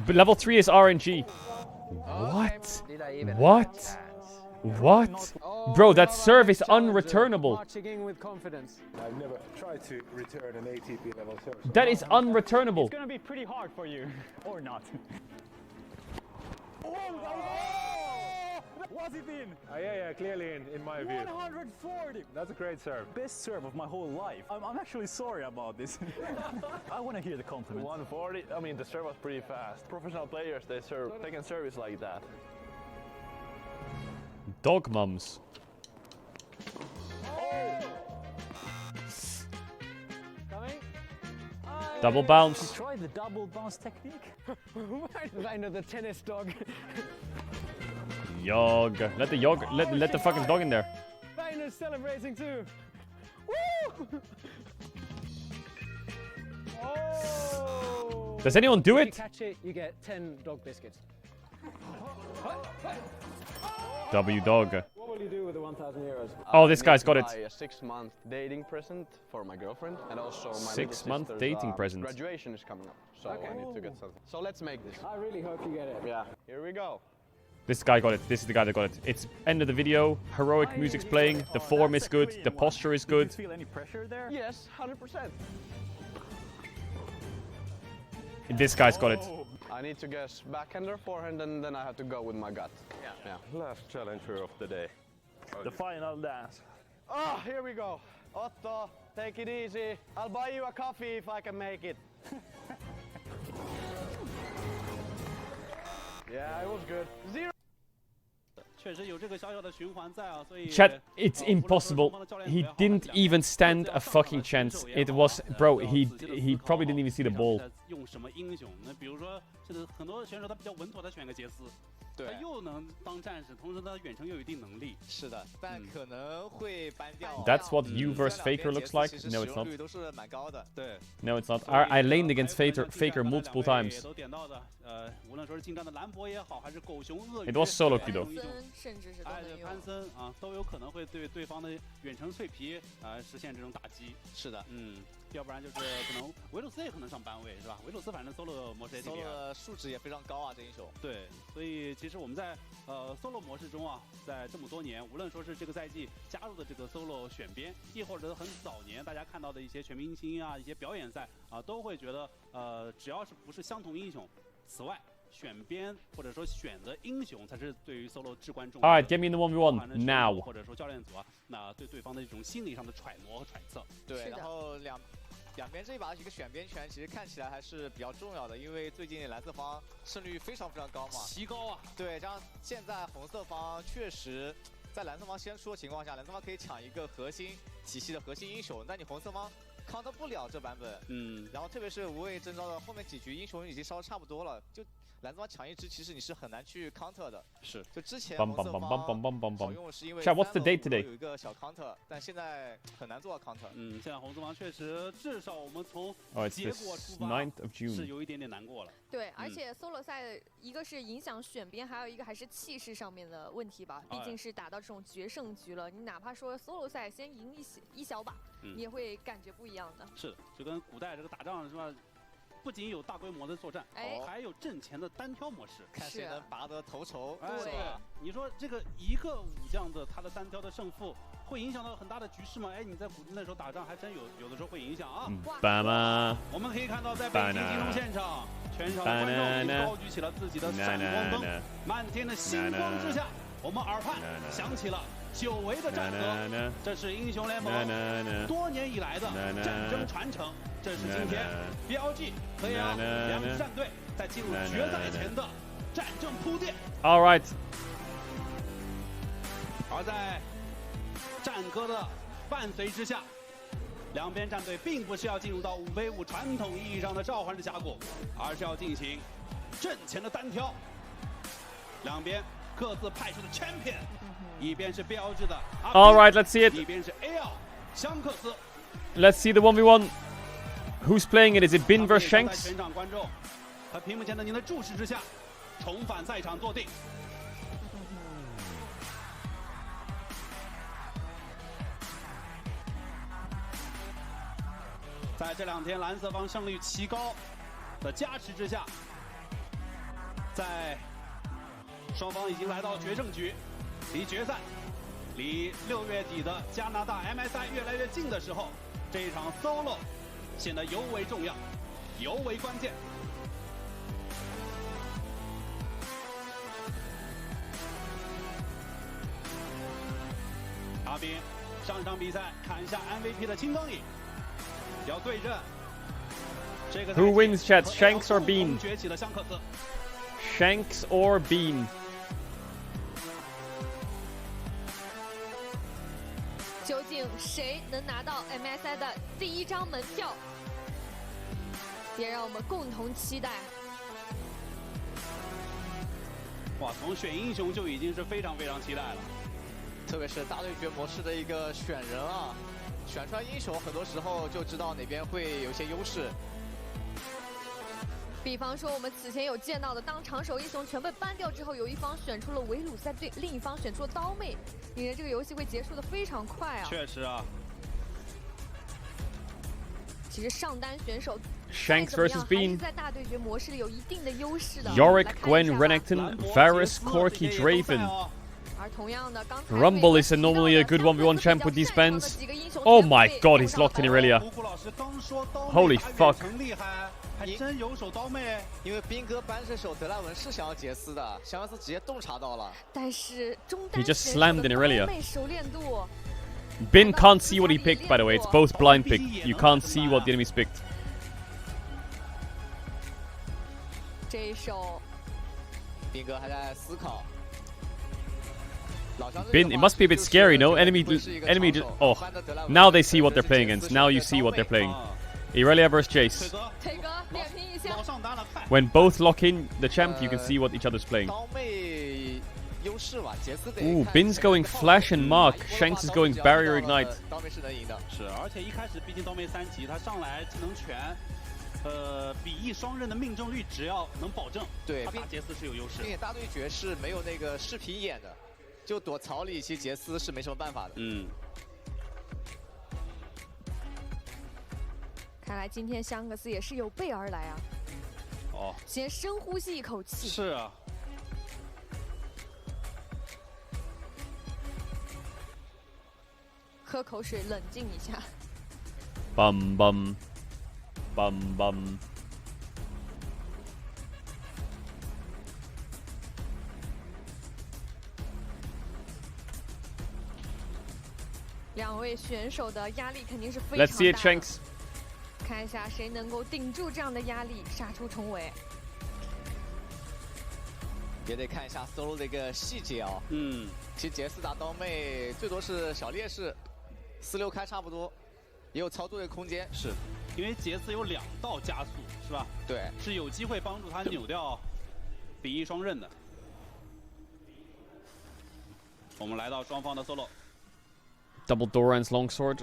But level 3 is RNG. What? What? What? Bro, that serve is unreturnable. Marching in with confidence. I've never tried to return an ATP level serve. That is unreturnable. It's gonna be pretty hard for you, or not. Was it in? Yeah, clearly in my view. 140! That's a great serve. Best serve of my whole life. I'm actually sorry about this. I want to hear the compliment. 140. I mean, the serve was pretty fast. Professional players, they can service like that. Dog mums. Coming. Double bounce. Try the double bounce technique. Why did I know the tennis dog? Yog. Let the yog. Let the fucking dog in there. Reiner's celebrating too. Woo! Oh! Does anyone do If it? you catch it, you get 10 dog biscuits. W dog. What will you do with the 1,000 euros? Oh, this guy's got it. Buy a 6-month dating present for my girlfriend, and also my 6-month little dating sister's, present. graduation is coming up, so I need to get something. So let's make this. I really hope you get it. Yeah, here we go. This guy got it. This is the guy that got it. It's end of the video. Heroic music's playing. The form is good. The posture is good. Did you feel any pressure there? Yes, 100%. This guy's got it. I need to guess backhander, forehand, and then I have to go with my gut. Yeah. Last challenger of the day. The final dance. Oh, here we go. Otto, take it easy. I'll buy you a coffee if I can make it. Yeah, it was good. 0. 确实有这个小小的循环在啊，所以 Chat, it's impossible. He didn't even stand a fucking chance. It was, bro, he probably didn't even see the ball. 用什么英雄？那比如说，这个很多选手他比较稳妥，他选个杰斯，他又能当战士，同时他远程又有一定能力。是的，但可能会ban掉。That's what you versus Faker looks like. No, it's not. 率都是蛮高的。对。 No, it's not. I laned against Faker multiple times. 都点到的，无论说是近战的兰博也好，还是狗熊鳄鱼， It was solo queue though. 甚至是都能用。潘森啊，都有可能会对对方的远程脆皮实现这种打击。是的，要不然就是可能维鲁斯也可能上班位是吧？维鲁斯反正 solo 模式也挺厉害，数值也非常高啊，这英雄。对，所以其实我们在solo 模式中啊，在这么多年，无论说是这个赛季加入的这个 solo 选编，亦或者很早年大家看到的一些全明星啊、一些表演赛啊，都会觉得只要是不是相同英雄，此外。 选编或者说选择英雄才是对于 solo 至关重要的。 Alright, get me in the 1v1 now. 或者说教练组啊，那对对方的这种心理上的揣摩和揣测。对，然后两边这一把一个选编权，其实看起来还是比较重要的，因为最近蓝色方胜率非常高嘛，奇高啊。对，加上现在红色方确实在蓝色方先出的情况下，蓝色方可以抢一个核心体系的核心英雄，那你红色方 counter 不了这版本，然后特别是无畏征召的后面几局英雄已经烧差不多了，就。 蓝色方抢一只，其实你是很难去 counter 的。是，就之前红色方好用是因为 What's the date today？ 有一个小 counter， 但现在很难做到 counter。现在红色方确实，至少我们从结果出发是有一点点难过了。对，而且 solo 赛一个是影响选编，还有一个还是气势上面的问题吧。毕竟是打到这种决胜局了，你哪怕说 solo 赛先赢一小把，你也会感觉不一样的。是，就跟古代这个打仗是吧？ 不仅有大规模的作战，还有阵前的单挑模式，看谁能拔得头筹。对，你说这个一个武将的他的单挑的胜负，会影响到很大的局势吗？哎，你在那时候打仗还真有的时候会影响啊。我们可以看到，在北京集中现场，全场的观众已经高举起了自己的闪光灯，漫天的星光之下，我们耳畔响起了久违的战歌，这是英雄联盟多年以来的战争传承。 这是今天 VOD 和 AL 两支战队在进入决赛前的战争铺垫。All right. 而在战歌的伴随之下，两边战队并不是要进入到5v5传统意义上的召唤式峡谷，而是要进行阵前的单挑。两边各自派出的 champion， 一边是标志的 All right, let's see it. 一边是 AL 香克斯。Let's see the 1v1. Who's playing it? Is it Bin vs Shanks? 全场观众和屏幕前的您的注视之下，重返赛场坐定。在这2天蓝色方胜率奇高的加持之下，在双方已经来到决胜局，离决赛、离6月底的加拿大 MSI 越来越近的时候，这一场 solo 显得尤为重要，尤为关键。阿斌上场比赛砍下 MVP 的青钢影，要对阵这个 Who wins, chat? Shanks or Bean? 崛起的香克斯。Shanks or Bean? 究竟谁能拿到 MSI 的第1张门票？也让我们共同期待。哇，从选英雄就已经是非常非常期待了。特别是大对决模式的一个选人啊，选出来英雄，很多时候就知道哪边会有些优势。比方说，我们此前有见到的，当长手英雄全被ban掉之后，有一方选出了维鲁赛队，另一方选出了刀妹，令人这个游戏会结束的非常快啊。确实啊。其实上单选手 Shanks vs Bean. 在大对决模式里有一定的优势的。Yorick, Gwen, Renekton, Varus, Corki, Draven. 而同样的，刚才 Rumble is normally a good 1v1 champ with these bans. Oh my god, he's locked in Irelia. Holy fuck. 还真有手刀妹，因为兵哥扳射手德莱文是想要杰斯的，香克斯直接洞察到了。但是中单 He just slammed in Irelia. 熟练度。Bin can't see what he picked, by the way. It's both blind pick. You can't see what the enemy's picked. 这一手，兵哥还在思考。 Bin, it must be a bit scary, no? Enemy, oh, now they see what they're playing against. Now you see what they're playing. Irelia vs Jace. When both lock in the champ, you can see what each other's playing. Ooh, Bin's going Flash and Mark. Shanks is going Barrier Ignite. 是，而且一开始毕竟刀妹3级，他上来技能全，比翼双刃的命中率只要能保证，对，他打杰斯是有优势。并且大对决是没有那个视频演的。 就躲槽里，其实杰斯是没什么办法的。嗯。看来今天香克斯也是有备而来啊。哦。先深呼吸一口气。是啊。喝口水，冷静一下。Bum bum, bum bum. 2位选手的压力肯定是非常大的。 Let's see it, Shanks. 看一下谁能够顶住这样的压力，杀出重围。也得看一下 solo 的一个细节哦。嗯，其实杰斯打刀妹最多是小劣势，4-6开差不多，也有操作的空间。是，因为杰斯有2道加速，是吧？对，是有机会帮助他扭掉比翼双刃的。我们来到双方的 solo。 Double Doran's longsword,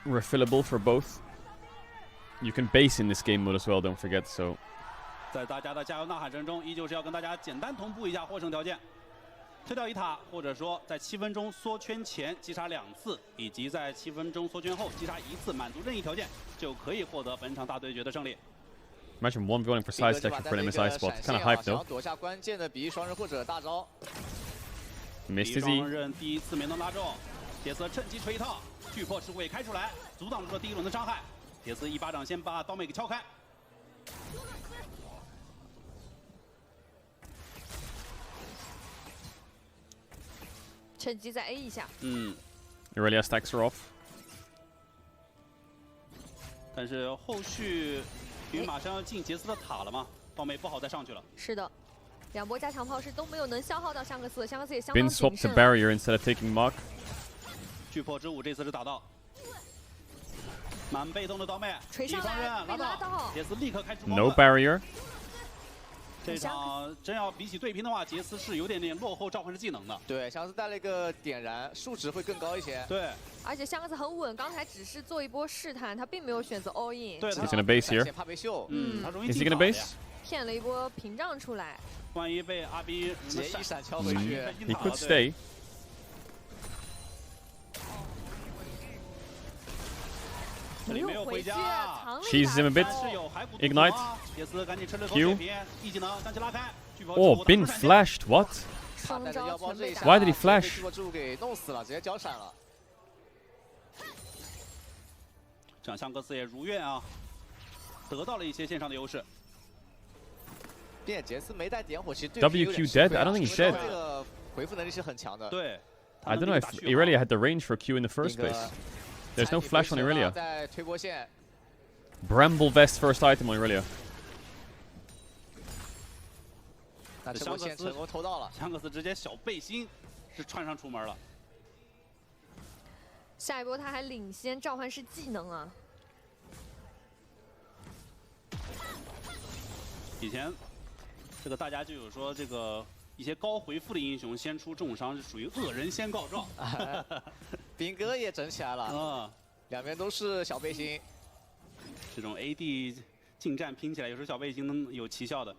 refillable for both. You can base in this game mode as well, don't forget. So, 在大家的加油呐喊声中，依旧是要跟大家简单同步一下获胜条件：推掉1塔，或者说在7分钟缩圈前击杀2次，以及在7分钟缩圈后击杀1次，满足任意条件，就可以获得本场大对决的胜利。 Imagine 1v1 precise section for an MSI spot. Kind of hype though. 躲下关键的比翼双刃或者大招。 Missed his 双刃第1次没能拉中。 铁丝趁机锤一套，巨破吃鬼开出来，阻挡住了第1轮的伤害。铁丝一巴掌先把刀妹给敲开。趁机再 A 一下。嗯。Irelia stacks are off. 但是后续因为马上要进杰斯的塔了嘛，刀妹不好再上去了。是的。两波加强炮是都没有能消耗到香克斯，香克斯也相当 Bin 谨 swapped 慎 the barrier instead of taking mark. 巨破之舞这次是打到，蛮被动的刀妹，锤上来被拉到，杰斯立刻开出光 No barrier. 这场真要比起对拼的话，杰斯是有点落后召唤师技能的。对，香克斯带了一个点燃，数值会更高一些。对，而且香克斯很稳，刚才只是做一波试探，他并没有选择 all in。对 He's gonna base here. 怕被秀，他容易 Is he gonna base? 骗了一波屏障出来。万一被阿斌直接一闪敲回去 He could stay. 这里没有回家 Cheese him a bit. Ignite. Q. Oh, Bin flashed. What? Why did he flash? 巨破之舞给弄死了，直接交闪了。这样香克斯也如愿啊，得到了一些线上的优势。并且杰斯没带点火，其实对 WQ dead? I don't think he's dead. 这个回复能力是很强的。对。I don't know if Irelia had the range for Q in the first place. There's no flash on Irelia. 在推波线。Bramble vest first item on Irelia. 那推波线成功偷到了。香克斯直接小背心是穿上出门了。下一波他还领先召唤师技能啊！以前这个大家就有说这个。一些高回复的英雄先出重伤是属于恶人先告状。兵哥也整起来了，两边都是小背心。这种 AD 近战拼起来，有时候小背心能有奇效的。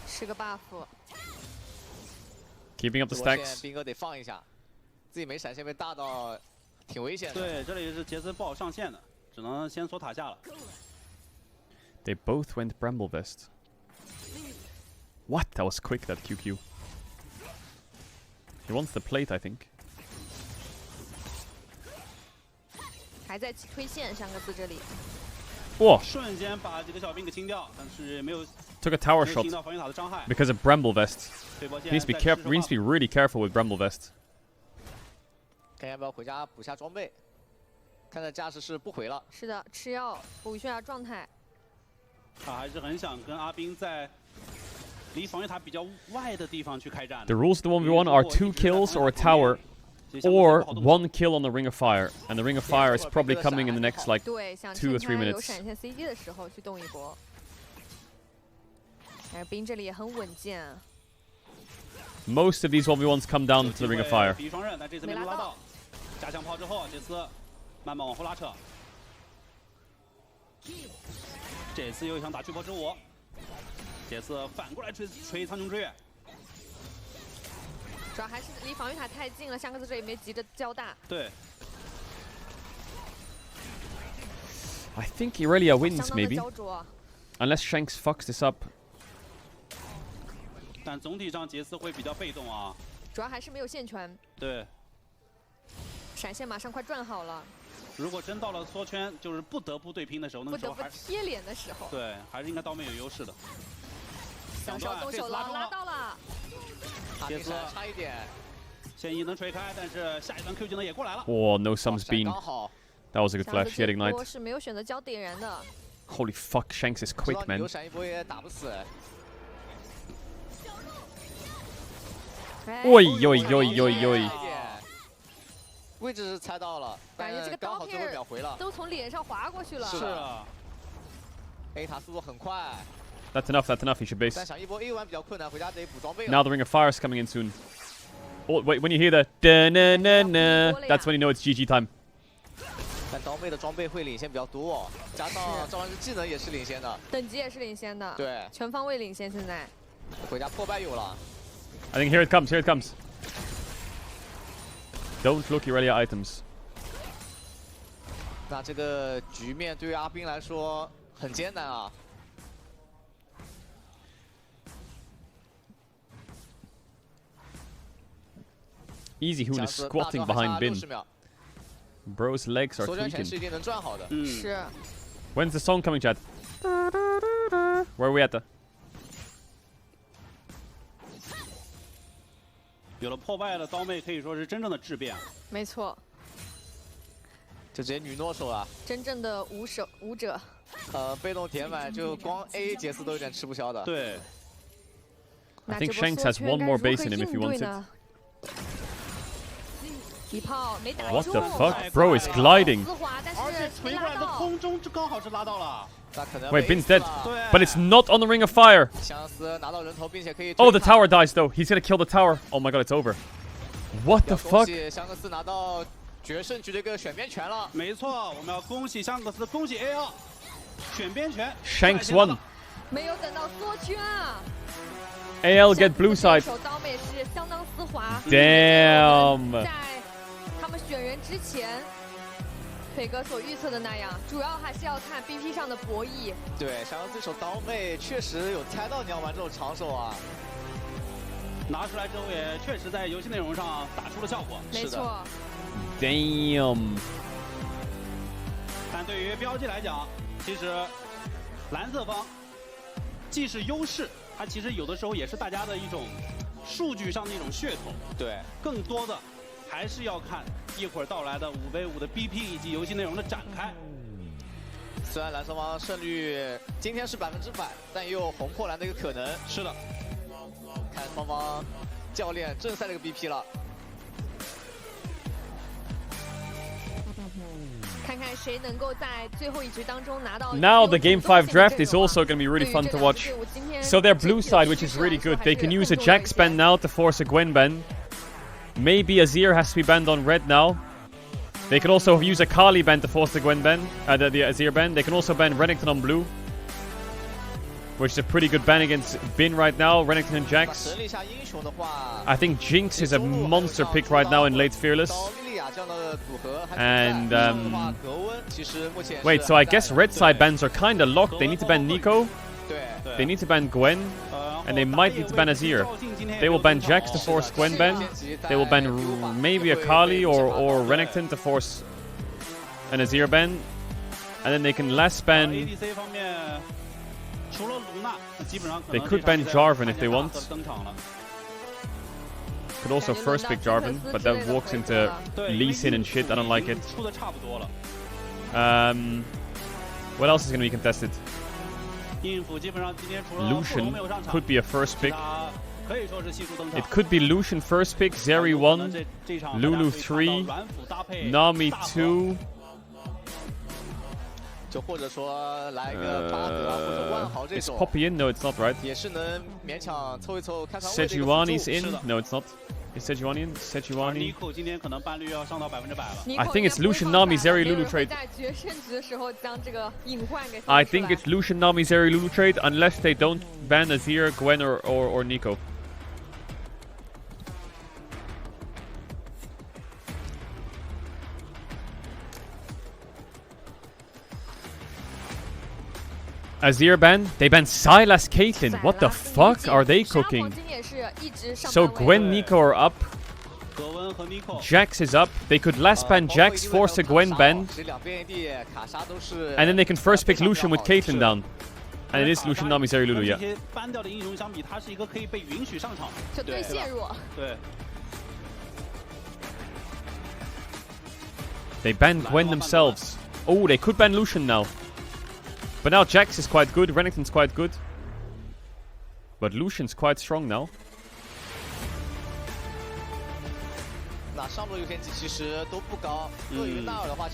是个 buff。Keeping up the stacks. 兵哥得放一下，自己没闪现被大到。挺危险的。对，这里是杰斯不好上线的，只能先锁塔下了。They both went Bramble Vest. What? That was quick, that QQ. He wants the plate, I think. 还在推线，香克斯这里。哇！瞬间把几个小兵给清掉，但是没有。Took a tower shot 听到防御塔的伤害 because of Bramble Vest. Needs to be careful. Needs to be really careful with Bramble Vest. 看要不要回家补下装备，看在架势是不回了。是的，吃药补一下状态。他还是很想跟阿斌在离防御塔比较外的地方去开战。 The rules of the 1v1 are 2 kills or a tower, or 1 kill on the Ring of Fire, and the Ring of Fire is probably coming in the next like 2 or 3 minutes. 有闪现 CD 的时候去动一波。哎，兵这里也很稳健啊。Most of these 1v1s come down to the Ring of Fire. 比双刃，但这次没能拉到。加强炮之后，杰斯慢慢往后拉扯。这次又想打巨破之舞，杰斯反过来锤苍穹之月。主要还是离防御塔太近了，香克斯这里没急着交大。对。I think Irelia wins maybe, unless Shanks fucks this up. 但总体上杰斯会比较被动啊。主要还是没有线权。对。闪现马上快转好了。如果真到了缩圈，就是不得不对拼的时候，那个时候还不得不贴脸的时候。对，还是应该刀妹有优势的。想手动手了，拉到了。杰斯差一点，现一能锤开，但是下一段 Q 技能也过来了。Oh, no sums bean. That was a good flash. He had ignite. 是没有选择交点燃的。Holy fuck, Shanks is quick, man. 有闪一波也打不死。Oi, oi, oi, oi, oi. 位置是猜到了，感觉这个刀片都从脸上划过去了。是啊 ，A 塔速度很快。That's enough. That's enough. He should base. 但想一波 A 完比较困难，回家得补装备。 Now the Ring of Fire is coming in soon. Oh wait, when you hear the da-na-na-na, that's when you know it's GG time. 但刀妹的装备会领先比较多，加上召唤师技能也是领先的，等级也是领先的，对，全方位领先。现在回家破败有了。 I think here it comes. Here it comes. Don't look Irelia items. 那这个局面对于阿斌来说很艰难啊。Easy Hoon is squatting behind Bin. Bro's legs are 缩圈前是一 tweaking. 定能赚好的。是。When's the song coming, Chad? Where are we at? 有了破败的刀妹，可以说是真正的质变。没错。就直接女诺手了。真正的舞者。被动点满就光 A 杰斯都有点吃不消的。对。I think Shanks has one more base in him if he wants it. 一炮没打中。 What the fuck, bro? Is gliding. 而且锤过来的空中就刚好是拉到了。 Wait, Bin's dead, but it's not on the Ring of Fire. 相思拿到人头，并且可以。Oh, the tower dies though. He's gonna kill the tower. Oh my god, it's over. What the fuck? 香克斯拿到决胜局的一个选边权了。没错，我们要恭喜香克斯，恭喜 AL 选边权。Shanks won. 没有等到缩圈啊。 AL get blue side. 手刀妹是相当丝滑。Damn. 在他们选人之前。 斐哥所预测的那样，主要还是要看 BP 上的博弈。对，想要这手刀妹确实有猜到你要玩这种长手啊，拿出来之后也确实在游戏内容上打出了效果。没错。Damn。但对于标记来讲，其实蓝色方既是优势，它其实有的时候也是大家的一种数据上的一种噱头。对，更多的。 还是要看一会儿到来的5v5的 BP 以及游戏内容的展开。虽然蓝色方胜率今天是100%，但也有红破蓝的一个可能。是的，看双方教练正赛这个 BP 了。看看谁能够在最后一局当中拿到。 Now the Game 5 draft is also going to be really fun to watch. So their blue side, which is really good, they can use a Jax ban now to force a Gwen ban. Maybe Azir has to be banned on red now. They could also use a Kali ban to force the Gwen ban, the Azir ban. They can also ban Renekton on blue, which is a pretty good ban against Bin right now. Renekton and Jax. I think Jinx is a monster pick right now in late Fearless. And wait, so I guess red side bans are kind of locked. They need to ban Nico. They need to ban Gwen. And they might need to ban Azir. They will ban Jax to force Gwen ban. They will ban maybe a Kali or Renekton to force an Azir ban. And then they can last ban... They could ban Jarvan if they want. Could also first pick Jarvan, but that walks into Lee Sin and shit. I don't like it. What else is going to be contested? Lucian could be a first pick. It could be Lucian first pick, Zeri 1, Lulu 3, Nami 2. Is Poppy in? No, it's not, right? Sejuani's in? No, it's not. Is Sejuani in? Sejuani. I think it's Lucian, Nami, Zeri, Lulu trade. I think it's Lucian, Nami, Zeri, Lulu trade unless they don't ban Azir, Gwen, or Nico. Azir ban? They ban Sylas Caitlyn. What the fuck are they cooking? So Gwen, Nico are up. Jax is up. They could last ban Jax, force a Gwen ban. And then they can first pick Lucian with Caitlyn down. And it is Lucian, Nami, Zeri, Lulu, yeah. They banned Gwen themselves. Oh, they could ban Lucian now. But now Jax is quite good, Renekton's quite good. But Lucian's quite strong now.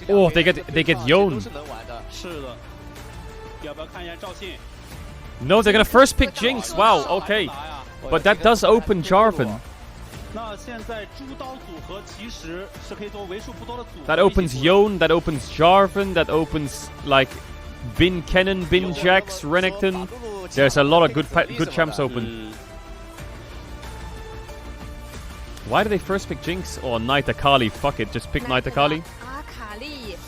Oh, they get Yone. No, they're gonna first pick Jinx. Wow, okay. But that does open Jarvan. That opens Yone, that opens Jarvan, that opens like Bin Kennen, Bin Jax, Renekton. There's a lot of good champs open. Why do they first pick Jinx or Knight Akali? Fuck it, just pick Knight Akali.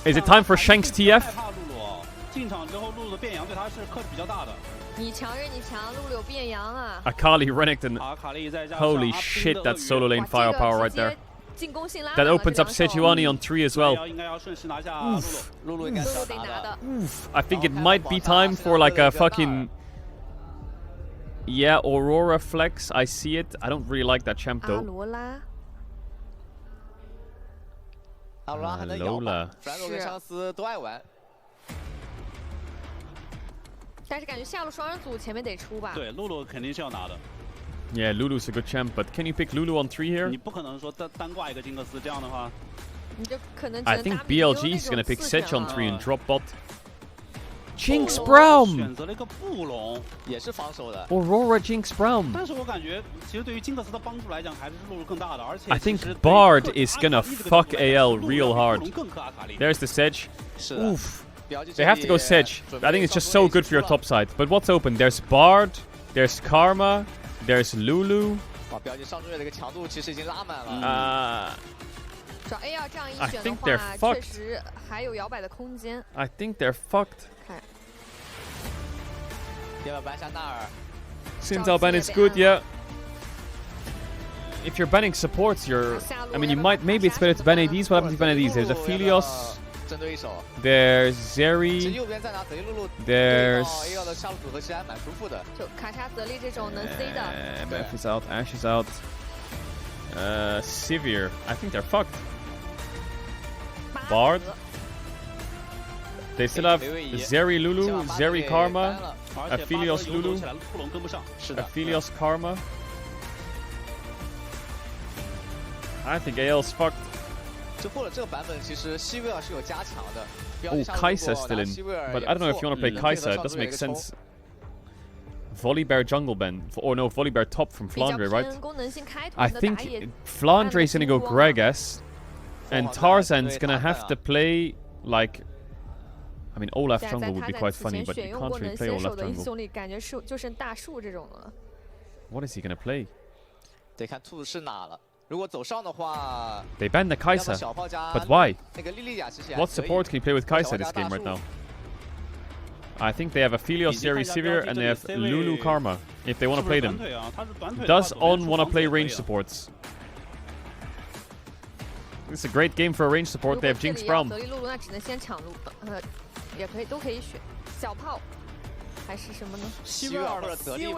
Is it time for Shanks TF? Akali Renekton. Holy shit, that's solo lane firepower right there. That opens up Sejuani on 3 as well. Oof. Oof. I think it might be time for like a fucking... Yeah, Aurora flex. I see it. I don't really like that champ though. 阿罗拉还能摇摆，弗兰多跟香斯都爱玩。但是感觉下路双人组前面得出吧？对，露露肯定是要拿的。Yeah, Lulu's a good champ, but can you pick Lulu on 3 here? 你不可能说单挂一个金克斯，这样的话，你就可能。I think BLG is gonna pick Sedge on 3 and drop bot. Jinx 选 Brown 择了一个布隆，也是防守的。Aurora Jinx Brown. 但是我感觉，其实对于金克斯的帮助来讲，还是露露更大的。而且 I think Bard is gonna fuck AL real hard. There's the Sedge. Oof. They have to go Sedge. I think it's just so good for your top side. But what's open? There's Bard, there's Karma, there's Lulu. 哇，表姐上中月的一个强度其实已经拉满了。找 AL 这样一 I 选的 think they're 话， fucked. 确实还有摇摆的空间。I think they're fucked. 看，要不要 ban 下纳尔？ Sinzao ban is good, yeah. If you're banning supports, you're. I mean, you might. Maybe it's better to ban ADs. What happens if you ban ADs? There's Aphelios. 针对一手。 There's 其实 Zeri. 右边再拿贼露露 There's 对到 AL 的下路组合其实还蛮舒服的。就卡莎泽利这种能 C 的。MF is out. Ashe is out. Sivir. I think they're fucked. Bard. They still have Zeri Lulu, Zeri Karma, Aphelios Lulu, Aphelios Karma. I think AL's fucked. 就或者这个版本其实西维尔是有加强的。 Oh, Kai'Sa still in. But I don't know if you want to play Kai'Sa. It doesn't make sense. Volibear jungle ban. Or no, Volibear top from Flandre, right? I think Flandre's gonna go Gragas. And Tarzan's gonna have to play like. I mean, Olaf jungle would be quite funny, but you can't really play Olaf jungle. 感觉是就剩大树这种了。 What is he gonna play? 得看兔子是哪了。如果走上的话 They banned the Kai'Sa. But why? 那个莉莉娅其实 What support can you play with Kai'Sa this game right now? I think they have Aphelios, Zeri, Sivir, and they have Lulu Karma, if they want to play them. Does On want to play range supports? It's a great game for a range support. They have Jinx Brown. 泽利露露那只能先抢路，也可以都可以选小炮，还是什么呢？西维尔或者泽利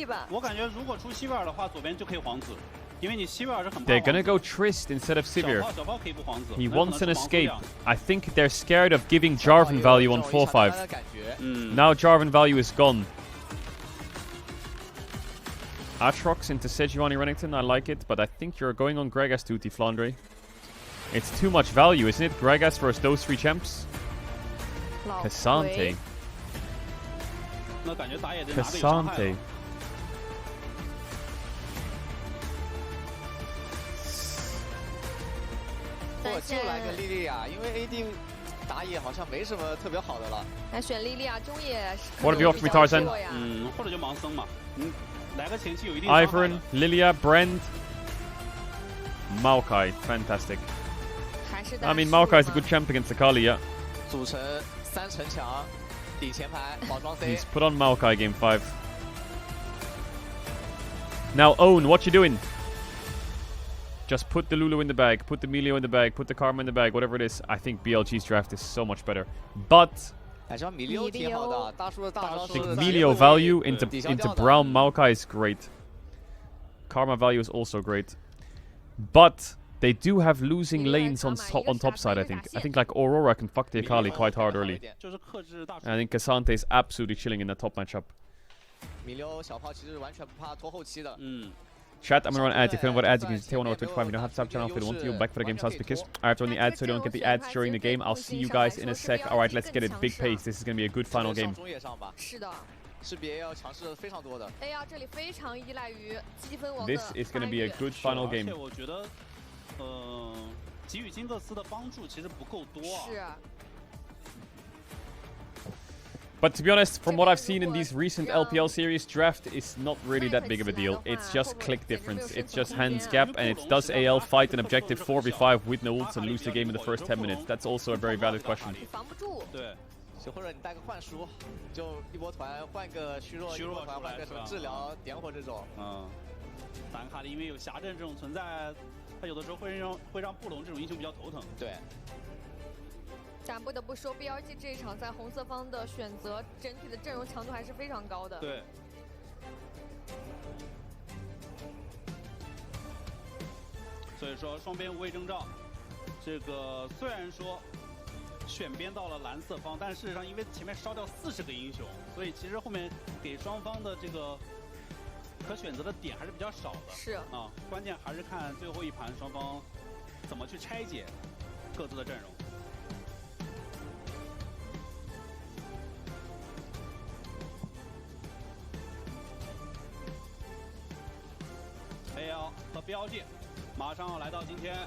吧。我感觉如果出西维尔的话，左边就可以皇子，因为你西维尔是很。They're gonna go Trist instead of Sivir. 小炮可以不皇子。 He wants an escape. I think they're scared of giving Jarvan value on 4-5. Now Jarvan value is gone. Atrox into Sejuani Renekton, I like it, but I think you're going on Gragas duty, Flandre. It's too much value, isn't it? Gragas versus those 3 champs. Cassante. 那感觉打野得拿个有伤害 Cassante. 我就来个莉莉娅，因为 AD 打野好像没什么特别好的了。来选莉莉娅中野。What have you offered me, Tarzan? 或者就盲僧嘛，来个前期有一定。Ivern, Lilia, Brand, Maokai, fantastic. I mean, Maokai is a good champ against Akali, yeah. 组成3城墙，顶前排，保装 C。 He's put on Maokai game 5. Now, Own, what you doing? Just put the Lulu in the bag, put the Melio in the bag, put the Karma in the bag, whatever it is. I think BLG's draft is so much better. But I think Melio value into Brown Maokai is great. Karma value is also great. But they do have losing lanes on top side, I think. I think like Aurora can fuck the Akali quite hard early. I think Cassante is absolutely chilling in the top matchup. Chat, I'm gonna run ads. If you don't want ads, you can just take 1 over 25. You don't have to sub channel if you don't want to. You'll back for the game sounds because I have to run the ads so you don't get the ads during the game. I'll see you guys in a sec. Alright, let's get it. Big pace. This is gonna be a good final game. 是的。是比 AL 强势非常多的。AL 这里非常依赖于积分王的。 This is gonna be a good final game. 而且我觉得，给予金克斯的帮助其实不够多啊。是啊。 But to be honest, from what I've seen in these recent LPL series, draft is not really that big of a deal. It's just click difference. It's just hands gap, and it's does AL fight an objective 4v5 with no ults and lose the game in the first 10 minutes? That's also a very valid question. 对，或者你带个幻术，就一波团换个虚弱，一波团换个什么治疗点火这种。单卡里因为有侠阵这种存在，他有的时候会让布隆这种英雄比较头疼。对。 但不得不说 ，BLG 这一场在红色方的选择，整体的阵容强度还是非常高的。对。所以说双边无畏征兆，这个虽然说选边到了蓝色方，但事实上因为前面烧掉40个英雄，所以其实后面给双方的这个可选择的点还是比较少的。是啊，关键还是看最后一盘双方怎么去拆解各自的阵容。AL 和BLG马上要来到今天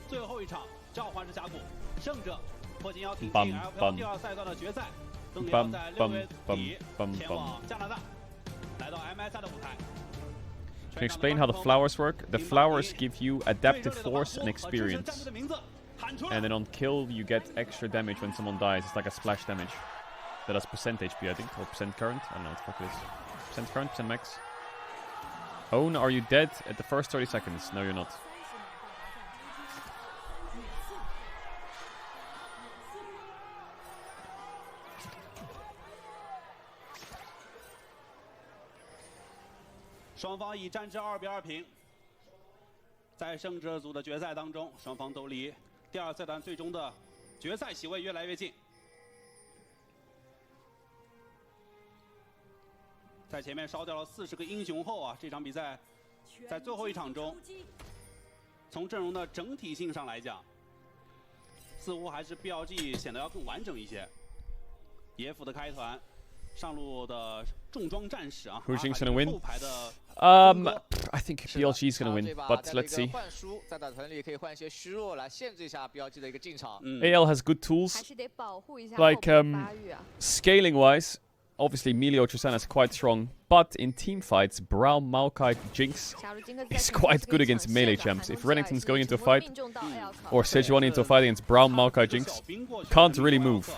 最后一场召唤师峡谷，胜者不仅要挺进 LPL 第2赛段的决赛，更要在6月底前往加拿大，来到 MSI 的舞台。Can you explain how the flowers work? The flowers give you adaptive force and experience. And then on kill, you get extra damage when someone dies. It's like a splash damage. That does percent HP, I think, or percent current. I don't know what the fuck it is. Percent current, percent max. Own, are you dead at the first 30 seconds? No, you're not. 双方以战至2比2平。在胜者组的决赛当中，双方都离第2赛段最终的决赛席位越来越近。在前面烧掉了40个英雄后啊，这场比赛在最后一场中，从阵容的整体性上来讲，似乎还是 BLG 显得要更完整一些。野辅的开团，上路的重装战士啊， Who's gonna win? 后排的 I think BLG is gonna win, but let's see. 换书在打团里可以换一些虚弱来限制一下 BLG 的一个进场。AL has good tools. 还是得保护一下 Like 后备发育啊。 scaling wise, obviously Melio Tristana is quite strong, but in team fights, Braum, Maokai, Jinx is quite good against melee champs. If Renekton's going into a fight, or Sejuani into a fight against Braum, Maokai, Jinx, can't really move.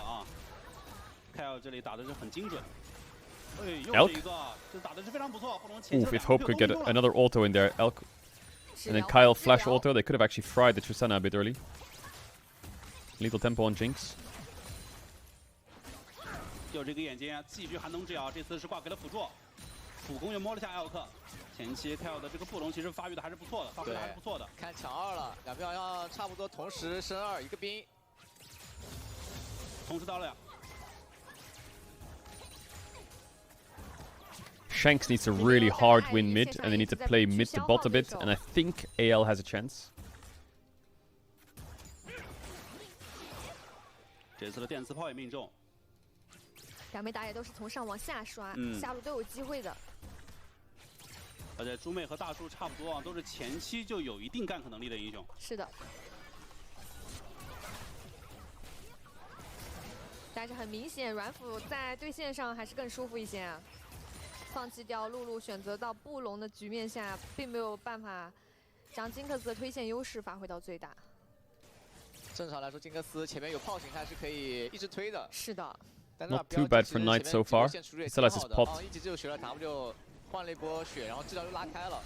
Elk? Oof, if Hope could get another auto in there, Elk. And then Kyle flash auto, they could have actually fried the Tristana a bit early. Lethal tempo on Jinx. 就这个眼睛继续寒冬之咬，这次是挂给了辅助，辅攻又摸了下艾奥克。前期 Kyle 的这个布隆其实发育的还是不错的，发挥的还是不错的。看抢2了，两边好像差不多同时升2，一个兵，同时到了。 Shanks needs to really hard win mid, and they need to play mid to bot a bit, and I think AL has a chance. 这次的电磁炮也命中。两枚打野都是从上往下刷，下路都有机会的。而且猪妹和大树差不多啊，都是前期就有一定gank能力的英雄。是的。但是很明显，软辅在对线上还是更舒服一些啊。 放弃掉露露，选择到布隆的局面下，并没有办法将金克斯的推线优势发挥到最大。正常来说，金克斯前面有炮型，他是可以一直推的。是的。 Not too bad for Knight so far. He still has his pot. 一直就学了 W， 换了一波血，然后治疗就拉开了。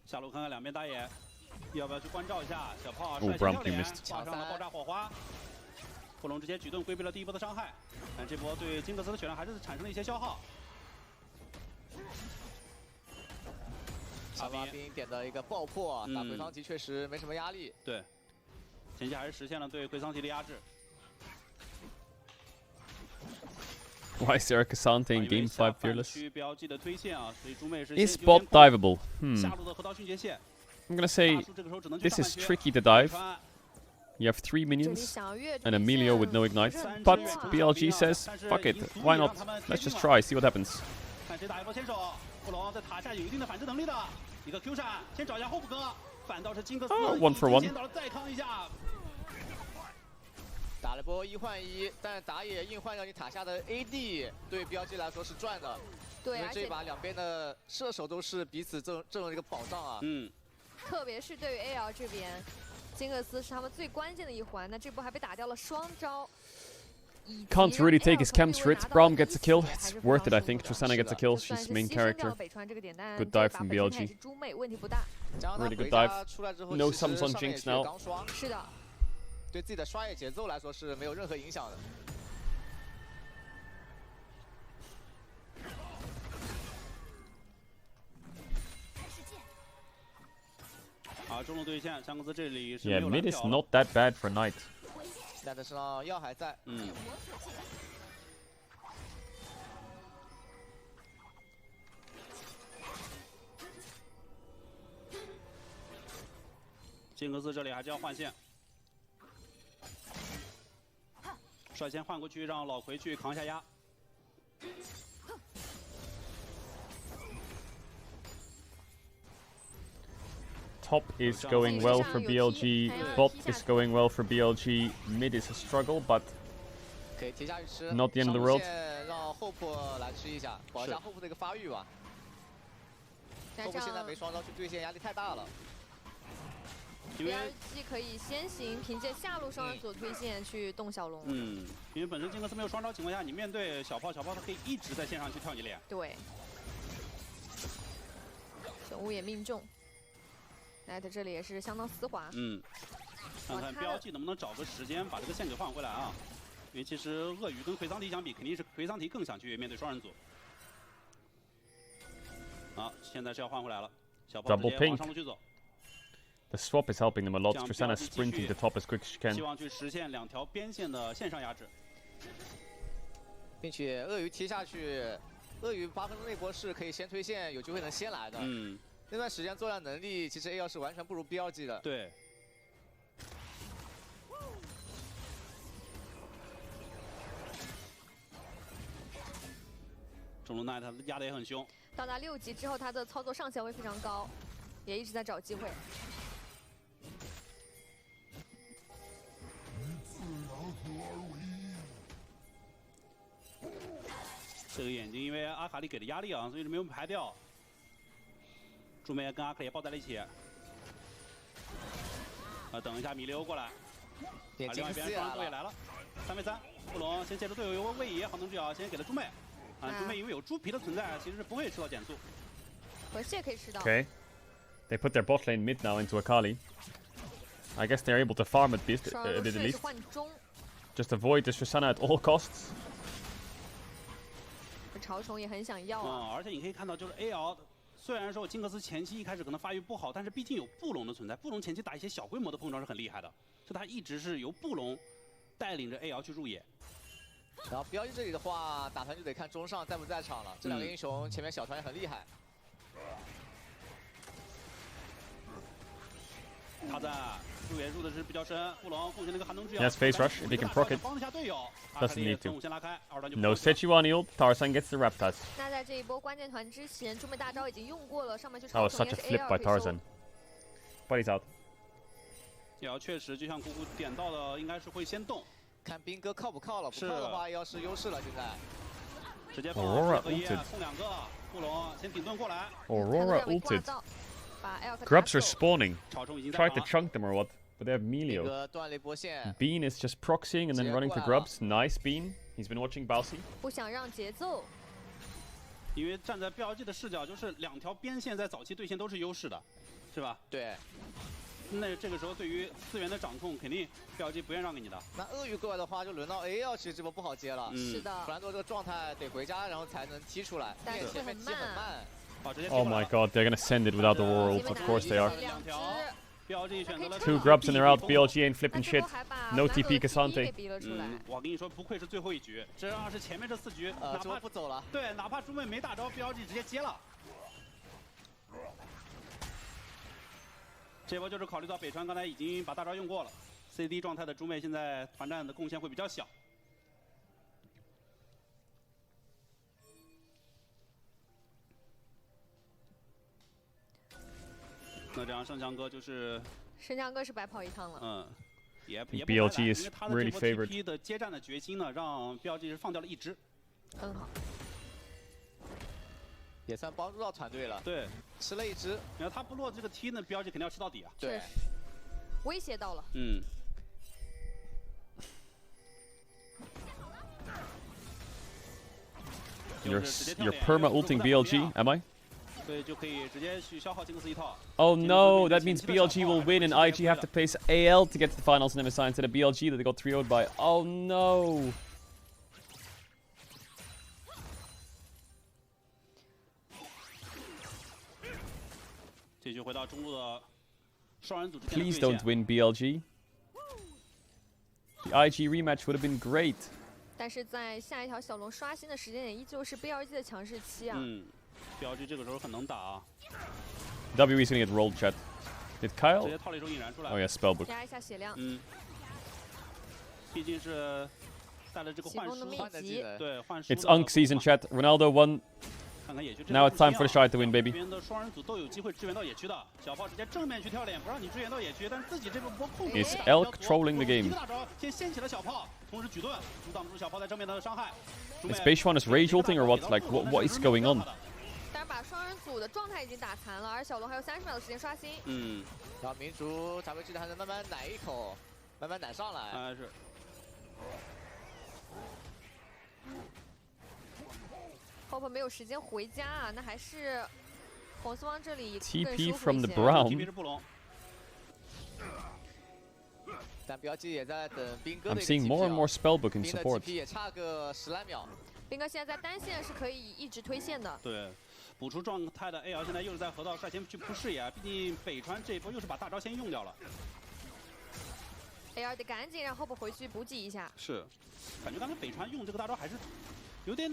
下路看看两边打野。 要不要去关照一下小炮率先跳脸，挂上了爆炸火花。布隆直接举盾规避了第一波的伤害，但这波对金克斯的血量还是产生了一些消耗。阿兵点的一个爆破，打回桑吉确实没什么压力。对，前期还是实现了对回桑吉的压制。 Why is there a Cassante in Game 5 Fearless? 区标记的推线啊，所以猪妹是 Is bot diveable? 下路的河道迅捷线。 I'm gonna say this is tricky to dive. You have 3 minions and a Melio with no ignite, but BLG says, fuck it, why not? Let's just try, see what happens. 看谁打一波先手，布隆在塔下有一定的反制能力的，一个 Q 闪，先找一下后补哥，反倒是金克斯1 for 1. 先倒了再扛一下。打了波1换1，但打野硬换掉你塔下的 AD， 对 BLG 来说是赚的。对，因为这一把两边的射手都是彼此阵容的一个保障啊。特别是对于 AL 这边，金克斯是他们最关键的一环。那这波还被打掉了双招。Can't really take his camps for it. Braum gets a kill. It's worth it, I think. Tristana gets a kill. She's main character. Good dive from BLG. Really good dive. No sums on Jinx now. 是的。对自己的刷野节奏来说是没有任何影响的。好，中路对线，香克斯这里是 Yeah, mid is not that bad for Knight. 奈的身上药还在。金克斯这里还是要换线，率先换过去，让老奎去扛下压。Top is going well for BLG, bot is going well for BLG, mid is a struggle, but 可以贴下去吃。 not the end of the world. 让后破来吃一下，保一下后破的一个发育吧。后破现在没双招去对线，压力太大了。 BLG 可以先行凭借下路双人组推线去动小龙。因为本身金克斯没有双招情况下，你面对小炮，小炮它可以一直在线上去跳你脸。对。熊屋也命中。Knight 这里也是相当丝滑。看看BLG能不能找个时间把这个线给换回来啊？因为其实鳄鱼跟奎桑提相比，肯定是奎桑提更想去面对双人组。好，现在是要换回来了，小炮直接往上路去走。 The swap is helping them a lot. Tristana sprinting to top as quick as she can. 希望去实现2条边线的线上压制，并且鳄鱼贴下去，鳄鱼8分钟那波是可以先推线，有机会能先来的。那段时间作战能力其实 AL 是完全不如 BLG 的。对。中路奈他压的也很凶。到达6级之后，他的操作上限会非常高，也一直在找机会。 这个眼睛因为阿卡丽给的压力啊，所以是没有排掉。朱梅跟阿卡丽也抱在了一起。等一下米利欧过来。另外一边双人组也来了，3v3，布隆先借助队友位移，好能治疗，先给了朱梅。朱梅因为有猪皮的存在，其实是不会吃到减速。河蟹可以吃到。 Okay, they put their bot lane mid now into Akali. I guess they're able to farm a bit at least. Just avoid this Tristana at all costs. 潮虫也很想要啊。而且你可以看到，就是 AL 虽然说金克斯前期一开始可能发育不好，但是毕竟有布隆的存在，布隆前期打一些小规模的碰撞是很厉害的，所以他一直是由布隆带领着 AL 去入野。然后BLG这里的话，打团就得看中上在不在场了。这2个英雄前面小团也很厉害。他在入野入的是比较深，布隆贡献了一个寒冬之药。 Yes, face rush if he can proc it. 帮一下队友。 Doesn't need to. No Sejuani ult. Tarzan gets the Raptors. 那在这一波关键团之前，朱梅大招已经用过了，上面去 That was such a flip by Tarzan. But he's out. 也确实，就像姑姑点到的，应该是会先动。看兵哥靠不靠了，不靠的话要是优势了，现在。直接放Aurora ulted. 送2个，布隆先顶盾过来。Aurora ulted. Grubs are spawning. Tried to chunk them or what? But they have Melio. Bean is just proxying and then running to Grubs. Nice Bean. He's been watching Balsi. 不想让节奏。因为站在 BLG 的视角，就是2条边线在早期对线都是优势的，是吧？对。那这个时候对于资源的掌控，肯定 BLG 不愿让给你的。那鳄鱼过来的话，就轮到 AL， 其实这波不好接了。是的。弗兰多这个状态得回家，然后才能踢出来，但是很慢。 Oh my god, they're gonna send it without the Aurora ult. Of course they are. 2 Grubs and they're out. BLG ain't flipping shit. No TP Cassante. 我跟你说，不愧是最后一局，这要是前面这4局，哪怕不走了，对，哪怕朱妹没大招 ，BLG 直接接了。这波就是考虑到北川刚才已经把大招用过了 ，CD 状态的朱妹现在团战的贡献会比较小。 那这样圣强哥就是，圣强哥是白跑一趟了。也 BLG is really favored. TP 的接战的决心呢，让 BLG 是放掉了1只，很好，也算帮助到团队了。对，吃了1只，你看他不落这个 T 呢 ，BLG 肯定要吃到底啊。对，威胁到了。You're perma ulting BLG, am I? 对，就可以直接去消耗金克斯一套。 Oh no, that means BLG will win and IG have to face AL to get to the finals and MSI instead of BLG that they got 3-0'd by. Oh no. 继续回到中路的 Please don't win BLG. The IG rematch would have been great. 但是在下一条小龙刷新的时间点，依旧是 BLG 的强势期啊。BLG 这个时候很能打啊。WE is gonna get rolled, chat. Did Kyle? 直接套了一手引燃出来。Oh yeah, spellbook. 压一下血量。毕竟是带了这个幻术。对，幻术。It's Unk season, chat. Ronaldo won. Now it's time for the shy to win, baby. 边的双人组都有机会支援到野区的，小炮直接正面去跳脸，不让你支援到野区，但是自己这边波控制。It's Elk trolling the game. 一个大招先掀起了小炮，同时举盾阻挡不住小炮在正面的伤害。Is Beishuan rage ulting or what? Like what is going on? 但是把双人组的状态已经打残了，而小龙还有30秒的时间刷新。然后民族咱们记得还能慢慢奶一口，慢慢奶上来。是。Hope 没有时间回家啊，那还是红丝汪这里 TP from the Brown. 但BLG也在等兵哥的 I'm seeing more and more spellbook in support. 也差个10来秒。兵哥现在在单线是可以一直推线的。对，补出状态的 AL 现在又是在河道率先去扑视野，毕竟北川这一波又是把大招先用掉了。AL 得赶紧让 Hope 回去补给一下。是，感觉刚才北川用这个大招还是有点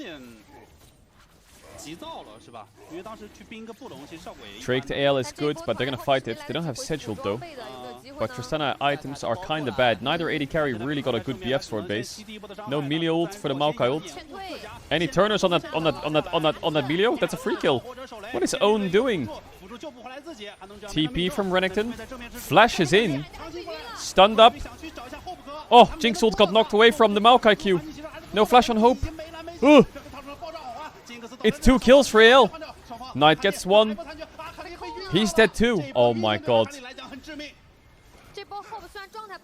急躁了，是吧？因为当时去冰个布隆，其实效果也。Drake to AL is good, but they're gonna fight it. They don't have Caedrel though. But Tristana items are kinda bad. Neither AD carry really got a good BF sword base. No melee ult for the Maokai ult. Any turners on that Melio? That's a free kill. What is Own doing? TP from Renekton. Flashes in. Stunned up. Oh, Jinx ult got knocked away from the Maokai Q. No flash on Hope. Ugh. It's 2 kills for AL. Knight gets 1. He's dead too. Oh my god.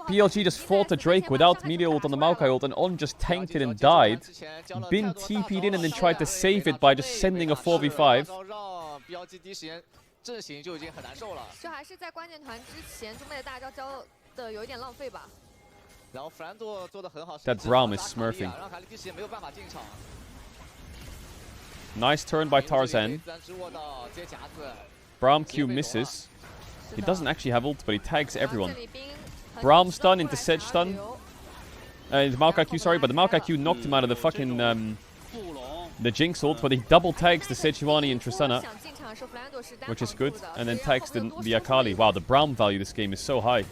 BLG just fought the Drake without melee ult on the Maokai ult, and On just tanked it and died. Bin TP'd in and then tried to save it by just sending a 4v5. 就还是在关键团之前，中妹的大招交的有一点浪费吧。然后弗兰多做得很好。 That Braum is smurfing. 让凯莉第10也没有办法进场。 Nice turn by Tarzan. Braum Q misses. He doesn't actually have ult, but he tags everyone. Braum stun into Sedge stun. The Maokai Q, sorry, but the Maokai Q knocked him out of the fucking the Jinx ult, but he double tags the Sejuani and Tristana, which is good, and then tags the Akali. Wow, the Braum value this game is so high.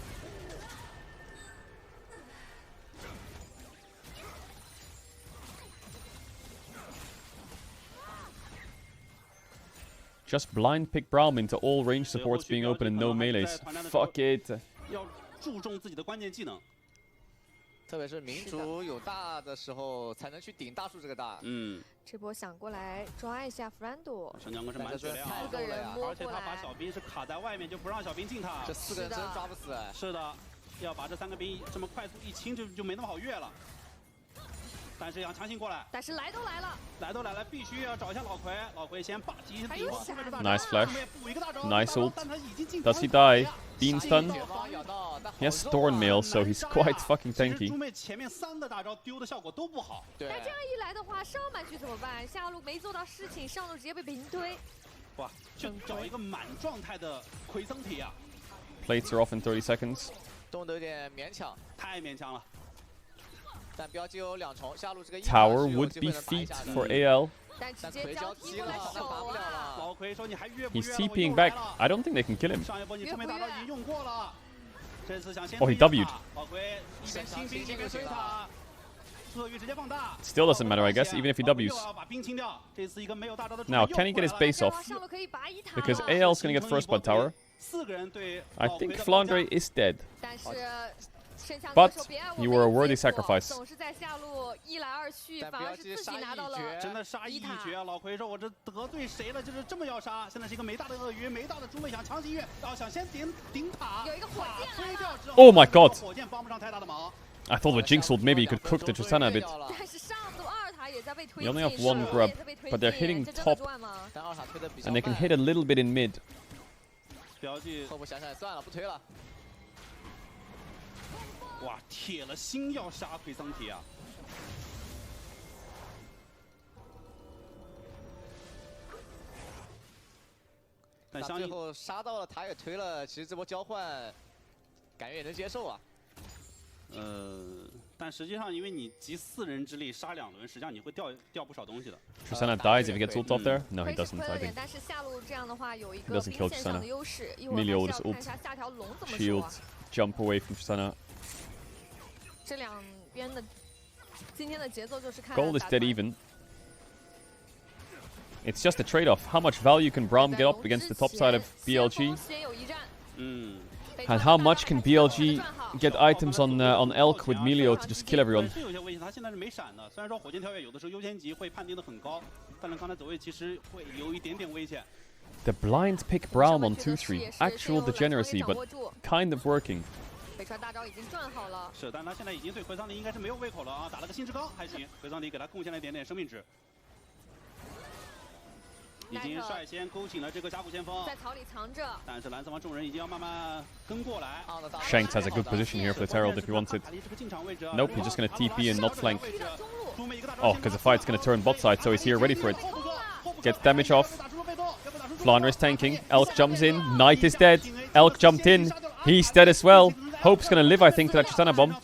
Just blind pick Braum into all range supports being open and no melees. Fuck it. 要注重自己的关键技能，特别是民族有大的时候，才能去顶大树这个大。这波想过来抓一下弗兰多。神将哥是满血量4个人摸过来，而且他把小兵是卡在外面，就不让小兵进塔。这4个人真抓不死。是的，要把这3个兵这么快速一清，就没那么好越了。 但是要强行过来，但是来都来了，必须要找一下老奎。老奎先霸击顶过后面的大招 Nice flash. 补一个大招 Nice ult. Does he die? Bean stun. He has Thornmail, so he's quite fucking tanky. 猪妹前面3个大招丢的效果都不好。那这样一来的话，上半区怎么办？下路没做到事情，上路直接被平推。哇，就找一个满状态的奎僧体啊！ Plates are off in 30 seconds. 动得有点勉强，太勉强了。 但标记有2重，下路这个 Tower would be feat for AL. 但直接交踢过来手啊！老奎说你还越不 He's TPing back. I don't think they can kill him. 上一波你出面大招已经用过了，这次想先 Oh, he W'd. 老奎一边清兵一边追塔，策略直接放大。 Still doesn't matter, I guess, even if he W's. 把兵清掉，这次一个没有大招的。 Now, can he get his base off? Because AL's gonna get first blood tower. 4个人对 I think Flandre is dead. 但是 But you were a worthy sacrifice. 总是在下路一来二去，反而是自己拿到了真的杀一绝啊！老奎说：“我这得罪谁了？就是这么要杀。现在是一个没大的鳄鱼，没大的猪妹想强行越，然后想先顶塔，有一个火箭推掉之后 Oh my god! 火箭帮不上太大的忙。 I thought with Jinx ult maybe he could cook the Tristana a bit. 但是上路2塔也在被推 You only have 1 grub, but they're hitting top, and they can hit a little bit in mid. 标记后部想想算了，不推了。 哇，铁了心要杀奎桑体啊！但最后杀到了，塔也推了，其实这波交换，感觉也能接受啊。但实际上，因为你集4人之力杀2轮，实际上你会掉不少东西的。Tristana dies if he gets ult off there. No, he doesn't. I think. 但是下路这样的话有一 He 个 doesn't 明 kill 显上 Tristana. 的优势。一会儿 Milio 还 just 是要看 ult, 一下下条龙怎么说 shield, 啊。jump away from Tristana. 这两边的今天的节奏就是看。Gold is dead even. It's just a trade-off. How much value can Braum get up against the top side of BLG? And how much can BLG get items on Elk with Milio to just kill everyone? 是有些危险，他现在是没闪的。虽然说火箭跳跃有的时候优先级会判定的很高，但是刚才走位其实会有一点点危险。The blind pick Braum on 2-3. Actual degeneracy, but kind of working. 北川大招已经转好了。是，但他现在已经对奎桑迪应该是没有胃口了啊！打了个心之刚还行，奎桑迪给他贡献了一点点生命值。 已经率先勾起了这个峡谷先锋，在草里藏着。但是蓝色方众人已经要慢慢跟过来。Shanks has a good position here for the Herald if he wants it. Nope, he's just gonna TP and not flank. Oh, because the fight's gonna turn bot side, so he's here ready for it. Gets damage off. Flandre is tanking. Elk jumps in. Knight is dead. Elk jumped in. He's dead as well. Hope's gonna live, I think, to that Tristana bomb.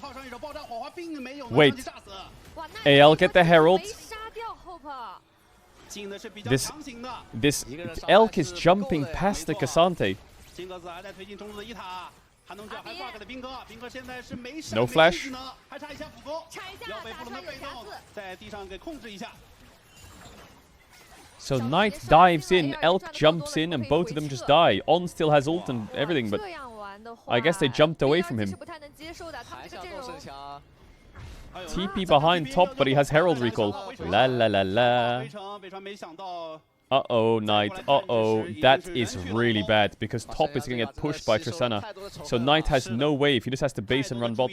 Wait. AL get the Herald. This Elk is jumping past the Cassante. No flash. So Knight dives in, Elk jumps in, and both of them just die. On still has ult and everything, but I guess they jumped away from him. TP behind top, but he has Herald recall. La la la la. Uh-oh, Knight. Uh-oh. That is really bad, because top is going to get pushed by Tristana. So Knight has no wave. He just has to base and run bot.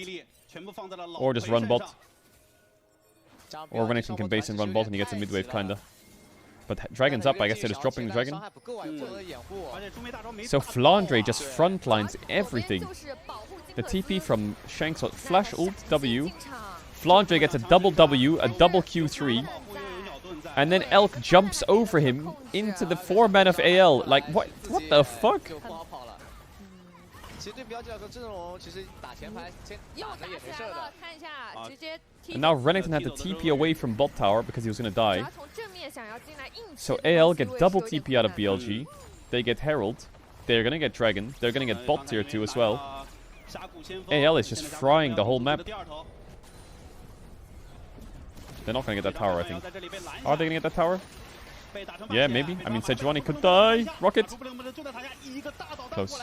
Or just run bot. Or Renekton can base and run bot and he gets a mid-wave, kinda. But Dragon's up, I guess they're just dropping the Dragon. So Flandre just frontlines everything. The TP from Shanks, flash ult W. Flandre gets a double W, a double Q3. And then Elk jumps over him into the 4-man of AL. Like, what the fuck? And now Renekton had to TP away from bot tower because he was gonna die. So AL get double TP out of BLG. They get Herald. They're gonna get Dragon. They're gonna get bot tier 2 as well. AL is just frying the whole map. They're not gonna get that tower, I think. Are they gonna get that tower? Yeah, maybe. I mean, Sejuani could die. Rocket. Close.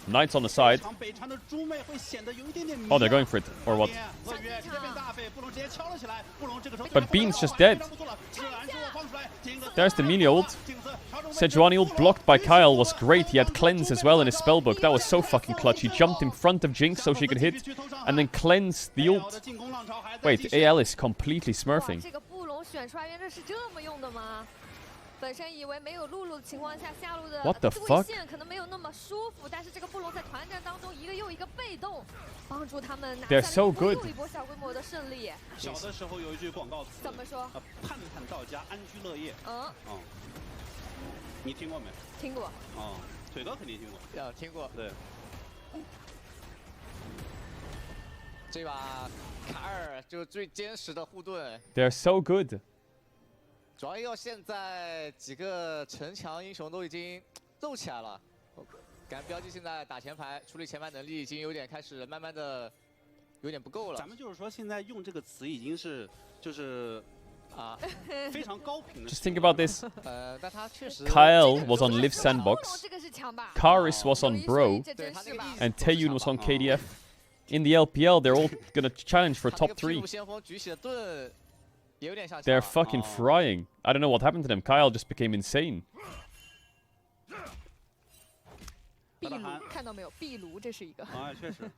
Knight's on the side. Oh, they're going for it. Or what? But Bean's just dead. There's the Milio ult. Sejuani ult blocked by Kyle was great. He had Cleanse as well in his spellbook. That was so fucking clutch. He jumped in front of Jinx so she could hit. And then cleansed the ult. Wait, AL is completely smurfing. 选出来原来是这么用的吗？本身以为没有露露的情况下，下路的 What the 对 fuck? 线可能没有那么舒服，但是这个布隆在团战当中一个又一个被动，帮助他们拿下 They're so 一波 good. 又一波小规模的胜利。小的时候有一句广告词，怎么说？盼盼到家，安居乐业。你听过没？听过。腿哥肯定听过。听过。对。这把卡尔就最坚实的护盾。They're so good. 主要要现在几个城墙英雄都已经斗起来了，感觉标记现在打前排处理前排能力已经有点开始慢慢的有点不够了。咱们就是说现在用这个词已经是就是非常高频的。Just think about this. 但他确实 Kyle was on Live Sandbox. Karis was on Bro. And Taeyun was on KDF. In the LPL, they're all gonna challenge for top 3. They're fucking frying. I don't know what happened to them. Kyle just became insane. 壁炉看到没有？壁炉这是一个。确实。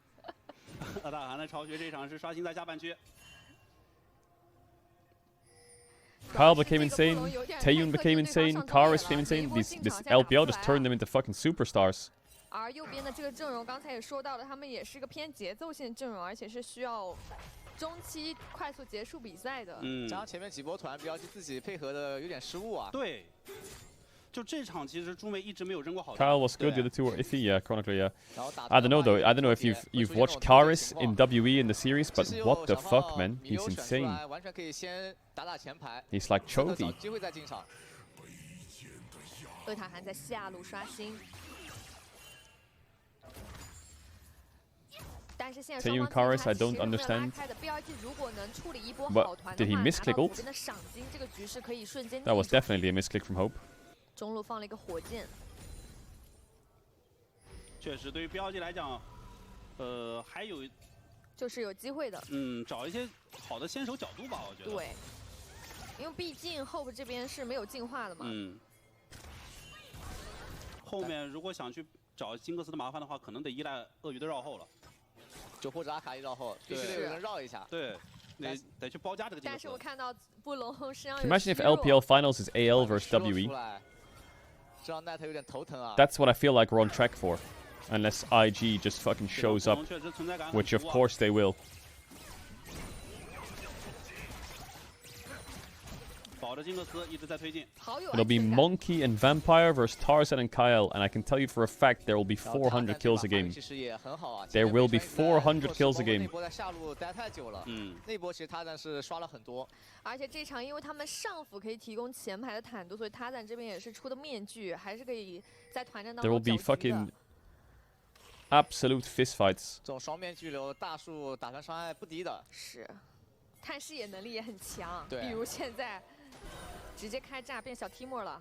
大韩的巢穴这场是刷新在下半区。Kyle became insane. Taeyun became insane. Karis became insane. This LPL just turned them into fucking superstars. 而右边的这个阵容，刚才也说到了，他们也是个偏节奏性阵容，而且是需要中期快速结束比赛的。加上前面几波团，标记自己配合的有点失误啊。对，就这场其实朱梅一直没有扔过好。Kyle was good, the other two were iffy. Yeah, chronically, yeah. I don't know though. I don't know if you've watched Karis in WE in the series, but what the fuck, man? He's insane. He's like Chovy. 厄塔还在下路刷新。 但是现在 Taeyun Karis, I don't understand. But did he misclick ult? That was definitely a misclick from Hope. 中路放了一个火箭。确实，对于BLG来讲，还有就是有机会的。找一些好的先手角度吧，我觉得。对，因为毕竟 Hope 这边是没有进化的嘛。后面如果想去找金克斯的麻烦的话，可能得依赖鳄鱼的绕后了。 就或者阿卡一绕后，必须得有人绕一下。对，得去包夹这个。但是我看到布隆身上有。 Imagine if LPL Finals is AL versus WE. 这让奈特有点头疼啊。 That's what I feel like we're on track for, unless IG just fucking shows up, which of course they will. 保着金克斯一直在推进。 It'll be Monkey and Vampire versus Tarzan and Kyle, and I can tell you for a fact there will be 400 kills a game. There will be 400 kills a game. 那波在下路待太久了，那波其实他赞是刷了很多。而且这场因为他们上辅可以提供前排的坦度，所以他赞这边也是出的面具，还是可以在团战当 There 中 will be fucking absolute fistfights. 这种双面巨流大树打团伤害不低的。是，探视野能力也很强，对，比如现在。 直接开炸变小 Timor 了，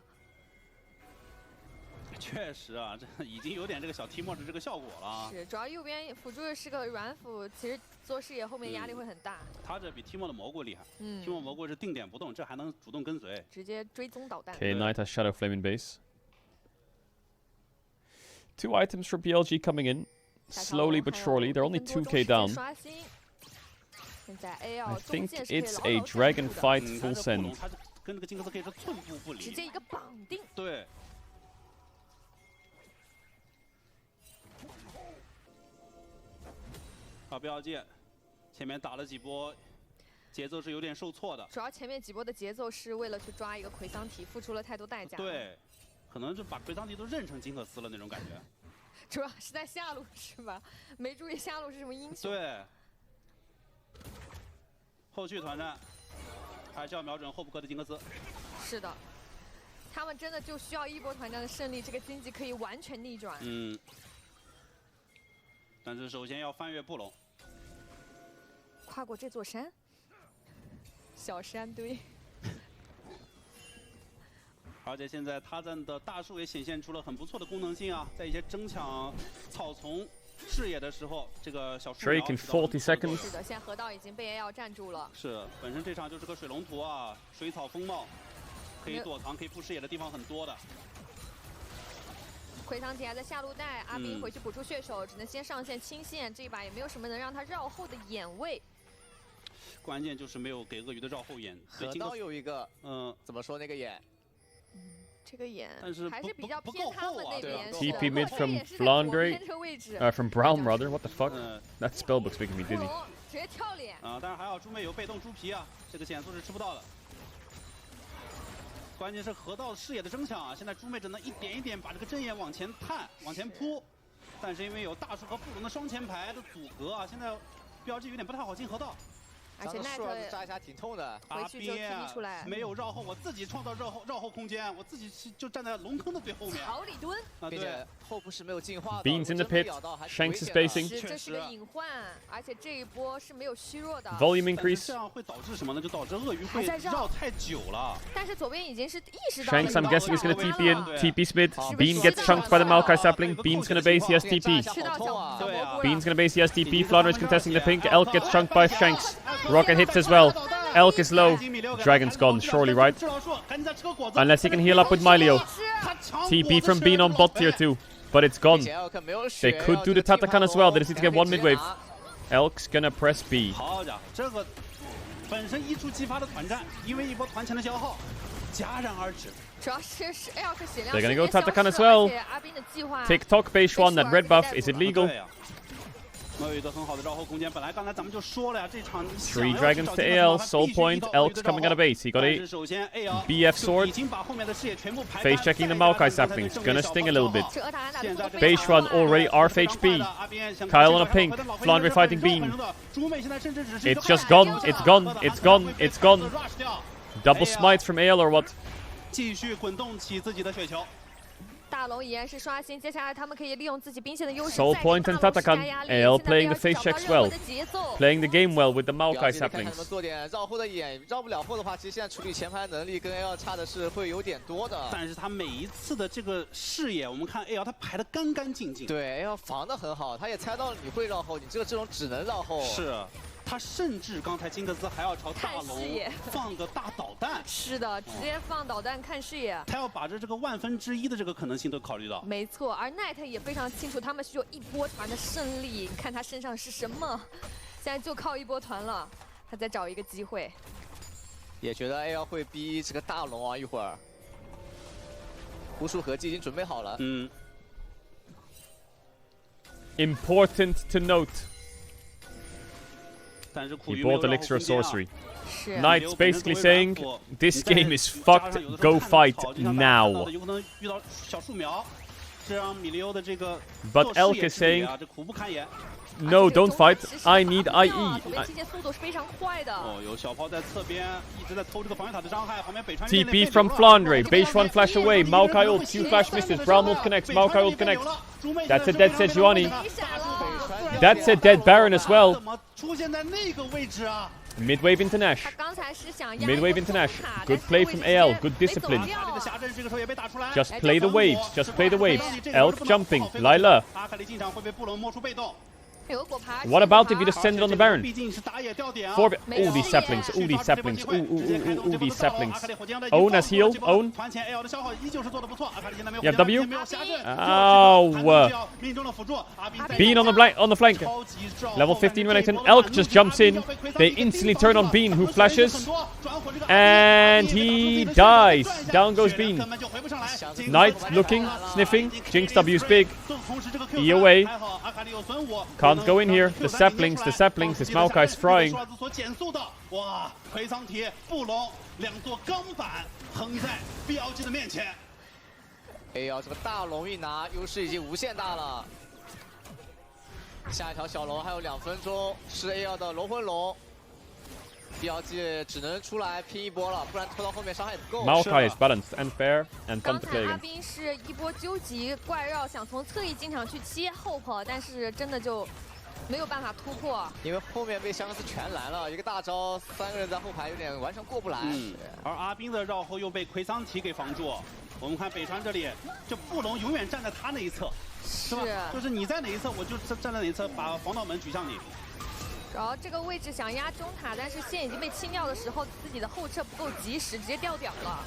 确实啊，这已经有点这个小 Timor 的这个效果了。是，主要右边辅助是个软辅，其实做视野后面压力会很大。他这比 Timor 的蘑菇厉害，Timor 蘑菇是定点不动，这还能主动跟随，直接追踪导弹。Okay, Knight has Shadow Flame in base. 2 items for BLG coming in, slowly but surely. They're only 2k down. I think it's a Dragon Fight full send. 跟这个金克斯可以说寸步不离，直接一个绑定。对。BLG前面打了几波，节奏是有点受挫的。主要前面几波的节奏是为了去抓一个奎桑提，付出了太多代价。对，可能就把奎桑提都认成金克斯了那种感觉。主要是在下路是吧？没注意下路是什么英雄。对。后续团战。 还是要瞄准后补克的金克斯。是的，他们真的就需要一波团战的胜利，这个经济可以完全逆转。但是首先要翻越布隆，跨过这座山，小山堆。而且现在他赞的大树也显现出了很不错的功能性啊，在一些争抢草丛。 视野的时候，这个小树苗 Drake in 40 seconds. 是的，现在河道已经被 AL 占住了。是，本身这场就是个水龙图啊，水草丰茂，可以躲藏、可以布视野的地方很多的。奎桑提还在下路带，阿斌回去补出血手，只能先上线清线。这一把也没有什么能让他绕后的眼位。关键就是没有给鳄鱼的绕后眼。河道有一个，怎么说那个眼？ 这个眼还是比较偏他们那边。 TP mid from Flandre, from Brown rather. What the fuck? That spellbook's making me dizzy. 直接跳脸啊！但是还好猪妹有被动猪皮啊，这个减速是吃不到的。关键是河道视野的争抢啊！现在猪妹只能一点一点把这个阵眼往前探、往前扑，但是因为有大树和布隆的双前排的阻隔啊，现在BLG有点不太好进河道。 而且奈特扎一下挺痛的，回去就 TP 出来，没有绕后，我自己创造绕后空间，我自己就站在龙坑的最后面。草里蹲，并且后部是没有进化的。 Beans in the pit, Shanks is spacing. 这是个隐患，而且这一波是没有虚弱的。Volume increase. 这样会导致什么呢？就导致鳄鱼会绕太久了。但是左边已经是意识到。 Shanks, I'm guessing is gonna TP in. TP split. Bean gets chunked by the Maokai sapling. Bean's gonna base. He has TP. Bean's gonna base. He has TP. Flutter is contesting the pink. Elk gets chunked by Shanks. Rocket hits as well. Elk is low. Dragon's gone, surely, right? Unless he can heal up with Mylio. TP from Bean on bot tier 2. But it's gone. They could do the Tatakan as well. They just need to get one mid wave. Elk's gonna press B. 好家伙，这个本身一触即发的团战，因为一波团前的消耗，戛然而止。主要是 Elk 血量 They're gonna go Tatakan as well. TikTok base one. That red buff is it legal? 有一个很好的绕后空间。本来刚才咱们就说了呀，这场 3 dragons to AL, soul point, Elk's coming out of base. He got a BF sword. Face checking the Maokai saplings. Gonna sting a little bit. Base run already half HP. Kyle on a pink. Flandre fighting beam. It's just gone. It's gone. It's gone. It's gone. Double smite from AL or what? 继续滚动起自己的雪球。 大龙依然是刷新，接下来他们可以利用自己兵线的优势。 Soul point and Tatakan. AL playing the face checks well. Playing the game well with the Maokai saplings. 做点绕后的眼，绕不了后的话，其实现在处理前排能力跟 AL 差的是会有点多的。但是他每一次的这个视野，我们看 AL 他排的干干净净。对 ，AL 防的很好，他也猜到了你会绕后，你这个阵容只能绕后。是。 他甚至刚才金克斯还要朝大龙放个大导弹，是的，直接放导弹看视野。他要把这个1/1000的这个可能性都考虑到。没错，而 Knight 也非常清楚，他们需要一波团的胜利。你看他身上是什么，现在就靠一波团了，他在找一个机会。也觉得 AL 会逼这个大龙啊，一会儿。无数合击已经准备好了。嗯。Important to note. He bought Elixir of Sorcery. Knight's basically saying, this game is fucked, go fight now. But Elk is saying, no, don't fight, I need IE. TP from Flandre, base run flash away, Maokai ult, 2 flash misses, Brown ult connects, Maokai ult connects. That's a dead Sejuani. That's a dead Baron as well. Mid-wave into Nash. Mid-wave into Nash. Good play from AL. Good discipline. Just play the waves. Just play the waves. Elk jumping. Lila. What about if you just send it on the Baron? All these saplings. All these saplings. All these saplings. Own as heal. Own. You have W? Ow. Bean on the flank. Level 15 Renekton. Elk just jumps in. They instantly turn on Bean, who flashes. And he dies. Down goes Bean. Knight looking, sniffing. Jinx W's big. E away. Can't go in here. The saplings. This Maokai's frying. AL 这个大龙一拿，优势已经无限大了。下一条小龙还有2分钟，是 AL 的龙魂龙。BLG 只能出来拼一波了，不然拖到后面伤害也不够。Maokai is balanced and fair and fun to play against. 刚才阿斌是一波究极怪绕，想从侧翼进场去切Hope，但是真的就没有办法突破。因为后面被香克斯全拦了，一个大招，3个人在后排有点完全过不来。而阿斌的绕后又被奎桑提给防住。我们看北川这里，就布隆永远站在他那一侧，是吧？就是你在哪一侧，我就站在哪一侧，把防盗门举向你。 然后这个位置想压中塔，但是线已经被清掉的时候，自己的后撤不够及时，直接掉表了。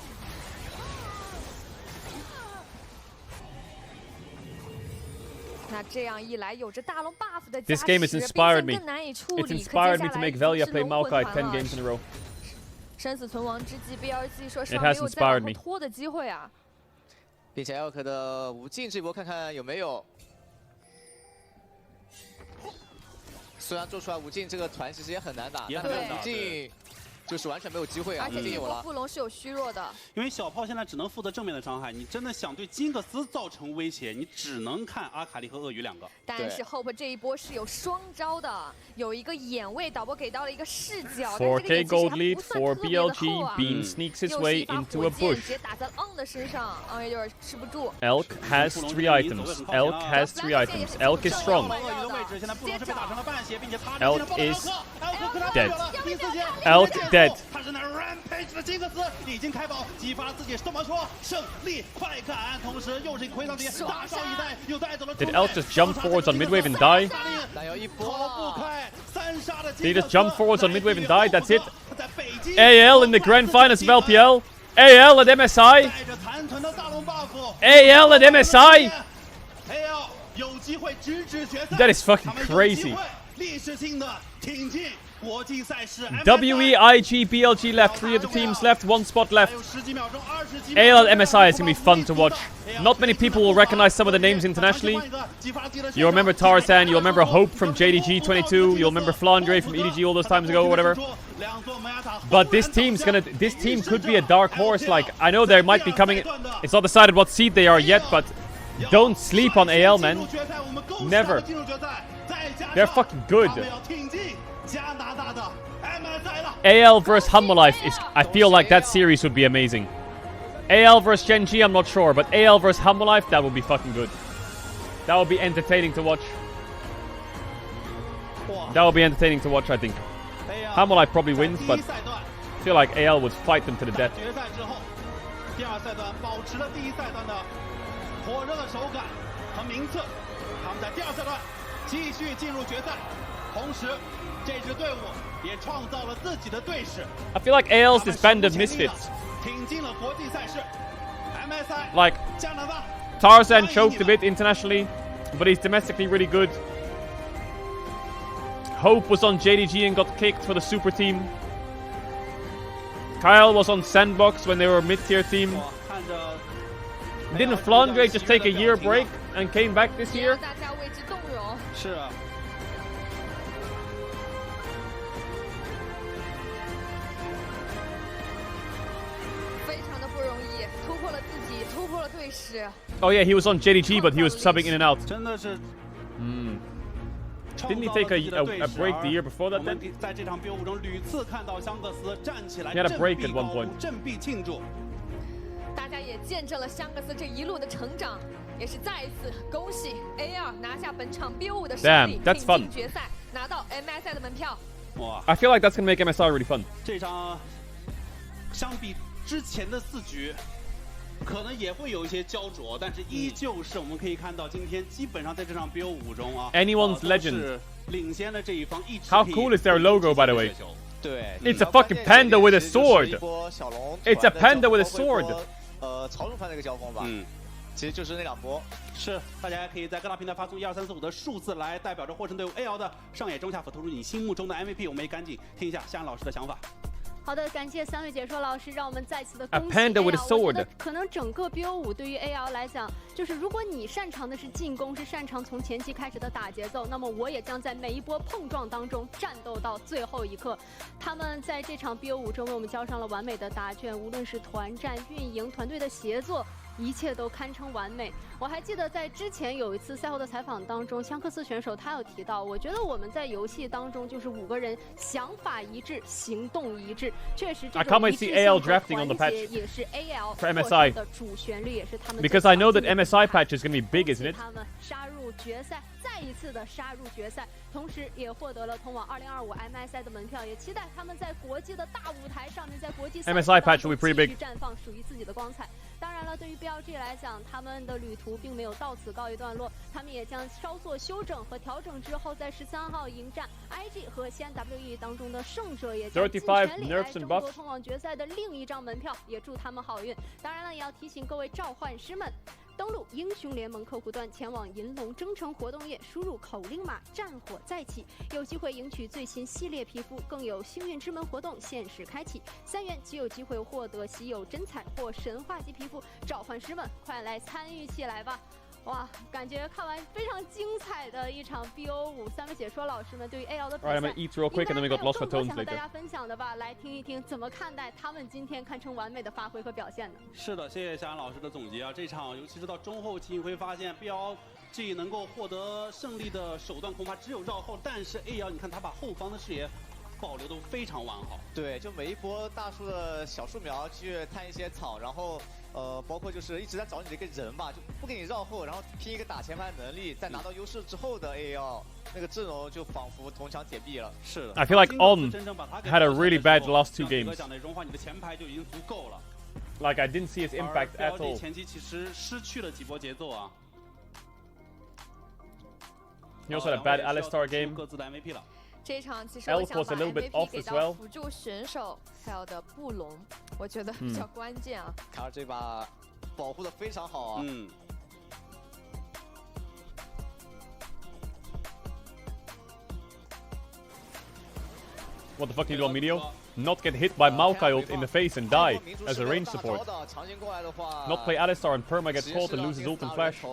那这样一来，有着大龙 buff 的加持， This game has inspired me. 更难以处理。 It's inspired me to make Velia play Maokai 10 games in a row. 生死存亡之际 ，BLG 说是没有再往后拖的机会啊。并且 Elk 的无尽这波看看有没有。 虽然做出来无尽这个团其实也很难打，但无尽就是完全没有机会啊！而且这波布隆是有虚弱的，因为小炮现在只能负责正面的伤害，你真的想对金克斯造成威胁，你只能看阿卡丽和鳄鱼2个。但是 Hope 这一波是有双招的，有一个眼位，导播给到了一个视角。 4K gold lead for BLG. Bean sneaks his way into a bush. 直接打在的身上，有点吃不住。 Elk has 3 items. Elk has 3 items. Elk is strong. Elk is dead. Elk dead. Did Elk just jump forwards on midwave and die? Did he just jump forwards on midwave and die? That's it. AL in the grand finals of LPL. AL at MSI. AL at MSI. That is fucking crazy. 历史性的挺进国际赛事。WE, IG, BLG left. 3 of the teams left. 1 spot left. AL and MSI is gonna be fun to watch. Not many people will recognize some of the names internationally. You'll remember Tarzan. You'll remember Hope from JDG 22. You'll remember Flandre from EDG all those times ago or whatever. But this team could be a dark horse. Like, I know they might be coming. It's not decided what seed they are yet, but don't sleep on AL, man. Never. They're fucking good. AL versus Humble Life is. I feel like that series would be amazing. AL versus Gen G, I'm not sure, but AL versus Humble Life, that would be fucking good. That would be entertaining to watch. That would be entertaining to watch, I think. Humble Life probably wins, but I feel like AL would fight them to the death. 第二赛段保持了第一赛段的火热的手感和名次，他们在第二赛段继续进入决赛，同时这支队伍也创造了自己的队史。I feel like AL's this band of misfits. 挺进了国际赛事 ，MSI Like 加拿大 Tarzan choked a bit internationally, but he's domestically really good. Hope was on JDG and got kicked for the super team. Kyle was on Sandbox when they were a mid-tier team. Didn't Flandre just take a year break and came back this year? 是啊。非常的不容易，突破了自己，突破了队史。Oh yeah, he was on JDG, but he was subbing in and out. 真的是。Didn't he take a break the year before that then? 在这场比武中屡次看到香克斯站起来 He had a break at one point. 振臂庆祝。大家也见证了香克斯这一路的成长，也是再一次恭喜 A2 拿下本场 BO5 的胜利，挺进决赛，拿到 MSI 的门票。哇 I feel like that's gonna make MSI really fun. 这场相比之前的4局。可能也会有一些焦灼，但是依旧是我们可以看到，今天基本上在这场 BO5中啊 ，Anyone's legend 领先的这一方一直。 How cool is their logo, by the way? 对 ，It's a fucking panda with a sword. It's a panda with a sword. 曹总团的一个交锋吧，其实就是那2波。是，大家可以在各大平台发送1、2、3、4、5的数字来代表着获胜队伍 AL 的上野中下辅投入你心目中的 MVP。我们也赶紧听一下夏安老师的想法。好的，感谢3位解说老师，让我们再次的恭喜 panda with a sword。 我觉得可能整个 BO5 对于 AL 来讲，就是如果你擅长的是进攻，是擅长从前期开始的打节奏，那么我也将在每一波碰撞当中战斗到最后一刻。他们在这场 BO5 中为我们交上了完美的答卷，无论是团战、运营、团队的协作。一切都堪称完美。我还记得在之前有一次赛后的采访当中，香克斯选手他有提到，我觉得我们在游戏当中就是5个人想法一致，行动一致。确实，这种一致性和团结也是 AL 获胜的主旋律，也是他们。Because I know that MSI patch is going to be big, isn't it? 他们杀入决赛，再一次的杀入决赛，同时也获得了通往2025 MSI 的门票，也期待他们在国际的大舞台上面，在国际赛 MSI patch will be pretty big， 继续绽放属于自己的光彩。当然了，对于 BLG 来讲，他们的旅途并没有到此告一段落，他们也将稍作修整和调整之后，在13号迎战 IG 和西安 WE 当中的胜者，也将尽全力来争夺通往决赛的另一张门票，也祝他们好运。当然了，也要提醒各位召唤师们。登录英雄联盟客户端，前往银龙征程活动页，输入口令码“战火再起”，有机会赢取最新系列皮肤，更有幸运之门活动限时开启，3元即有机会获得稀有真彩或神话级皮肤。召唤师们，快来参与起来吧！哇，感觉看完非常精彩的一场 BO5， 3位解说老师们对于 AL 的比赛， I'm gonna eat real quick and then we got lost for tones later。想和大家分享的吧，来听一听怎么看待他们今天堪称完美的发挥和表现呢？是的，谢谢夏安老师的总结啊！这场尤其是到中后期，你会发现 BLG 能够获得胜利的手段恐怕只有绕后，但是 AL 你看他把后方的视野保留都非常完好。对，就每一波大树的小树苗去探一些草，然后包括就是一直在找你的一个人吧，就不给你绕后，然后拼一个打前排能力，在拿到优势之后的 AL 那个阵容就仿佛铜墙铁壁了。是的 ，I feel like On had a really bad last 2 games。讲的融化你的前排就已经足够了。Like I didn't see his impact at all。前期其实失去了几波节奏啊。He also had a bad Alistar game。各自的 MVP 了。这一场其实我想把 MVP 给到辅助选手还有的布隆，我觉得比较关键啊。卡尔这把保护的非常好啊。What the fuck can you do on Medio? Not get hit by Maokai ult in the face and die as a range support. Not play Alistar and Perma gets caught and loses ult and flash.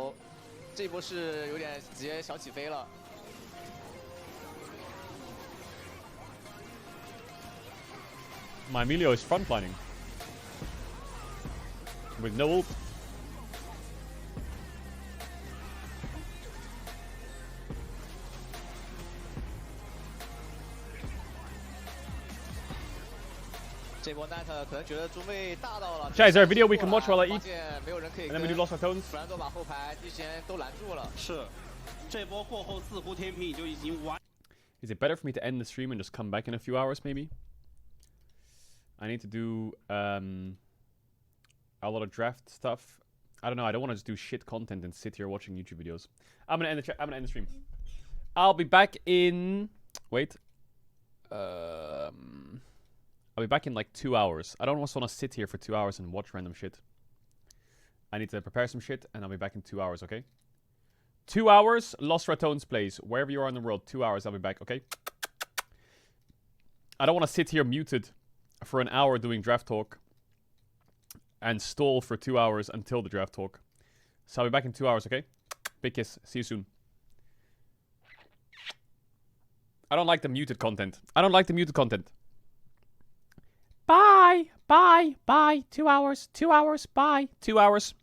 这波是有点直接小起飞了。 My Emilio is frontlining. With no ult. Chat, is there a video we can watch while I eat? And then we do Lost of Tones? 是，这波过后似乎天平已经完。 Is it better for me to end the stream and just come back in a few hours, maybe? I need to do a lot of draft stuff. I don't know. I don't want to just do shit content and sit here watching YouTube videos. I'm gonna end the stream. I'll be back in. Wait. I'll be back in like 2 hours. I don't just want to sit here for 2 hours and watch random shit. I need to prepare some shit, and I'll be back in 2 hours. Okay. 2 hours. Lost Ratones plays wherever you are in the world. 2 hours. I'll be back. Okay. I don't want to sit here muted for an hour doing draft talk and stall for 2 hours until the draft talk. So I'll be back in 2 hours, okay? Big kiss. See you soon. I don't like the muted content. I don't like the muted content. Bye. Bye. Bye. 2 hours. 2 hours. Bye. 2 hours.